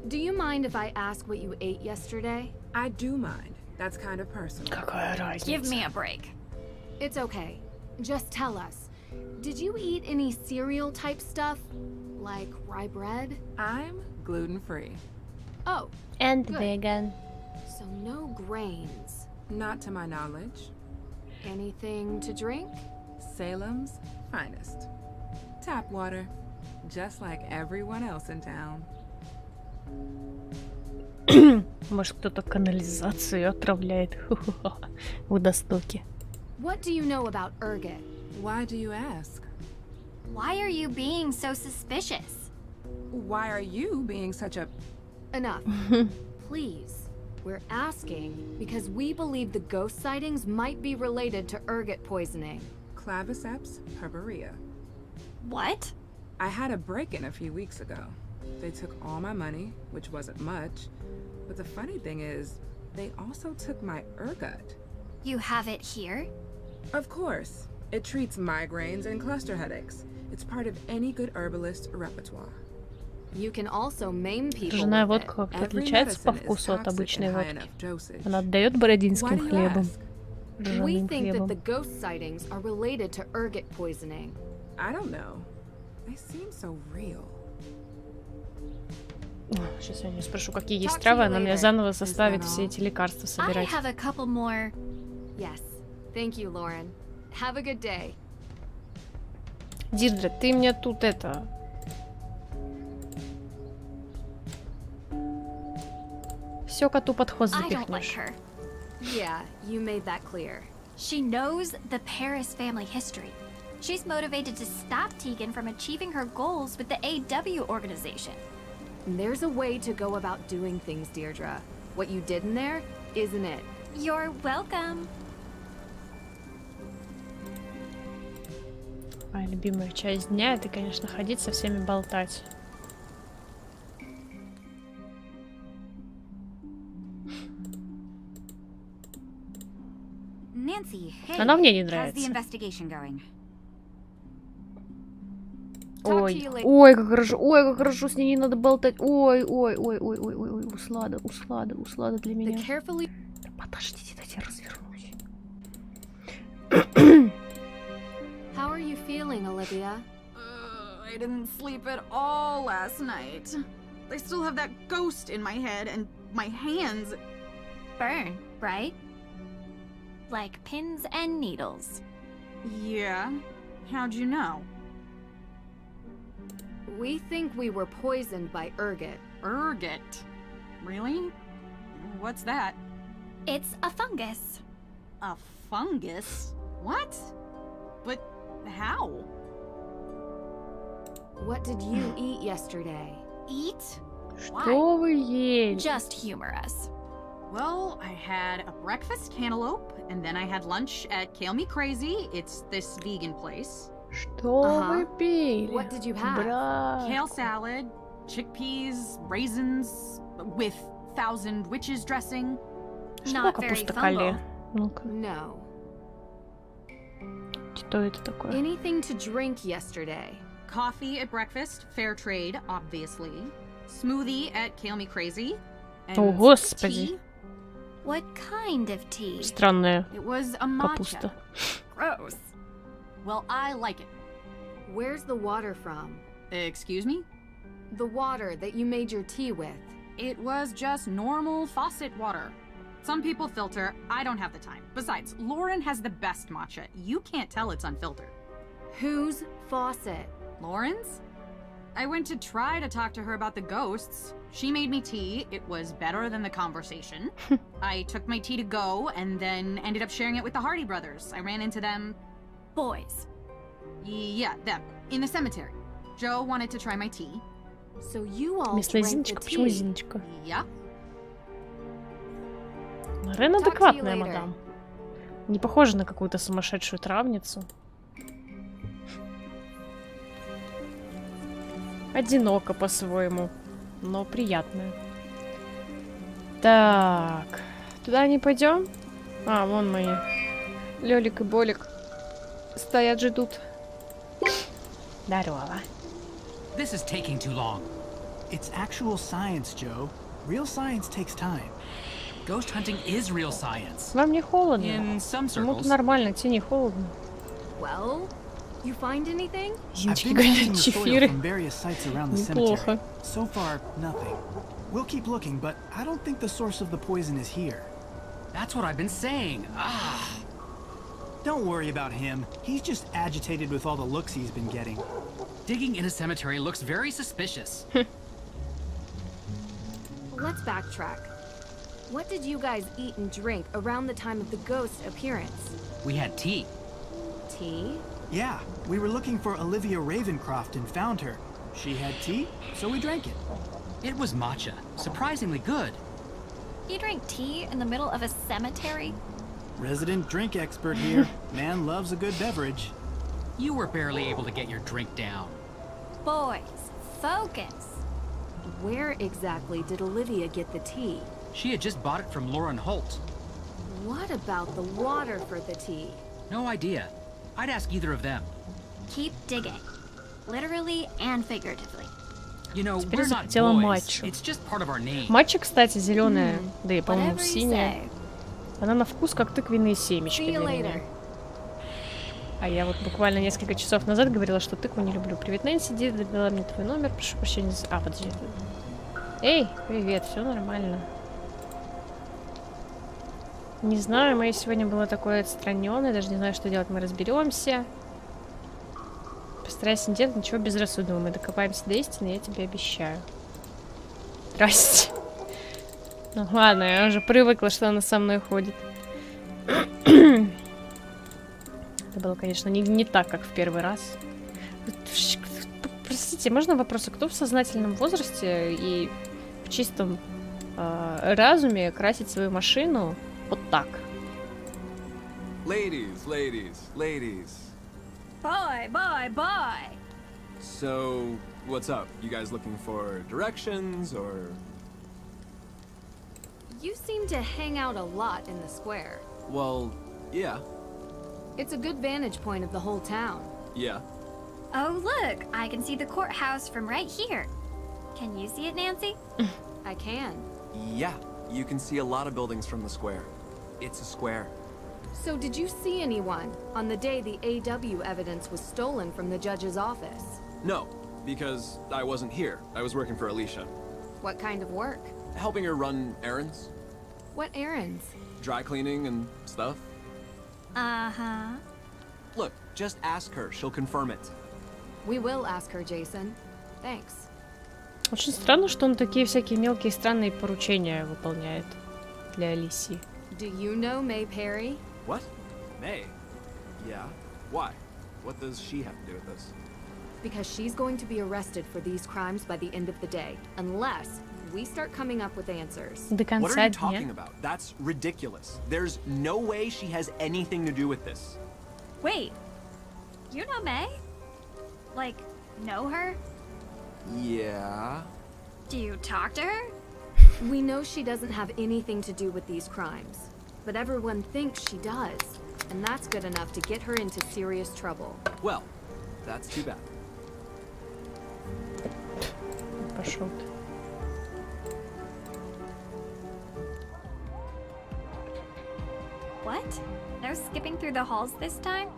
Do you mind if I ask what you ate yesterday? I do mind. That's kind of personal. Какая разница? Give me a break. It's okay. Just tell us. Did you eat any cereal type stuff? Like rye bread? I'm gluten-free. Oh. And good. vegan. So no grains. Not to my knowledge. Anything to drink? Salem's finest. Tap water. Just like everyone else in town. Может, кто-то канализацию отправляет в водостоки. What do you know about Urget? Why do you ask? Why are you being so suspicious? Why are you being such a... Enough. Please. We're asking because we believe the ghost sightings might be related to ergot poisoning. Claviceps purpurea. What? I had a break-in a few weeks ago. They took all my money, which wasn't much. But the funny thing is, they also took my ergot. You have it here? Of course. It treats migraines and cluster headaches. It's part of any good herbalist repertoire. You can also maim people. Ржаная водка как-то отличается по вкусу от обычной водки. Она отдает бородинским хлебом. We Ржаным think that хлебом. the ghost sightings are related to ergot poisoning. I don't know. They seem so real. Сейчас я не спрошу, какие есть травы, она меня заново заставит все эти лекарства I собирать. have a couple more. Yes. Thank you, Lauren. Have a good day. Дирдре, ты мне тут это... Все коту под хвост I don't like запихнешь. her. Yeah, you made that clear. She knows the Paris family history. She's motivated to stop Tegan from achieving her goals with the AW organization. There's a way to go about doing things, Deirdre. What you did in there isn't it. You're welcome. Моя любимая часть дня — это, конечно, ходить со всеми болтать. Nancy, hey, Она мне не how's the нравится. investigation going? Ой, ой, как хорошо, с ней не надо болтать. Ой, услада для меня. Да подождите, дайте развернусь. How are you feeling, Olivia? I didn't sleep at all last night. I still have that ghost in my head and my hands. Burn, right? like pins and needles. Yeah? How'd you know? We think we were poisoned by ergot. Ergot? Really? What's that? It's a fungus. A fungus? What? But how? What did you eat yesterday? Eat? Что вы ели? Just humor us. Well, I had a breakfast cantaloupe, and then I had lunch at Kale Me Crazy. It's this vegan place. Что вы пили? What did you have? Брат. Kale salad, chickpeas, raisins, with Thousand Witches dressing. Not very Пустоколе. Ну-ка. No. Что это такое? Anything to drink yesterday? Coffee at breakfast, fair trade, obviously. Smoothie at Kale Me Crazy. And О, господи. tea. What kind of tea? Странная It was a matcha. капуста. Gross. Well, I like it. Where's the water from? Excuse me? The water that you made your tea with. It was just normal faucet water. Some people filter. I don't have the time. Besides, Lauren has the best matcha. You can't tell it's unfiltered. Whose faucet? Lauren's? I went to try to talk to her about the ghosts. She made me tea. It was better than the conversation. I took my tea to go and then ended up sharing it with the Hardy brothers. I ran into them. Boys. Yeah, them. In the cemetery. Joe wanted to try my tea. So you all Если drank the Зиночка, почему tea? Зиночка? Yeah. Лорен Talk to you адекватная later. мадам. Не похожа на какую-то сумасшедшую травницу. Одиноко по-своему, но приятная. Так, туда не пойдем? А, вон мои. Лёлик и Болик стоят, ждут. Здорово. This is taking too long. It's actual science, Joe. Real science takes time. Ghost hunting is real science. Вам не холодно? In some Ему-то circles. нормально, тебе не холодно. Well, you find anything? I've Зиночки been говорят, checking the soil чефиры. from various sites around the Неплохо. cemetery. So far, nothing. We'll keep looking, but I don't think the source of the poison is here. That's what I've been saying. Ah. Don't worry about him. He's just agitated with all the looks he's been getting. Digging in a cemetery looks very suspicious. Let's backtrack. What did you guys eat and drink around the time of the ghost appearance? We had tea. Tea? Yeah, we were looking for Olivia Ravencroft and found her. She had tea, so we drank it. It was matcha. Surprisingly good. You drink tea in the middle of a cemetery? Resident drink expert here. Man loves a good beverage. You were barely able to get your drink down. Boys, focus. Where exactly did Olivia get the tea? She had just bought it from Lauren Holt. What about the water for the tea? No idea. I'd ask either of them. Keep digging. Literally and figuratively. You know, Теперь we're not захотела boys. матчу. It's just part of our name. Матча, кстати, зеленая, да и, по-моему, Whatever you синяя. say. Она на вкус как тыквенные семечки See для you меня. later. А я вот буквально несколько часов назад говорила, что тыкву не люблю. Привет, Нэнси, Дида дала мне твой номер, прошу прощения за... А, подожди. Эй, привет, все нормально. Не знаю, мое сегодня было такое отстраненное, даже не знаю, что делать, мы разберемся. Постарайся не делать ничего безрассудного, мы докопаемся до истины, я тебе обещаю. Здрасте. Ну ладно, я уже привыкла, что она со мной ходит. Это было, конечно, не так, как в первый раз. Простите, можно вопрос? Кто в сознательном возрасте и в чистом разуме красит свою машину вот так? Ladies, ladies, ladies. Boy, boy, boy. So, what's up? You guys looking for directions or... You seem to hang out a lot in the square. Well, yeah. It's a good vantage point of the whole town. Yeah. Oh, look, I can see the courthouse from right here. Can you see it, Nancy? I can. Yeah, you can see a lot of buildings from the square. It's a square. So did you see anyone on the day the AW evidence was stolen from the judge's office? No, because I wasn't here. I was working for Alicia. What kind of work? Helping her run errands. What errands? Dry cleaning and stuff. Uh-huh. Look, just ask her. She'll confirm it. We will ask her, Jason. Thanks. Очень странно, что он такие всякие мелкие странные поручения выполняет для Алисии. Do you know May Perry? What? May? Yeah. Why? What does she have to do with this? Because she's going to be arrested for these crimes by the end of the day, unless we start coming up with answers. До конца What are you дня. talking about? That's ridiculous. There's no way she has anything to do with this. Wait. You know May? Like, know her? Yeah. Do you talk to her? We know she doesn't have anything to do with these crimes, but everyone thinks she does, and that's good enough to get her into serious trouble. Well, that's too bad. Пошел ты. What? They're skipping through the halls this time?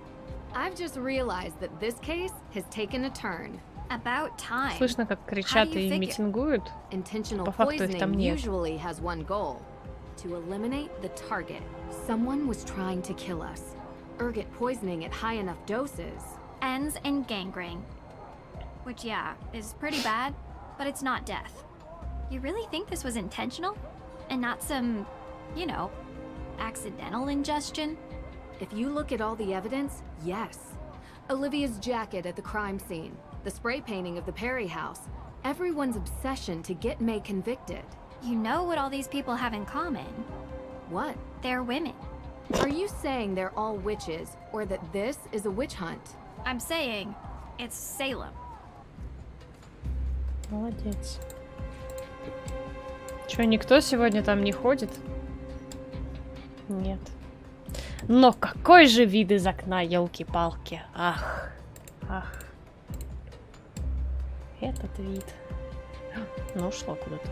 I've just realized that this case has taken a turn. About time. Слышно, как кричат и митингуют. Intentional По факту их там poisoning нет. usually has one goal: to eliminate the target. Someone was trying to kill us. Ergot poisoning at high enough doses Ends in gangrene. Which, yeah, is pretty bad, but it's not death. You really think this was intentional? And not some, you know, accidental ingestion? If you look at all the evidence, yes. Olivia's jacket at the crime scene, the spray painting of the Perry house, everyone's obsession to get May convicted. You know what all these people have in common? What? They're women. Are you saying they're all witches, or that this is a witch hunt? I'm saying it's Salem. Молодец. Чё, никто сегодня там не ходит? Нет. Но какой же вид из окна, елки-палки. Ах, ах. Этот вид. Ну, ушла куда-то.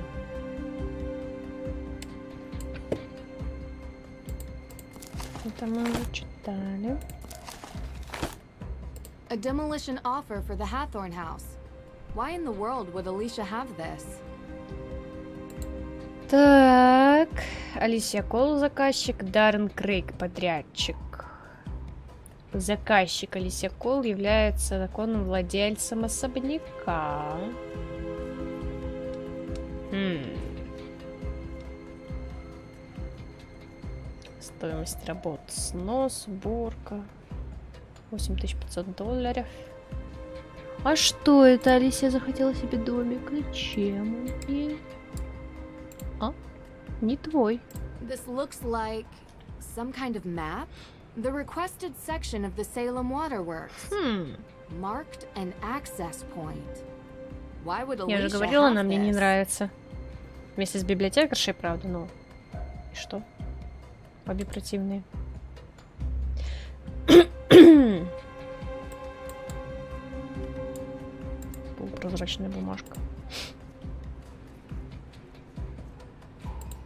Это мы уже читали. A demolition offer for the Hathorn house. Why in the world would Alicia have this? Так, Алисия Кол заказчик, Даррен Крейг подрядчик. Заказчик Алисия Кол является законным владельцем особняка. Стоимость работ: снос, уборка. $8500. А что это? Алисия захотела себе домик. Зачем? И... А? Не твой. This looks like some kind of map. The requested section of the Salem Waterworks. Marked an access point. Why would Alicia Я же говорила, have она мне не this? нравится. Вместе с библиотекаршей, правда, ну. И что? Обе противные. Полупрозрачная бумажка.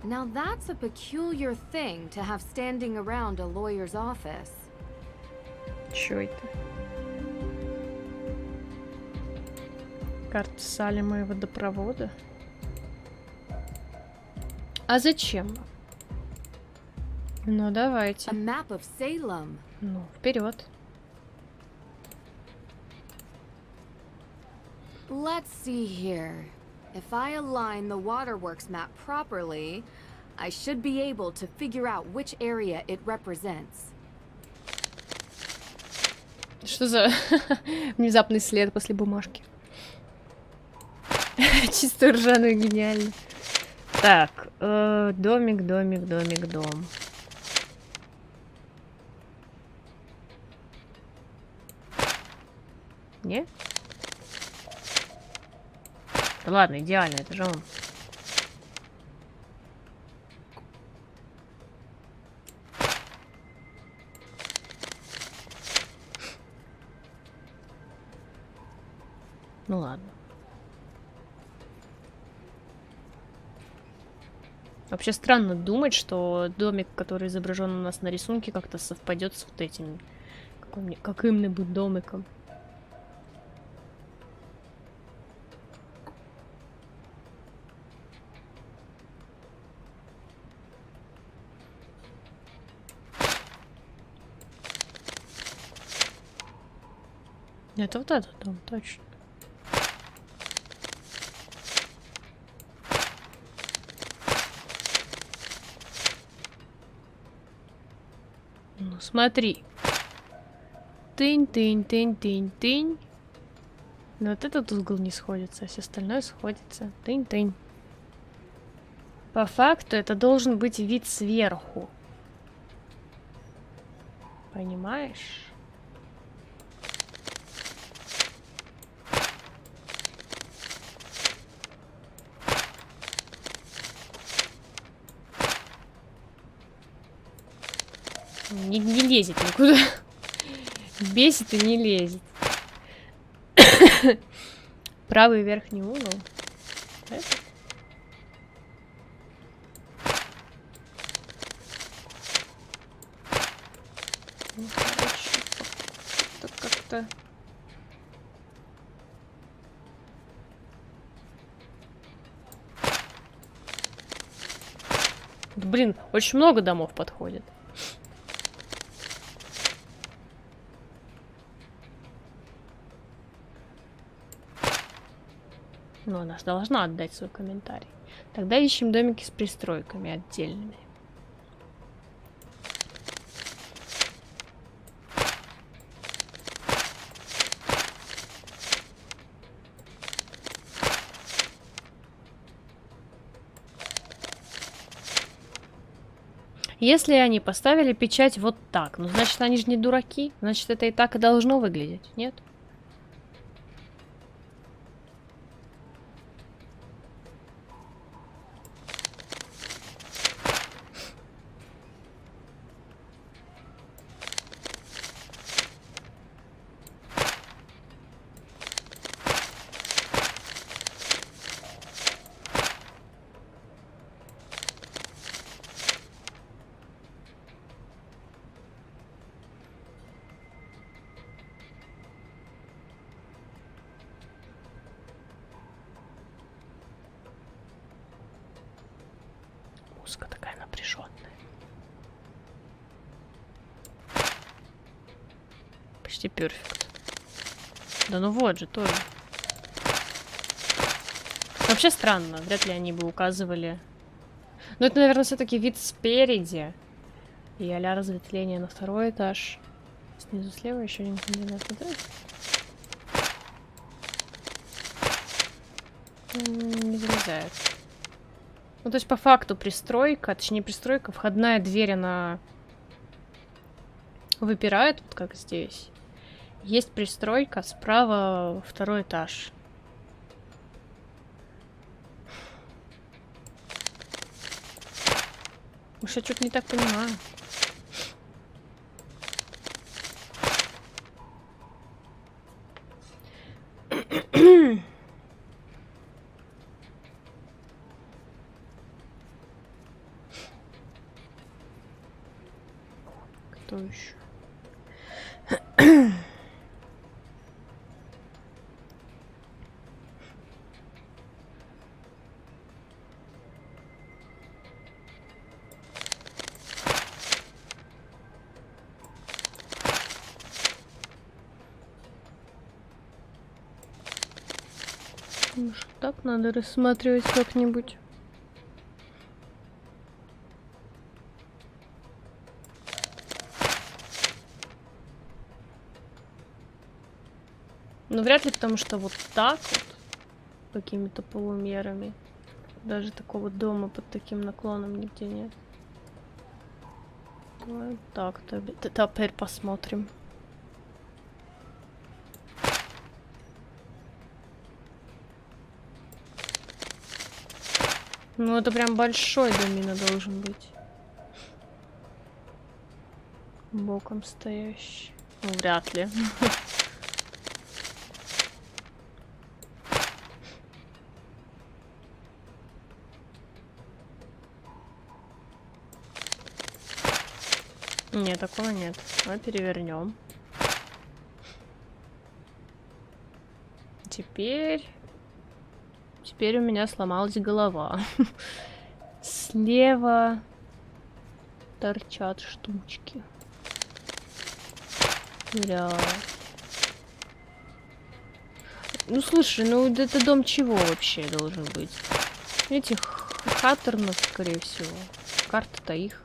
Now that's a peculiar thing to have standing around a lawyer's office. Чё это? Карта Салема и водопровода. А зачем? Ну, давайте. A map of Salem. Ну, вперед. Let's see here. If I align the waterworks map properly, I should be able to figure out which area it represents. Что за внезапный след после бумажки? Чисто ржаный, гениально. Так, домик, домик, домик, дом. Не? Да ладно, идеально, это же он. Ну ладно. Вообще странно думать, что домик, который изображен у нас на рисунке, как-то совпадет с вот этим каким-нибудь домиком. Это вот этот дом, точно. Ну, смотри. Тынь. Но вот этот угол не сходится, а все остальное сходится. Тынь. По факту это должен быть вид сверху. Понимаешь? Не лезет никуда. Бесит и не лезет. Правый верхний угол. Это? Ну, короче, как-то... Блин, очень много домов подходит. Но она же должна отдать свой комментарий. Тогда ищем домики с пристройками отдельными. Если они поставили печать вот так, ну значит они же не дураки. Значит это и так и должно выглядеть, нет? Музыка такая напряженная. Почти перфект. Да ну вот же, тоже. Вообще странно, вряд ли они бы указывали. Но это, наверное, все-таки вид спереди. И а-ля разветвление на второй этаж. Снизу слева еще один кандидат. Не залезает. Ну, то есть, по факту, пристройка, точнее, пристройка, входная дверь, она выпирает, вот как здесь. Есть пристройка, справа второй этаж. Уж я что-то не так понимаю. Кто еще? Может, так надо рассматривать как-нибудь. Ну, вряд ли, потому что вот так вот, какими-то полумерами, даже такого дома под таким наклоном нигде нет. Вот так-то. Теперь посмотрим. Ну, это прям большой домино должен быть. Боком стоящий. Ну, вряд ли. Нет, такого нет. Давай перевернем. Теперь у меня сломалась голова. Слева торчат штучки. Бля. Ну, слушай, ну это дом чего вообще должен быть? Этих хаттернов, скорее всего. Карта-то их.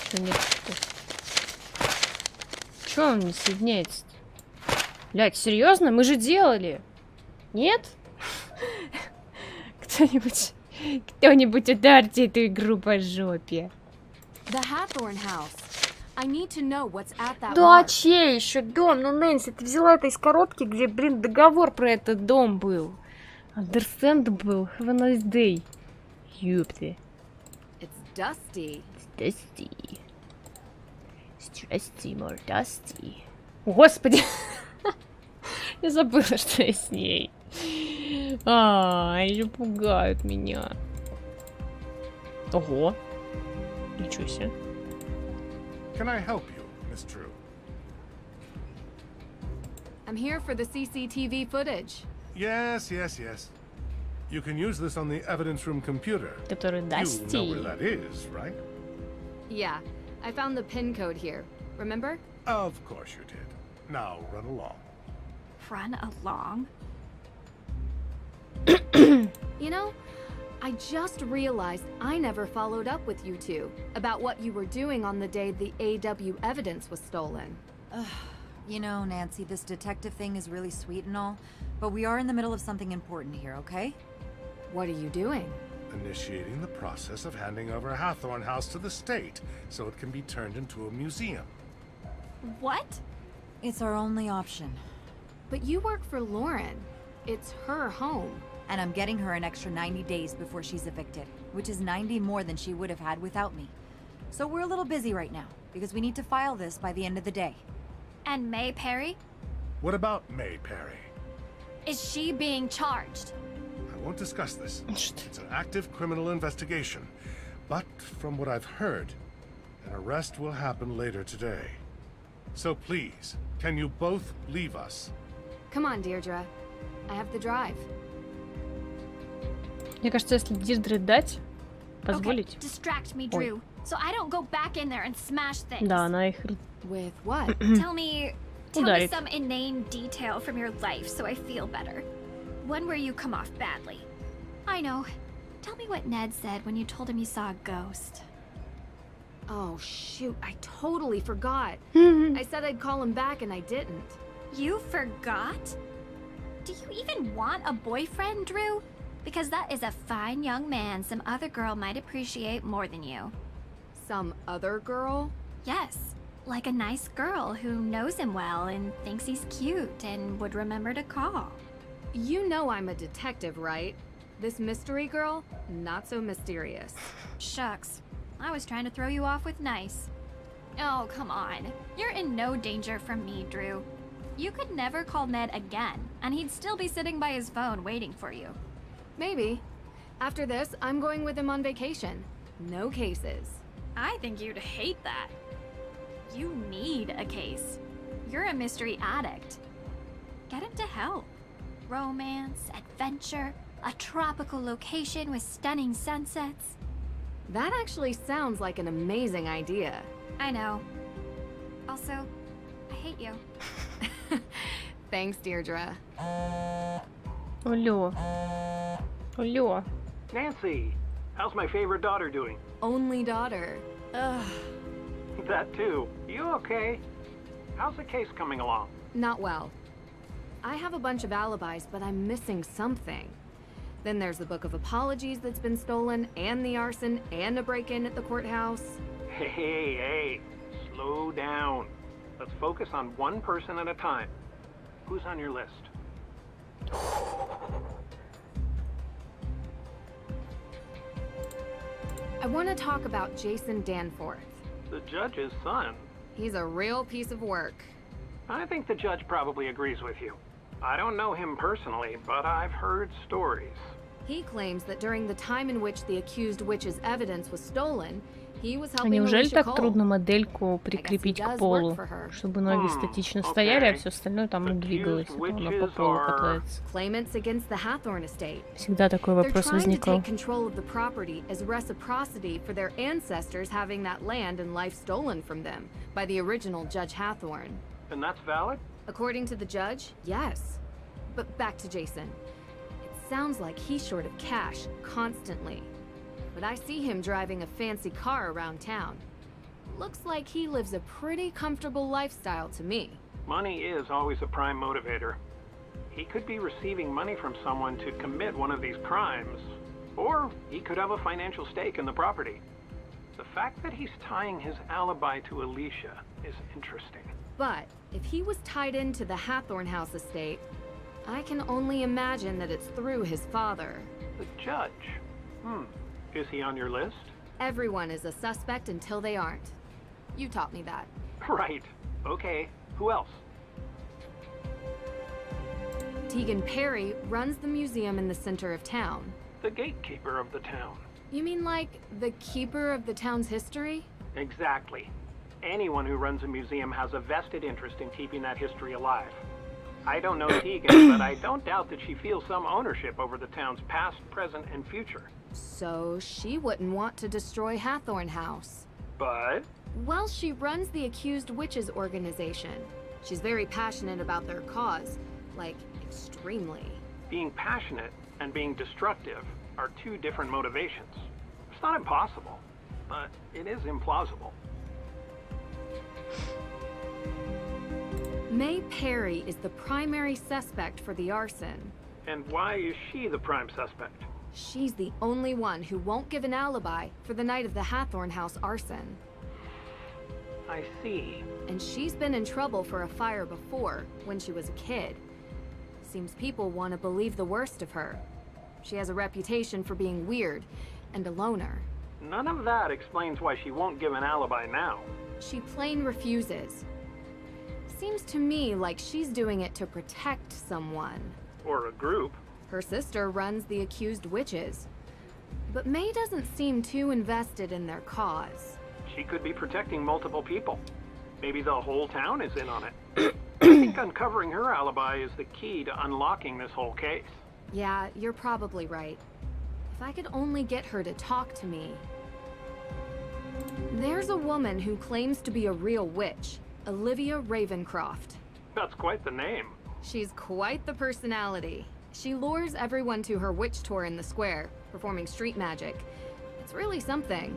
Что нет-то? Чё он не соединяется? Блядь, серьезно? Мы же делали. Нет? Кто-нибудь ударьте эту игру по жопе. Да, чей еще дом? Ну, Нэнси, ты взяла это из коробки, где, блин, договор про этот дом был. Understand был. Have a nice day. Ёпты. It's dusty. It's dusty. Stressy, more dusty. Господи. Я забыла, что я с ней. Они же пугают меня. Ого. Ничего себе. Can I help you, Miss Drew? I'm here for the CCTV footage. Yes. You can use this on the evidence room computer. Который Dusty. You know where that is, right? Yeah, I found the pin code here. Remember? Of course you did. Now run along. Run along? You know, I just realized I never followed up with you two about what you were doing on the day the AW evidence was stolen. You know, Nancy, this detective thing is really sweet and all, but we are in the middle of something important here, okay? What are you doing? Initiating the process of handing over Hathorn House to the state so it can be turned into a museum. What? It's our only option. But you work for Lauren. It's her home. And I'm getting her an extra 90 days before she's evicted, which is 90 more than she would have had without me. So we're a little busy right now, because we need to file this by the end of the day. And May Perry? What about May Perry? Is she being charged? I won't discuss this. It's an active criminal investigation. But from what I've heard, an arrest will happen later today. So please, can you both leave us? Come on, Deirdre. I have the drive. Мне кажется, если Дирдре дать, позволить. Okay, distract me, Drew, so I don't go back in there and smash things. Да, она их. With what? Tell me some inane detail from your life so I feel better. One where you come off badly. I know. Tell me what Ned said when you told him you saw a ghost. Oh, shoot. I totally forgot. I said I'd call him back and I didn't. You forgot? Do you even want a boyfriend, Drew? Because that is a fine young man some other girl might appreciate more than you. Some other girl? Yes. Like a nice girl who knows him well and thinks he's cute and would remember to call. You know I'm a detective, right? This mystery girl? Not so mysterious. Shucks. I was trying to throw you off with nice. Oh, come on. You're in no danger from me, Drew. You could never call Ned again, and he'd still be sitting by his phone waiting for you. Maybe. After this, I'm going with him on vacation. No cases. I think you'd hate that. You need a case. You're a mystery addict. Get him to help. Romance, adventure, a tropical location with stunning sunsets. That actually sounds like an amazing idea. I know. Also, I hate you. Thanks, Deirdre. Алло. Алло. Nancy, how's my favorite daughter doing? Only daughter. Ugh. That too. You okay? How's the case coming along? Not well. I have a bunch of alibis, but I'm missing something. Then there's the book of apologies that's been stolen, and the arson, and a break-in at the courthouse. Hey, slow down. Let's focus on one person at a time. Who's on your list? I want to talk about Jason Danforth. The judge's son. He's a real piece of work. I think the judge probably agrees with you. I don't know him personally, but I've heard stories. He claims that during the time in which the accused witch's evidence was stolen, he was helping Неужели Alicia так Cole. трудно модельку прикрепить к полу, чтобы ноги статично стояли, а все остальное там не двигалось, а то она по полу катается? Claimants against the Hathorn estate. Всегда такой вопрос возникал. They're trying to take control of the property as reciprocity for their ancestors having that land and life stolen from them by the original Judge Hathorn. And that's valid? According to the judge, yes. But back to Jason. It sounds like he's short of cash constantly. But I see him driving a fancy car around town. Looks like he lives a pretty comfortable lifestyle to me. Money is always a prime motivator. He could be receiving money from someone to commit one of these crimes, or he could have a financial stake in the property. The fact that he's tying his alibi to Alicia is interesting. But if he was tied into the Hathorn House estate, I can only imagine that it's through his father. The judge? Is he on your list? Everyone is a suspect until they aren't. You taught me that. Right. Okay. Who else? Tegan Perry runs the museum in the center of town. The gatekeeper of the town. You mean like the keeper of the town's history? Exactly. Anyone who runs a museum has a vested interest in keeping that history alive. I don't know Tegan, but I don't doubt that she feels some ownership over the town's past, present, and future. So she wouldn't want to destroy Hathorn House. But? Well, she runs the Accused Witches organization. She's very passionate about their cause. Like, extremely. Being passionate and being destructive are two different motivations. It's not impossible, but it is implausible. May Perry is the primary suspect for the arson. And why is she the prime suspect? She's the only one who won't give an alibi for the night of the Hathorn House arson. I see. And she's been in trouble for a fire before, when she was a kid. Seems people want to believe the worst of her. She has a reputation for being weird and a loner. None of that explains why she won't give an alibi now. She plain refuses. Seems to me like she's doing it to protect someone. Or a group. Her sister runs the Accused Witches. But May doesn't seem too invested in their cause. She could be protecting multiple people. Maybe the whole town is in on it. I think uncovering her alibi is the key to unlocking this whole case. Yeah, you're probably right. If I could only get her to talk to me. There's a woman who claims to be a real witch, Olivia Ravencroft. That's quite the name. She's quite the personality. She lures everyone to her witch tour in the square, performing street magic. It's really something.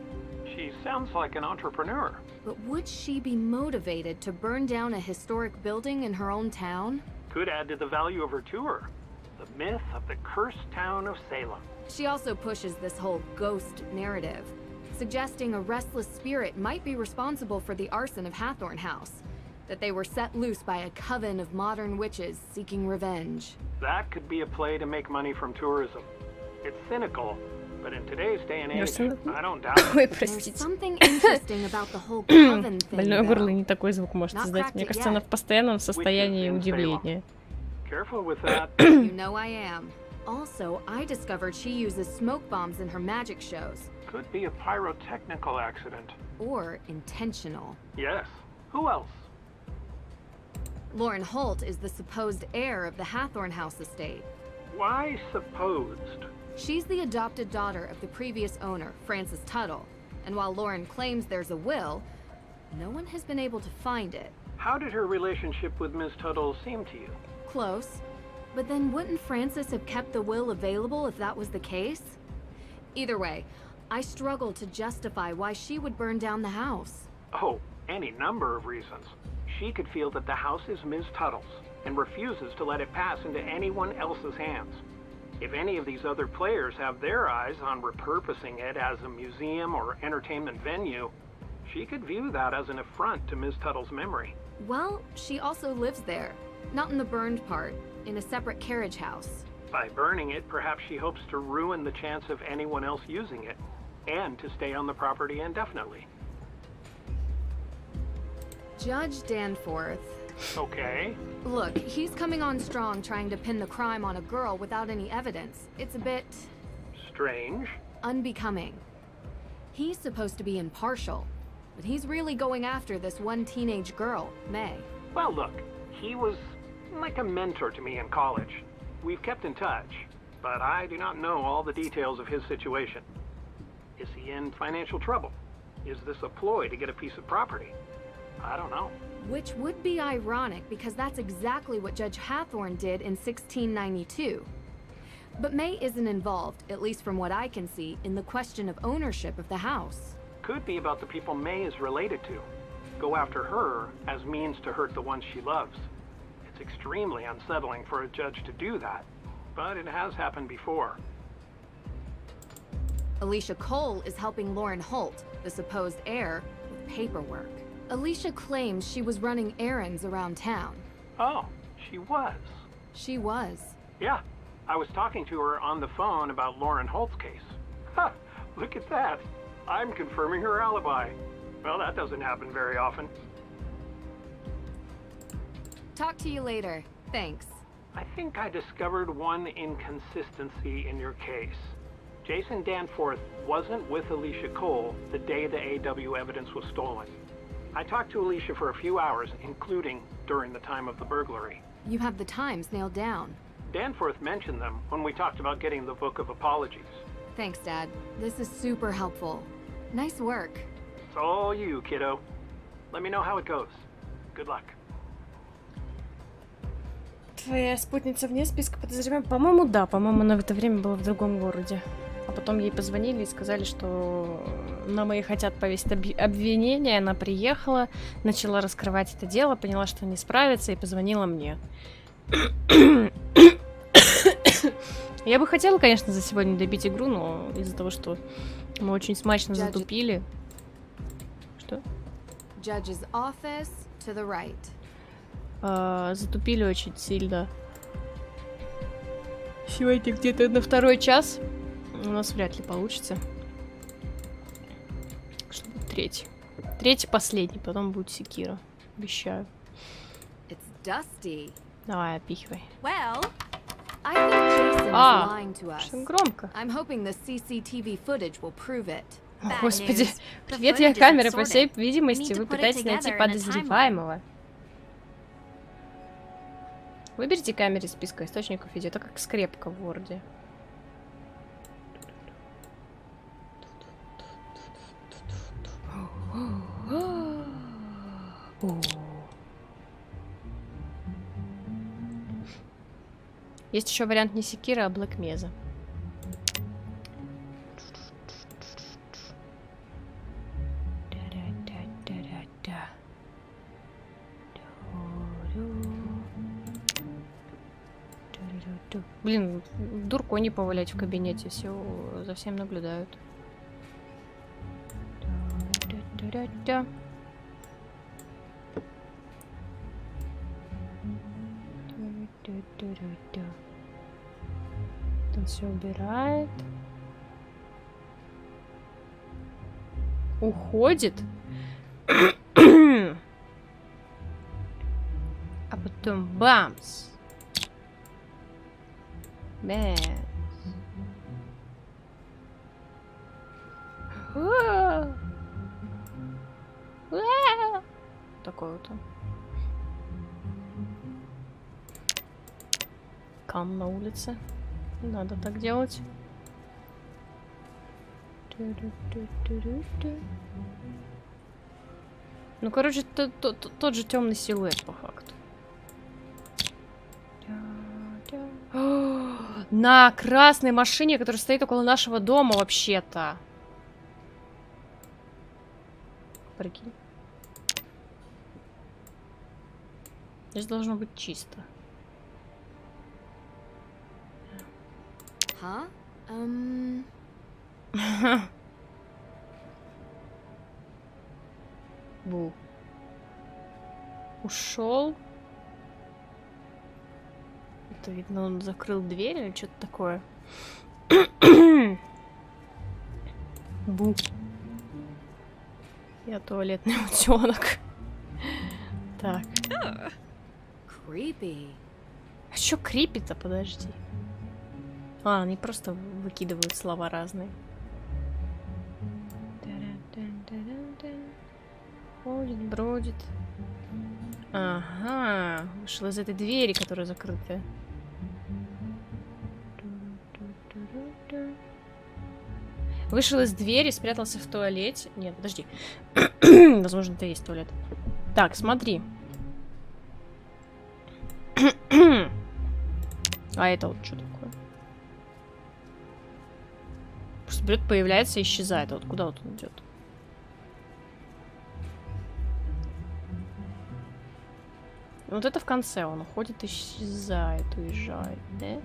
She sounds like an entrepreneur. But would she be motivated to burn down a historic building in her own town? Could add to the value of her tour. The myth of the cursed town of Salem. She also pushes this whole ghost narrative, suggesting a restless spirit might be responsible for the arson of Hathorn House, that they were set loose by a coven of modern witches seeking revenge. That could be a play to make money from tourism. It's cynical, but in today's day and age, I don't doubt it. There's something interesting about the whole coven thing. Больное горло не такой звук может издать. Мне кажется, она в постоянном состоянии удивления. Careful with that. You know I am. Also, I discovered she uses smoke bombs in her magic shows. Could be a pyrotechnical accident. Or intentional. Yes. Who else? Lauren Holt is the supposed heir of the Hathorn House estate. Why supposed? She's the adopted daughter of the previous owner, Francis Tuttle. And while Lauren claims there's a will, no one has been able to find it. How did her relationship with Ms. Tuttle seem to you? Close. But then wouldn't Francis have kept the will available if that was the case? Either way, I struggle to justify why she would burn down the house. Oh, any number of reasons. She could feel that the house is Ms. Tuttle's and refuses to let it pass into anyone else's hands. If any of these other players have their eyes on repurposing it as a museum or entertainment venue, she could view that as an affront to Ms. Tuttle's memory. Well, she also lives there. Not in the burned part, in a separate carriage house. By burning it, perhaps she hopes to ruin the chance of anyone else using it, and to stay on the property indefinitely. Judge Danforth. Okay. Look, he's coming on strong trying to pin the crime on a girl without any evidence. It's a bit... strange. Unbecoming. He's supposed to be impartial, but he's really going after this one teenage girl, May. Well, look, he was like a mentor to me in college. We've kept in touch, but I do not know all the details of his situation. Is he in financial trouble? Is this a ploy to get a piece of property? I don't know. Which would be ironic because that's exactly what Judge Hathorne did in 1692. But May isn't involved, at least from what I can see, in the question of ownership of the house. Could be about the people May is related to. Go after her as means to hurt the ones she loves. It's extremely unsettling for a judge to do that, but it has happened before. Alicia Cole is helping Lauren Holt, the supposed heir, with paperwork. Alicia claims she was running errands around town. Oh, she was. She was. Yeah, I was talking to her on the phone about Lauren Holt's case. Ha! Look at that. I'm confirming her alibi. Well, that doesn't happen very often. Talk to you later. Thanks. I think I discovered one inconsistency in your case. Jason Danforth wasn't with Alicia Cole the day the AW evidence was stolen. I talked to Alicia for a few hours, including during the time of the burglary. You have the times nailed down. Danforth mentioned them when we talked about getting the Book of Apologies. Thanks, Dad. This is super helpful. Nice work. It's all you, kiddo. Let me know how it goes. Good luck. Твоя спутница вне списка подозреваемых? По-моему, да. По-моему, она в это время была в другом городе. А потом ей позвонили и сказали, что на Мэй хотят повесить обвинение. Она приехала, начала раскрывать это дело, поняла, что не справится, и позвонила мне. Я бы хотела, конечно, за сегодня добить игру, но из-за того, что мы очень смачно затупили. Что? Judge's office to the right. Затупили очень сильно. Сегодня где-то на 2-й час. У нас вряд ли получится. Что будет 3-й? 3-й последний, потом будет секира. Обещаю. It's dusty. Давай, опихивай. Well, I think Jason is lying to us. Что громко. I'm hoping the CCTV footage will prove it. Господи, привет, я камера. По всей видимости, вы пытаетесь найти подозреваемого. Выберите камеры из списка источников видео. Это как скрепка в Word. Есть еще вариант не секира, а Блэк Меза. Блин, дурку не повалять в кабинете, все за всем наблюдают. Он все убирает. Уходит. А потом бамс. Бэмс. Такой вот он. Кам на улице. Не надо так делать. Ну, короче, тот же темный силуэт по факту. На красной машине, которая стоит около нашего дома, вообще-то. Прикинь. Здесь должно быть чисто. Бу. Ушел. Это видно, он закрыл дверь или что-то такое. Бу. Я туалетный утенок. Так. Creepy. А чё крипи-то? Подожди. А, они просто выкидывают слова разные. Ходит, бродит. Ага. Вышел из этой двери, которая закрытая. Вышел из двери, спрятался в туалете. Нет, подожди. Возможно, это и есть туалет. Так, смотри. А это вот что такое? Просто берет, появляется и исчезает. А вот куда вот он идет? Вот это в конце. Он уходит, исчезает, уезжает, да?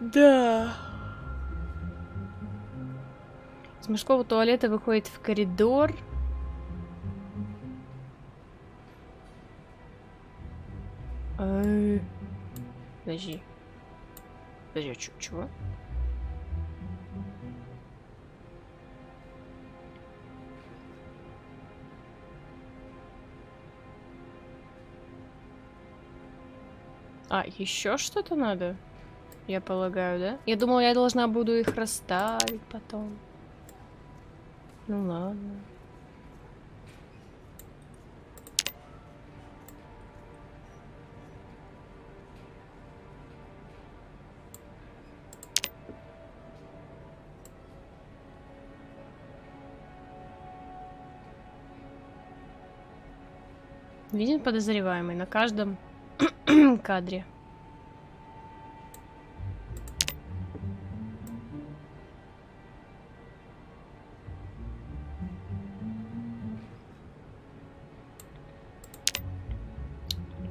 Да. С мужского туалета выходит в коридор. Подожди. Подожди, а чего? А, еще что-то надо? Я полагаю, да? Я думала, я должна буду их расставить потом. Ну ладно. Виден подозреваемый на каждом кадре.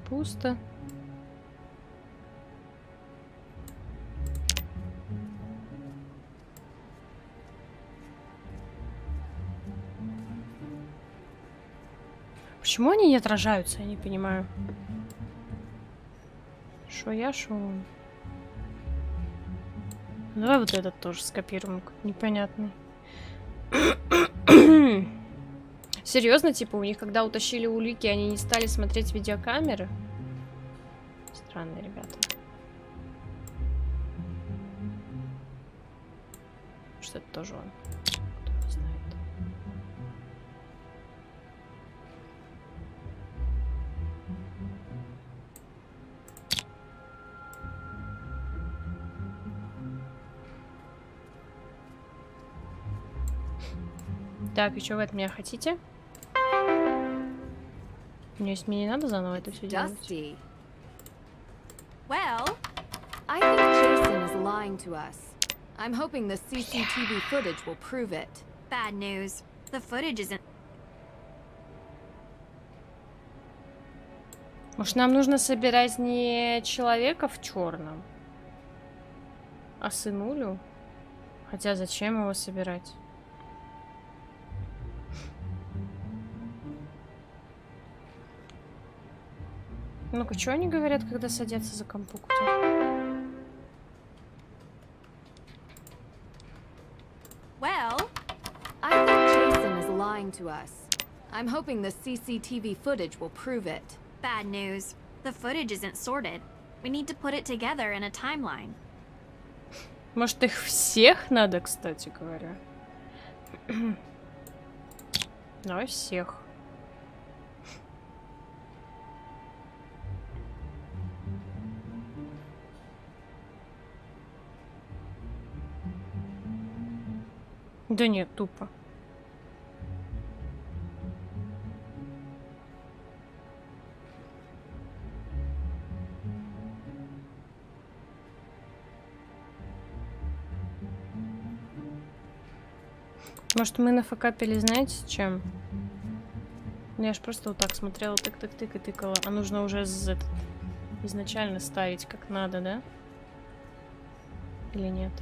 Пусто. Почему они не отражаются? Я не понимаю. Шо я, шо он. Давай вот этот тоже скопируем. Непонятный. Серьезно, типа, у них, когда утащили улики, они не стали смотреть видеокамеры? Странные ребята. Что это тоже он? Кто его знает? Так, и что вы от меня хотите? Мне не надо заново это все делать. Well, I think Jason is lying to us. I'm hoping the CCTV footage will prove it. Bad news. The footage isn't... Может, нам нужно собирать не человека в черном, а сынулю? Хотя зачем его собирать? Ну-ка, что они говорят, когда садятся за компьютер? Well, I think Jason is lying to us. I'm hoping the CCTV footage will prove it. Bad news. The footage isn't sorted. We need to put it together in a timeline. Может, их всех надо, кстати говоря? Давай всех. Да нет, тупо. Может, мы нафакапили, знаете, с чем? Я ж просто вот так смотрела, тык-тык-тык и тыкала. А нужно уже изначально ставить как надо, да? Или нет?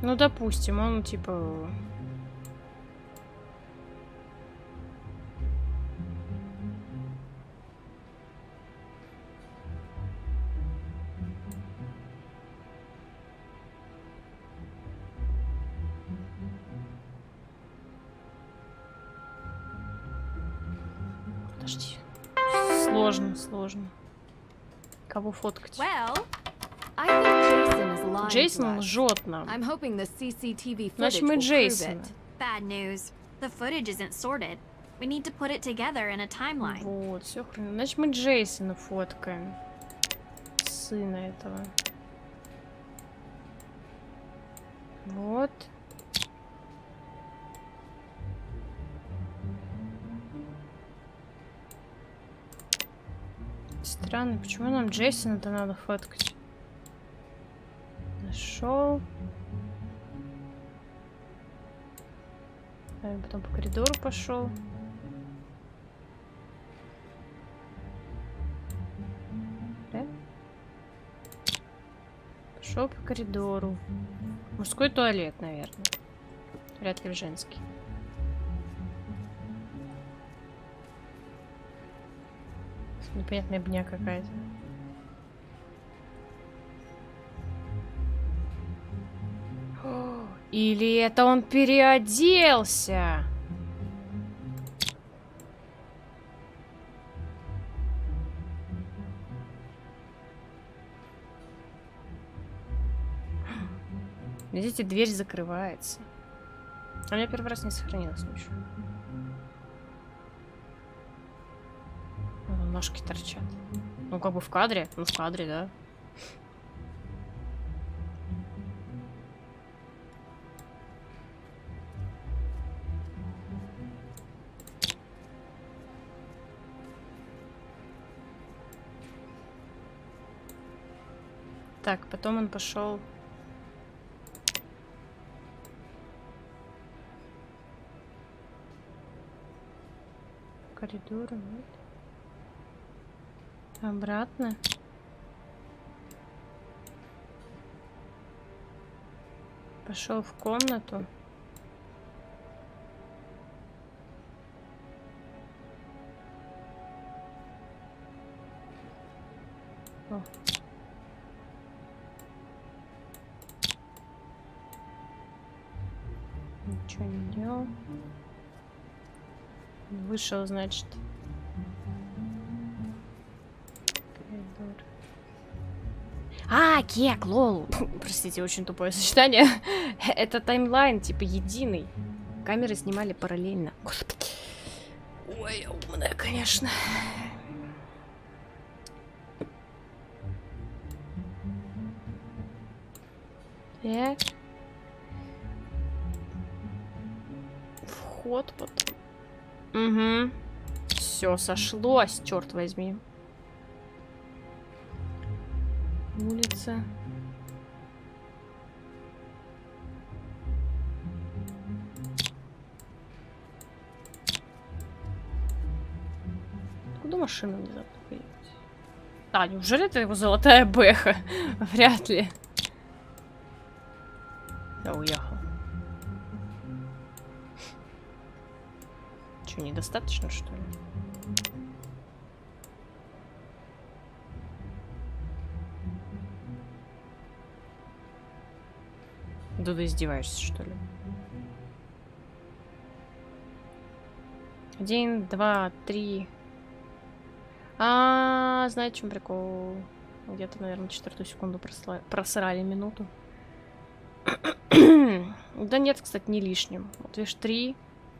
Ну, допустим, он типа... Подожди. Сложно. Кого фоткать? Well, I think Jason is lying Джейсон to us. лжет нам. I'm hoping the CCTV footage Значит, мы will prove Джейсона. it. Bad news. The footage isn't sorted. We need to put it together in a timeline. Вот, все хрен. Значит, мы Джейсона фоткаем. Сына этого. Вот. Странно, почему нам Джейсона-то надо фоткать? Нашел. Потом по коридору пошел. Да? Пошел по коридору. Мужской туалет, наверное. Вряд ли женский. Непонятная бня какая-то. Или это он переоделся? Видите, дверь закрывается. А у меня первый раз не сохранилось ничего. Ножки торчат. Ну, как бы в кадре. Ну, в кадре, да. Так, потом он пошел. По коридору, нет? Обратно. Пошел в комнату. О. Ничего не делал. Вышел, значит. Кек, лол. Простите, очень тупое сочетание. Это таймлайн, типа, единый. Камеры снимали параллельно. Господи. Ой, умная, конечно. Так. Вход потом. Угу. Все сошлось, черт возьми. Улица. Откуда машина внезапно появилась? А, неужели это его золотая бэха? Вряд ли. Я уехал. Что, недостаточно, что ли? Да ты издеваешься, что ли? 1, 2, 3. Знаете, в чем прикол? Где-то, наверное, 4-ю секунду просрали минуту. Да нет, кстати, не лишним. Вот видишь, 3,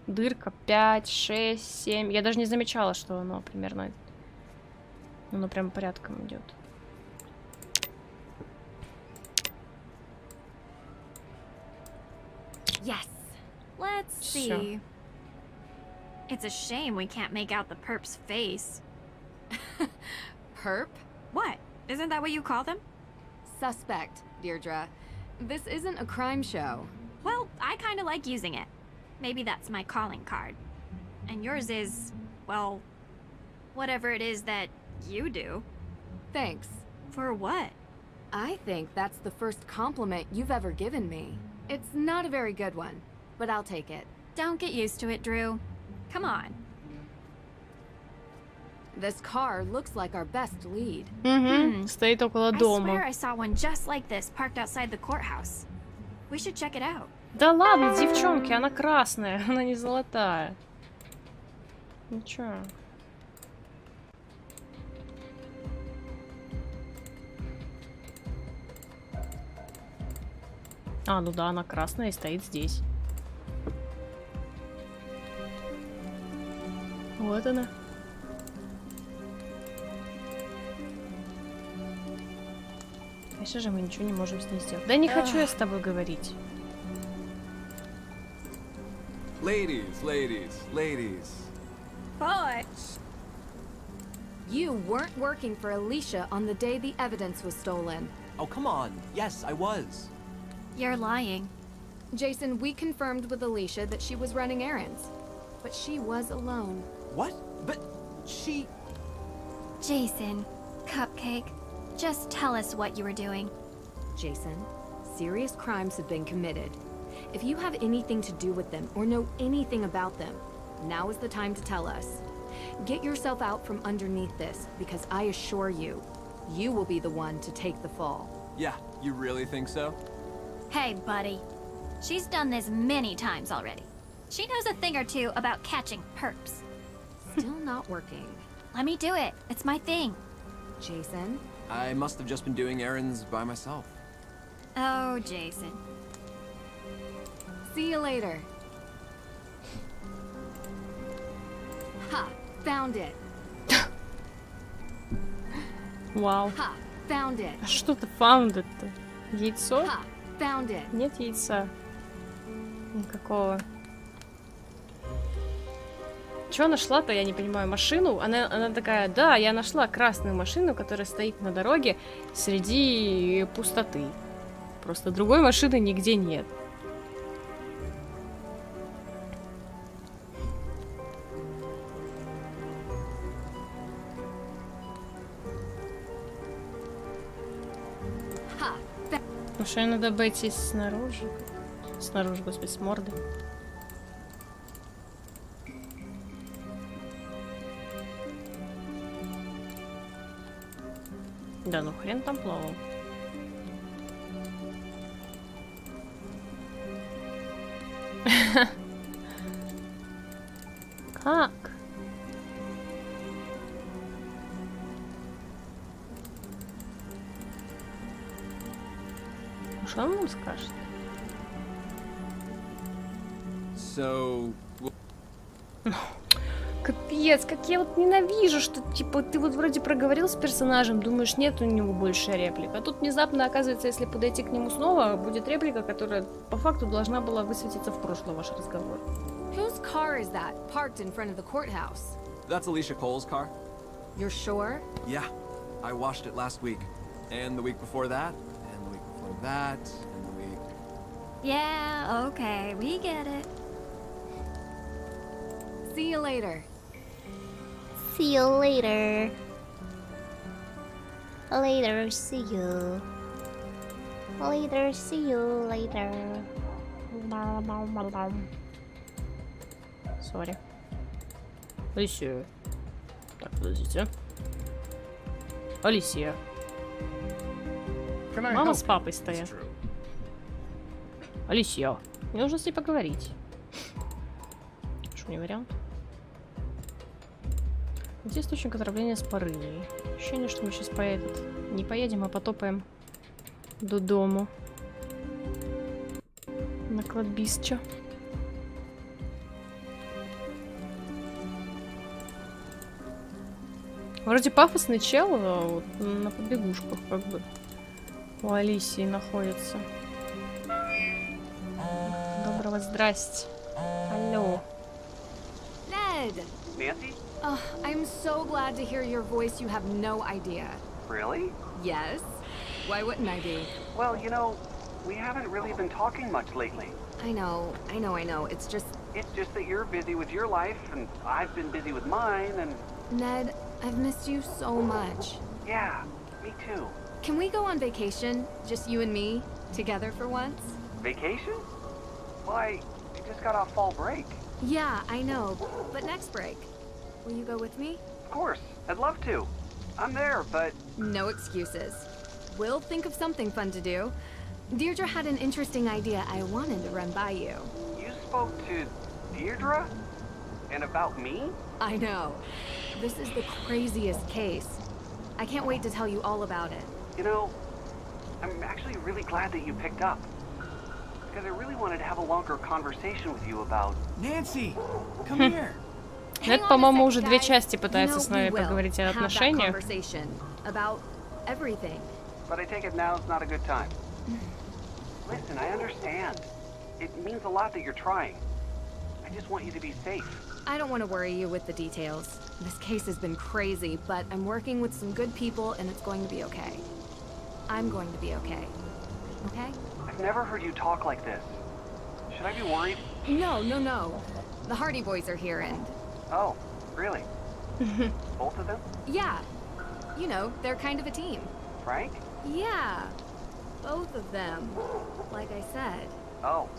дырка, 5, 6, 7. Я даже не замечала, что оно примерно... Оно прям порядком идет. Yes. Let's see. It's a shame we can't make out the perp's face. Perp? What? Isn't that what you call them? Suspect, Deirdre. This isn't a crime show. Well, I kind of like using it. Maybe that's my calling card. And yours is, well, whatever it is that you do. Thanks. For what? I think that's the first compliment you've ever given me. It's not a very good one, but I'll take it. Don't get used to it, Drew. Come on. This car looks like our best lead. Стоит около I дома. swear I saw one just like this parked outside the courthouse. We should check it out. Да ладно, девчонки, она красная, она не золотая. Ничего. Ну да, она красная и стоит здесь. Вот она. Конечно же, мы ничего не можем с ней сделать. Да не хочу я с тобой говорить. Ladies, ladies, ladies. Boy. You weren't working for Alicia on the day the evidence was stolen. Oh, come on. Yes, I was. You're lying. Jason, we confirmed with Alicia that she was running errands. But she was alone. What? But she... Jason, Cupcake, just tell us what you were doing. Jason, serious crimes have been committed. If you have anything to do with them or know anything about them, now is the time to tell us. Get yourself out from underneath this, because I assure you, you will be the one to take the fall. Yeah, you really think so? Hey, buddy. She's done this many times already. She knows a thing or two about catching perps. Still not working. Let me do it. It's my thing. Jason? I must have just been doing errands by myself. Oh, Jason. See you later. Ha! Found it. Вау. Ha! Found it. А что ты found it-то? Яйцо? Ha! Found it. Нет яйца. Никакого. Чё нашла-то, я не понимаю, машину? Она такая, да, я нашла красную машину, которая стоит на дороге среди пустоты. Просто другой машины нигде нет. Потому что надо обойти снаружи. Снаружи, господи, с морды. Да, ну хрен там плавал. Как? Что он нам скажет? So... Капец, как я вот ненавижу, что типа ты вот вроде проговорил с персонажем, думаешь, нет у него больше реплик, а тут внезапно оказывается, если подойти к нему снова, будет реплика, которая по факту должна была высветиться в прошлый ваш разговор. Whose car is that parked in front of the courthouse? That's Alicia Cole's car. You're sure? Yeah, I washed it last week. And the week before that, and the week before that, and the week... Yeah, okay, we get it. See you later. See you later. Later, see you. Later, see you later. Сори. Алисия. Так, подождите. Алисия. Мама с папой стоят. Алисия. Мне нужно с ней поговорить. Что, не вариант? Где источник отравления спорынией? Ощущение, что мы сейчас не поедем, а потопаем до дому. На кладбище. Вроде пафосный чел, а вот на побегушках как бы у Алисии находится. Доброго здрасте. Алло. Ned! Nancy? Oh, I'm so glad to hear your voice. You have no idea. Really? Yes. Why wouldn't I be? Well, you know, we haven't really been talking much lately. I know. It's just that you're busy with your life, and I've been busy with mine, and... Ned, I've missed you so much. Yeah, me too. Can we go on vacation? Just you and me? Together for once? Vacation? Why, I just got off fall break. Yeah, I know. But next break. Will you go with me? Of course, I'd love to. I'm there, but... No excuses. We'll think of something fun to do. Deirdre had an interesting idea I wanted to run by you. You spoke to Deirdre? And about me? I know. This is the craziest case. I can't wait to tell you all about it. You know, I'm actually really glad that you picked up. Because I really wanted to have a longer conversation with you about... Nancy, come here. Это, по-моему, уже две части пытается с нами поговорить о отношениях. About everything. But I take it now's not a good time. Listen, I understand. It means a lot that you're trying. I just want you to be safe. I don't want to worry you with the details. This case has been crazy, but I'm working with some good people and it's going to be okay. I'm going to be okay. Okay? I've never heard you talk like this. Should I be worried? No. The Hardy Boys are here and... Oh, really? Both of them? Yeah. You know, they're kind of a team. Frank? Yeah. Both of them. Like I said. Oh,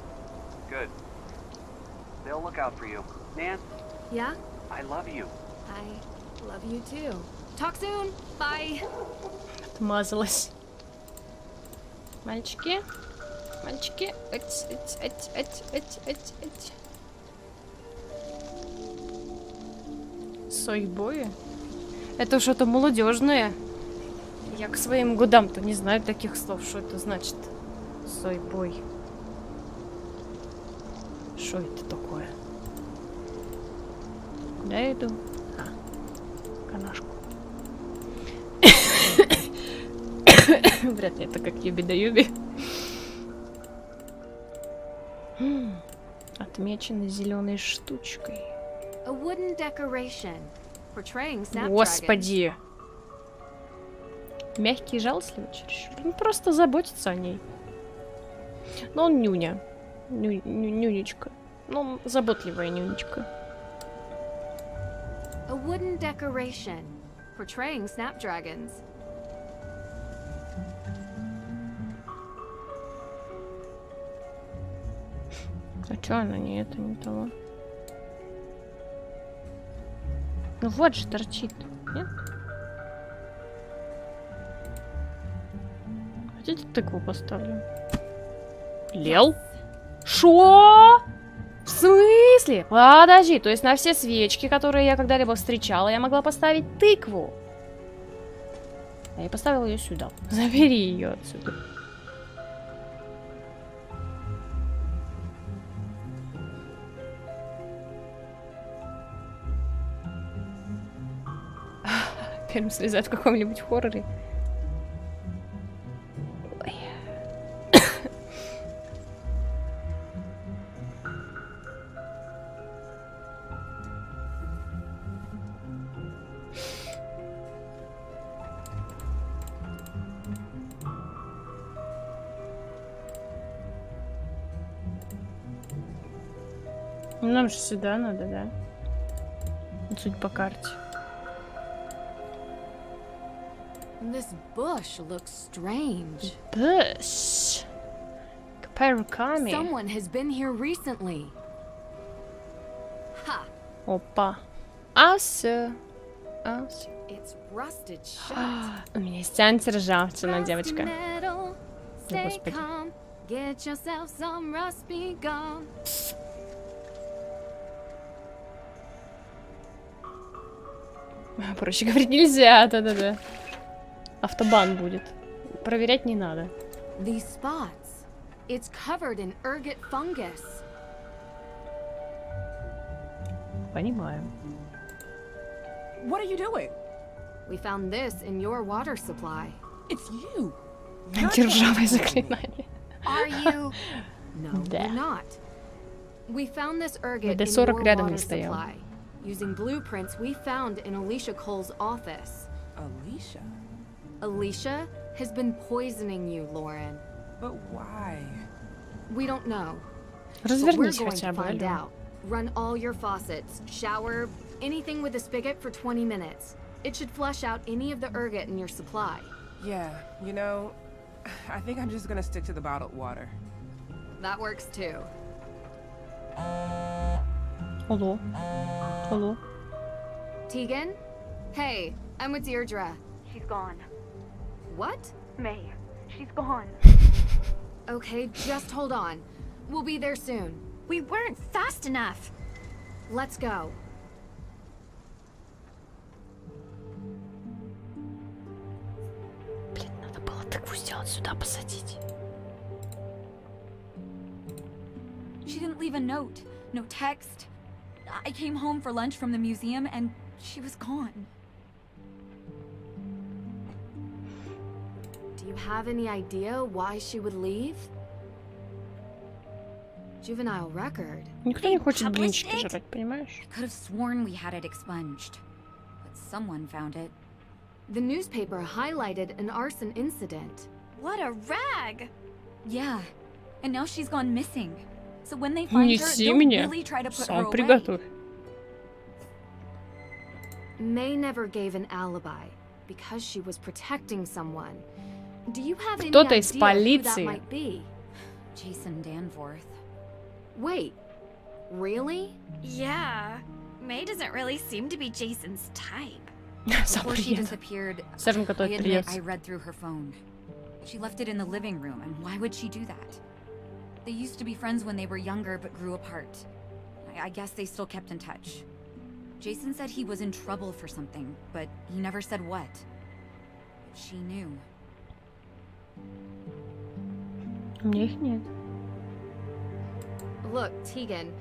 good. They'll look out for you. Nan? Yeah? I love you. I love you too. Talk soon. Bye. Отмазалась. Мальчики. Сойбои? Это что-то молодежное. Я к своим годам-то не знаю таких слов, что это значит. Сойбой. Что это такое? Куда я иду? Канашку. Вряд ли это как юби-да-юби. Отмечено зеленой штучкой. Господи. Мягкий и жалостливый чересчур. Он просто заботится о ней. Но он нюня. Нюнечка. Ну, заботливая нюнечка. A wooden decoration portraying snapdragons. А чё она не это, не того? Ну вот же торчит, нет? Хотите тыкву поставлю? Лел? Шо? В смысле? Подожди, то есть на все свечки, которые я когда-либо встречала, я могла поставить тыкву? А я поставила ее сюда. Забери ее отсюда. Первым слезать в каком-нибудь хорроре. Ой. Нам же сюда надо, да? Суть по карте. This bush looks strange. Bush. Руками. Someone has been here recently. Ha. Опа. А все. It's rusted shut. У меня есть антиржавчина, девочка. Господи. Get yourself some rusty gum. Проще говорить нельзя, да-да-да. Автобан будет. Проверять не надо. These spots. It's covered in ergot fungus. Понимаю. What are you doing? We found this in your water supply. It's you. Антиржавое заклинание. Are you? No, Да. we're not. We found this ergot in ВД-40 your рядом water не стоял. supply, using blueprints we found in Alicia Cole's office. Alicia? Alicia has been poisoning you, Lauren. But why? We don't know. Развернись But we're going хотя to бы, find алло. out. Run all your faucets, shower, anything with a spigot for 20 minutes. It should flush out any of the ergot in your supply. Yeah, you know, I think I'm just gonna stick to the bottled water. That works too. Алло. Алло. Tegan? Hey, I'm with Deirdre. She's gone. What? May. She's gone. Okay, just hold on. We'll be there soon. We weren't fast enough. Let's go. Блин, надо было тыкву сделать сюда, посадить. She didn't leave a note, no text. I came home for lunch from the museum and she was gone. Do you have any idea why she would leave? juvenile record. Никто не хочет блинчики жрать, понимаешь? I could have sworn we had it expunged, but someone found it. The newspaper highlighted an arson incident. What a rag! Yeah, and now she's gone missing. So when they find her, Неси they'll мне. really try to put her Сам away. приготовь. May never gave an alibi because she was protecting someone. Do you have any Кто-то idea из who that полиции. might be? Jason Danforth. Wait, really? Yeah. May doesn't really seem to be Jason's type. Before she disappeared, Сам I готовит admit пресс. I read through her phone. She left it in the living room, and why would she do that? They used to be friends when they were younger, but grew apart. I guess they still kept in touch. Jason said he was in trouble for something, but he never said what. She knew. У меня их нет. Look, Tegan,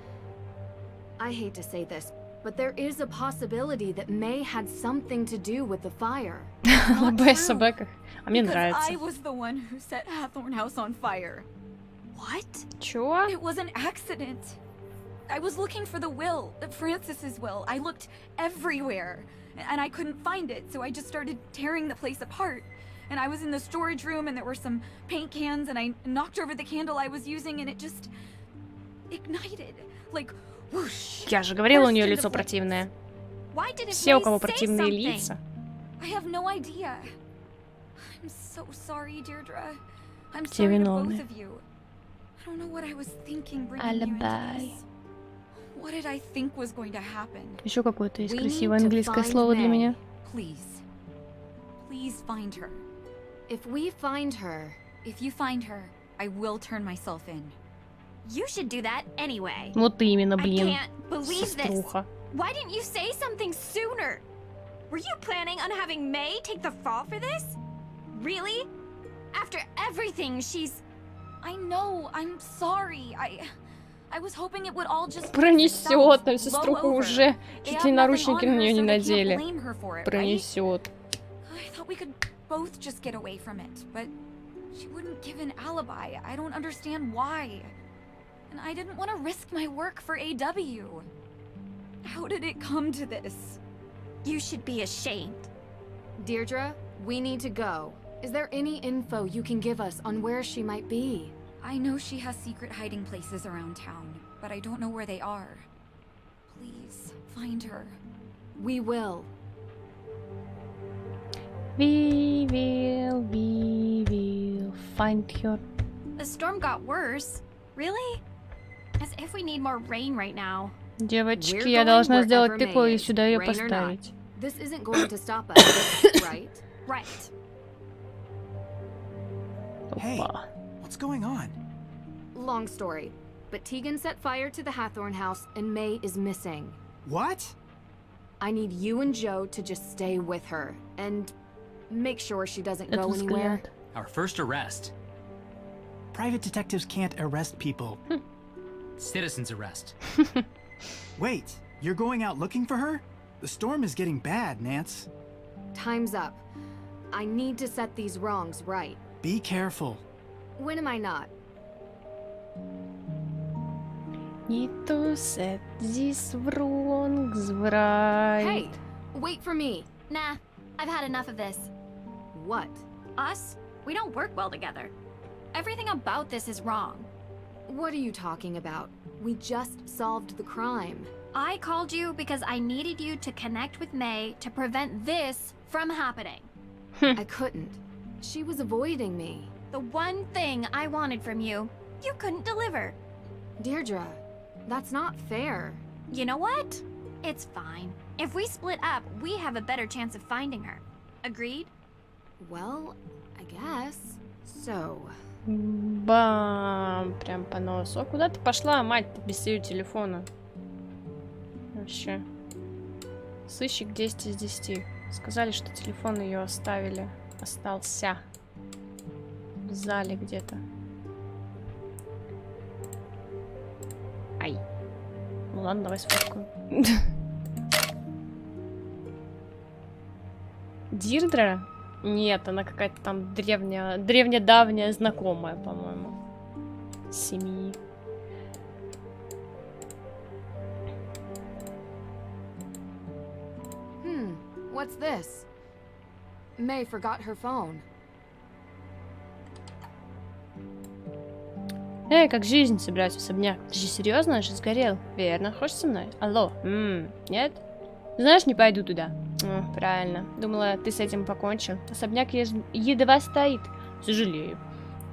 I hate to say this, but there is a possibility that May had something to do with the fire. Лобая собака. А мне Because нравится. I was the one who set Hathorn House on fire. What? Чего? It was an accident. I was looking for the will, Francis's will. I looked everywhere, and I couldn't find it, so I just started tearing the place apart. And I was in the storage room, and there were some paint cans, and I knocked over the candle I was using, and it just ignited, like whoosh. Я же говорила, у нее лицо противное. Все, у кого противные лица. I have no idea. I'm so sorry, Deirdre. I'm Все sorry to both виновны. of you. I don't know what I was thinking bringing you into Alibi. this. What did I think was going to happen? Еще какое-то есть We красивое need to английское find слово для May. меня. Please. Please find her. If we find her... If you find her, I will turn myself in. You should do that anyway. Вот именно, блин. I can't believe this. Сеструха. Why didn't you say something sooner? Were you planning on having May take the fall for this? Really? After everything she's... I know, I'm sorry. I was hoping it would all just Пронесет, а сеструха уже чуть ли наручники на нее не надели. Пронесет. I thought we could both just get away from it, but she wouldn't give an alibi. I don't understand why. And I didn't want to risk my work for AW. How did it come to this? You should be ashamed. Deirdre, we need to go. Is there any info you can give us on where she might be? I know she has secret hiding places around town, but I don't know where they are. Please, find her. We will. We will find her. The storm got worse. Really? As if we need more rain right now. Девочки, я должна сделать тыкву и сюда ее поставить. This isn't going to stop us, right? Right. Hey, what's going on? Long story, but Tegan set fire to the Hathorn house and May is missing. What? I need you and Joe to just stay with her and make sure she doesn't go Этот anywhere. взгляд. Our first arrest. Private detectives can't arrest people. Citizen's arrest. Wait, you're going out looking for her? The storm is getting bad, Nance. Time's up. I need to set these wrongs right. Be careful. When am I not? Need to set these wrongs right. Hey, wait for me. Nah, I've had enough of this. What? Us? We don't work well together. Everything about this is wrong. What are you talking about? We just solved the crime. I called you because I needed you to connect with May to prevent this from happening. I couldn't. She was avoiding me. The one thing I wanted from you, you couldn't deliver. Deirdre, that's not fair. You know what? It's fine. If we split up, we have a better chance of finding her. Agreed? Well, I guess. So... Бам! Прям по носу. А куда ты пошла, мать-то, без ее телефона? Вообще. Сыщик 10 из 10. Сказали, что телефон ее оставили. Остался. В зале где-то. Ай. Ну ладно, давай сфоткаю. Дирдра? Нет, она какая-то там древняя-давняя знакомая, по-моему. Семьи. What's this? May forgot her phone. Эй, как жизнь, собираюсь в особняк. Ты же серьезно? Же сгорел. Верно, хочешь со мной? Алло. Нет? Знаешь, не пойду туда. Правильно. Думала, ты с этим покончил. Особняк едва стоит. Сожалею.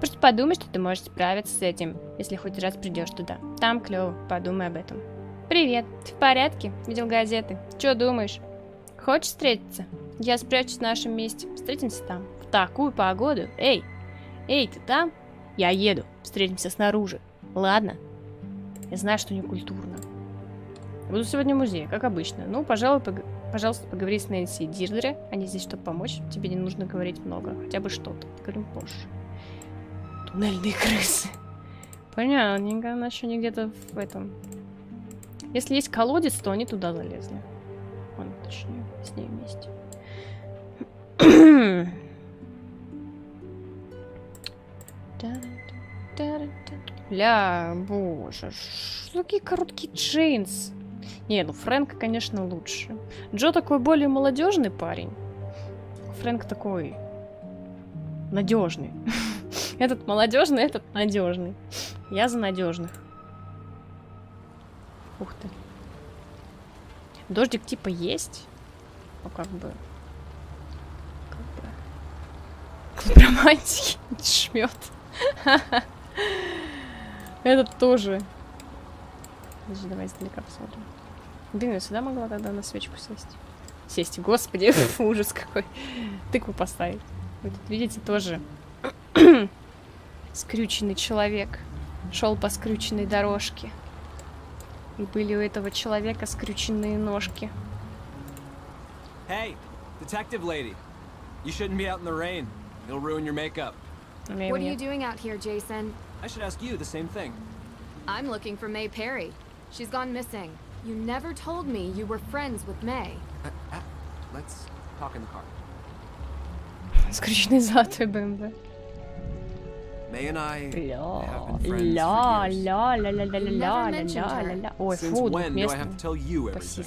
Просто подумай, что ты можешь справиться с этим, если хоть раз придешь туда. Там клево. Подумай об этом. Привет. Ты в порядке? Видел газеты. Че думаешь? Хочешь встретиться? Я спрячусь в нашем месте. Встретимся там. В такую погоду. Эй, ты там? Я еду. Встретимся снаружи. Ладно? Я знаю, что не культурно. Буду сегодня в музее, как обычно. Ну, пожалуйста, поговори с Нэнси и Дирдре. Они здесь, чтобы помочь. Тебе не нужно говорить много. Хотя бы что-то. Поговорим позже. Туннельные крысы. Понятненько. Она еще не где-то в этом. Если есть колодец, то они туда залезли. Он, точнее, с ней вместе. Бля, боже, какие короткие джинсы. Не, ну Фрэнк, конечно, лучше. Джо такой более молодежный парень. Фрэнк такой надежный. Этот молодежный, этот надежный. Я за надежных. Ух ты. Дождик типа есть. Ну как бы. Романтики шмет. Этот тоже. Давай издалека посмотрим. Блин, я сюда могла тогда на свечку сесть. Господи, ужас какой. Тыкву поставить. Вы тут видите тоже скрюченный человек. Шел по скрюченной дорожке. И были у этого человека скрюченные ножки. Hey, detective lady. You shouldn't be out in the rain. It'll ruin your makeup. What are you doing out here, Jason? I should ask you the same thing. I'm looking for May Perry. She's gone missing. You never told me you were friends with May. Let's talk in the car. Скрюченный золотой БМВ. May and I have been friends for years. Ой, Since when do I have to tell you everything?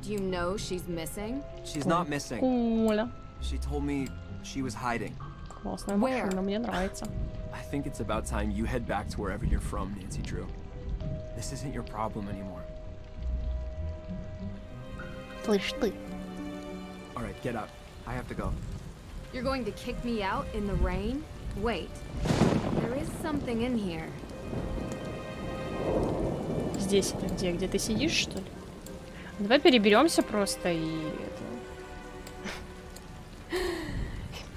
Do you know she's missing? She's not missing. She told me she was hiding. Классная машина, мне нравится. I think it's about time you head back to wherever you're from, Nancy Drew. This isn't your problem anymore. Слышь ты. All right, get up. I have to go. You're going to kick me out in the rain? Wait. There is something in here. Здесь это где? Где ты сидишь, что ли? Давай переберемся просто и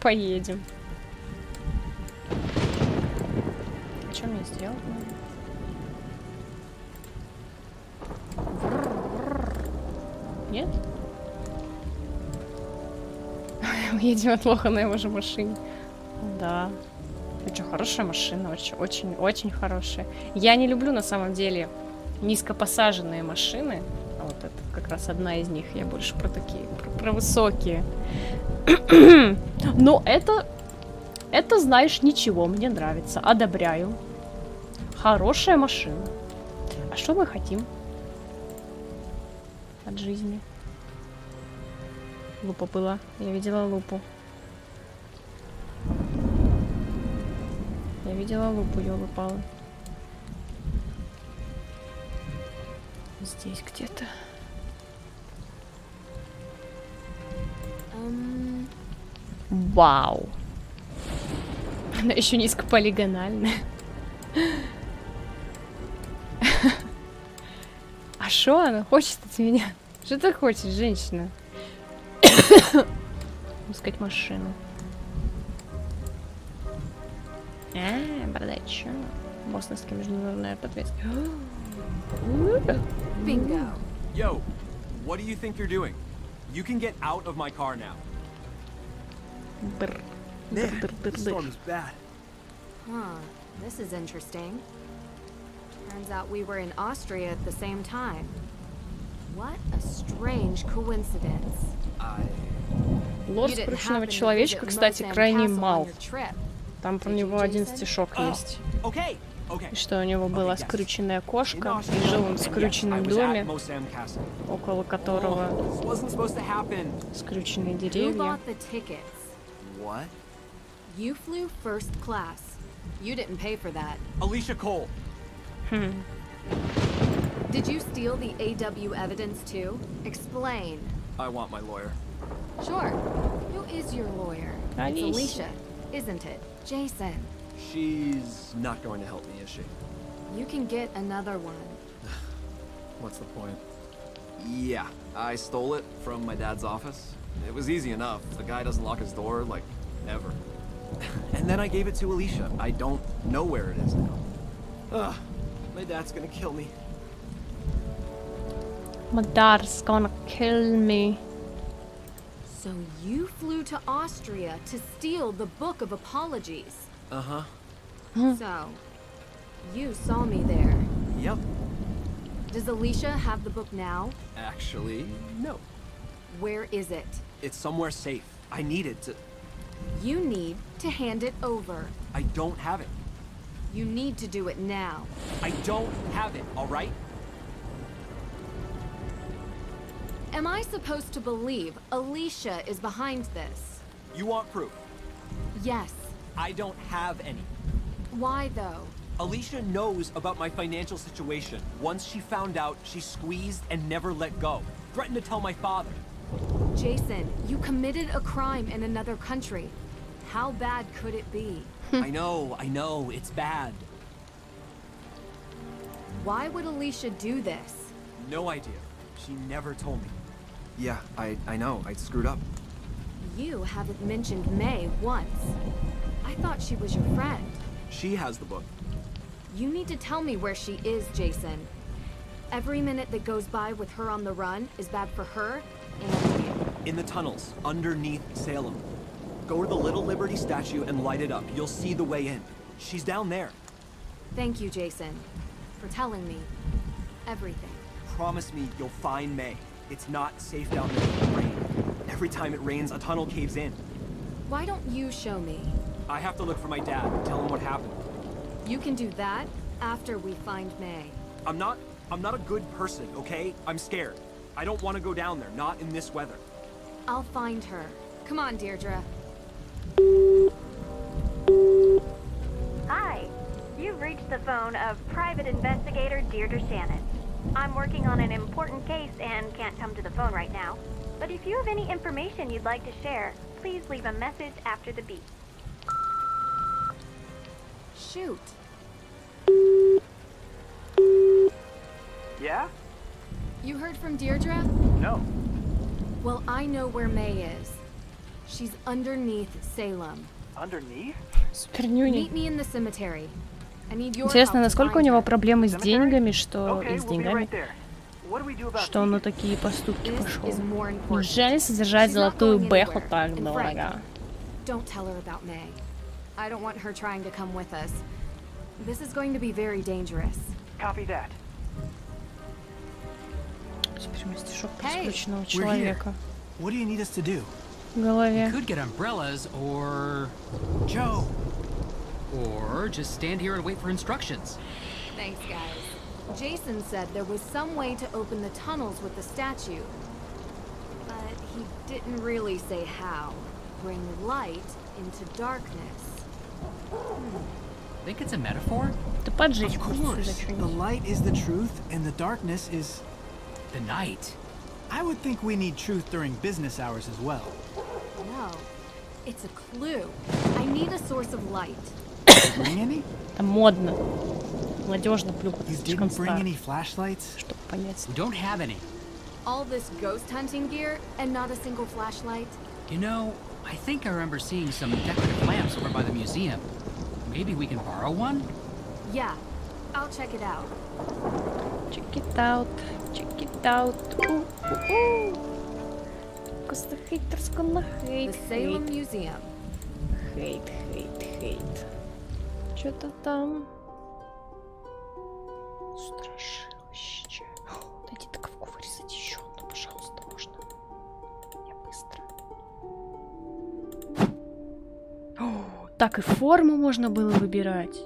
поедем. Что мне сделать? Нет? Мы едем от лоха на его же машине. Да. Очень хорошая машина, очень хорошая. Я не люблю на самом деле низкопосаженные машины. А вот это как раз одна из них. Я больше про такие, про высокие. Но это, знаешь, ничего, мне нравится. Одобряю. Хорошая машина. А что мы хотим от жизни? Лупа была. Я видела лупу. Я видела лупу, ёлы-палы. Здесь где-то. Вау. Она еще низкополигональная. А что она хочет от меня? Что ты хочешь, женщина? Искать машину. Бардачок. Бостонский международный аэропорт. Bingo. Yo, what do you think you're doing? You can get out of my car now. The storm is bad. Huh. This is interesting. Turns out we were in Austria at the same time. What a strange coincidence. Лорд скрученного человечка, кстати, крайне мал. Там про него один стишок есть. Okay, И что у него была скрюченная кошка, и жил он в скрюченном доме, около которого скрюченные деревья. What? You flew first class. You didn't pay for that. Alicia Cole. Did you steal the AW evidence too? Explain. I want my lawyer. Sure. Who is your lawyer? It's Alicia, isn't it? Jason. She's not going to help me, is she? You can get another one. What's the point? Yeah, I stole it from my dad's office. It was easy enough. The guy doesn't lock his door, like, ever. And then I gave it to Alicia. I don't know where it is now. Ugh, my dad's gonna kill me. My dad's gonna kill me. So you flew to Austria to steal the Book of Apologies. Uh-huh. So, you saw me there. Yep. Does Alicia have the book now? Actually, no. Where is it? It's somewhere safe. I need it to... You need to hand it over. I don't have it. You need to do it now. I don't have it, all right? Am I supposed to believe Alicia is behind this? You want proof? Yes. I don't have any. Why though? Alicia knows about my financial situation. Once she found out, she squeezed and never let go. Threatened to tell my father. Jason, you committed a crime in another country. How bad could it be? I know, it's bad. Why would Alicia do this? No idea. She never told me. Yeah, I know, I screwed up. You haven't mentioned May once. I thought she was your friend. She has the book. You need to tell me where she is, Jason. Every minute that goes by with her on the run is bad for her and you. In the tunnels, underneath Salem. Go to the Little Liberty statue and light it up. You'll see the way in. She's down there. Thank you, Jason, for telling me everything. Promise me you'll find May. It's not safe down there in the rain. Every time it rains, a tunnel caves in. Why don't you show me? I have to look for my dad, tell him what happened. You can do that after we find May. I'm not a good person, okay? I'm scared. I don't want to go down there, not in this weather. I'll find her. Come on, Deirdre. Hi. You've reached the phone of Private Investigator Deirdre Shannon. I'm working on an important case and can't come to the phone right now. But if you have any information you'd like to share, please leave a message after the beep. Shoot. Yeah? You heard from Deirdre? No. Well, I know where May is. She's underneath Salem. Underneath? Meet me in the cemetery. I need your Интересно, help to насколько у find него her. проблемы с деньгами, что Okay, и с we'll be деньгами, right there. What do we do about что он на такие поступки This пошел. is more important. Неужели содержать She's not золотую going бэху anywhere. так And Frank, дорого? don't tell her about May. I don't want her trying to come with us. This is going to be very dangerous. Copy that. Прямо стишок про Hey, скрюченного We're here. человека What do you need us to do? в голове. Could get umbrellas or... Joe! Or just stand here and wait for instructions. Thanks, guys. Jason said there was some way to open the tunnels with the statue. But he didn't really say how. Bring light into darkness. Think it's a metaphor? Да поджечь Of просто course. за The что-нибудь. light is the truth, and the darkness is... The night. I would think we need truth during business hours as well. No, it's a clue. I need a source of light. Bring any? Это модно. Молодежно плюхаться You слишком didn't bring старо, any flashlights? чтобы понять. We don't have any. All this ghost hunting gear and not a single flashlight? You know, I think I remember seeing some decorative lamps over by the museum. Maybe we can borrow one? Yeah, I'll check it out. Check it out, check it out. Просто хейтерс gonna hate, The Salem hate, Museum. hate, hate, hate. Что-то там. Страшилище. Дайте таковку вырезать еще, ну, пожалуйста, можно. Я быстро. О, так и форму можно было выбирать.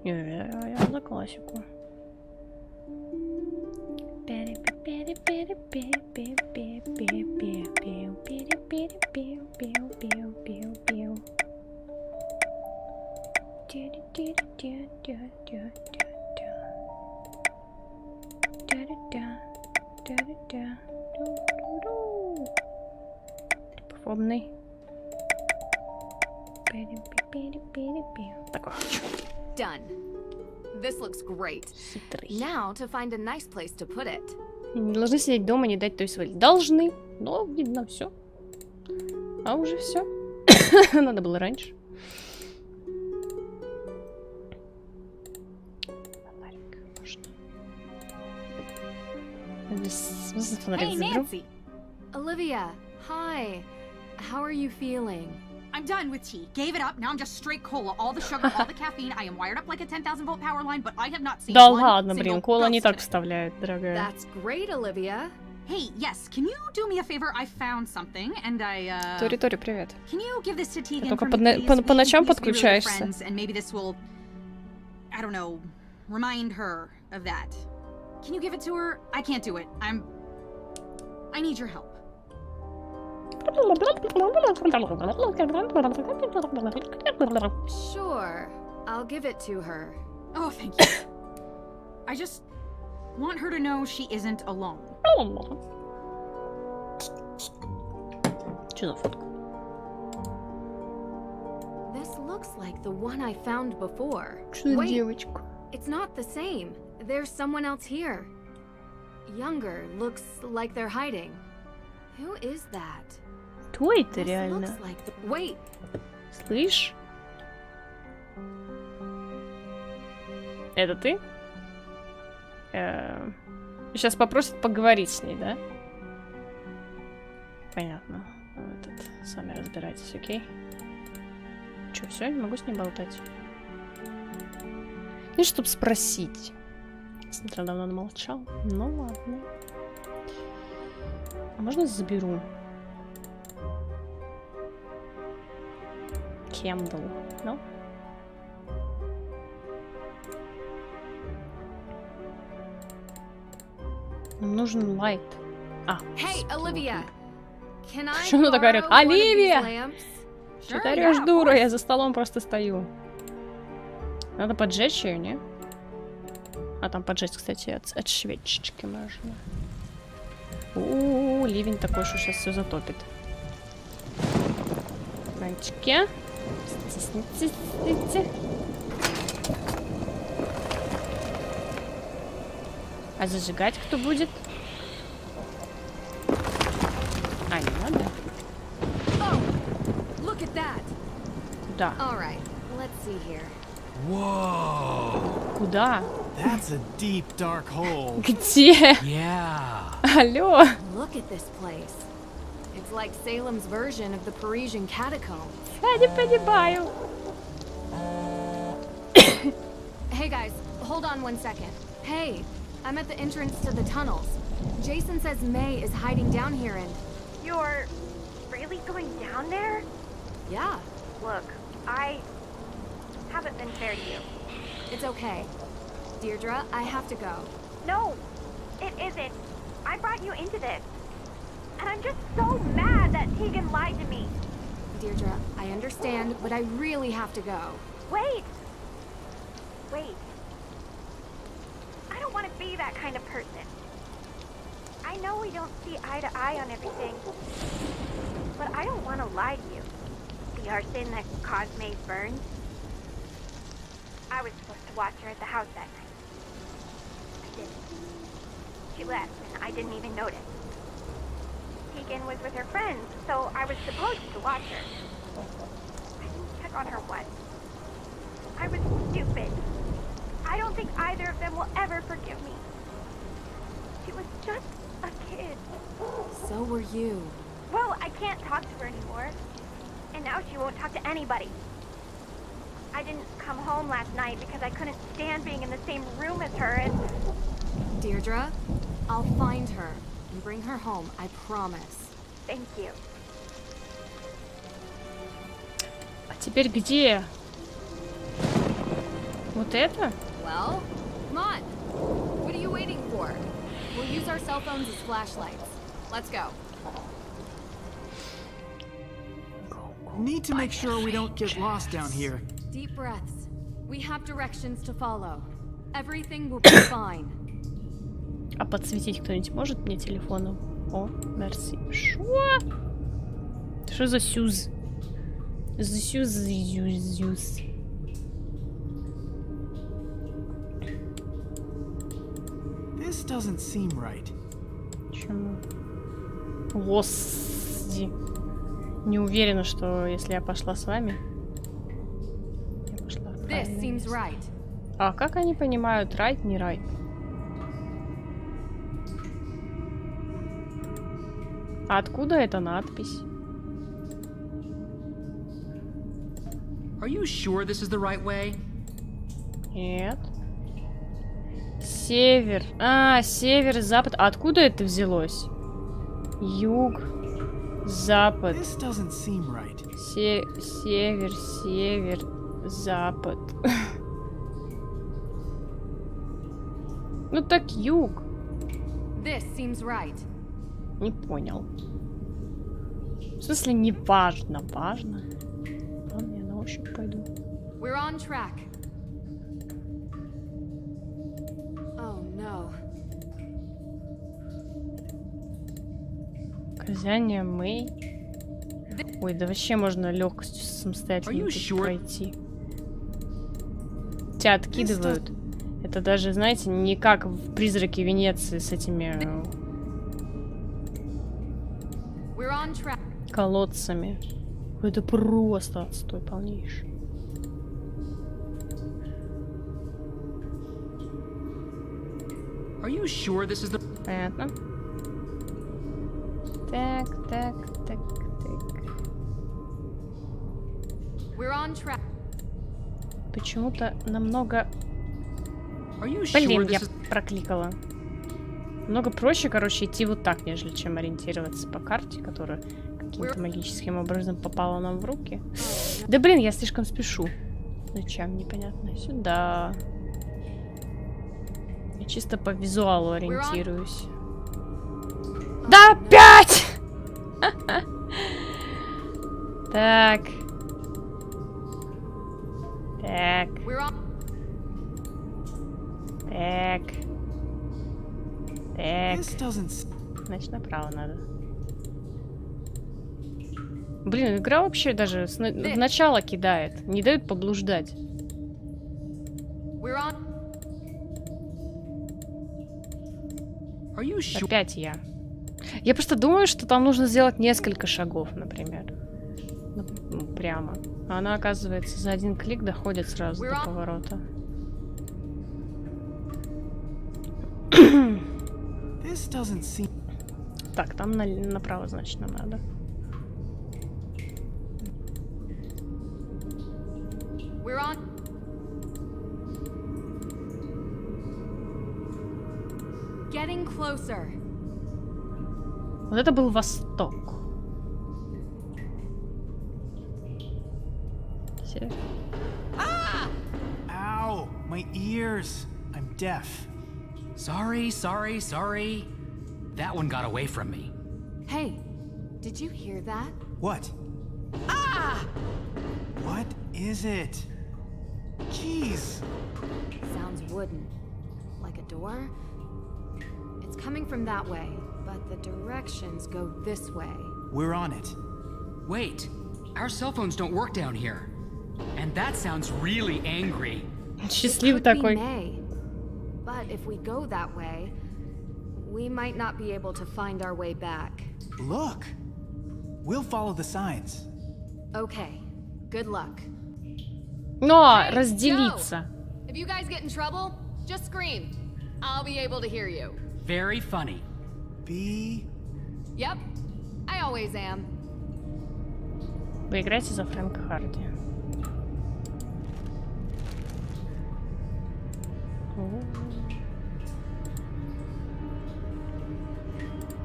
Я за классику. Трипофобный. Такой хочу. Done. This looks great. Now to find a nice place to put it. Не должны сидеть дома, не дать той своей. Должны, но видно все. А уже все. Надо было раньше. Фонарик можно. Hey, Nancy. Olivia, hi. How are you feeling? I'm done with tea. Gave it up. Now I'm just straight cola. All the sugar, all the caffeine. I am wired up like a 10,000 volt power line, but I have not seen Да one ладно, блин, single кола не ghost так today. вставляет, дорогая. That's great, Olivia. Hey, yes, can you do me a favor? I found something, and I, Тори-тори, привет. Can you give this to Tegan Только for me, please? по ночам We used to be really good подключаешься. friends, and maybe this will, I don't know, remind her of that. Can you give it to her? I can't do it. I need your help. Sure, I'll give it to her. Oh, thank you. I just want her to know she isn't alone. Что за фотка? This looks like the one I found before. Что за Wait, девочка? it's not the same. There's someone else here. Younger, looks like they're hiding. Who is that? Кто это This реально? looks like the... Wait, Слышь? Это ты? Сейчас попросят поговорить с ней, да? Понятно. Сами разбирайтесь, окей? Чё, все, не могу с ней болтать? Ну, чтоб спросить. Смотря давно он молчал. Ну ладно. А можно заберу? Кендл, ну? Нам нужен лайт. А, hey, Olivia. Can I что она такая орёт? borrow one of these Оливия! lamps? Что ты орёшь, дура? Я за столом просто стою. Надо поджечь ее, не? А там поджечь, кстати, от свечечки можно. У-у-у, ливень такой, что сейчас все затопит. Мальчики. Стесните. А зажигать кто будет? А, не надо? Look at that. Да. All right, let's see here. Whoa. Куда? That's a deep, dark hole. Где? Yeah. Алло. Look at this place. It's like Salem's version of the Parisian catacombs. Я не понимаю. Hey guys, hold on 1 second. Hey, I'm at the entrance to the tunnels. Jason says May is hiding down here and... You're really going down there? Yeah. Look, I haven't been fair to you. It's okay. Deirdre, I have to go. No, it isn't. I brought you into this. And I'm just so mad that Tegan lied to me. Deirdre, I understand, but I really have to go. Wait. Wait. I don't want to be that kind of person. I know we don't see eye to eye on everything, but I don't want to lie to you. The arson that caused May's burns. I was supposed to watch her at the house that night. I didn't. She left, and I didn't even notice. Tegan was with her friends, so I was supposed to watch her. I didn't check on her once. I was stupid. I don't think either of them will ever forgive me. She was just a kid. So were you. Well, I can't talk to her anymore. And now she won't talk to anybody. I didn't come home last night because I couldn't stand being in the same room as her and... Deirdre, I'll find her and bring her home, I promise. Thank you. А теперь где? Вот это? Well, come on. What are you waiting for? We'll use our cell phones as flashlights. Let's go. Need to make sure we don't get lost down here. Deep breaths. We have directions to follow. Everything will be fine. А подсветить кто-нибудь может мне телефоном? О, мерси. Шо? Что за сюз? За сюз. This doesn't seem right. Почему? Господи. Не уверена, что если я пошла с вами... Я пошла в правильное место. Right. А как они понимают, right, не right? А откуда эта надпись? Are you sure this is the right way? Нет. Север. А, север, запад. А откуда это взялось? Юг, запад. Right. Север, север, запад. Ну так юг. Right. Не понял. В смысле не важно? Важно. Ладно, я на ощупь пойду. We're on track. Oh no. Казание Мэй. Ой, да вообще можно легкостью самостоятельно пройти. Тебя откидывают. Это даже, знаете, не как в «Призраке Венеции» с этими колодцами. Это просто отстой полнейший. Are you sure this is the... Понятно. Так. We're on track. Почему-то намного... Блин, я прокликала. Много проще, короче, идти вот так, нежели чем ориентироваться по карте, которая каким-то магическим образом попала нам в руки. Да блин, я слишком спешу. Зачем, непонятно. Сюда. Я чисто по визуалу ориентируюсь. Да, опять! Так. Так. Значит, направо надо. Блин, игра вообще даже в начало кидает. Не дает поблуждать. Опять я. Я просто думаю, что там нужно сделать несколько шагов, например. Ну, прямо. А она, оказывается, за один клик доходит сразу до поворота. Так, там направо, значит, нам надо. Вот это был восток. Север. Ow! My ears! I'm deaf. Sorry. That one got away from me. Hey, did you hear that? What? Ah! What is it? Jeez. Sounds wooden. Like a door? It's coming from that way, but the directions go this way. We're on it. Wait, our cell phones don't work down here. And that sounds really angry. Счастливый такой. But if we go that way, we might not be able to find our way back. Look! We'll follow the signs. Okay. Good luck. Но разделиться. If you guys get in trouble, just scream. I'll be able to hear you. Very funny. Yep. I always am. Вы играете за Фрэнка Харди.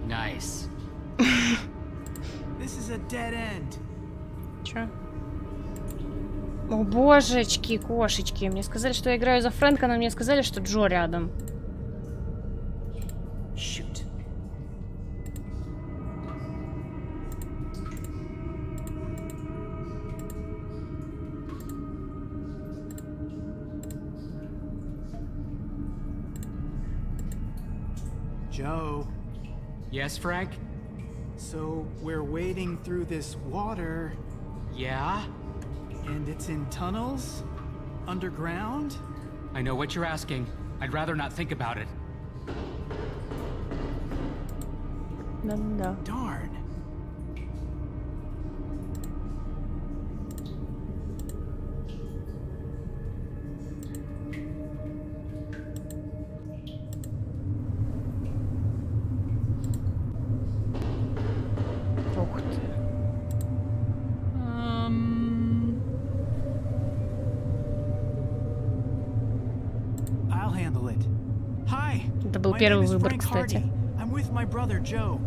Nice. This is a dead end. Чё? О, божечки, кошечки. Мне сказали, что я играю за Фрэнка, но мне сказали, что Джо рядом. Shoot. Joe. Yes, Frank? So, we're wading through this water. Yeah? And it's in tunnels? Underground? I know what you're asking. I'd rather not think about it. No. Darn. Ух ты. I'll handle it. Hi. Это был My первый name is выбор, Frank кстати. Hardy. I'm with my brother Joe.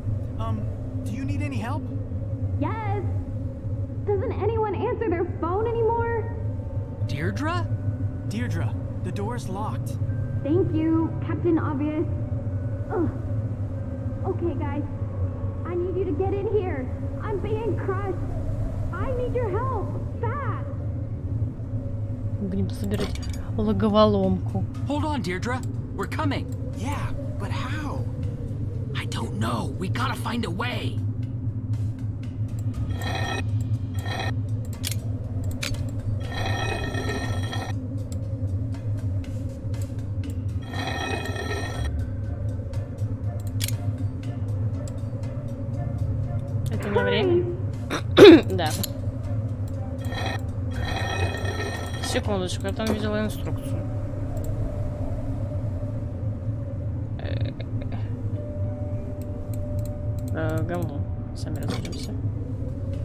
Do you need any help? Yes. Doesn't anyone answer their phone anymore? Deirdre? Deirdre, the door's locked. Thank you, Captain Obvious. Ugh. Okay, guys. I need you to get in here. I'm being crushed. I need your help. Fast. Будем собирать логоволомку. Hold on, Deirdre. We're coming. Yeah, but how? I don't know. We gotta find a way. Это на время? Да. Секундочку, я там видела инструкцию. Говно. Сами разберемся.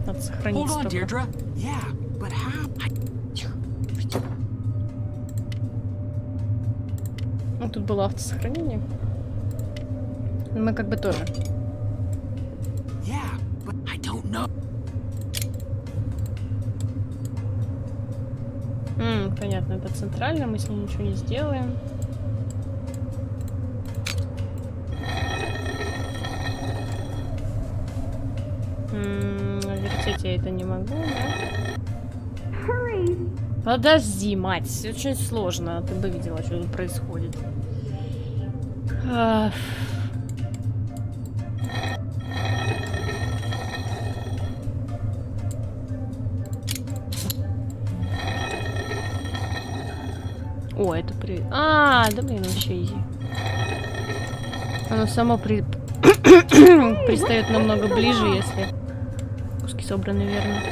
Надо сохранить Hold on, столько. Deirdre. Yeah, but how? Ну, тут было автосохранение. Мы как бы тоже. Yeah, but I don't know. Понятно, это центрально, мы с ним ничего не сделаем. Вертеть я это не могу, да? Подожди, мать, очень сложно. Ты бы видела, что тут происходит. О, это при... да блин, вообще изи. Оно само пристает намного ближе, если куски собраны верно.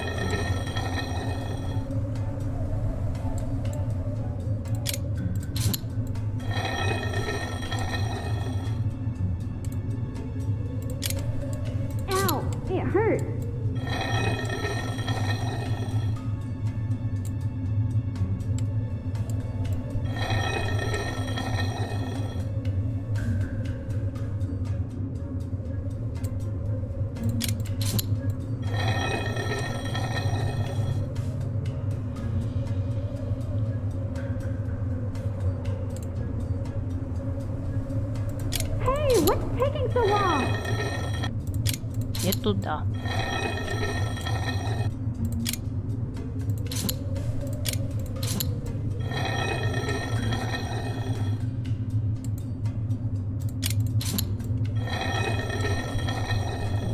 Ow, it hurts. Hey, what's taking so long? Не туда.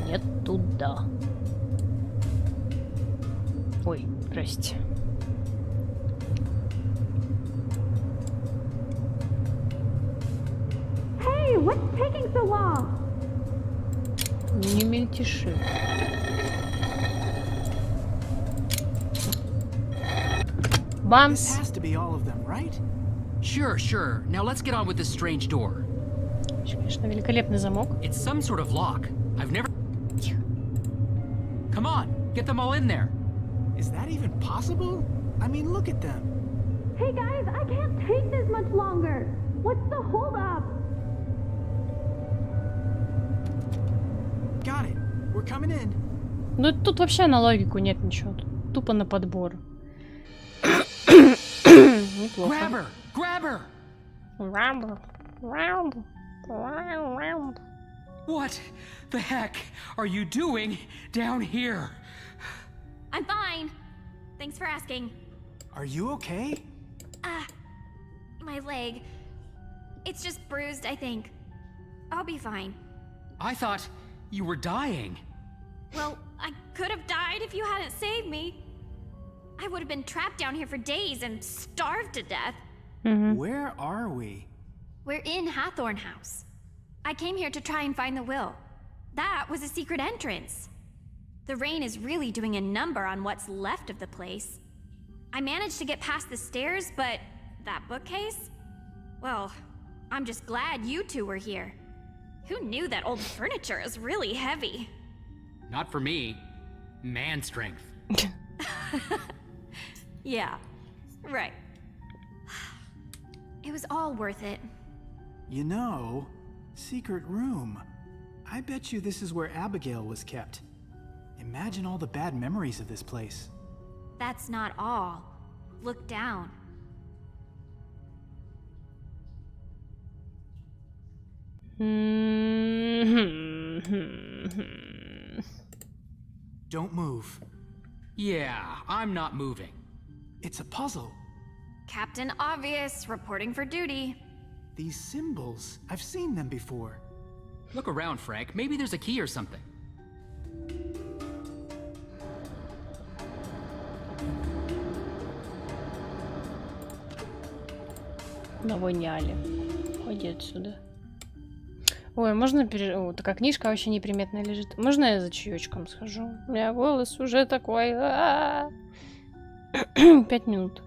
Не туда. Ой, здрасте. Hey, what's taking so long? Не мельтеши. Бамс. This has to be all of them, right? Sure. Now let's get on with this strange door. Конечно, великолепный замок. It's some sort of lock. I've never... Come on, get them all in there. Is that even possible? I mean, look at them. Hey guys, I can't take this much longer. What's the holdup? Got it. We're coming in. Ну тут вообще на логику нет ничего. Тут тупо на подбор. Неплохо. Grab her! Grab her! What the heck are you doing down here? I'm fine. Thanks for asking. Are you okay? My leg. It's just bruised, I think. I'll be fine. I thought you were dying. Well, I could have died if you hadn't saved me. I would have been trapped down here for days and starved to death. Where are we? We're in Hathorn House. I came here to try and find the will. That was a secret entrance. The rain is really doing a number on what's left of the place. I managed to get past the stairs, but that bookcase? Well, I'm just glad you two were here. Who knew that old furniture is really heavy? Not for me. Man strength. Yeah, right. It was all worth it. You know, secret room. I bet you this is where Abigail was kept. Imagine all the bad memories of this place. That's not all. Look down. Don't move. Yeah, I'm not moving. It's a puzzle. Captain Obvious, reporting for duty. These symbols, I've seen them before. Look around, Frank. Maybe there's a key or something. Навоняли. Уходи отсюда. Ой, можно О, такая книжка вообще неприметная лежит. Можно я за чаечком схожу? У меня голос уже такой. 5 минут.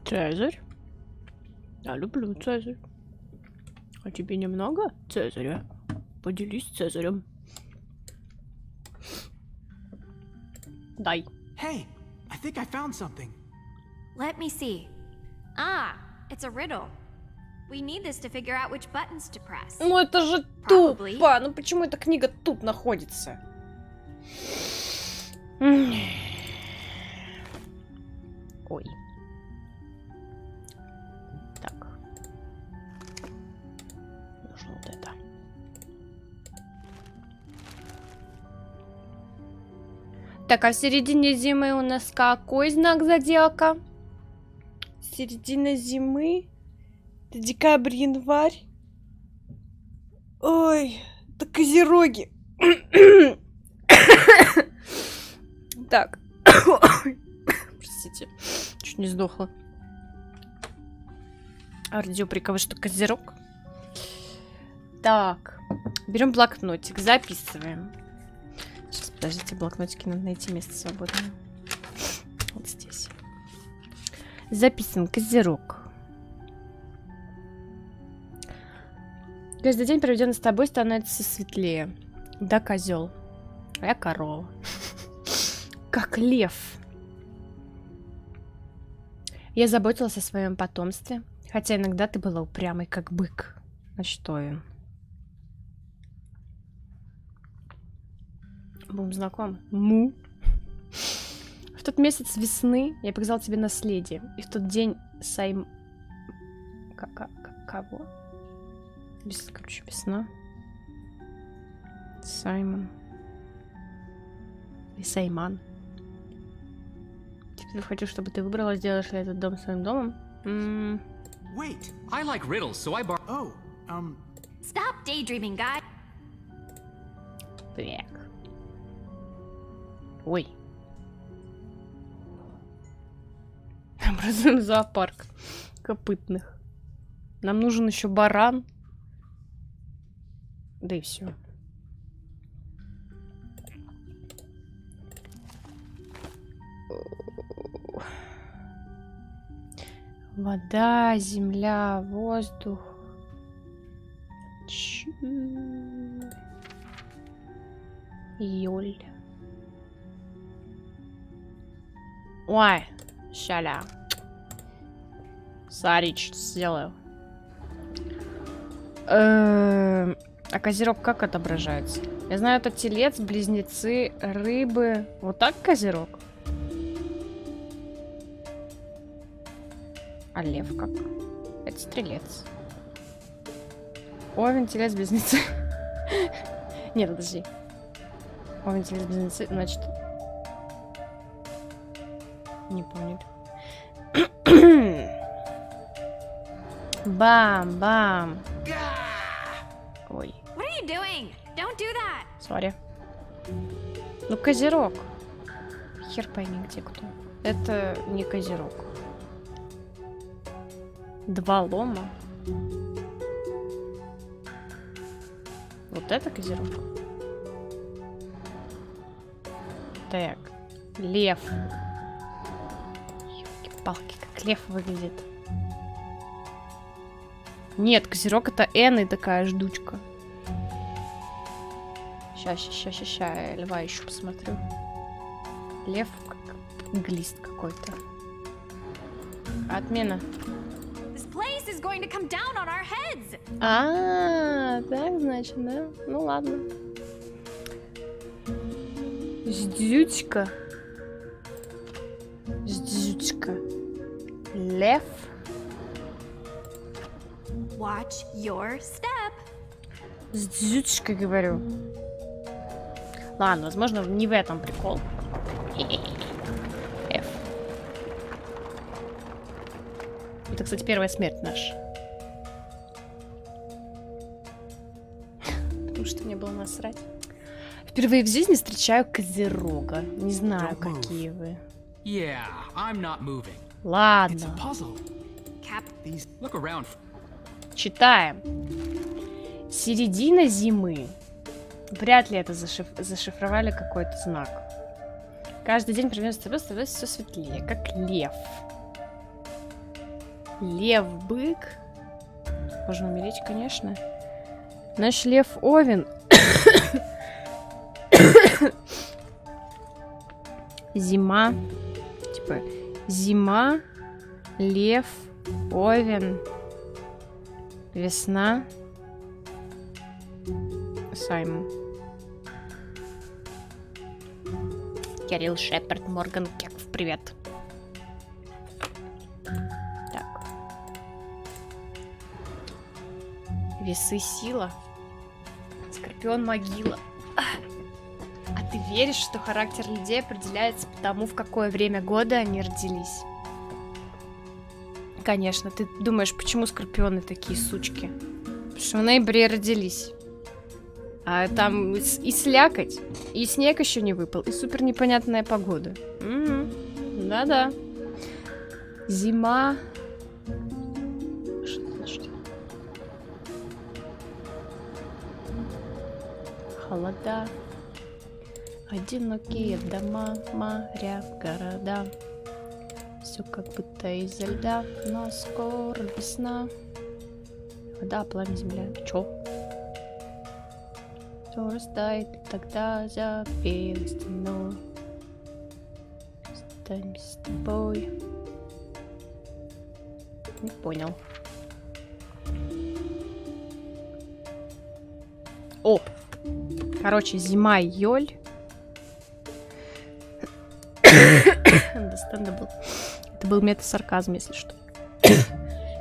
Цезарь? Я люблю Цезарь. А тебе немного Цезаря? Поделись Цезарем. Дай. Hey, I think I found something. Let me see. Ah, it's a riddle. We need this to figure out which buttons to press. Ну это же тупо! Ну почему эта книга тут находится? Ой. Так. Нужно вот это. Так, а в середине зимы у нас какой знак зодиака? Середина зимы? Это декабрь, январь? Ой, это козероги. Так. Простите, чуть не сдохла. Ардиоприковый, что козерог? Так, берем блокнотик, записываем. Сейчас, подождите, блокнотики надо найти место свободное. Вот здесь. Записан козерог. Каждый день, проведенный с тобой, становится светлее. Да, козел. А я корова. Как лев. Я заботилась о своем потомстве, хотя иногда ты была упрямой, как бык. А что я? Будем знакомы. Му. В тот месяц весны я показал тебе наследие. И в тот день Кого? Короче, весна. Саймон. И Сайман. Ты хотел, чтобы ты выбрала, сделаешь ли этот дом своим домом? Wait. I like riddles, so I borrow. Oh, Stop daydreaming, guy. Так. Ой. Образуем зоопарк копытных. Нам нужен еще баран. Да и все. Вода, земля, воздух. Июль. Ой, щаля. Сарич, сделаю. А козерог как отображается? Я знаю, это телец, близнецы, рыбы. Вот так козерог? А лев как? Это стрелец. Овен, телец, близнецы. Нет, подожди. Овен, телец, близнецы, значит... Не понял. Бам-бам. Ой. What are you doing? Don't do that. Сори. Ну, козерог. Хер пойми, где кто. Это не козерог. Два лома. Вот это козерог. Так. Лев. Ёлки-палки, как лев выглядит. Нет, козерог это Н и такая ждучка. Ща, я льва еще посмотрю. Лев как глист какой-то. Отмена. А, так значит, да? Ну ладно. Ждючка. Ждючка. Лев. Watch your step. Ждючка, говорю. Ладно, возможно, не в этом прикол. F. Это, кстати, первая смерть наша. Потому что мне было насрать. Впервые в жизни встречаю козерога. Не знаю, какие вы. Yeah, I'm not moving. Ладно. Look around. Читаем. Середина зимы. Вряд ли это зашифровали какой-то знак. Каждый день примерно становится все светлее, как лев. Лев, бык. Можно умереть, конечно. Наш лев Овен. Зима. Типа зима, лев, Овен, весна, Саймон. Кирилл Шепард, Морган Кеков, привет. Так. Весы сила. Скорпион могила. А ты веришь, что характер людей определяется по тому, в какое время года они родились? Конечно, ты думаешь, почему скорпионы такие сучки? Потому что в ноябре родились. А там и слякоть, и снег еще не выпал, и супер непонятная погода. Да-да. Зима. Что это значит? Холода. Одинокие дома, моря, города. Все как будто изо льда, но скоро весна. Вода, пламя, земля. Чё? Все растает, тогда за белой стеной останемся с тобой. Не понял. О! Короче, зима, июль. Understandable. Это был мета-сарказм, если что.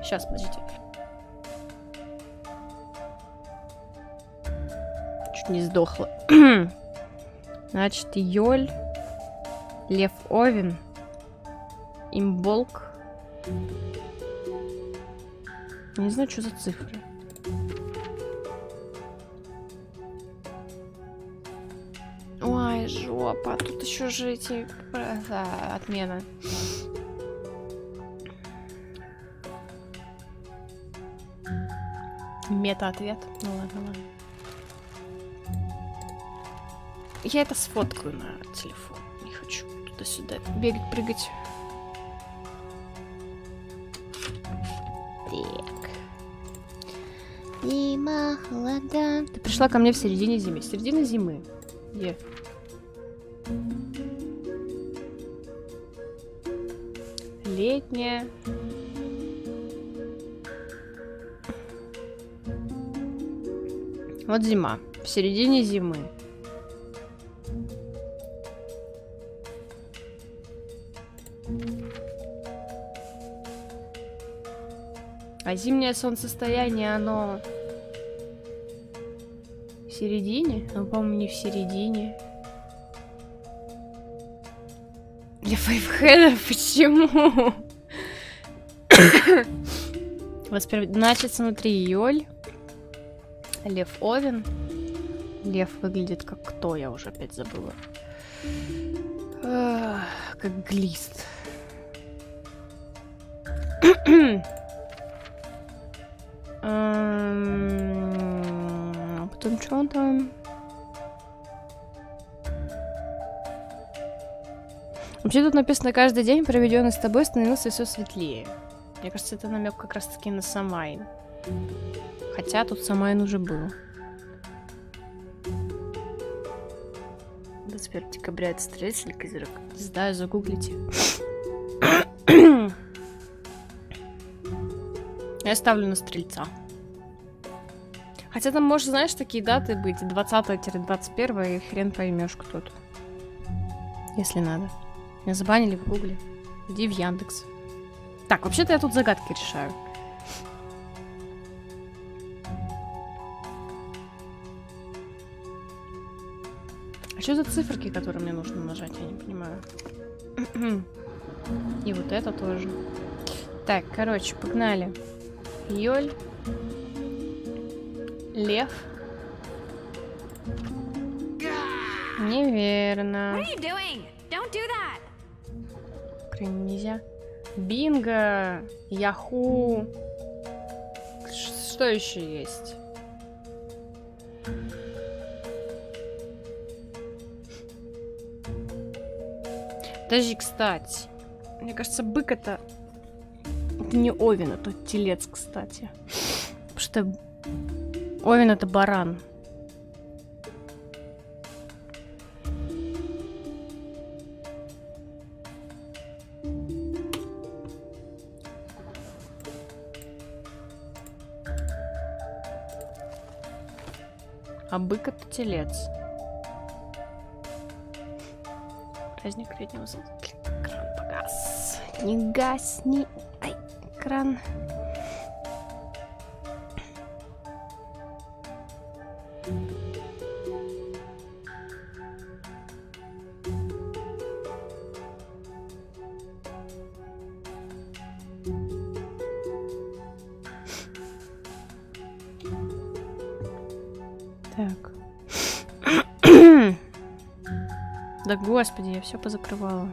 Сейчас, подождите. Чуть не сдохла. Значит, июль, лев Овен, имболк. Не знаю, что за цифры. Ой, жопа. Тут еще же эти... отмена. Мета-ответ. Ну ладно, ладно. Я это сфоткаю на телефон. Не хочу туда-сюда бегать, прыгать. Так. Зима, холода. Ты пришла ко мне в середине зимы. Середина зимы. Где? Летняя. Вот зима. В середине зимы. А зимнее солнцестояние, оно в середине? Ну, по-моему, не в середине. Для файвхеда? Почему? Значит, смотри, июль. Лев Овен. Лев выглядит как кто? Я уже опять забыла. Как глист. Потом что он там? Вообще тут написано: каждый день, проведенный с тобой, становился все светлее. Мне кажется, это намек как раз таки на Самайн. Хотя тут Самайн уже был. 21 декабря это стрелец или козерог? Не знаю, загуглите. Я ставлю на стрельца. Хотя там, может, знаешь, такие даты быть 20-21, и хрен поймешь, кто тут. Если надо. Меня забанили в гугле. Иди в Яндекс. Так, вообще-то я тут загадки решаю. А что за циферки, которые мне нужно нажать? Я не понимаю. И вот это тоже. Так, короче, погнали. Июль. Лев. Неверно. Крайне нельзя. Бинго. Яху. Что еще есть? Подожди, кстати. Мне кажется, бык это Это не Овен, это телец, кстати. Потому что Овен это баран. А бык это телец. Праздник летнего солнца. Экран погас. Не гасни. Ай, экран. Так. Да господи, я все позакрывала.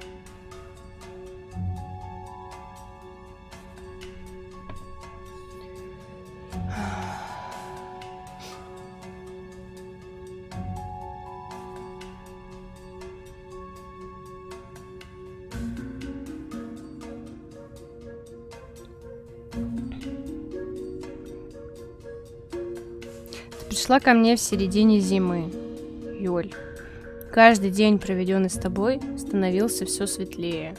Ты пришла ко мне в середине зимы, Юль. Каждый день, проведенный с тобой, становился все светлее.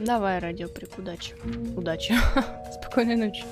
Давай, радиоприк, удачи. Удачи. Спокойной ночи.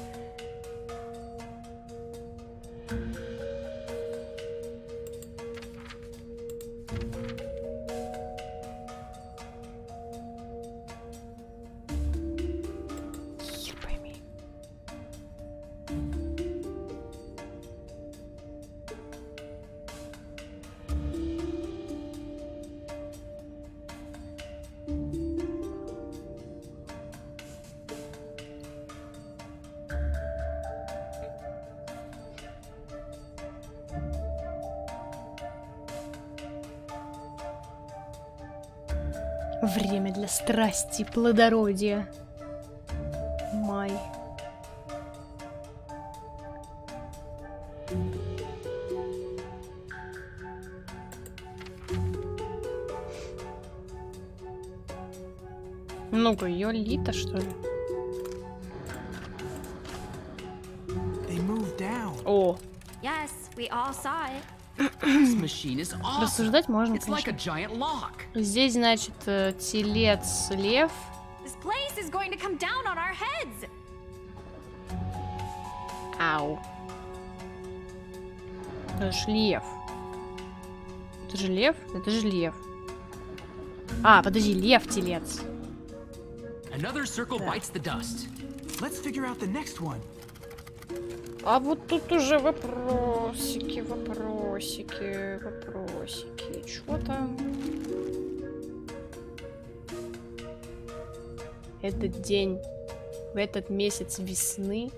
Время для страсти, плодородия. Май. Ну-ка, Йолита, что ли? О. Yes, we all saw it. Рассуждать можно, конечно. Здесь, значит, телец, лев. Ау. Это же лев. Это же лев? Это же лев. А, подожди, лев, телец. А вот тут уже вопросики. Чё там? Этот день, в этот месяц весны.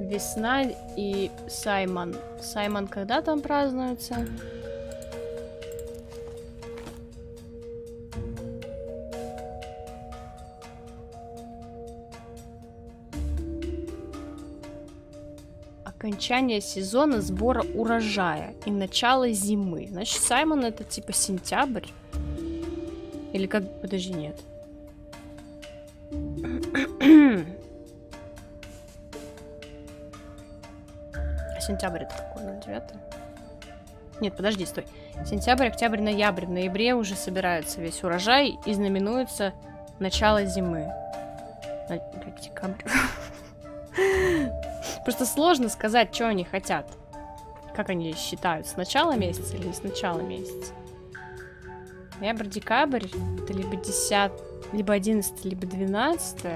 Весна и Саймон. Саймон когда там празднуется? Окончание сезона сбора урожая и начало зимы. Значит, Саймон это типа сентябрь? Или как? Подожди, нет. А сентябрь это какой? 09? Нет, подожди, стой. Сентябрь, октябрь, ноябрь. В ноябре уже собирается весь урожай и знаменуется начало зимы. Как декабрь. Просто сложно сказать, что они хотят. Как они считают, с начала месяца или не с начала месяца. Ноябрь, декабрь, это либо 10, либо 11, либо 12.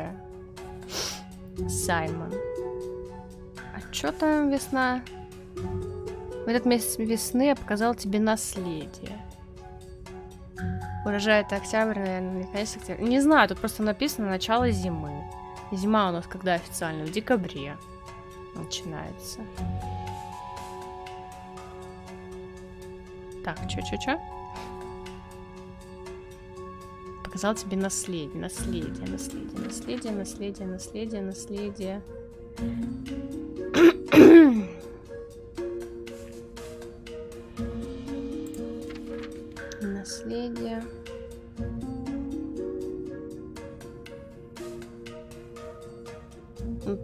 Саймон. А что там весна? В этот месяц весны я показал тебе наследие. Урожай это октябрь, наверное, конец октября. Не знаю, тут просто написано начало зимы. Зима у нас когда официально? В декабре начинается. Так, чё? Показал тебе наследие. Наследие. наследие.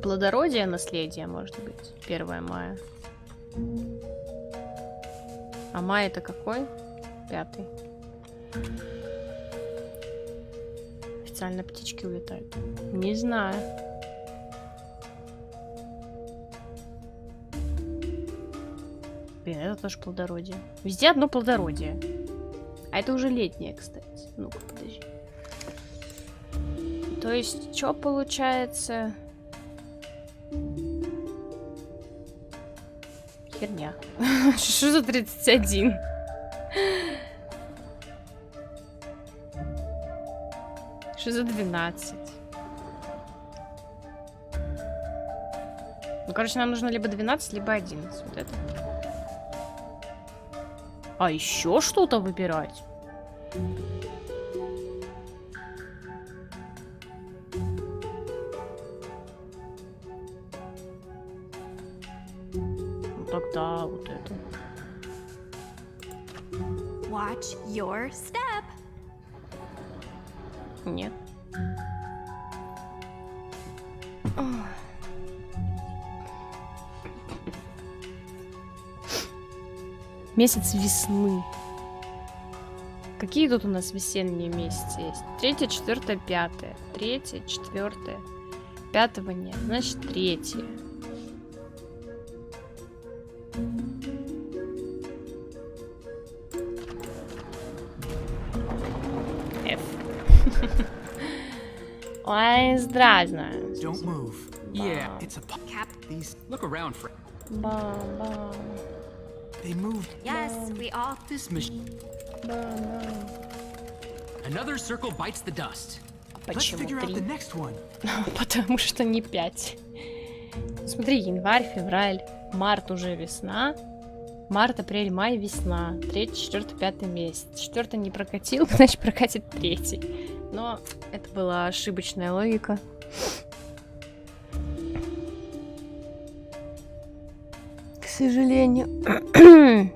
Плодородие, наследие, может быть. 1 мая. А май это какой? 5. Официально птички улетают. Не знаю. Блин, это тоже плодородие. Везде одно плодородие. А это уже летнее, кстати. Ну-ка, подожди. То есть, что получается? Херня. Что за 31? Что за 12? Ну, короче, нам нужно либо 12, либо 11. Вот это. А еще что-то выбирать? Ну, тогда вот это. Watch your step. Нет. Месяц весны. Какие тут у нас весенние месяцы есть? 3, 4, 5. 3, 4. 5 нет. Значит, 3. F. Ой, здравствуй. Don't move. Yeah, It's a cap. These look around for. Бам-бам. They moved. Yes, we all. This machine. Бам-бам. Another circle bites the dust. Почему Let's figure out 3? the next one. Потому что не 5. Смотри, январь, февраль, март уже весна. Март, апрель, май, весна. 3, 4, 5 месяц. 4 не прокатил, значит прокатит 3. Но это была ошибочная логика. К сожалению.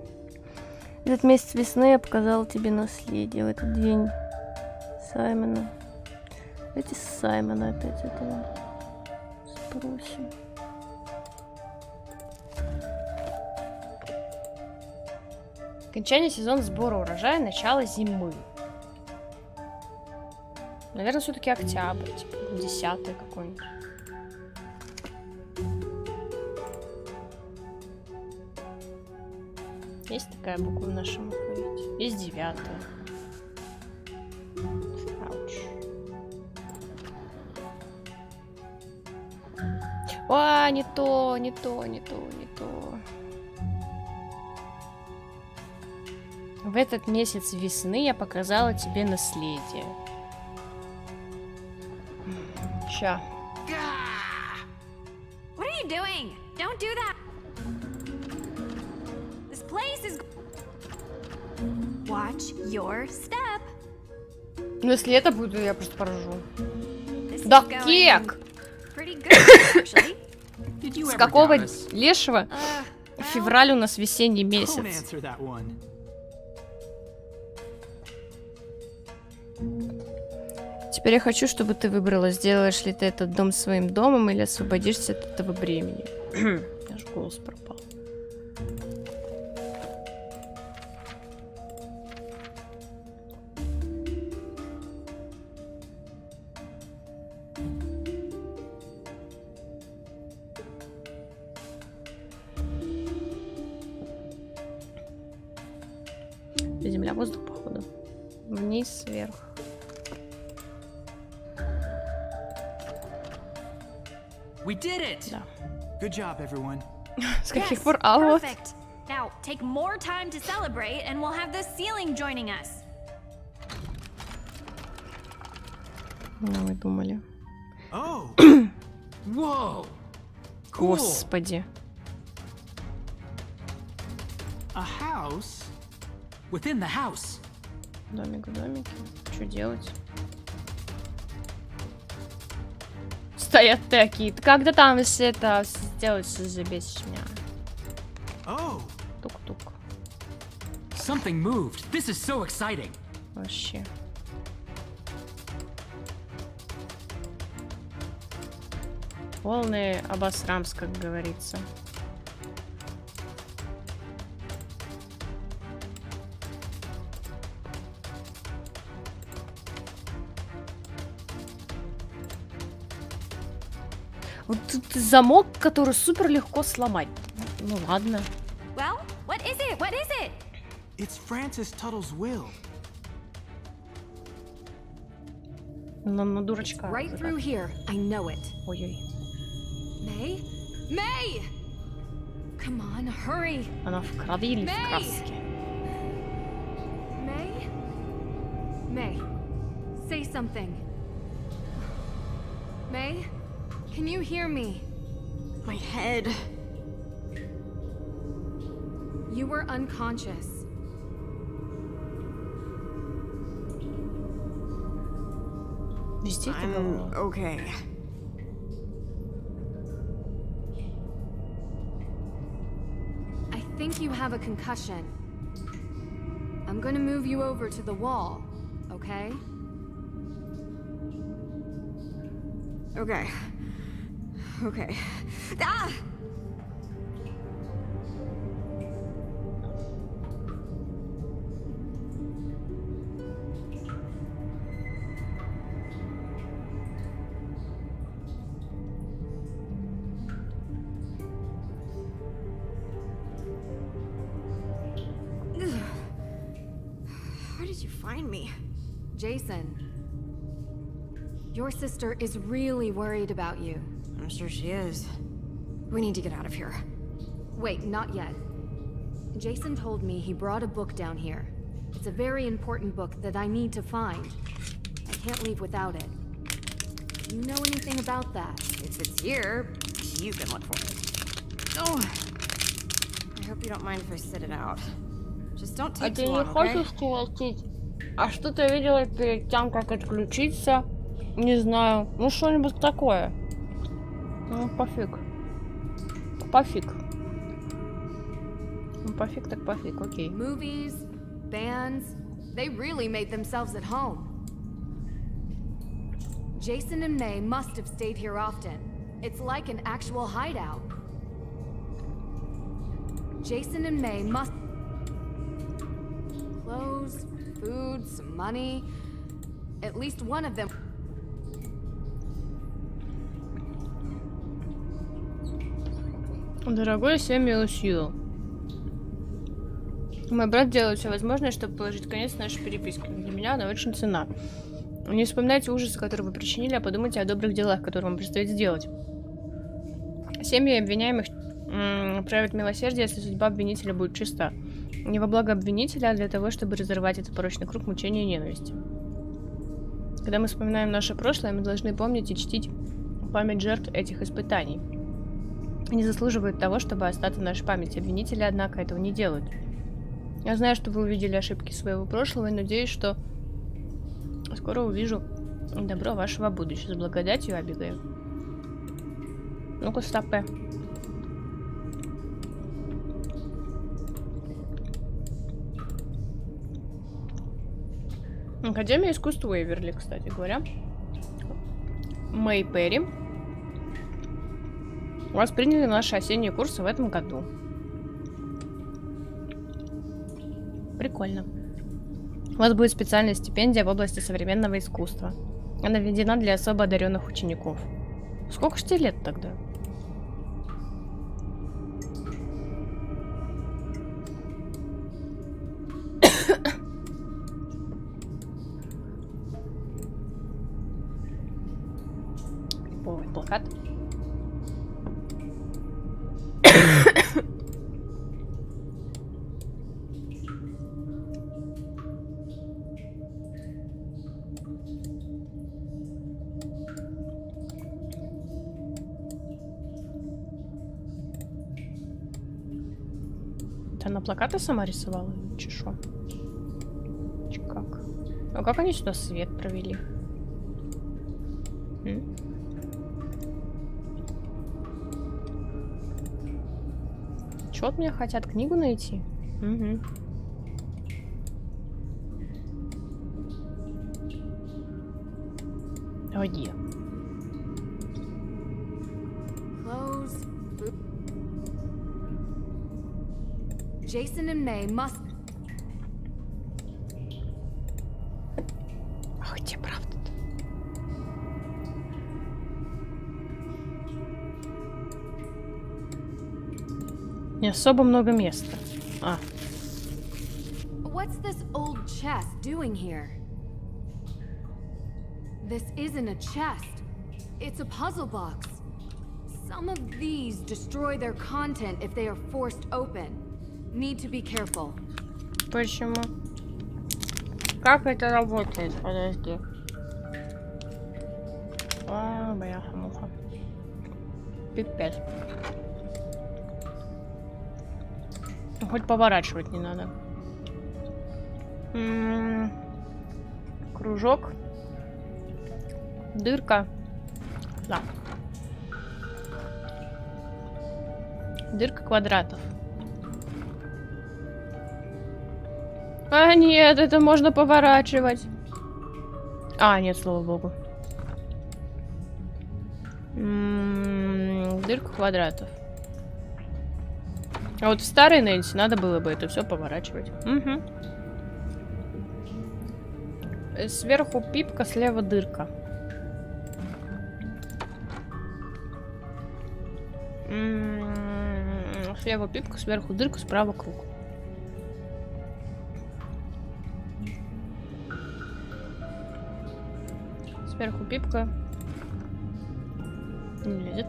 Этот месяц весны я показала тебе наследие. В этот день Саймона. Давайте с Саймона опять этого спросим. Окончание сезона сбора урожая, начало зимы. Наверное, все-таки октябрь, типа 10 какой-нибудь. Есть такая буква в нашем алфавите? Есть 9. Ауч. А, не то, не то, не то, не то. В этот месяц весны я показала тебе наследие. Ща. What are you doing? Don't do that. This place is. Watch your step. Ну, если это буду, я просто поржу. This Да is going кек! pretty good, actually. Did you С ever какого doubt us? лешего? Февраль у нас весенний Don't месяц. answer that one. Теперь я хочу, чтобы ты выбрала, сделаешь ли ты этот дом своим домом или освободишься от этого бремени. Аж голос пропал. Земля, воздух, походу. Вниз, вверх. We did it! Да. Good job, everyone. С каких Yes, пор? А вот. perfect. Now, take more time to celebrate, and we'll have the ceiling joining us. Ну, мы думали. Oh, Whoa! Cool. Господи. a house? Within the house. Домик в домике. Что делать? Стоят такие. Ты когда там все это сделать, забесишь меня? Oh, Тук-тук. Something moved. This is so exciting. Вообще. Полный обосрамс, как говорится. Вот тут замок, который супер легко сломать. Ну ладно. Well, what is it? What is it? It's Francis Tuttle's will. На дурачка. Right through here. I know it. Ой-ой. May? May! Come on, hurry. Она в крови или в краске? May? May, say something. May? Can you hear me? My head. You were unconscious. I'm okay. I think you have a concussion. I'm gonna move you over to the wall, okay? Okay. Okay. Ah! How did you find me? Jason, your sister is really worried about you. I'm sure she is. We need to get out of here. Wait, not yet. Jason told me he brought a book down here. It's a very important book that I need to find. I can't leave without it. Do you know anything about that? If it's here, you can look for it. Oh! I hope you don't mind if I sit it out. Just don't take too long, okay? А ты не хочешь схватить? А что ты видела перед тем, как отключиться? Не знаю. Ну, что-нибудь такое. Ну, пофиг. Пофиг. Ну, пофиг так пофиг, окей. Movies, bands, they really made themselves at home. Jason and May must have stayed here often. It's like an actual hideout. Jason and May must... Clothes, food, some money. At least one of them... Дорогой Сэмюэл Сью, мой брат делает все возможное, чтобы положить конец нашей переписке. Для меня она очень ценна. Не вспоминайте ужасы, которые вы причинили, а подумайте о добрых делах, которые вам предстоит сделать. Семьи обвиняемых проявят милосердие, если судьба обвинителя будет чиста. Не во благо обвинителя, а для того, чтобы разорвать этот порочный круг мучения и ненависти. Когда мы вспоминаем наше прошлое, мы должны помнить и чтить память жертв этих испытаний. Они заслуживают того, чтобы остаться в нашей памяти. Обвинители, однако, этого не делают. Я знаю, что вы увидели ошибки своего прошлого и надеюсь, что скоро увижу добро вашего будущего. С благодатью, Абигейл. Ну-ка, стопэ. Академия искусств Уэйверли, кстати говоря. Мэй Перри. Вас приняли на наши осенние курсы в этом году. Прикольно. У вас будет специальная стипендия в области современного искусства. Она введена для особо одаренных учеников. Сколько ж тебе лет тогда? Криповый плакат. Она плакаты сама рисовала? Чи шо? Чи как? А как они сюда свет провели? Чё от меня хотят? Книгу найти? Угу. Оди. Clothes. Jason and May must. А где правда-то? Не особо много места. А. What's this old chest doing here? This isn't a chest. It's a puzzle box. Some of these destroy their content if they are forced open. Need to be careful. Почему? Как это работает? Подожди. А, бляха-муха. Пипец. Хоть поворачивать не надо. Кружок. Дырка. Да. Дырка квадратов. А, нет, это можно поворачивать. А, нет, слава богу. Дырка квадратов. А вот в старой Нэнси надо было бы это все поворачивать. Угу. Сверху пипка, слева дырка. Слева пипка, сверху дырка, справа круг. Сверху пипка. Не лезет.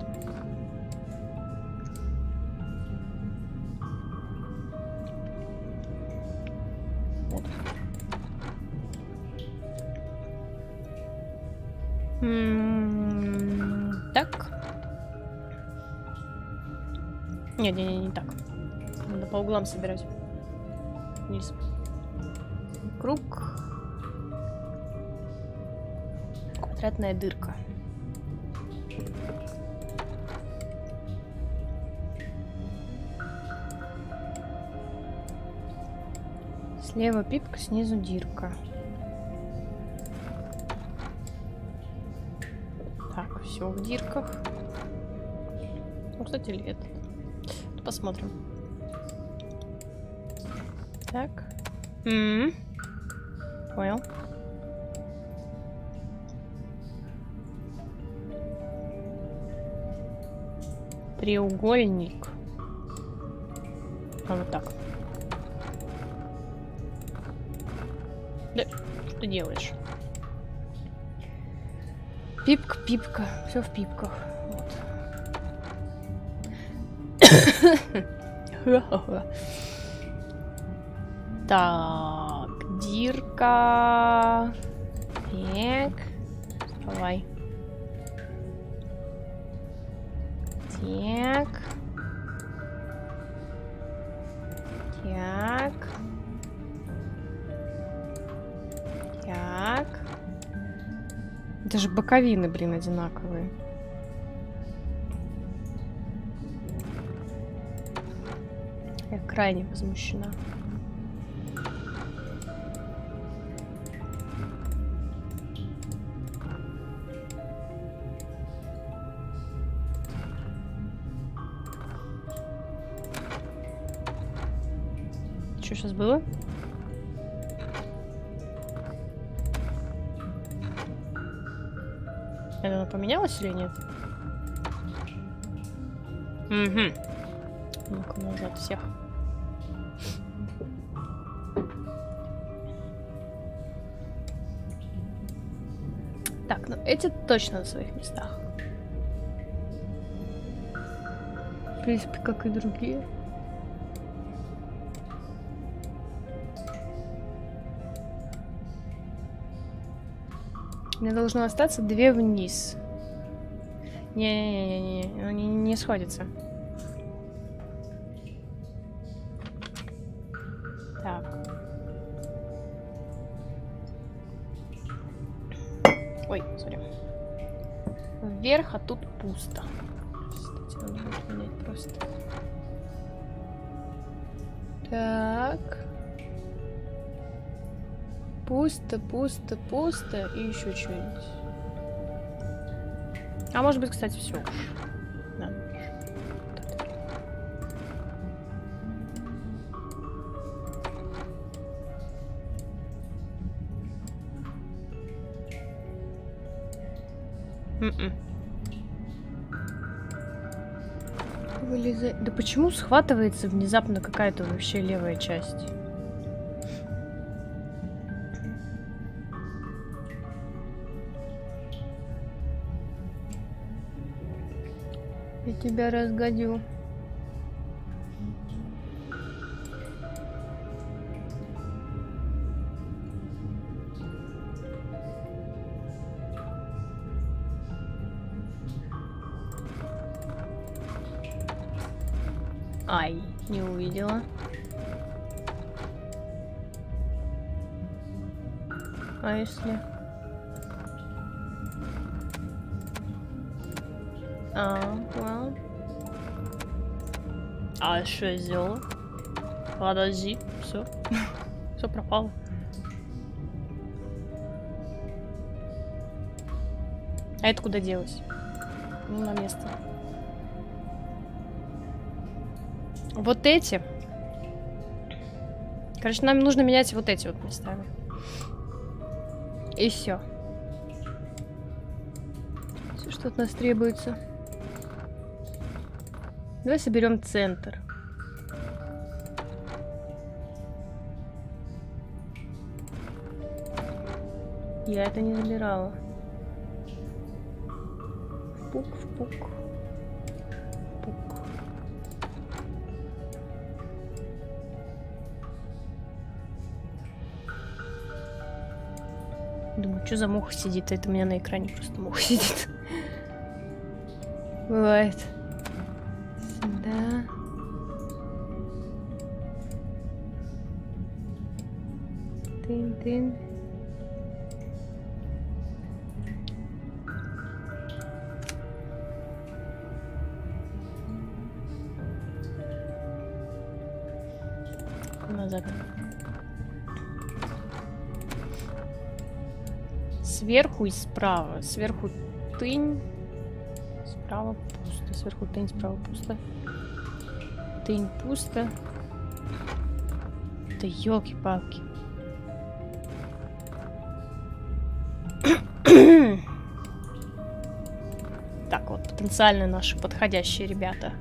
Вот. Так. Не так. Надо по углам собирать. Вниз. Круг. Квадратная дырка. Слева пипка, снизу дырка. Так, все в дырках. Ну, кстати, ли этот? Посмотрим. Так. Понял. Треугольник. А вот так. Да, что ты делаешь? Пипка, пипка. Все в пипках. Вот. Так, дырка. Так. Давай. Так. Так. Так. Это же боковины, блин, одинаковые. Я крайне возмущена. Что сейчас было? Это оно поменялось или нет? Угу. Ну-ка, назад всех. Так, ну эти точно на своих местах. В принципе, как и другие. Мне должно остаться 2 вниз. Не-не-не-не, они не сходятся. Так. Ой, сори. Вверх, а тут пусто. Кстати, надо будет менять просто. Так. Пусто, пусто, пусто. И еще что-нибудь. А может быть, кстати, все. Да. Вылезай. Да почему схватывается внезапно какая-то вообще левая часть? Я тебя разгадю. Ай, не увидела. А если... well. А что я сделала? Подожди, все. Все пропало. А это куда делось? Ну, на место. Вот эти. Короче, нам нужно менять вот эти вот местами. И все. Все, что от нас требуется. Давай соберем центр. Я это не забирала. Впук, впук. Впук. Думаю, что за муха сидит? Это у меня на экране просто муха сидит. Бывает. Сюда. Тын-тын. Назад. Сверху и справа. Сверху тынь. Справа пусто. Сверху тынь, справа пусто. Тынь пусто. Да ёлки-палки. Так вот, потенциально наши подходящие ребята.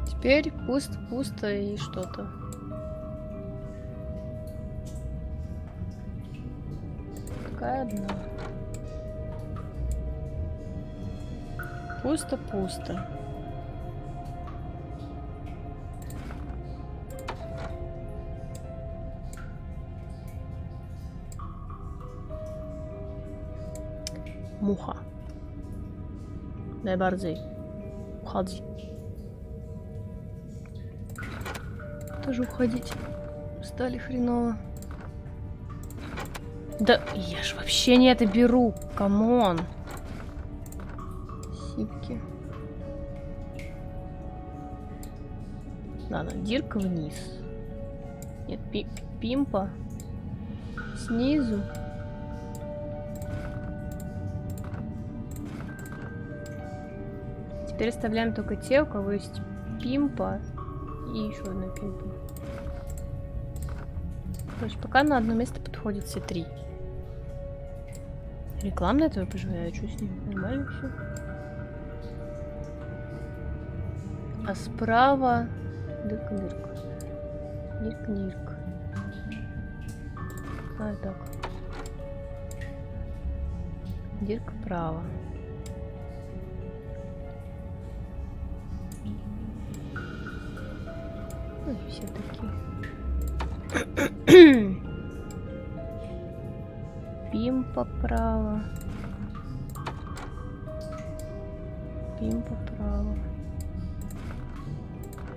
Теперь пусто и что-то. Какая одна? Пусто. Муха. Najbardziej. Уходи. Тоже уходить. Стали хреново. Да я ж вообще не это беру. Камон. Сипки. Ладно, дирка вниз. Нет, пимпа. Снизу. Теперь оставляем только те, у кого есть пимпа. И еще одна пимпа. Короче, пока на одно место подходит все три. Рекламная твоя поживая, что с ним? Нормально все. А справа... Дырка-дырка. Дырка-дырка. А, так. Дырка право. Ой, все такие. Пимпа право. Пимпа право.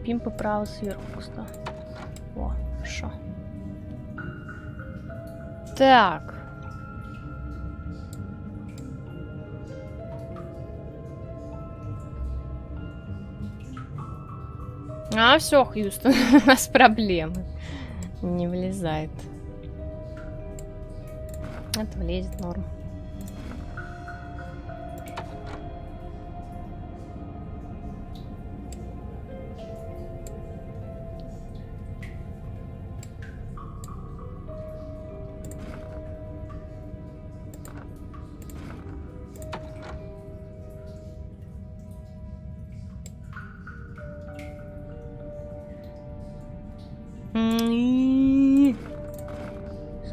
Пимпа право сверху пусто. О, хорошо. Так. А, все, Хьюстон, у нас проблемы. Не влезает. Это влезет, норм.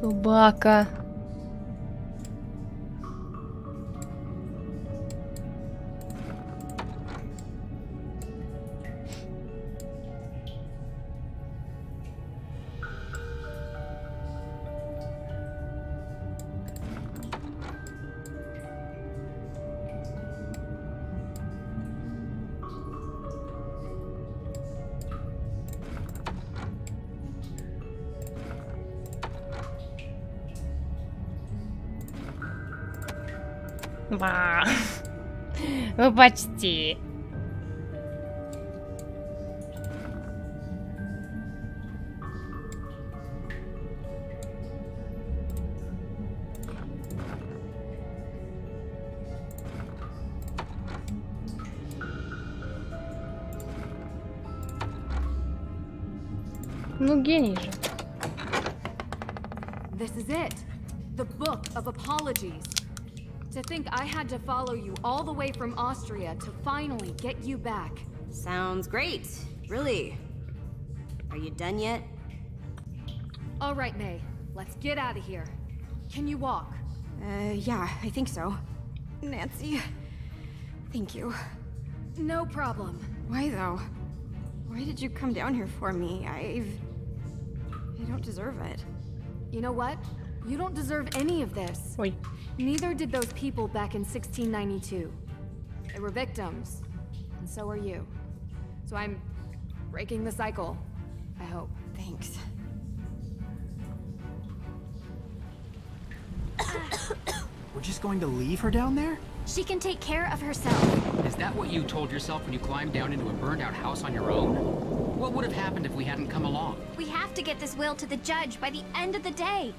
Собака. Ба. Ну, почти. Ну, гений же. This is it. The Book of Apologies. To think I had to follow you all the way from Austria to finally get you back. Sounds great. Really. Are you done yet? All right, May. Let's get out of here. Can you walk? Yeah, I think so. Nancy, thank you. No problem. Why though? Why did you come down here for me? I don't deserve it. You know what? You don't deserve any of this. Oi. Neither did those people back in 1692. They were victims, and so are you. So I'm breaking the cycle, I hope. Thanks. We're just going to leave her down there? She can take care of herself. Is that what you told yourself when you climbed down into a burned-out house on your own? What would have happened if we hadn't come along? We have to get this will to the judge by the end of the day.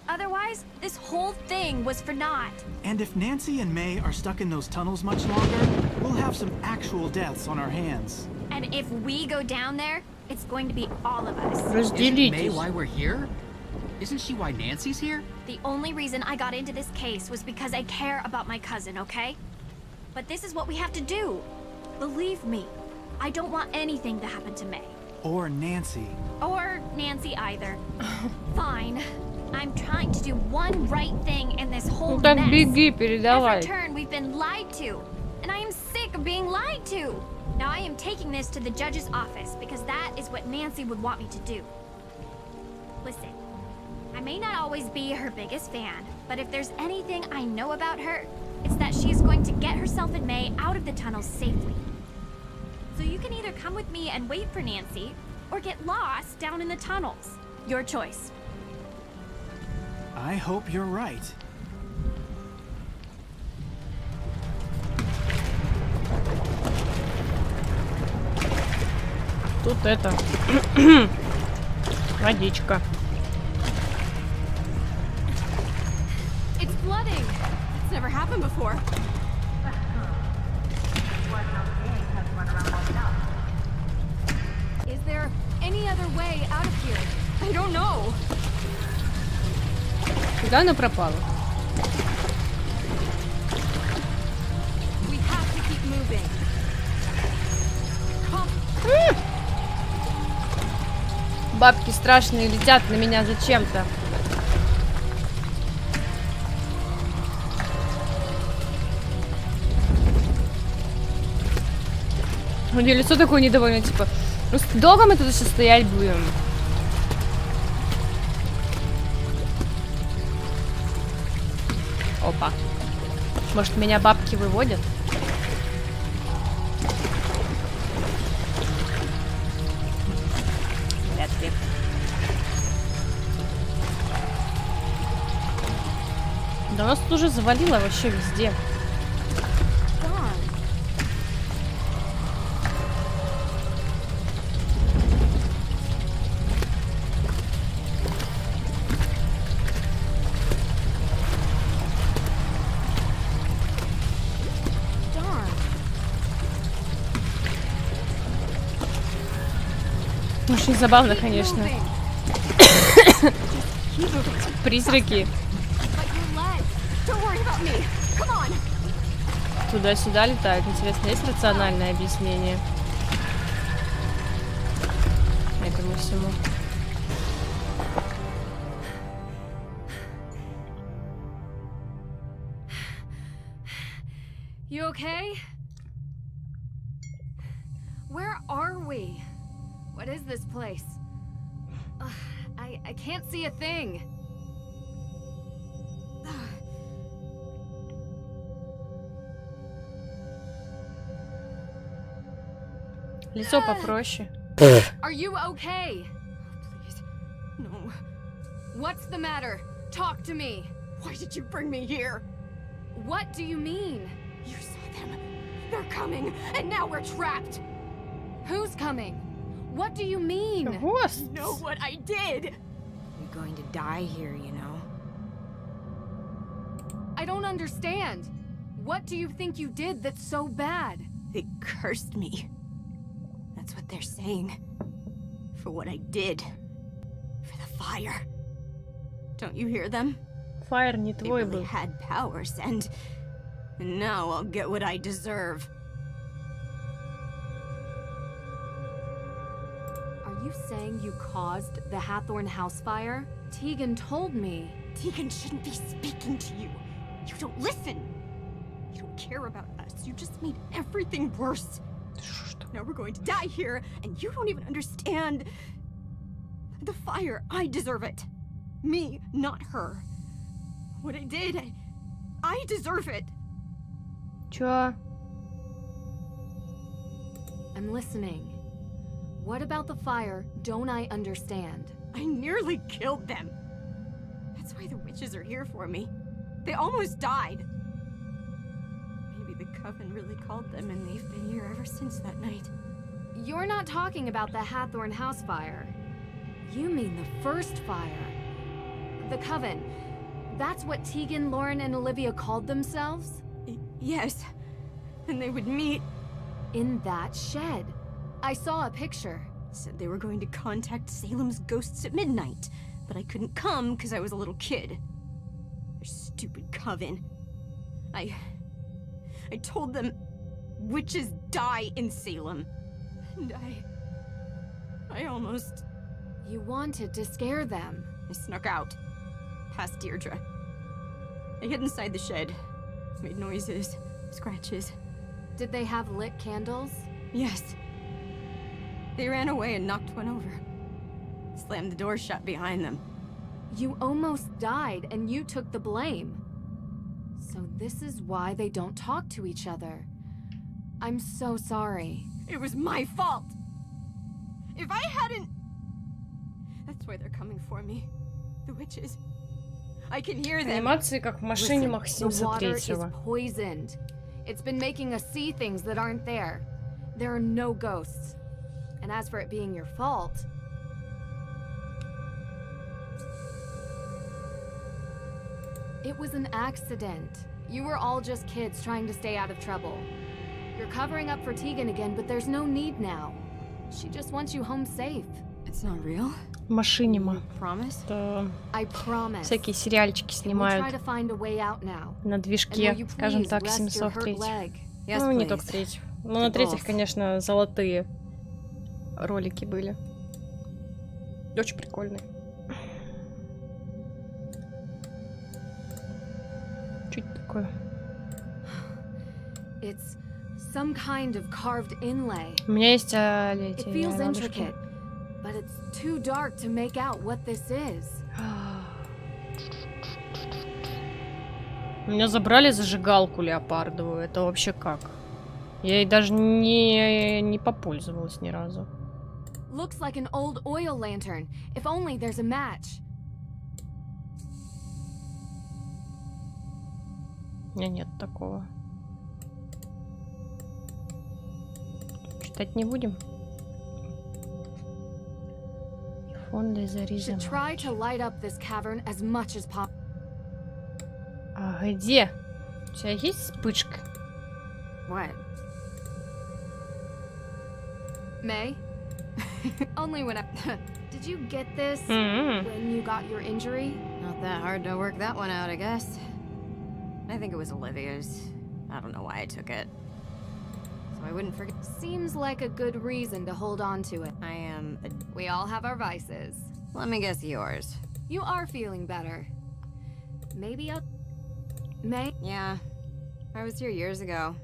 Otherwise, this whole thing was for naught. And if Nancy and May are stuck in those tunnels much longer, we'll have some actual deaths on our hands. And if we go down there, it's going to be all of us. Isn't May why we're here? Isn't she why Nancy's here? The only reason I got into this case was because I care about my cousin, okay? But this is what we have to do. Believe me, I don't want anything to happen to May. Or Nancy. Or Nancy either. Fine. I'm trying to do one right thing in this whole mess. Беги, передавай. Every turn we've been lied to, and I am sick of being lied to. Now I am taking this to the judge's office because that is what Nancy would want me to do. Listen, I may not always be her biggest fan, but if there's anything I know about her, it's that she is going to get herself and May out of the tunnels safely. So you can either come with me and wait for Nancy, or get lost down in the tunnels. Your choice. I hope you're right. Тут это водичка. It's flooding. It's never happened before. Is there any other way out of here? I don't know. Куда она пропала? We have to keep moving. Бабки страшные летят на меня зачем-то. У нее лицо такое недовольное, типа, ну долго мы тут еще стоять будем? Опа. Может, меня бабки выводят? Вряд ли. Да нас тут уже завалило вообще везде. Очень забавно, конечно. Призраки. Туда-сюда летают. Интересно, есть рациональное объяснение этому всему? You okay? Where are we? What is this place? I can't see a thing. Лицо попроще. Are you okay? Please. No. What's the matter? Talk to me. Why did you bring me here? What do you mean? You saw them. They're coming, and now we're trapped. Who's coming? What do you mean? You know what I did? You're going to die here, you know. I don't understand. What do you think you did that's so bad? They cursed me. That's what they're saying. For what I did. For the fire. Don't you hear them? Fire не твой был. They really had powers, and now I'll get what I deserve. Are you saying you caused the Hathorn house fire? Tegan told me. Tegan shouldn't be speaking to you. You don't listen. You don't care about us. You just made everything worse. Now we're going to die here, and you don't even understand. The fire, I deserve it. Me, not her. What I did, I deserve it. Чё? I'm listening. What about the fire don't I understand? I nearly killed them. That's why the witches are here for me. They almost died. Maybe the Coven really called them, and they've been here ever since that night. You're not talking about the Hathorn house fire. You mean the first fire. The Coven. That's what Tegan, Lauren, and Olivia called themselves? Yes. And they would meet in that shed. I saw a picture. Said they were going to contact Salem's ghosts at midnight, but I couldn't come because I was a little kid. Their stupid Coven. I told them witches die in Salem. And I almost... You wanted to scare them. I snuck out. Past Deirdre. I hid inside the shed. Made noises, scratches. Did they have lit candles? Yes. They ran away and knocked one over. Slammed the door shut behind them. You almost died and you took the blame. So this is why they don't talk to each other. I'm so sorry. It was my fault! If I hadn't... That's why they're coming for me. The witches. I can hear them. Анимации как в машине Максимса The water is третьего. poisoned. It's been making us see things that aren't there. There are no ghosts. And as for it being your fault... It was an accident. You were all just kids trying to stay out of trouble. You're covering up for Tegan again, but there's no need now. She just wants you home safe. It's not real? Машинима. Promise? То I promise. всякие сериальчики снимают Try to find a way out now. на движке, скажем так, Симсов третьих. Ну, не только третьих. Но на третьих, конечно, золотые ролики были. Очень прикольные. Что это такое? It's some kind of carved inlay. У меня есть It feels ладушки. intricate, but it's too dark to make out what this is. Меня забрали зажигалку леопардовую. Это вообще как? Я ей даже не попользовалась ни разу. Looks like an old oil lantern. If only there's a match. У меня нет такого. Читать не будем. Фонды зарезаны. Should try to light up this cavern as much as possible. А где? У тебя есть вспышка? What? May, Only when I... Did you get this when you got your injury? Not that hard to work that one out, I guess. I think it was Olivia's. I don't know why I took it. So I wouldn't forget. Seems like a good reason to hold on to it. I am We all have our vices. Let me guess yours. You are feeling better. Maybe I'll... May? Yeah. I was here years ago.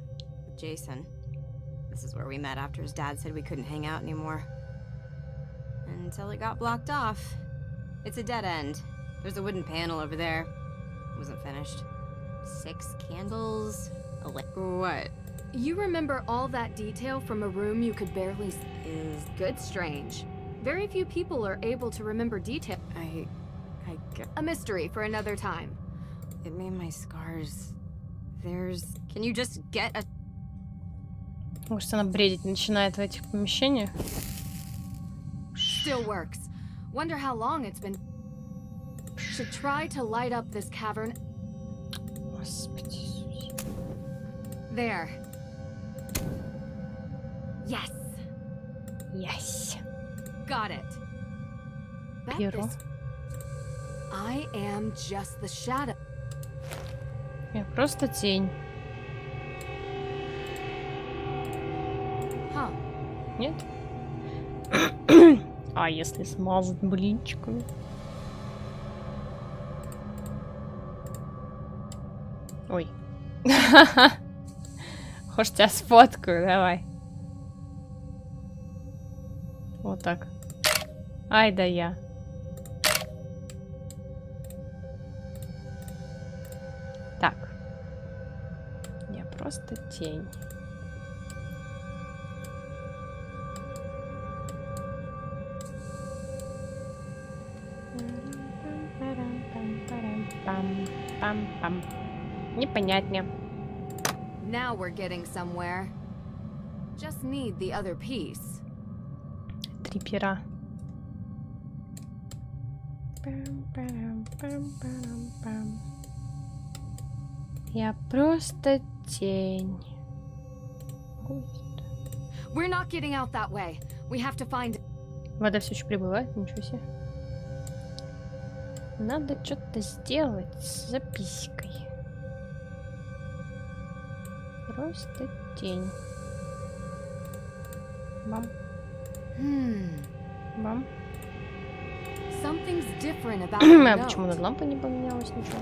With Jason. This is where we met after his dad said we couldn't hang out anymore. Until it got blocked off. It's a dead end. There's a wooden panel over there. It wasn't finished. 6 candles. What? You remember all that detail from a room you could barely see? Is good strange. Very few people are able to remember detail. I get... A mystery for another time. It made my scars... There's... Can you just get a... Может, она бредить начинает в этих помещениях? Still works. Wonder how long it's been. Should try to light up this cavern. There. Yes. Yes. Got it. Перо. I am just the shadow. Я просто тень. Huh. Нет? А если смазать блинчиками? Ой. Хочешь, тебя сфоткаю, давай. Вот так. Ай да я. Так. Я просто тень. Пам-пам. Непонятно. Now we're getting somewhere. Just need the other piece. 3 пера. Я просто тень. We're not getting out that way. We have to find. Вода все еще прибывает, ничего себе. Надо что-то сделать с запиской. Просто тень. Бам. Бам. Something's different about А почему над лампой не поменялось ничего?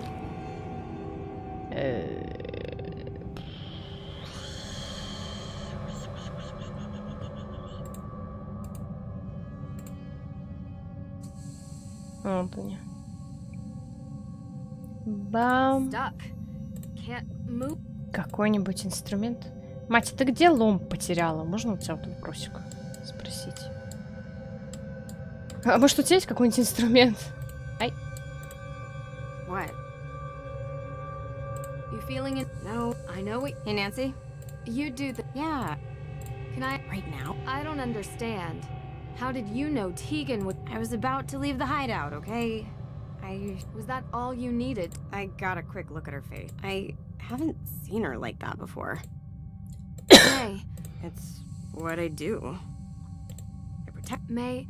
Вот они. Бам. Какой-нибудь инструмент. Мать, ты где лом потеряла? Можно у тебя вот вопросик спросить? А может, у тебя есть какой-нибудь инструмент? Ай. What? You feeling it? No, I know it. Hey, Nancy? You do the... Yeah. Can I... Right now? I don't understand. How did you know Tegan would... I was about to leave the hideout, okay? Was that all you needed? I got a quick look at her face. I haven't seen her like that before. May. It's what I do. I protect... May,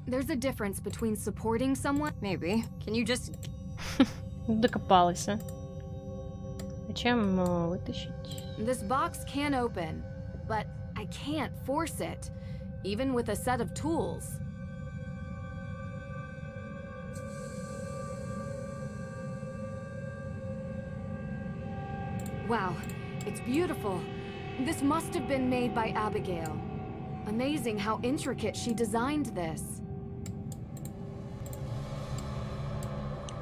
there's a difference between supporting someone... Maybe. Can you just... Докопалась, а? Зачем вытащить? This box can open, but I can't force it, even with a set of tools. Wow, it's beautiful. This must have been made by Abigail. Amazing how intricate she designed this.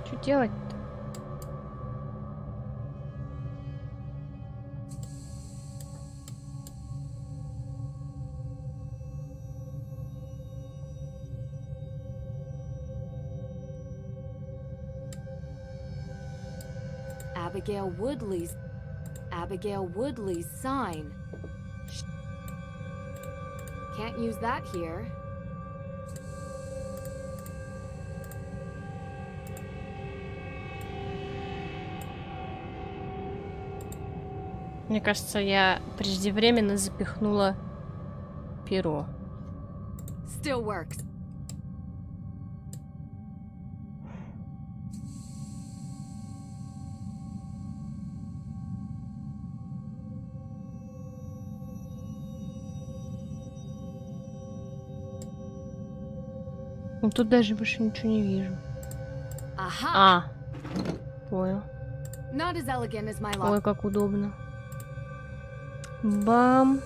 Что делать-то? Abigail Woodley's sign. Can't use that here. Мне кажется, я преждевременно запихнула перо. Still works. Ну тут даже больше ничего не вижу. Aha. А, понял. Not as elegant as my lock. Ой, как удобно. Бам.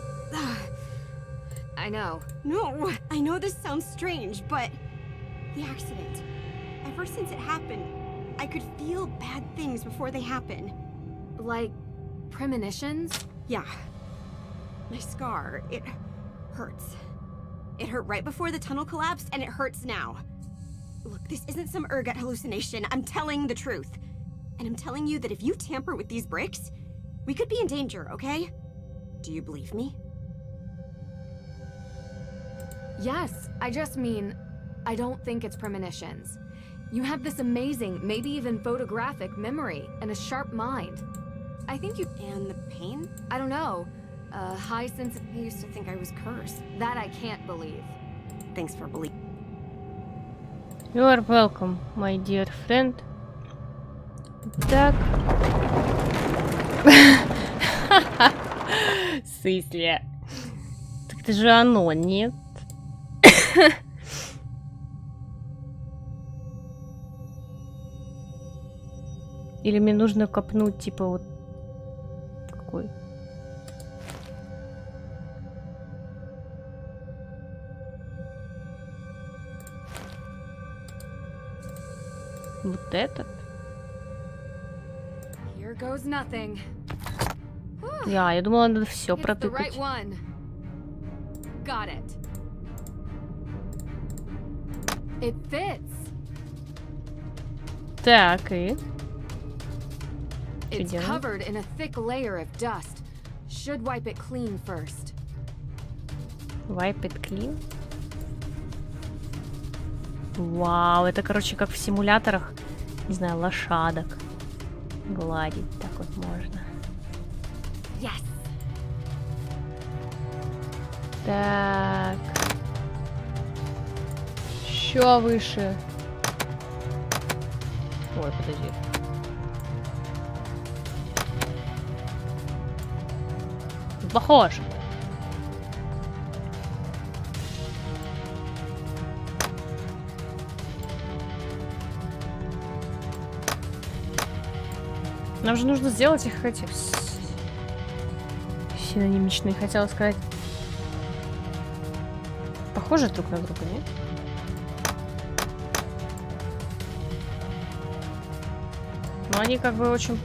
I know. No, I know this sounds strange, but the accident. Ever since it happened, I could feel bad things before they happen. Like premonitions? Yeah. My scar, it hurts. It hurt right before the tunnel collapsed, and it hurts now. Look, this isn't some ergot hallucination. I'm telling the truth. And I'm telling you that if you tamper with these bricks, we could be in danger, okay? Do you believe me? Yes, I just mean, I don't think it's premonitions. You have this amazing, maybe even photographic memory and a sharp mind. I think you... And the pain? I don't know. A high sense of... I used to think I was cursed. That I can't believe. Thanks for believing. You are welcome, my dear friend. Так. Сысли. Так это же оно, нет? Или мне нужно копнуть, типа, вот... Какой? Вот этот? Here goes nothing. Я думала, надо все It's the протыкать. right one. Got it. It fits. Так, и... It's covered in a thick layer of dust. Should wipe it clean first. Wipe it clean? Вау, это, короче, как в симуляторах, не знаю, лошадок. Гладить так вот можно. Yes. Так. Еще выше. Ой, подожди. Похож. Нам же нужно сделать их этих синонимичные, хотела сказать. Похожи друг на друга, нет? Но они как бы очень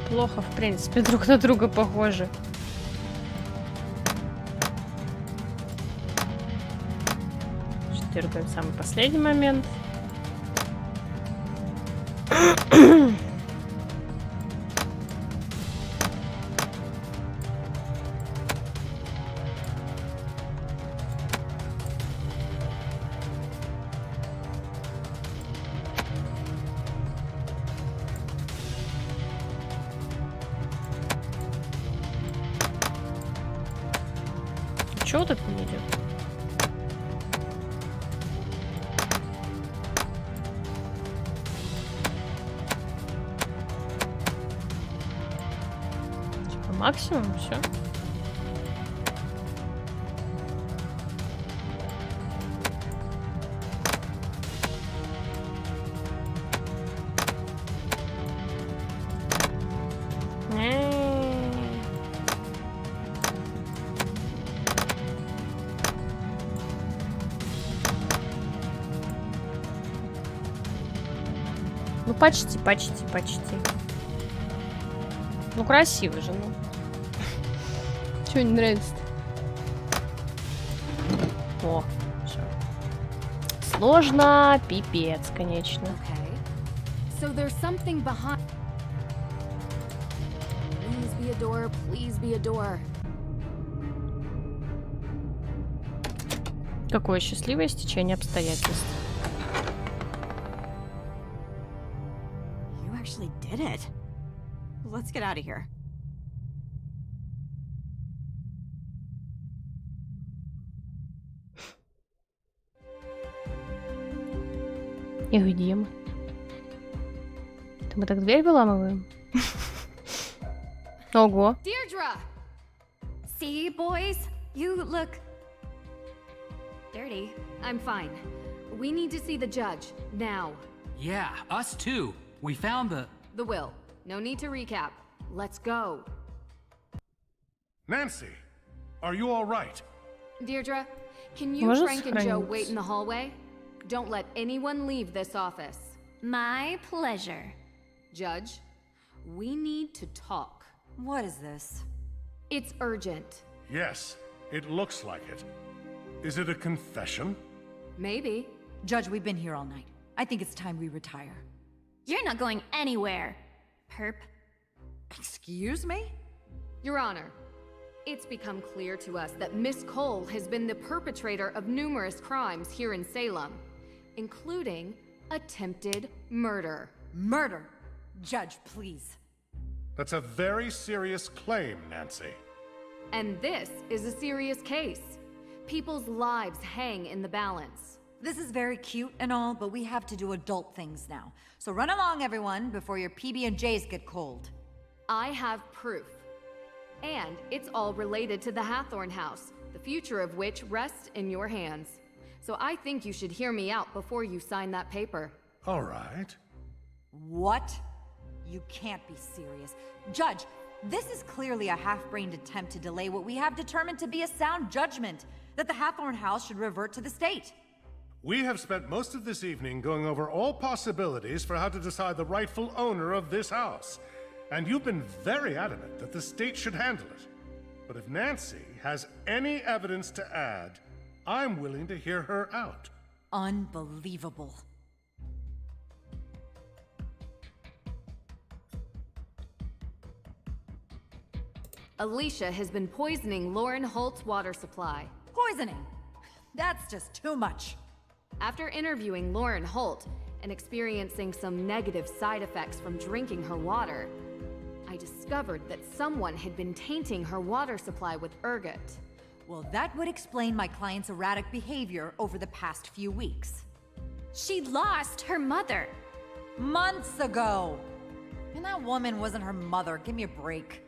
плохо, в принципе, друг на друга похожи. Четвертый, самый последний момент. Чего вот это не идет? Типа максимум, все. Ну, почти. Ну, красиво же, ну. Чего не нравится-то? О, все. Сложно, пипец, конечно. Okay. So there's something behind. Please be a door, please be a door. Какое счастливое стечение обстоятельств. You actually did it. Let's get out of here. И где мы? Мы так дверь выламываем? Ого. Deirdre! See, boys? You look... dirty. I'm fine. We need to see the judge, now. Yeah, us too. We found the will. No need to recap. Let's go. Nancy, are you all right? Deirdre, can you, Frank and Joe, wait in the hallway? Don't let anyone leave this office. My pleasure. Judge, we need to talk. What is this? It's urgent. Yes, it looks like it. Is it a confession? Maybe. Judge, we've been here all night. I think it's time we retire. You're not going anywhere, perp. Excuse me? Your Honor, it's become clear to us that Miss Cole has been the perpetrator of numerous crimes here in Salem, including attempted murder. Murder? Judge, please. That's a very serious claim, Nancy. And this is a serious case. People's lives hang in the balance. This is very cute and all, but we have to do adult things now. So run along, everyone, before your PB&Js get cold. I have proof. And it's all related to the Hathorn house, the future of which rests in your hands. So I think you should hear me out before you sign that paper. All right. What? You can't be serious. Judge, this is clearly a half-brained attempt to delay what we have determined to be a sound judgment, that the Hathorn house should revert to the state. We have spent most of this evening going over all possibilities for how to decide the rightful owner of this house. And you've been very adamant that the state should handle it. But if Nancy has any evidence to add, I'm willing to hear her out. Unbelievable. Alicia has been poisoning Lauren Holt's water supply. Poisoning? That's just too much. After interviewing Lauren Holt and experiencing some negative side effects from drinking her water, I discovered that someone had been tainting her water supply with ergot. Well, that would explain my client's erratic behavior over the past few weeks. She lost her mother. Months ago. And that woman wasn't her mother. Give me a break.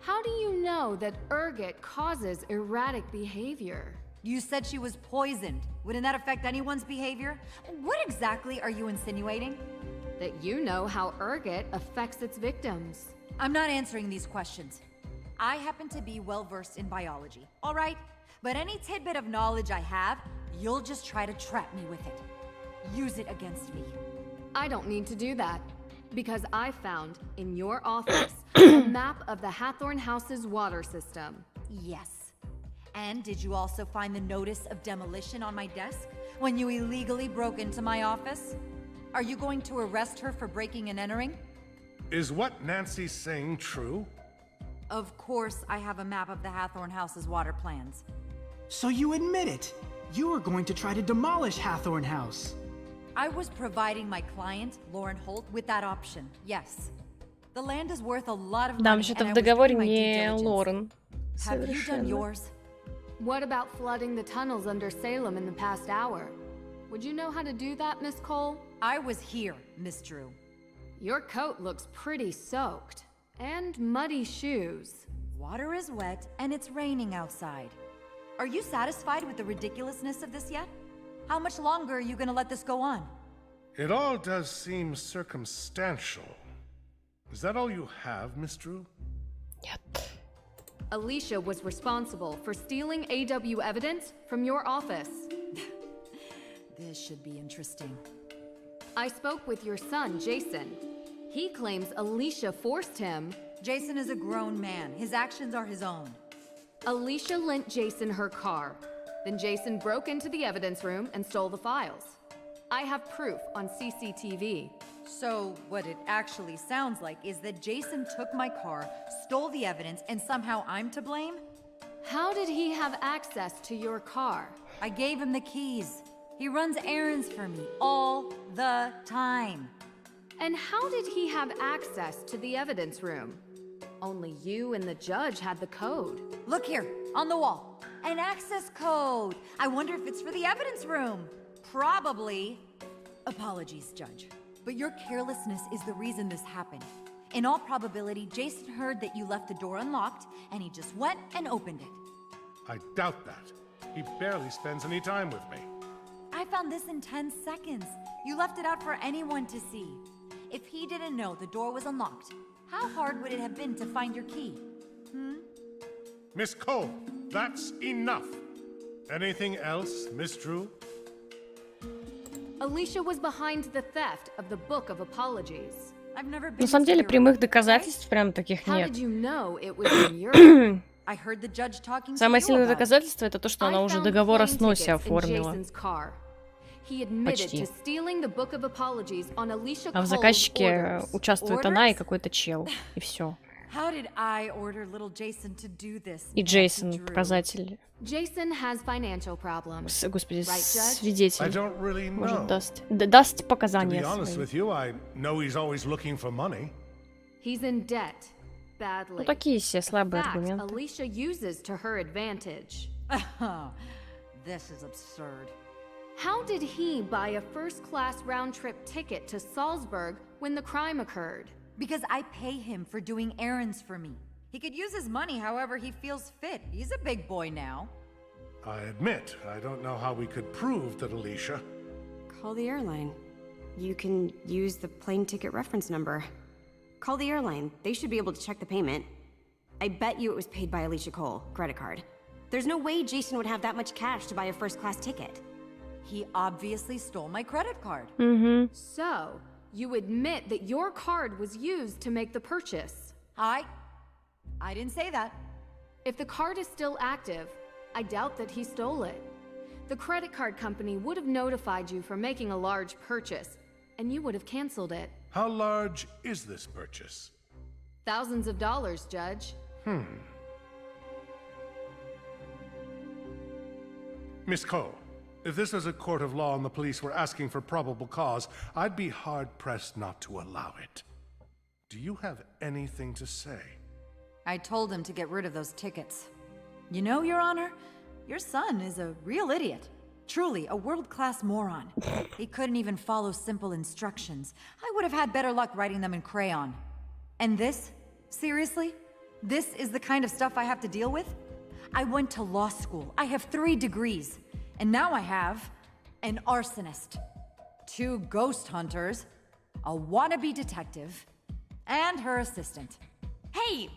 How do you know that ergot causes erratic behavior? You said she was poisoned. Wouldn't that affect anyone's behavior? What exactly are you insinuating? That you know how ergot affects its victims. I'm not answering these questions. I happen to be well-versed in biology, all right? But any tidbit of knowledge I have, you'll just try to trap me with it. Use it against me. I don't need to do that, because I found, in your office, a map of the Hathorn house's water system. Yes. And did you also find the notice of demolition on my desk when you illegally broke into my office? Are you going to arrest her for breaking and entering? Is what Nancy's saying true? Of course I have a map of the Hathorn house's water plans. So you admit it! You were going to try to demolish Hathorn House! I was providing my client, Lauren Holt, with that option, yes. The land is worth a lot of money, Да, вообще-то в договоре не Лорен. Have you done yours? What about flooding the tunnels under Salem in the past hour? Would you know how to do that, Miss Cole? I was here, Miss Drew. Your coat looks pretty soaked. And muddy shoes. Water is wet, and it's raining outside. Are you satisfied with the ridiculousness of this yet? How much longer are you gonna let this go on? It all does seem circumstantial. Is that all you have, Miss Drew? Нет. Alicia was responsible for stealing AW evidence from your office. This should be interesting. I spoke with your son, Jason. He claims Alicia forced him. Jason is a grown man. His actions are his own. Alicia lent Jason her car. Then Jason broke into the evidence room and stole the files. I have proof on CCTV. So what it actually sounds like is that Jason took my car, stole the evidence, and somehow I'm to blame? How did he have access to your car? I gave him the keys. He runs errands for me all the time. And how did he have access to the evidence room? Only you and the judge had the code. Look here, on the wall. An access code. I wonder if it's for the evidence room. Probably. Apologies, Judge. But your carelessness is the reason this happened. In all probability, Jason heard that you left the door unlocked, and he just went and opened it. I doubt that. He barely spends any time with me. I found this in 10 seconds. You left it out for anyone to see. If he didn't know the door was unlocked, how hard would it have been to find your key? Miss Cole, that's enough. Anything else, Miss Drew? Alicia was behind the theft of the Book of Apologies. I've never been. На самом деле прямых доказательств прям таких How нет. did you know it was in Europe? I heard the judge talking to Самое you сильное about it. доказательство это то, что она уже договор о сносе оформила. Почти. А в заказчике участвует она и какой-то чел. И все. How did I order little Jason to do this? И Джейсон, показатель. Jason has financial problems. Господи, Right, Judge? свидетель. I don't really know. Может, даст To показания be honest свои. with you, I know he's always looking for money. He's in debt. Badly. Ну, такие все слабые In fact, аргументы. Alicia uses to her advantage. This is absurd. How did he buy a first-class round-trip ticket to Salzburg when the crime occurred? Because I pay him for doing errands for me. He could use his money however he feels fit. He's a big boy now. I admit, I don't know how we could prove that Alicia... Call the airline. You can use the plane ticket reference number. Call the airline. They should be able to check the payment. I bet you it was paid by Alicia Cole, credit card. There's no way Jason would have that much cash to buy a first-class ticket. He obviously stole my credit card. So, you admit that your card was used to make the purchase. I didn't say that. If the card is still active, I doubt that he stole it. The credit card company would have notified you for making a large purchase, and you would have canceled it. How large is this purchase? Thousands of dollars, Judge. Miss Cole, if this was a court of law and the police were asking for probable cause, I'd be hard-pressed not to allow it. Do you have anything to say? I told him to get rid of those tickets. You know, Your Honor, your son is a real idiot. Truly, a world-class moron. He couldn't even follow simple instructions. I would have had better luck writing them in crayon. And this? Seriously? This is the kind of stuff I have to deal with? I went to law school. I have 3 degrees. And now I have an arsonist, 2 ghost hunters, a wannabe detective, and her assistant. Hey,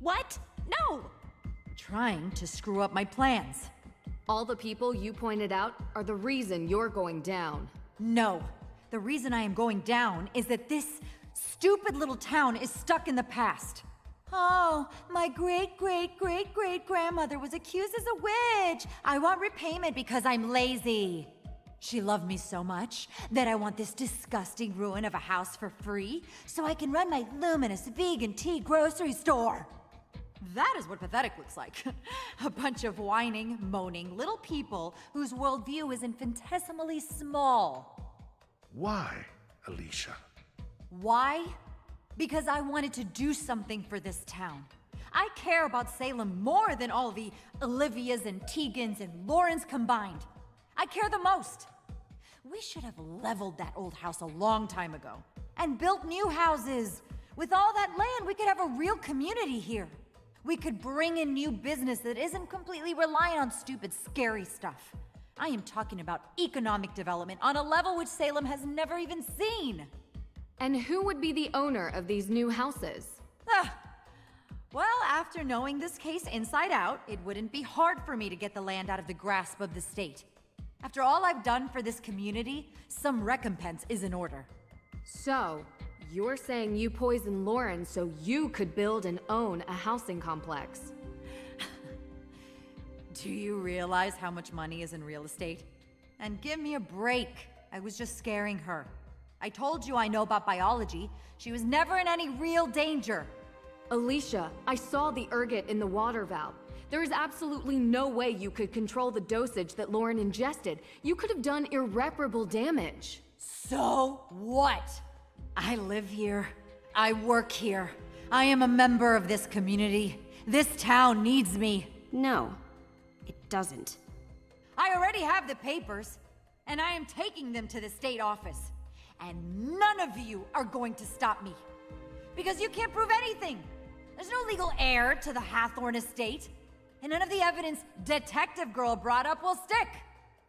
what? No! Trying to screw up my plans. All the people you pointed out are the reason you're going down. No. The reason I am going down is that this stupid little town is stuck in the past. Oh, my great-great-great-great-grandmother was accused as a witch. I want repayment because I'm lazy. She loved me so much that I want this disgusting ruin of a house for free so I can run my luminous vegan tea grocery store. That is what pathetic looks like. A bunch of whining, moaning little people whose worldview is infinitesimally small. Why, Alicia? Why? Because I wanted to do something for this town. I care about Salem more than all the Olivias and Tegans and Laurens combined. I care the most. We should have leveled that old house a long time ago and built new houses. With all that land, we could have a real community here. We could bring in new business that isn't completely reliant on stupid, scary stuff. I am talking about economic development on a level which Salem has never even seen. And who would be the owner of these new houses? Well, after knowing this case inside out, it wouldn't be hard for me to get the land out of the grasp of the state. After all I've done for this community, some recompense is in order. So, you're saying you poisoned Lauren so you could build and own a housing complex? Do you realize how much money is in real estate? And give me a break. I was just scaring her. I told you I know about biology. She was never in any real danger. Alicia, I saw the ergot in the water valve. There is absolutely no way you could control the dosage that Lauren ingested. You could have done irreparable damage. So what? I live here. I work here. I am a member of this community. This town needs me. No, it doesn't. I already have the papers, and I am taking them to the state office. And none of you are going to stop me. Because you can't prove anything. There's no legal heir to the Hathorn estate. And none of the evidence Detective Girl brought up will stick.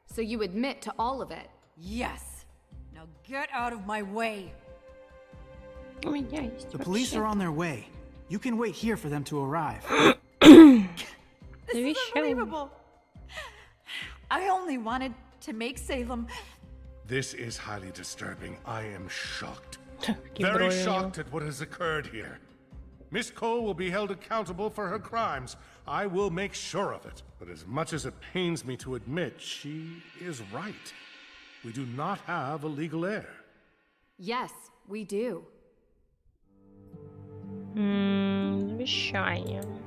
So you admit to all of it? Yes. Now get out of my way. The police are on their way. You can wait here for them to arrive. This is unbelievable. I only wanted to make Salem. This is highly disturbing. I am shocked. Very shocked at what has occurred here. Miss Cole will be held accountable for her crimes. I will make sure of it. But as much as it pains me to admit, she is right. We do not have a legal heir. Yes, we do.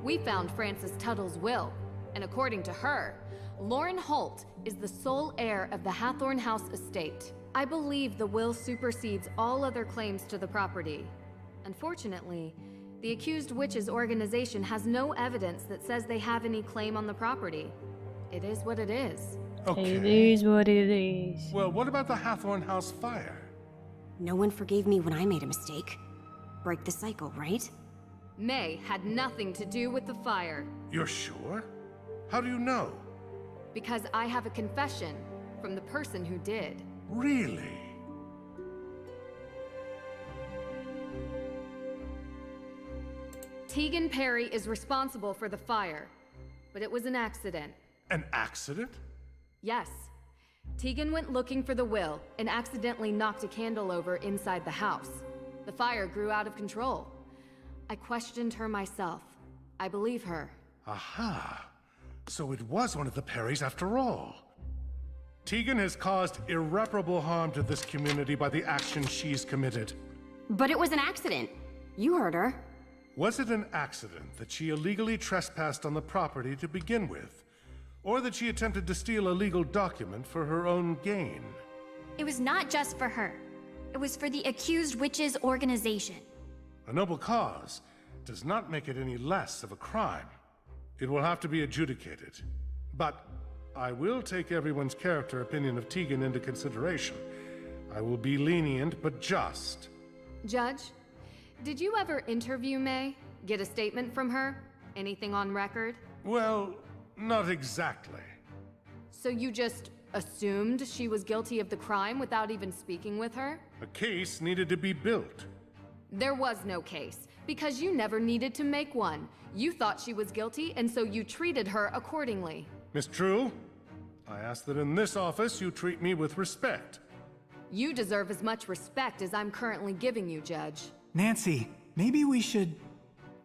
We found Frances Tuttle's will, and according to her, Lauren Holt is the sole heir of the Hathorn House estate. I believe the will supersedes all other claims to the property. Unfortunately, the accused witches organization has no evidence that says they have any claim on the property. It is what it is. Okay. It is what it is. Well, what about the Hathorn House fire? No one forgave me when I made a mistake. Break the cycle, right? May had nothing to do with the fire. You're sure? How do you know? Because I have a confession from the person who did. Really? Tegan Perry is responsible for the fire, but it was an accident. An accident? Yes. Tegan went looking for the will and accidentally knocked a candle over inside the house. The fire grew out of control. I questioned her myself. I believe her. Aha. So it was one of the Perrys after all. Tegan has caused irreparable harm to this community by the actions she's committed. But it was an accident. You heard her. Was it an accident that she illegally trespassed on the property to begin with? Or that she attempted to steal a legal document for her own gain? It was not just for her. It was for the accused witches organization. A noble cause does not make it any less of a crime. It will have to be adjudicated. But I will take everyone's character opinion of Tegan into consideration. I will be lenient but just. Judge, did you ever interview May? Get a statement from her? Anything on record? Well, not exactly. So you just assumed she was guilty of the crime without even speaking with her? A case needed to be built. There was no case, because you never needed to make one. You thought she was guilty, and so you treated her accordingly. Miss True, I ask that in this office you treat me with respect. You deserve as much respect as I'm currently giving you, Judge. Nancy, maybe we should...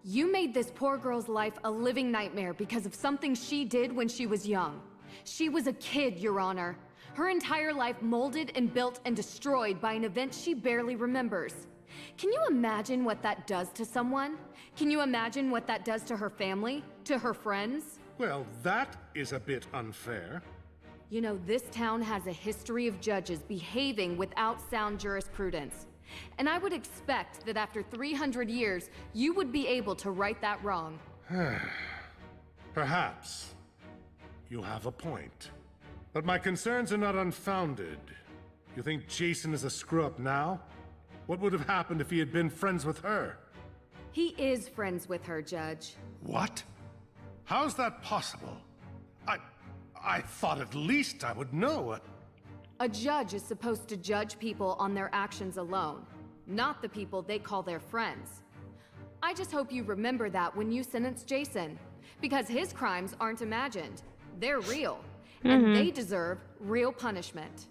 You made this poor girl's life a living nightmare because of something she did when she was young. She was a kid, Your Honor. Her entire life molded and built and destroyed by an event she barely remembers. Can you imagine what that does to someone? Can you imagine what that does to her family? To her friends? Well, that is a bit unfair. You know, this town has a history of judges behaving without sound jurisprudence. And I would expect that after 300 years, you would be able to right that wrong. Perhaps. You have a point. But my concerns are not unfounded. You think Jason is a screw-up now? What would have happened if he had been friends with her? He is friends with her, Judge. What? How's that possible? I thought at least I would know. A judge is supposed to judge people on their actions alone, not the people they call their friends. I just hope you remember that when you sentence Jason, because his crimes aren't imagined. They're real, and they deserve real punishment.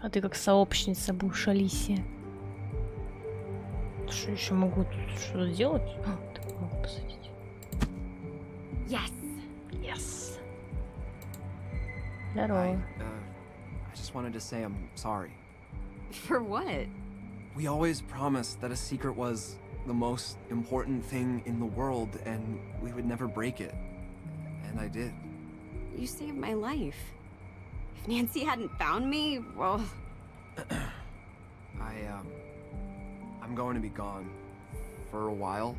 А ты как сообщница будешь, Алисия. Что еще могу тут что сделать? Так могу посадить. Yes. Yes. Здорово. I just wanted to say I'm sorry. For what? We always promised that a secret was the most important thing in the world, and we would never break it. And I did. You saved my life. If Nancy hadn't found me, well... I'm going to be gone. For a while.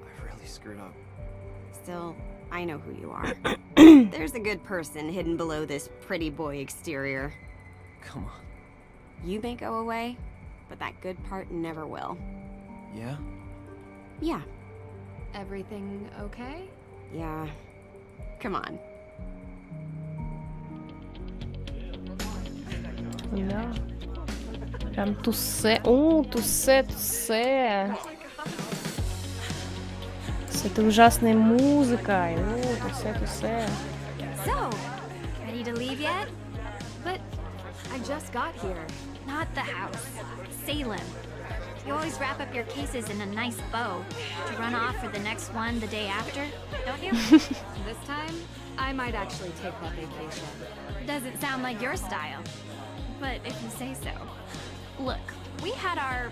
I really screwed up. Still, I know who you are. There's a good person hidden below this pretty boy exterior. Come on. You may go away, but that good part never will. Yeah? Yeah. Everything okay? Yeah. Come on. Да. Прям тусе. О, тусе. С этой ужасной музыкой. О, тусе. So, ready to leave yet? But I just got here. Not the house. Salem. You always wrap up your cases in a nice bow to run off for the next one the day after, don't you? This time, I might actually take that vacation. Doesn't sound like your style, but if you say so. Look, we had our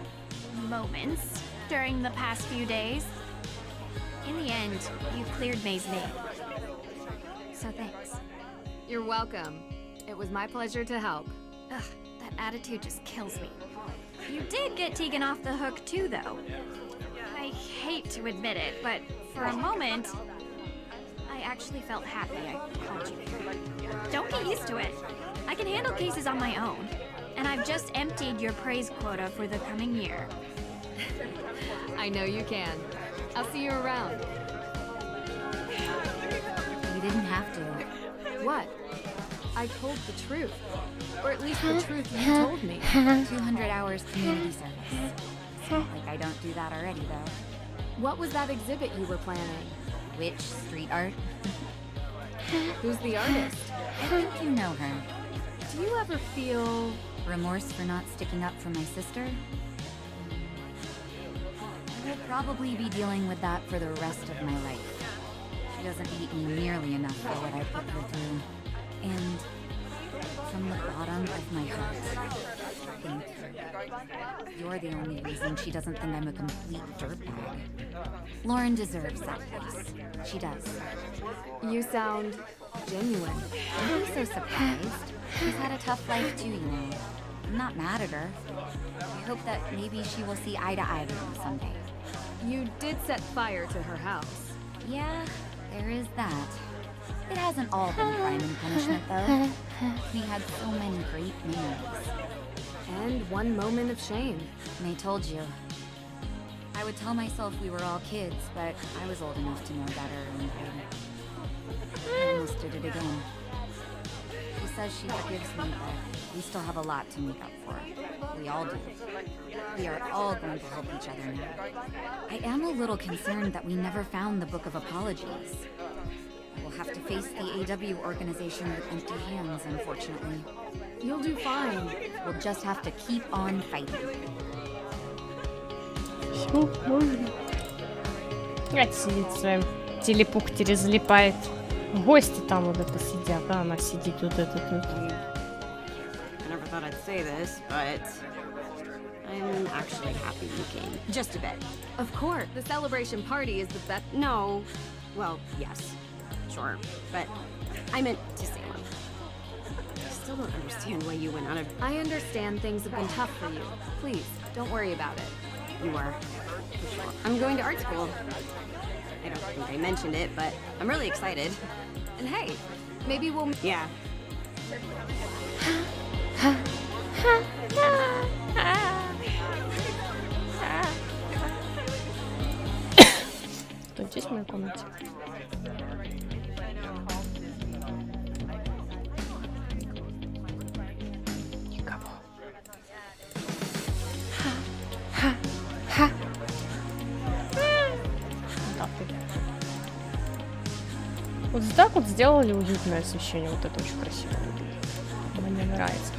moments during the past few days. In the end, you cleared May's name. So thanks. You're welcome. It was my pleasure to help. Ugh, that attitude just kills me. You did get Tegan off the hook too, though. I hate to admit it, but for a moment, I actually felt happy I called you. Don't get used to it. I can handle cases on my own, and I've just emptied your praise quota for the coming year. I know you can. I'll see you around. You didn't have to. What? I told the truth. Or at least the truth you told me. 200 hours community service. It's not like I don't do that already, though. What was that exhibit you were planning? Witch street art? Who's the artist? I think you know her. Do you ever feel... remorse for not sticking up for my sister? I will probably be dealing with that for the rest of my life. She doesn't hate me nearly enough for what I put her through. And from the bottom of my heart, I think you're the only reason she doesn't think I'm a complete dirtbag. Lauren deserves that place. She does. You sound genuine. Don't be so surprised. She's had a tough life too, you know. I'm not mad at her. I hope that maybe she will see eye to eye with me someday. You did set fire to her house. Yeah, there is that. It hasn't all been crime and punishment, though. We had so many great memories. And one moment of shame. And I told you. I would tell myself we were all kids, but I was old enough to know better, and I almost did it again. She says she forgives me, but we still have a lot to make up for. We all do. We are all going to help each other now. I am a little concerned that we never found the Book of Apologies. We'll have to face the AW organization with empty hands, unfortunately. You'll do fine. We'll just have to keep on fighting. Опять сидит в своем телепухтере, залипает. Гости там вот это сидят, а она сидит вот это тут. I never thought I'd say this, but I'm actually happy you came. Just a bit. Of course, the celebration party is the best. No. Well, yes. Sure. But I meant to Salem. I still don't understand why you went out of... I understand things have been tough for you. Please, don't worry about it. You are. For sure. I'm going to art school. I don't think I mentioned it, but I'm really excited. And hey, maybe we'll... Yeah. Кто здесь в моей комнате? Никого. Вот так вот сделали уютное освещение. Вот это очень красиво. Мне нравится.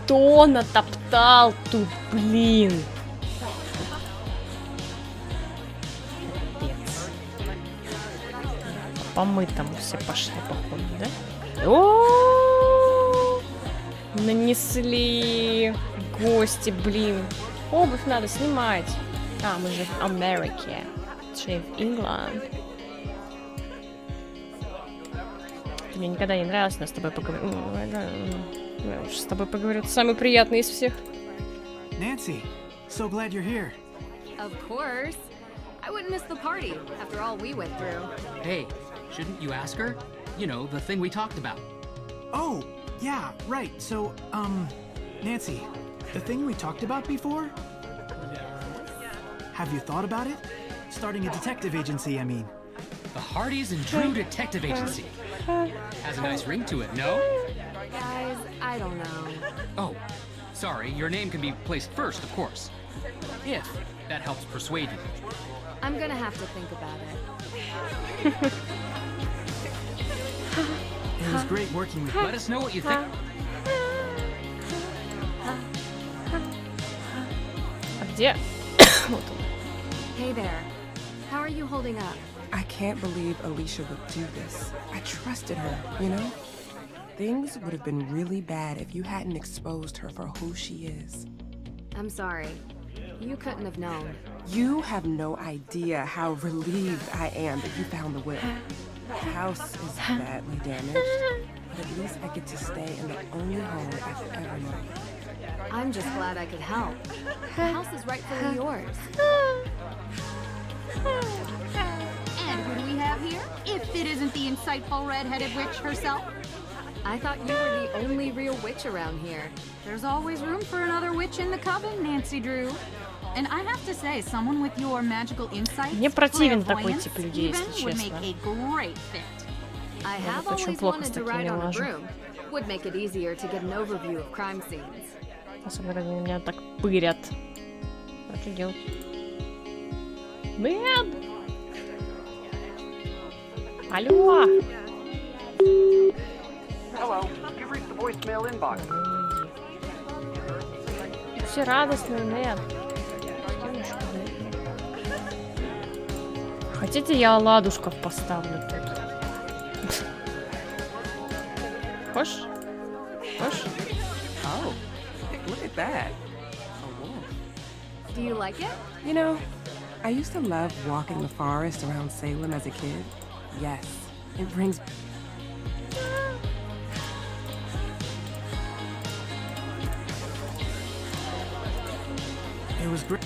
Кто натоптал тут, блин? Капец. Помытому все пошли, походу, да? О-о-о! Нанесли гости, блин. Обувь надо снимать. А, мы же в Америке. Точнее, в Ингланд. Мне никогда не нравилось, но с тобой поговорить. Я уж с тобой поговорю. Это самый приятный из всех. Nancy, so glad you're here. Of course. I wouldn't miss the party after all we went through. Hey, shouldn't you ask her? You know, the thing we talked about. Oh, yeah, right. So, Nancy, the thing we talked about before? Have you thought about it? Starting a detective agency, I mean. The Hardys and Drew Detective Agency. Has a nice ring to it, no? Guys, I don't know. Oh, sorry, your name can be placed first, of course. If that helps persuade you. I'm gonna have to think about it. It was great working with you. Let us know what you think. Где? Hey there. How are you holding up? I can't believe Alicia would do this. I trusted her, you know? Things would have been really bad if you hadn't exposed her for who she is. I'm sorry. You couldn't have known. You have no idea how relieved I am that you found the will. The house is badly damaged, but at least I get to stay in the only home I've ever known. I'm just glad I could help. The house is rightfully yours. And who do we have here? If it isn't the insightful red-headed witch herself. I thought you were the only real witch around here. There's always room for another witch in the coven, Nancy Drew. And I have to say, someone with your magical insights, Мне противен такой тип людей, если would make честно. a great fit. I have очень always плохо с wanted to такими ride on a лажу. broom. Would make it easier to get an overview of crime scenes. Особенно, когда они меня так пырят. А что делать? Бэд! Алло! Hello, you've reached the voicemail inbox. Все радостные, нет. Хотите, я оладушков поставлю тут? Хочешь? Хочешь? Oh, look at that. A wolf. Do you like it? You know, I used to love walking the forest around Salem as a kid. Yes, it brings... It was great.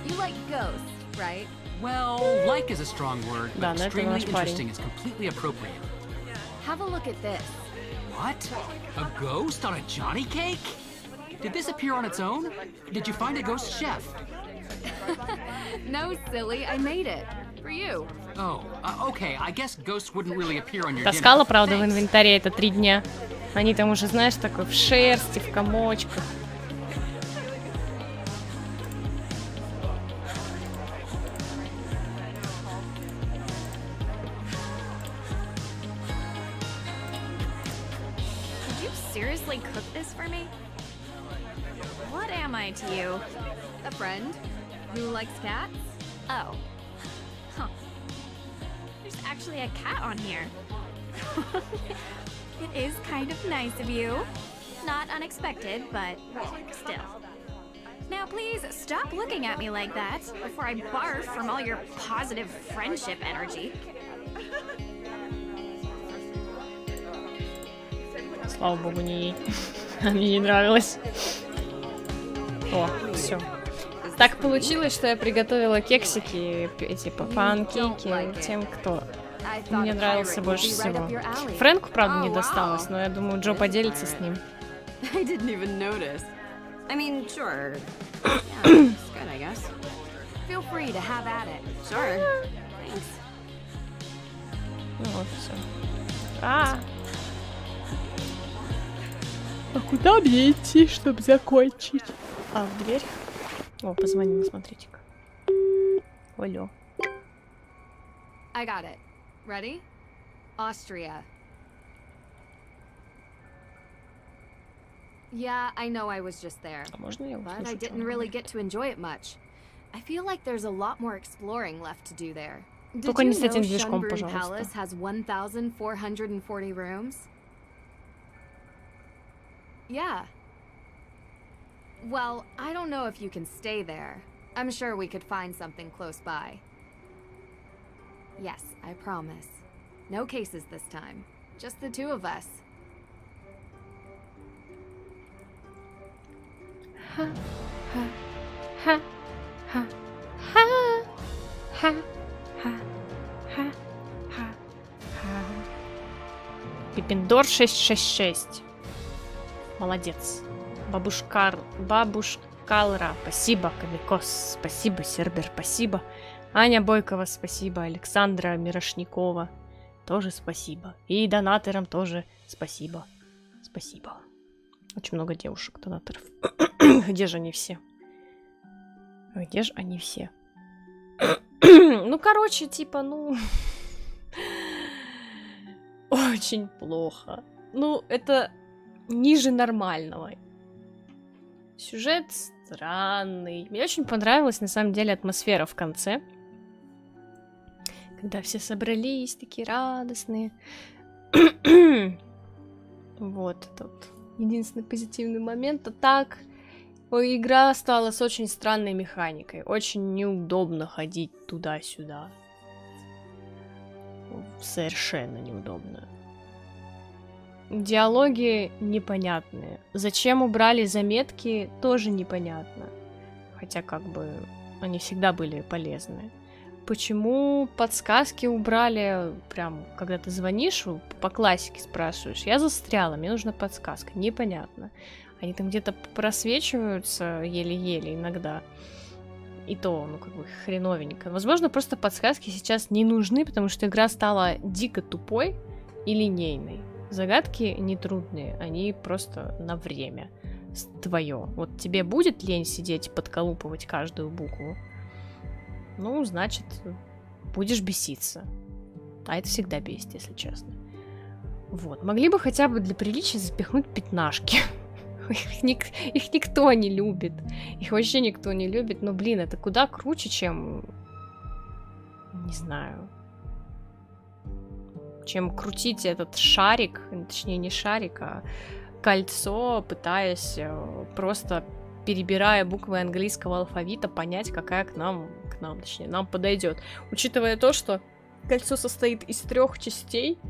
You like ghosts, right? Well, like is a strong word, Да, but но это extremely наш парень. interesting is completely appropriate. Have a look at this. What? A ghost on a Johnny cake? Did this appear on its own? Did you find a ghost chef? No, silly, I made it. For you. Oh, okay, I guess ghosts wouldn't really appear on your Таскала, dinner. правда, в инвентаре это 3 дня. Они там уже, знаешь, такой в шерсти, в комочках. Could you seriously cook this for me? What am I to you? A friend who likes cats? Oh. Huh. There's actually a cat on here. It is kind of nice of you. Not unexpected, but still. Now please stop looking at me like that before I barf from all your positive friendship energy. Слава богу, не ей. Мне не нравилось. О, все. Так получилось, что я приготовила кексики, эти панкейки тем, кто мне нравился больше всего. Фрэнку, правда, не досталось, но я думаю, Джо поделится с ним. I didn't even notice. I mean, sure. Yeah, it's good, I guess. Feel free to have at it. Sure. Thanks. Ну вот, все. А куда мне идти, чтобы закончить? А, в дверь? О, позвонила, смотрите-ка. Алло. I got it. Ready? Austria. Yeah, I know I was just there. But I didn't really get to enjoy it much. I feel like there's a lot more exploring left to do there. Did Только you не с этим know движком, Schönbrunn пожалуйста. Palace has 1,440 rooms? Yeah. Well, I don't know if you can stay there. I'm sure we could find something close by. Yes, I promise. No cases this time. Just the two of us. Ха, ха, ха, ха, ха, ха, ха, ха, ха, ха. Пипендор 666. Молодец. Бабушкалра, спасибо. Камикос, спасибо. Сербер, спасибо. Аня Бойкова, спасибо. Александра Мирошникова, тоже спасибо. И донаторам тоже спасибо. Спасибо. Очень много девушек-донаторов. Где же они все? Где же они все? Ну, короче, типа, ну... Очень плохо. Ну, это ниже нормального. Сюжет странный. Мне очень понравилась, на самом деле, атмосфера в конце. Когда все собрались, такие радостные. Вот, это вот единственный позитивный момент. А так, игра стала с очень странной механикой. Очень неудобно ходить туда-сюда. Совершенно неудобно. Диалоги непонятные. Зачем убрали заметки, тоже непонятно. Хотя, как бы, они всегда были полезны. Почему подсказки убрали, прям, когда ты звонишь, по классике спрашиваешь, я застряла, мне нужна подсказка, непонятно. Они там где-то просвечиваются еле-еле иногда. И то, ну, как бы, хреновенько. Возможно, просто подсказки сейчас не нужны, потому что игра стала дико тупой и линейной. Загадки нетрудные, они просто на время твое. Вот тебе будет лень сидеть и подколупывать каждую букву? Ну, значит, будешь беситься. А это всегда бесит, если честно. Вот. Могли бы хотя бы для приличия запихнуть пятнашки. Их никто не любит. Их вообще никто не любит. Но, блин, это куда круче, чем... Не знаю. Чем крутить этот шарик, точнее не шарик, а кольцо, пытаясь просто, перебирая буквы английского алфавита, понять, какая к нам, точнее, нам подойдет. Учитывая то, что кольцо состоит из 3 частей,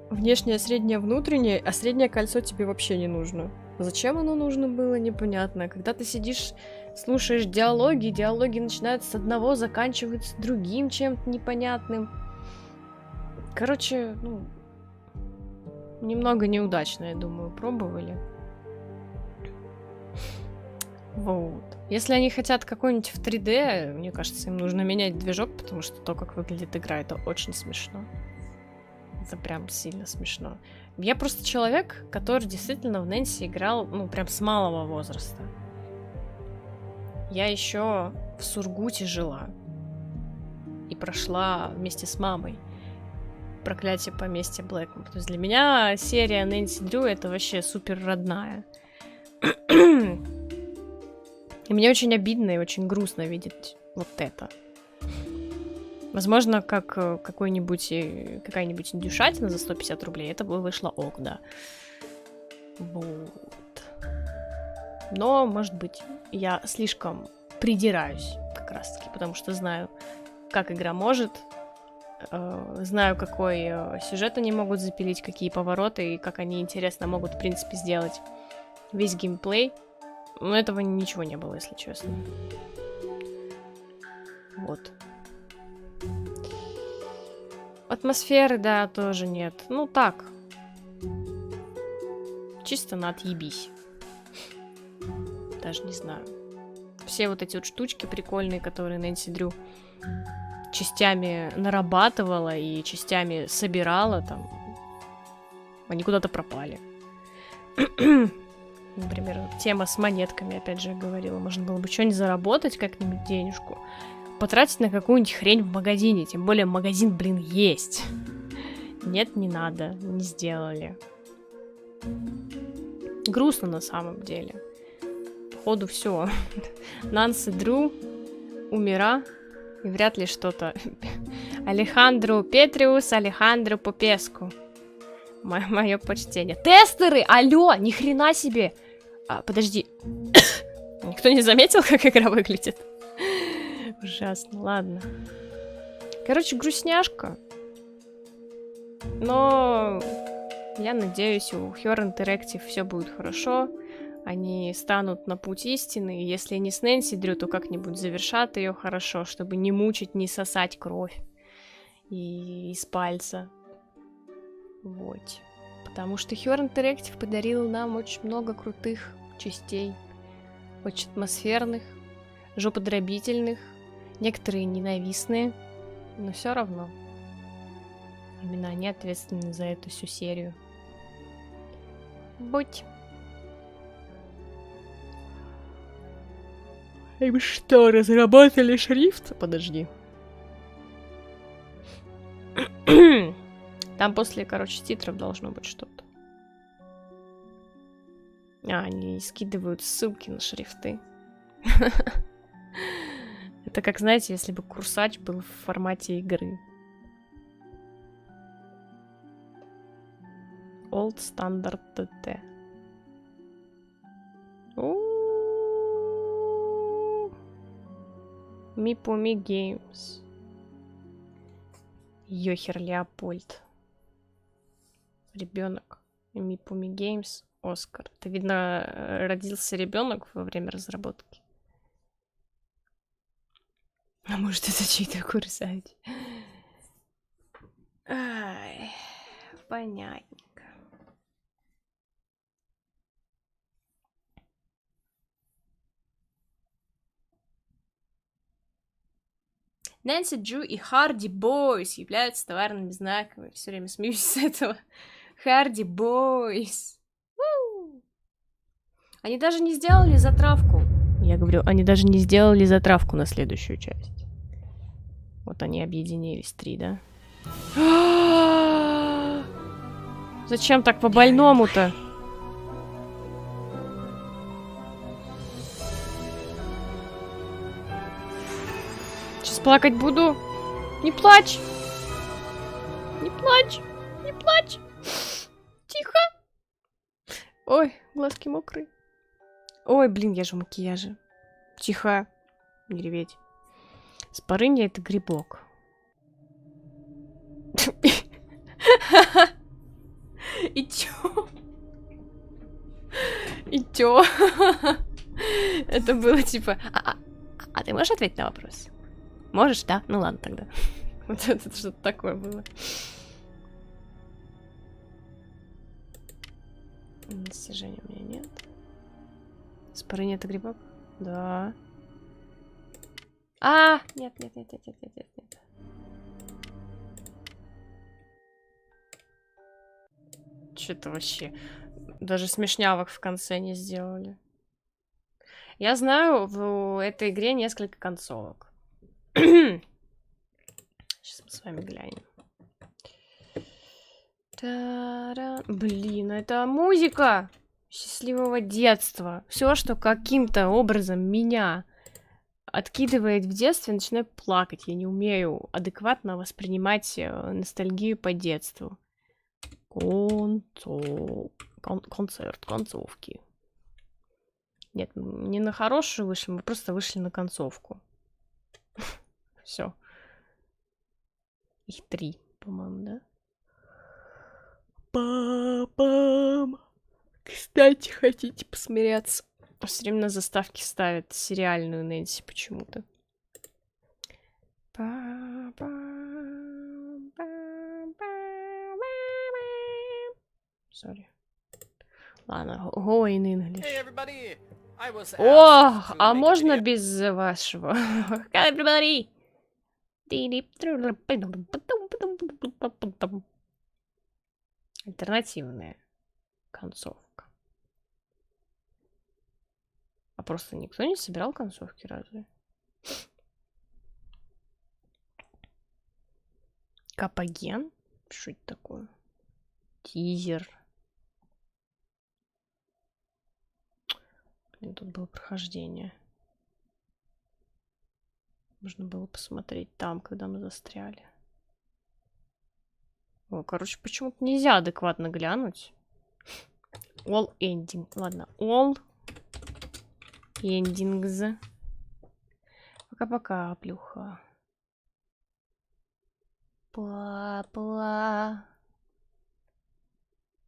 внешнее, среднее, внутреннее, а среднее кольцо тебе вообще не нужно. Зачем оно нужно было, непонятно. Когда ты сидишь, слушаешь диалоги начинаются с одного, заканчиваются другим чем-то непонятным. Короче, ну, немного неудачно, я думаю, пробовали. Вот. Если они хотят какой-нибудь в 3D, мне кажется, им нужно менять движок, потому что то, как выглядит игра, это очень смешно. Это прям сильно смешно. Я просто человек, который действительно в Нэнси играл, ну, прям с малого возраста. Я еще в Сургуте жила. И прошла вместе с мамой Проклятие поместья Блэкмор. То есть для меня серия Нэнси Дрю это вообще супер родная. И мне очень обидно и очень грустно видеть вот это. Возможно, как какая-нибудь индюшатина за 150 рублей, это бы вышло ок, да. Вот. Но, может быть, я слишком придираюсь как раз-таки, потому что знаю, как игра может, знаю, какой сюжет они могут запилить, какие повороты, и как они интересно могут, в принципе, сделать весь геймплей. Но этого ничего не было, если честно. Вот. Атмосферы, да, тоже нет. Ну, так. Чисто на отъебись. Даже не знаю. Все вот эти вот штучки прикольные, которые Нэнси Дрю частями нарабатывала и частями собирала, там, они куда-то пропали. Например, тема с монетками, опять же, я говорила. Можно было бы что-нибудь заработать, как-нибудь денежку, потратить на какую-нибудь хрень в магазине. Тем более магазин, блин, есть. Нет, не надо, не сделали. Грустно на самом деле. Походу все. Нэнси Дрю умира. И вряд ли что-то... Алехандро Петриус, Алехандро Попеску. Мое почтение. Тестеры! Алло! Ни хрена себе! Подожди. Никто не заметил, как игра выглядит? Ужасно, ладно. Короче, грустняшка. Но я надеюсь, у Her Interactive все будет хорошо. Они станут на путь истины. И если не с Нэнси Дрю, то как-нибудь завершат ее хорошо, чтобы не мучить, не сосать кровь из пальца. Вот. Потому что Her Interactive подарил нам очень много крутых частей. Очень атмосферных, жоподробительных, некоторые ненавистные, но все равно. Именно они ответственны за эту всю серию. Будь. Им что, разработали шрифт? Подожди. Там после, короче, титров должно быть что-то. Они скидывают ссылки на шрифты. Это как, знаете, если бы курсач был в формате игры. Old Standard TT. Мипуми Games. Йохер Леопольд. Ребенок. Мипуми Games. Оскар. Это, видно, родился ребенок во время разработки. А может, это чей-то курсач? Ай, понятненько. Нэнси, Джу и Харди Бойс являются товарными знаками. Все время смеюсь с этого. Харди Бойс. Они даже не сделали затравку. Я говорю, они даже не сделали затравку на следующую часть. Вот они объединились, 3, да? Зачем так по-больному-то? Сейчас плакать буду. Не плачь. Не плачь. Не плачь. Тихо. Ой, глазки мокрые. Ой, блин, я же в макияже. Тихо. Не реветь. Спорынья — это грибок. И чё? И чё? Это было типа... А ты можешь ответить на вопрос? Можешь, да? Ну ладно тогда. Вот это что-то такое было. Достижения у меня нет. Спорынья — это грибок? Да. Нет. Что-то вообще... Даже смешнявок в конце не сделали. Я знаю, в этой игре несколько концовок. Сейчас мы с вами глянем. Блин, это музыка счастливого детства. Все, что каким-то образом меня откидывает в детстве, начинаю плакать. Я не умею адекватно воспринимать ностальгию по детству. Концерт, концовки. Нет, не на хорошую вышли, мы просто вышли на концовку. Все. Их 3, по-моему, да? Папам. Кстати, хотите посмеяться? Все время на заставке ставят сериальную Нэнси почему-то. Sorry. Ладно, go in English. О, а можно без вашего? Everybody. Альтернативная концовка. А просто никто не собирал концовки разве? Капаген? Что это такое? Тизер. Блин, тут было прохождение. Можно было посмотреть там, когда мы застряли. О, короче, почему-то нельзя адекватно глянуть. All ending. Ладно, all endings. Пока-пока, плюха. Пла-пла.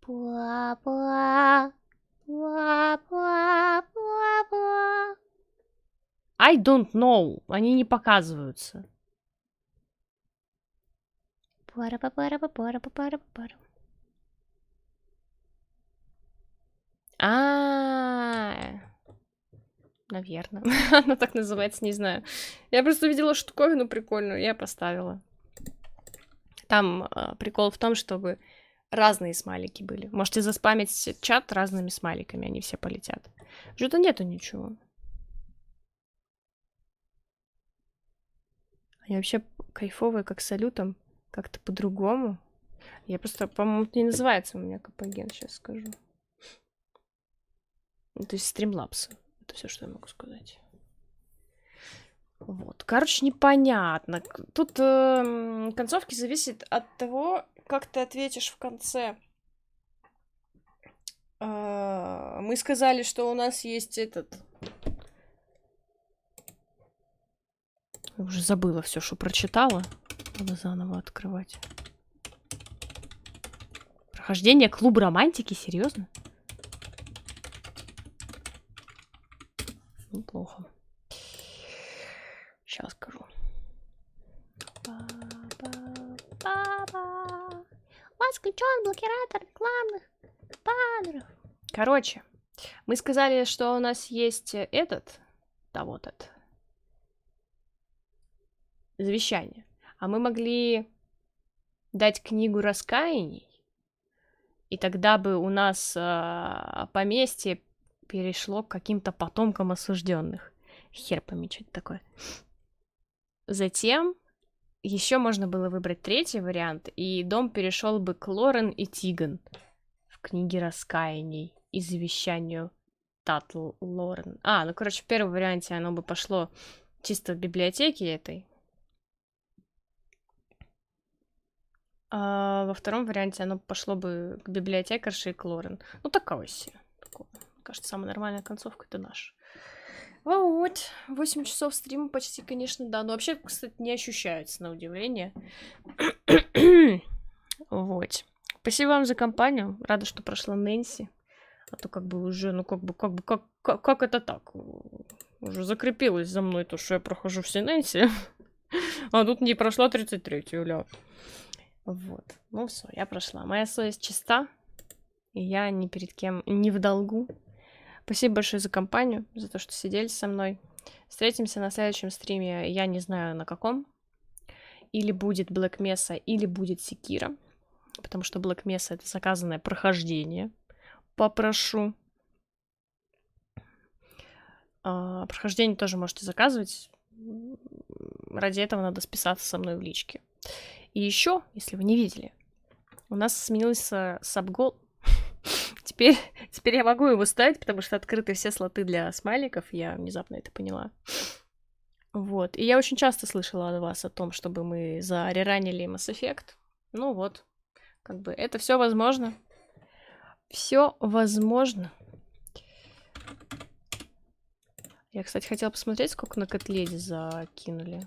Пла-пла. Пла-пла-пла-пла. I don't know. Они не показываются. Пара-па-пара-па-пара-па-пара-пара. Наверное. Она так называется, не знаю. Я просто видела штуковину прикольную, я поставила. Там прикол в том, чтобы разные смайлики были. Можете заспамить чат разными смайликами, они все полетят. Что-то нету ничего. Они вообще кайфовые, как с салютом, как-то по-другому. Я просто, по-моему, это не называется у меня КПГ, сейчас скажу. То есть стримлапсы. Это все, что я могу сказать. Вот. Короче, непонятно. Тут концовки зависит от того, как ты ответишь в конце. Мы сказали, что у нас есть этот... Я уже забыла все, что прочитала. Надо заново открывать. Прохождение клуба романтики? Серьезно? Неплохо. Сейчас скажу. У вас включен блокиратор рекламных баннеров. Короче, мы сказали, что у нас есть этот, да вот это, завещание. А мы могли дать книгу раскаяний, и тогда бы у нас поместье перешло к каким-то потомкам осужденных. Хер пойми, что это такое. Затем еще можно было выбрать третий вариант, и дом перешел бы к Лорен и Тиган в книге раскаяний и завещанию Татл Лорен. Ну, короче, в первом варианте оно бы пошло чисто в библиотеке этой. А во втором варианте оно пошло бы к библиотекарше и к Лорен. Ну, такое себе. Кажется, самая нормальная концовка — это наша. Вот. 8 часов стрима почти, конечно, да. Но вообще, кстати, не ощущается, на удивление. Вот. Спасибо вам за компанию. Рада, что прошла Нэнси. А то как бы уже, ну как это так? Уже закрепилось за мной то, что я прохожу все Нэнси. А тут не прошла 33-ю, ля. Вот. Ну все, я прошла. Моя совесть чиста. И я ни перед кем не в долгу. Спасибо большое за компанию, за то, что сидели со мной. Встретимся на следующем стриме, я не знаю на каком. Или будет Black Mesa, или будет Секира. Потому что Black Mesa — это заказанное прохождение. Попрошу. Прохождение тоже можете заказывать. Ради этого надо списаться со мной в личке. И еще, если вы не видели, у нас сменился сабгол. Теперь я могу его ставить, потому что открыты все слоты для смайликов. Я внезапно это поняла. Вот. И я очень часто слышала от вас о том, чтобы мы зареранили Mass Effect. Ну вот. Как бы это все возможно. Все возможно. Я, кстати, хотела посмотреть, сколько на Кэт-Леди закинули.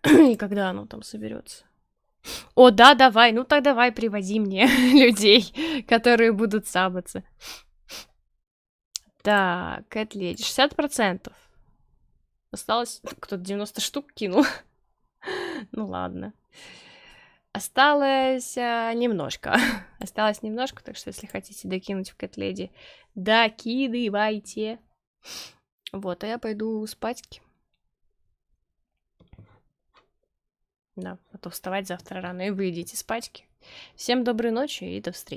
И когда оно там соберется. О, да, давай. Ну так давай, приводи мне людей, которые будут сабаться. Так, Кэт-Леди. 60%. Осталось... Кто-то 90 штук кинул. Ну ладно. Осталось немножко. Осталось немножко, так что если хотите докинуть в Кэт-Леди, докидывайте. Вот, а я пойду спать. Да, а то вставать завтра рано, и вы идите спать. Всем доброй ночи и до встречи.